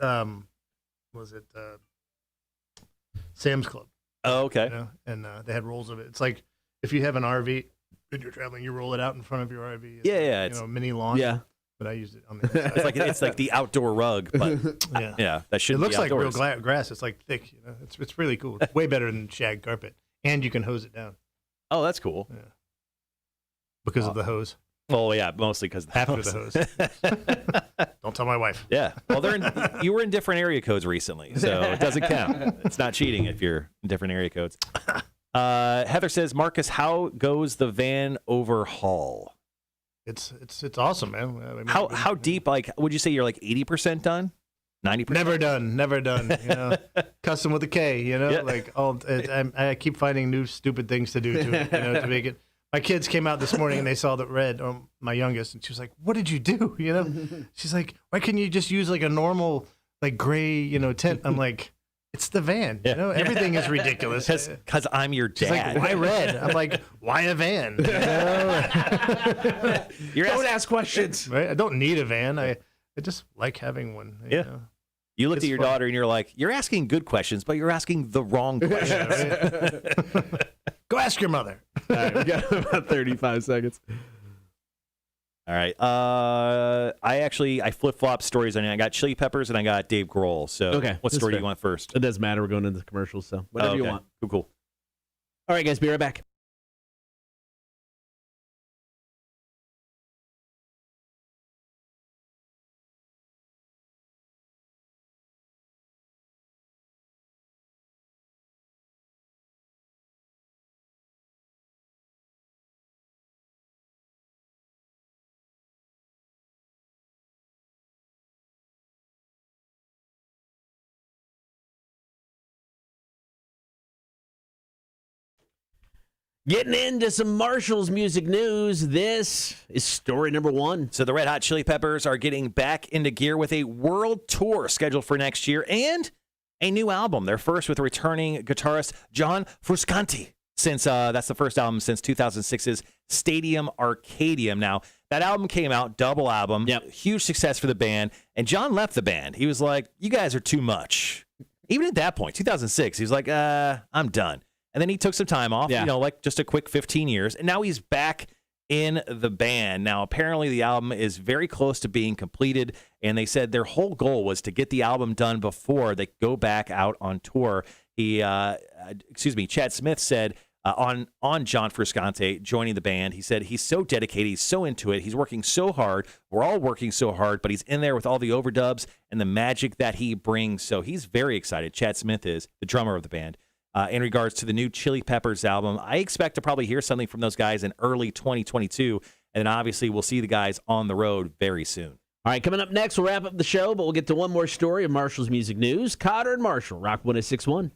[SPEAKER 9] Sam's Club.
[SPEAKER 2] Oh, okay.
[SPEAKER 9] You know? And they had rolls of it. It's like if you have an RV and you're traveling, you roll it out in front of your RV. It's a mini lawn.
[SPEAKER 2] Yeah.
[SPEAKER 9] But I used it on the inside.
[SPEAKER 2] it's like the outdoor rug, but that shouldn't.
[SPEAKER 9] It looks
[SPEAKER 2] be
[SPEAKER 9] like real
[SPEAKER 2] outdoors.
[SPEAKER 9] grass. It's like thick. You know, it's really cool. It's way better than shag carpet, and you can hose it down.
[SPEAKER 2] Oh, that's cool.
[SPEAKER 9] Yeah. Because of the hose.
[SPEAKER 2] Oh yeah, mostly because
[SPEAKER 9] after the hose. Don't tell my wife.
[SPEAKER 2] Yeah. Well, you were in different area codes recently, so it doesn't count. It's not cheating if you're in different area codes. Heather says, Marcus, how goes the van overhaul?
[SPEAKER 9] It's awesome, man. I mean,
[SPEAKER 2] how deep? Like, would you say you're like 80% done? 90%?
[SPEAKER 9] Never done. You know, custom with a K. You know, like I keep finding new stupid things to do to it. You know, to make it. My kids came out this morning and they saw the red. My youngest, and she was like, "What did you do?" You know, she's like, "Why couldn't you just use like a normal like gray tint?" I'm like, "It's the van. You know, everything is ridiculous."
[SPEAKER 2] Because I'm your dad.
[SPEAKER 9] She's like, "Why red?" I'm like, "Why a van?" You know?
[SPEAKER 1] Don't ask questions.
[SPEAKER 9] Right? I don't need a van. I just like having one. You know?
[SPEAKER 2] You looked at your daughter and you're like, "You're asking good questions, but you're asking the wrong questions."
[SPEAKER 9] Right? Go ask your mother.
[SPEAKER 1] All right, we got about 35 seconds.
[SPEAKER 2] All right. I flip-flop stories on it. I got Chili Peppers and I got Dave Grohl. So what story do you want first?
[SPEAKER 1] It doesn't matter. We're going into the commercials, so whatever you want.
[SPEAKER 2] Cool.
[SPEAKER 1] All right, guys, be right back. Getting into some Marshall's music news. This is story number 1.
[SPEAKER 2] So the Red Hot Chili Peppers are getting back into gear with a world tour scheduled for next year and a new album. Their first with returning guitarist John Frusciante. Since that's the first album since 2006's Stadium Arcadium. Now, that album came out, double album, huge success for the band, and John left the band. He was like, "You guys are too much." Even at that point, 2006, he was like, "I'm done." And then he took some time off, like just a quick 15 years. And now he's back in the band. Now, apparently the album is very close to being completed. And they said their whole goal was to get the album done before they go back out on tour. Chad Smith said on John Frusciante joining the band, he said he's so dedicated, he's so into it, he's working so hard. We're all working so hard, but he's in there with all the overdubs and the magic that he brings. So he's very excited. Chad Smith is the drummer of the band. In regards to the new Chili Peppers album, I expect to probably hear something from those guys in early 2022. And then obviously we'll see the guys on the road very soon.
[SPEAKER 1] All right, coming up next, we'll wrap up the show, but we'll get to one more story of Marshall's music news. Cotter and Marshall, Rock 106.1.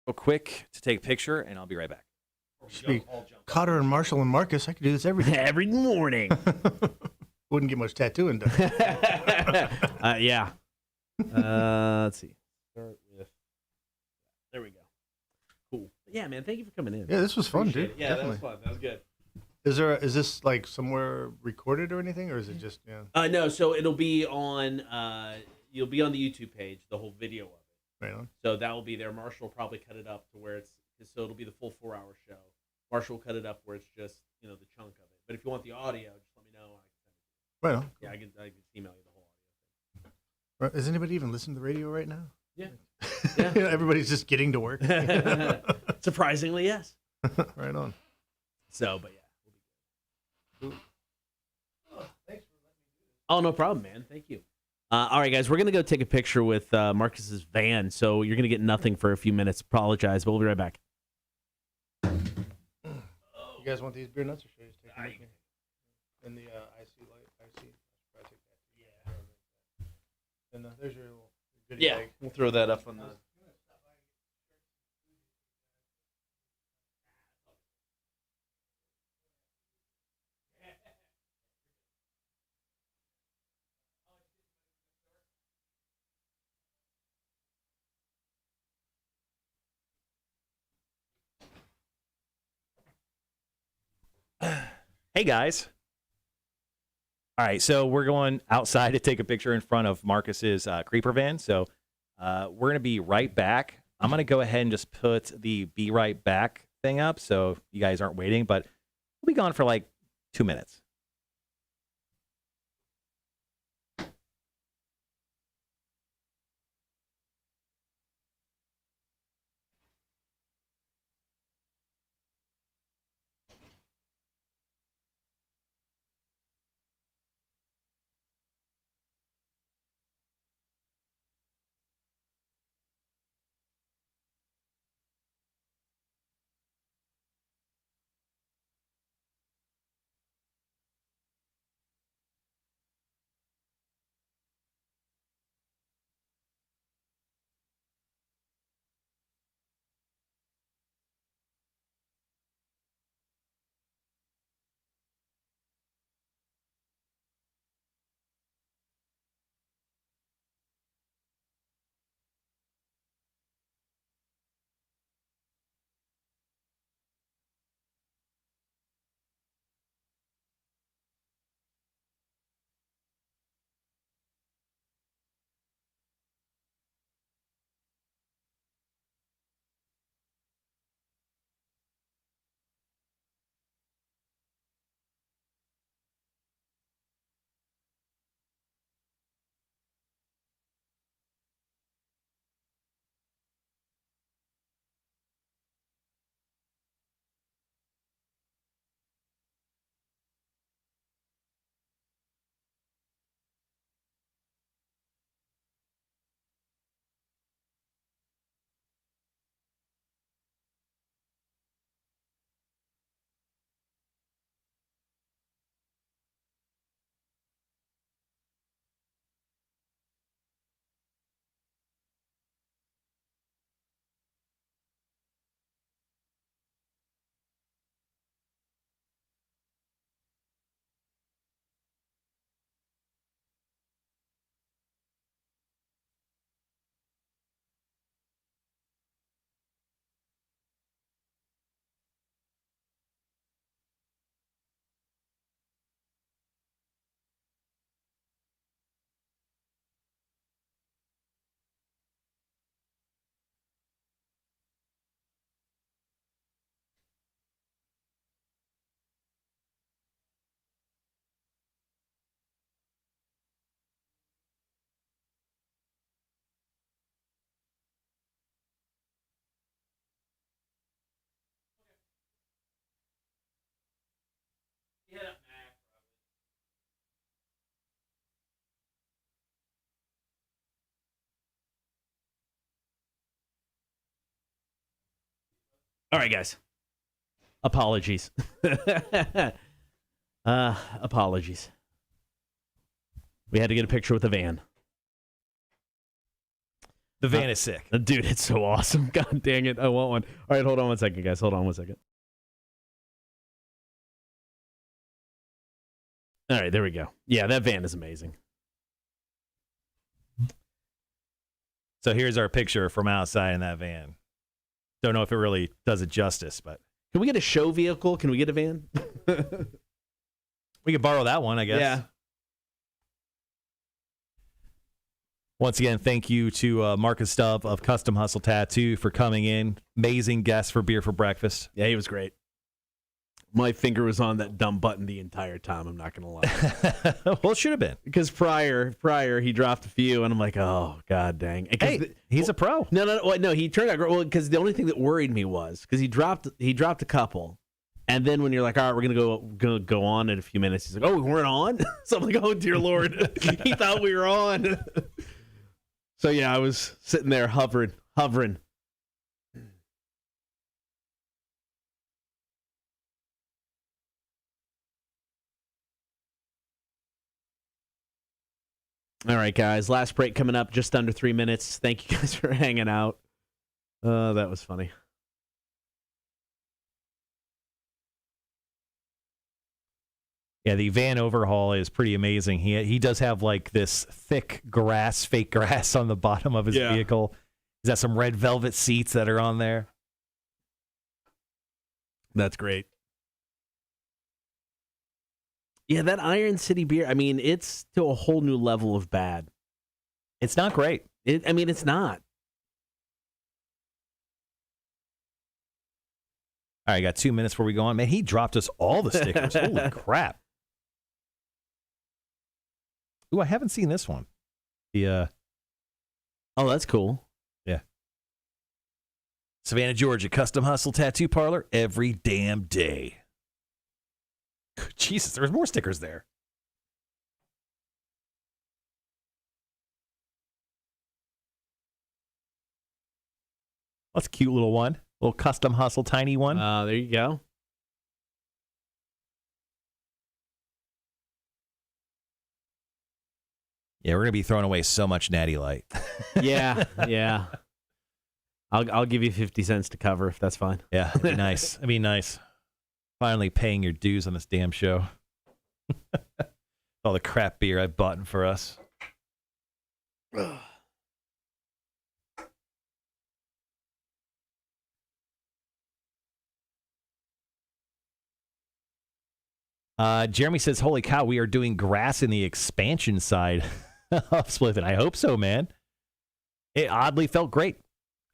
[SPEAKER 2] Real quick to take a picture, and I'll be right back.
[SPEAKER 9] Cotter and Marshall and Marcus, I could do this every day.
[SPEAKER 1] Every morning.
[SPEAKER 9] Wouldn't get much tattooing done.
[SPEAKER 1] Yeah. Let's see. Start with. There we go. Cool. Yeah, man. Thank you for coming in.
[SPEAKER 9] Yeah, this was fun, dude.
[SPEAKER 1] Yeah,
[SPEAKER 9] Definitely.
[SPEAKER 1] that was fun. That was good.
[SPEAKER 9] Is this like somewhere recorded or anything, or is it just
[SPEAKER 1] No, so it'll be on. You'll be on the YouTube page, the whole video of it.
[SPEAKER 9] Right on.
[SPEAKER 1] So that will be there. Marshall will probably cut it up to where so it'll be the full 4-hour show. Marshall will cut it up where it's just the chunk of it. But if you want the audio, just let me know.
[SPEAKER 9] Right on.
[SPEAKER 1] Yeah, I can email you the whole audio.
[SPEAKER 9] Right. Is anybody even listening to the radio right now?
[SPEAKER 1] Yeah.
[SPEAKER 9] Everybody's just getting to work.
[SPEAKER 1] Surprisingly, yes.
[SPEAKER 9] Right on.
[SPEAKER 1] So, but yeah. Oh, no problem, man. Thank you. All right, guys, we're going to go take a picture with Marcus's van, so you're going to get nothing for a few minutes. Apologize, but we'll be right back.
[SPEAKER 9] You guys want these beer nuts or should I just take them with me? In the IC light, IC. I take that. Yeah. And there's your little goodie bag.
[SPEAKER 1] We'll throw that up on the.
[SPEAKER 2] Hey, guys. All right, so we're going outside to take a picture in front of Marcus's creeper van. So we're going to be right back. I'm going to go ahead and just put the be right back thing up so you guys aren't waiting, but we'll be gone for like 2 minutes.
[SPEAKER 1] All right, guys. Apologies. Apologies. We had to get a picture with the van.
[SPEAKER 2] The van is sick.
[SPEAKER 1] Dude, it's so awesome. God dang it. I want one. All right, hold on one second, guys. Hold on one second. All right, there we go. Yeah, that van is amazing.
[SPEAKER 2] So here's our picture from outside in that van. Don't know if it really does it justice, but
[SPEAKER 1] can we get a show vehicle? Can we get a van?
[SPEAKER 2] We could borrow that one, I guess.
[SPEAKER 1] Yeah.
[SPEAKER 2] Once again, thank you to Marcus Stubb of Kustom Hustle Tattoo for coming in. Amazing guest for Beer for Breakfast.
[SPEAKER 1] Yeah, he was great. My finger was on that dumb button the entire time. I'm not going to lie.
[SPEAKER 2] Well, it should have been.
[SPEAKER 1] Because prior, he dropped a few, and I'm like, oh, God dang.
[SPEAKER 2] Hey, he's a pro.
[SPEAKER 1] No, he turned out great. Well, because the only thing that worried me was, because he dropped a couple, and then when you're like, all right, we're gonna go on in a few minutes, he's like, oh, we weren't on? So I'm like, oh, dear Lord. He thought we were on. So, yeah, I was sitting there hovering. All right, guys. Last break coming up, just under 3 minutes. Thank you guys for hanging out. That was funny.
[SPEAKER 2] Yeah, the van overhaul is pretty amazing. He does have like this thick grass, fake grass on the bottom of his vehicle. He's got some red velvet seats that are on there.
[SPEAKER 1] That's great. Yeah, that Iron City beer, I mean, it's to a whole new level of bad.
[SPEAKER 2] It's not great.
[SPEAKER 1] It's not.
[SPEAKER 2] All right, got 2 minutes before we go on. Man, he dropped us all the stickers. Holy crap. Ooh, I haven't seen this one. Oh,
[SPEAKER 1] that's cool.
[SPEAKER 2] Yeah. Savannah, Georgia, Custom Hustle Tattoo Parlor every damn day. Jesus, there's more stickers there. That's a cute little one. Little Custom Hustle tiny one.
[SPEAKER 1] There you go.
[SPEAKER 2] Yeah, we're going to be throwing away so much Natty Light.
[SPEAKER 1] Yeah. I'll give you 50 cents to cover if that's fine.
[SPEAKER 2] Yeah, that'd be nice. That'd be nice. Finally paying your dues on this damn show. All the crap beer I've bought for us. Jeremy says, holy cow, we are doing grass in the expansion side of Splitting. I hope so, man. It oddly felt great.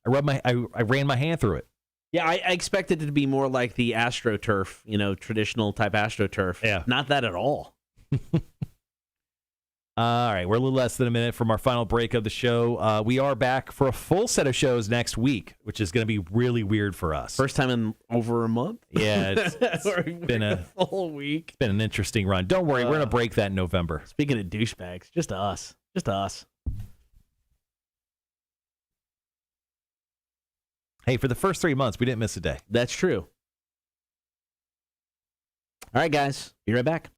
[SPEAKER 2] I ran my hand through it.
[SPEAKER 1] Yeah, I expected it to be more like the AstroTurf, traditional type AstroTurf.
[SPEAKER 2] Yeah.
[SPEAKER 1] Not that at all.
[SPEAKER 2] All right, we're a little less than a minute from our final break of the show. We are back for a full set of shows next week, which is going to be really weird for us.
[SPEAKER 1] First time in over a month?
[SPEAKER 2] Yeah, it's been a
[SPEAKER 1] full week.
[SPEAKER 2] It's been an interesting run. Don't worry, we're going to break that in November.
[SPEAKER 1] Speaking of douchebags, just us. Just us.
[SPEAKER 2] Hey, for the first 3 months, we didn't miss a day.
[SPEAKER 1] That's true. All right, guys. Be right back.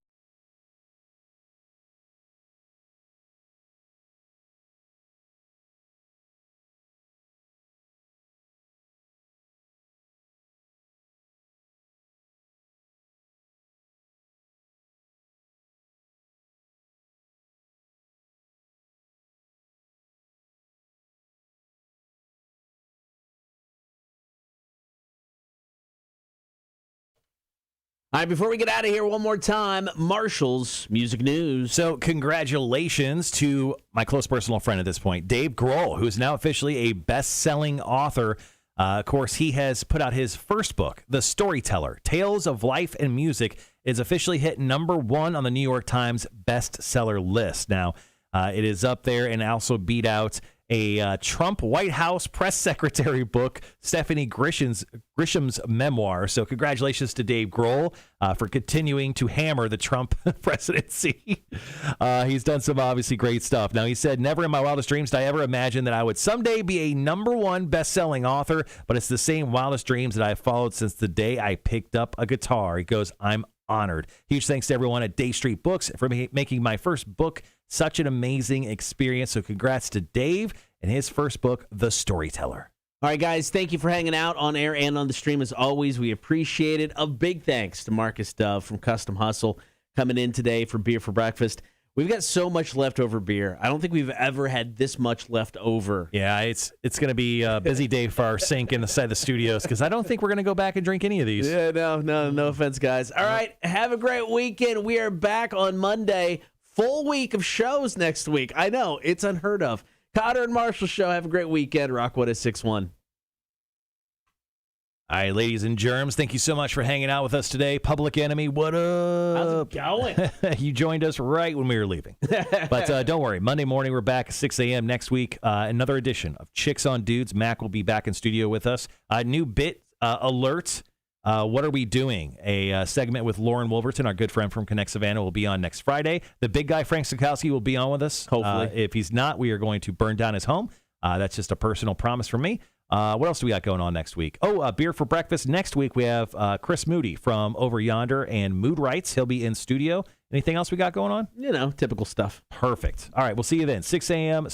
[SPEAKER 1] All right, before we get out of here, one more time, Marshall's Music News.
[SPEAKER 2] So congratulations to my close personal friend at this point, Dave Grohl, who is now officially a best-selling author. Of course, he has put out his first book, The Storyteller, Tales of Life and Music, is officially hit #1 on the New York Times bestseller list. Now, it is up there and also beat out a Trump White House press secretary book, Stephanie Grisham's memoir. So congratulations to Dave Grohl for continuing to hammer the Trump presidency. He's done some obviously great stuff. Now, he said, never in my wildest dreams did I ever imagine that I would someday be a #1 best-selling author, but it's the same wildest dreams that I've followed since the day I picked up a guitar. He goes, I'm honored. Huge thanks to everyone at Day Street Books for making my first book such an amazing experience. So congrats to Dave and his first book, The Storyteller.
[SPEAKER 1] All right, guys, thank you for hanging out on air and on the stream. As always, we appreciate it. A big thanks to Marcus Dove from Custom Hustle coming in today for Beer for Breakfast. We've got so much leftover beer. I don't think we've ever had this much left over.
[SPEAKER 2] Yeah, it's going to be a busy day for our sink inside the studios because I don't think we're going to go back and drink any of these.
[SPEAKER 1] Yeah, no offense, guys. All right, have a great weekend. We are back on Monday. Full week of shows next week. I know, it's unheard of. Cotter and Marshall Show. Have a great weekend. Rock 106.1.
[SPEAKER 2] All right, ladies and germs, thank you so much for hanging out with us today. Public Enemy, what up?
[SPEAKER 1] How's it going?
[SPEAKER 2] You joined us right when we were leaving. But don't worry, Monday morning we're back at 6 a.m. next week. Another edition of Chicks on Dudes. Mac will be back in studio with us. New bit alert. What are we doing? A segment with Lauren Wolverton, our good friend from Connect Savannah, will be on next Friday. The big guy, Frank Sikowski, will be on with us.
[SPEAKER 1] Hopefully.
[SPEAKER 2] If he's not, we are going to burn down his home. That's just a personal promise from me. What else do we got going on next week? Beer for Breakfast. Next week, we have Chris Moody from Over Yonder and Mood Rights. He'll be in studio Anything else we got going on?
[SPEAKER 1] Typical stuff.
[SPEAKER 2] Perfect. All right, we'll see you then. 6 a.m.